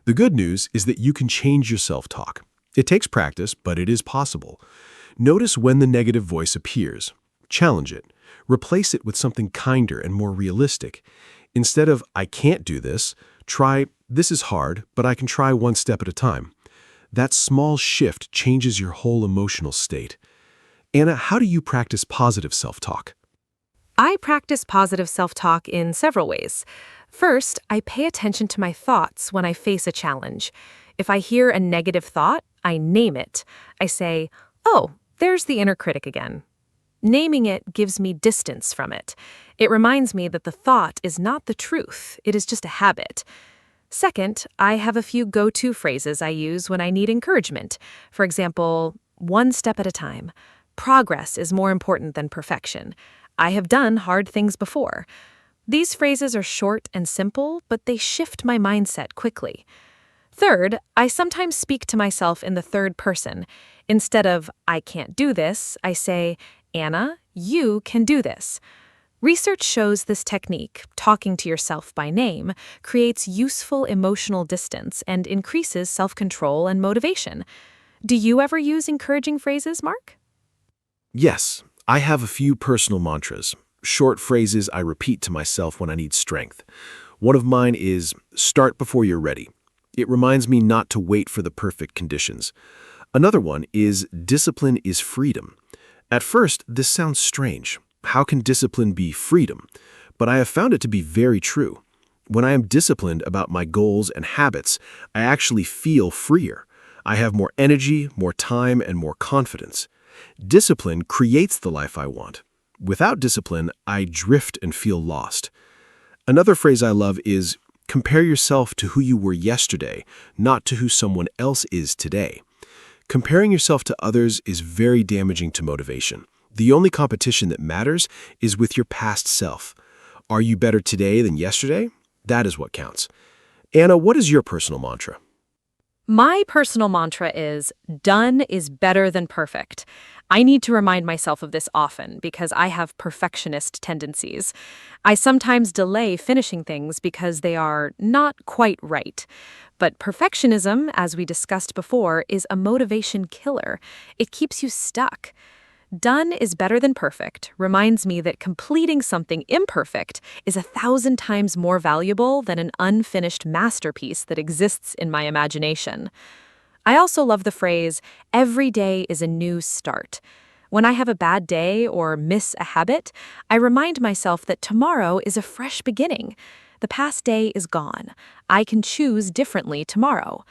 The good news is that you can change your self-talk. It takes practice, but it is possible. Notice when the negative voice appears. Challenge it. Replace it with something kinder and more realistic. Instead of, "I can't do this," try, "This is hard, but I can try one step at a time." That small shift changes your whole emotional state. Anna, how do you practice positive self-talk? I practice positive self-talk in several ways. First, I pay attention to my thoughts when I face a challenge. If I hear a negative thought, I name it. I say, "Oh, there's the inner critic again." Naming it gives me distance from it. It reminds me that the thought is not the truth, it is just a habit. Second, I have a few go-to phrases I use when I need encouragement. For example, one step at a time. Progress is more important than perfection. I have done hard things before. These phrases are short and simple, but they shift my mindset quickly. Third, I sometimes speak to myself in the third person. Instead of, "I can't do this," I say, "Anna, you can do this." Research shows this technique, talking to yourself by name, creates useful emotional distance and increases self-control and motivation. Do you ever use encouraging phrases, Mark? Yes, I have a few personal mantras, short phrases I repeat to myself when I need strength. One of mine is, "Start before you're ready." It reminds me not to wait for the perfect conditions. Another one is, "Discipline is freedom." At first, this sounds strange. How can discipline be freedom? But I have found it to be very true. When I am disciplined about my goals and habits, I actually feel freer. I have more energy, more time, and more confidence. Discipline creates the life I want. Without discipline, I drift and feel lost. Another phrase I love is, "Compare yourself to who you were yesterday, not to who someone else is today." Comparing yourself to others is very damaging to motivation. The only competition that matters is with your past self. Are you better today than yesterday? That is what counts. Anna, what is your personal mantra? My personal mantra is, "Done is better than perfect." I need to remind myself of this often because I have perfectionist tendencies. I sometimes delay finishing things because they are not quite right. But perfectionism, as we discussed before, is a motivation killer. It keeps you stuck. Done is better than perfect reminds me that completing something imperfect is 1,000 times more valuable than an unfinished masterpiece that exists in my imagination. I also love the phrase, "Every day is a new start." When I have a bad day or miss a habit, I remind myself that tomorrow is a fresh beginning. The past day is gone. I can choose differently tomorrow.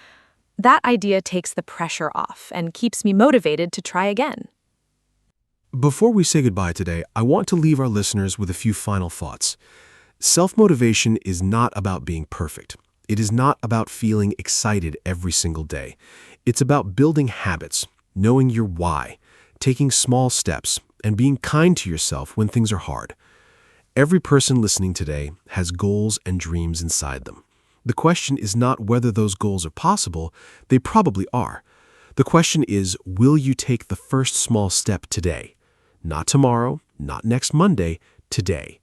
That idea takes the pressure off and keeps me motivated to try again. Before we say goodbye today, I want to leave our listeners with a few final thoughts. Self-motivation is not about being perfect. It is not about feeling excited every single day. It's about building habits, knowing your why, taking small steps, and being kind to yourself when things are hard. Every person listening today has goals and dreams inside them. The question is not whether those goals are possible, they probably are. The question is, will you take the first small step today? Not tomorrow, not next Monday, today.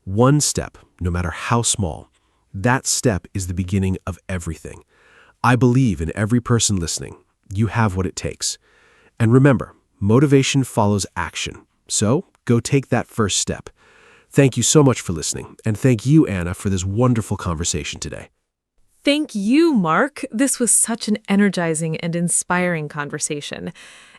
One step, no matter how small. That step is the beginning of everything. I believe in every person listening. You have what it takes. And remember, motivation follows action. So go take that first step. Thank you so much for listening, and thank you, Anna, for this wonderful conversation today. Thank you, Mark. This was such an energizing and inspiring conversation.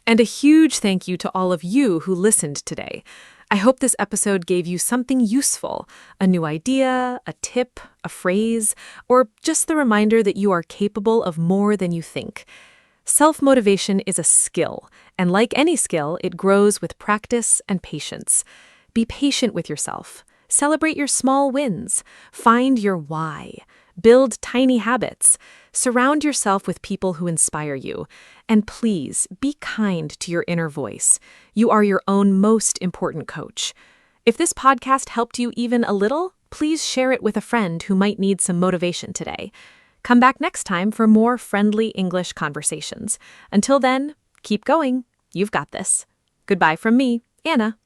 And a huge thank you to all of you who listened today. I hope this episode gave you something useful, a new idea, a tip, a phrase, or just the reminder that you are capable of more than you think. Self-motivation is a skill, and like any skill, it grows with practice and patience. Be patient with yourself. Celebrate your small wins. Find your why. Build tiny habits. Surround yourself with people who inspire you. And please, be kind to your inner voice. You are your own most important coach. If this podcast helped you even a little, please share it with a friend who might need some motivation today. Come back next time for more friendly English conversations. Until then, keep going. You've got this. Goodbye from me, Anna.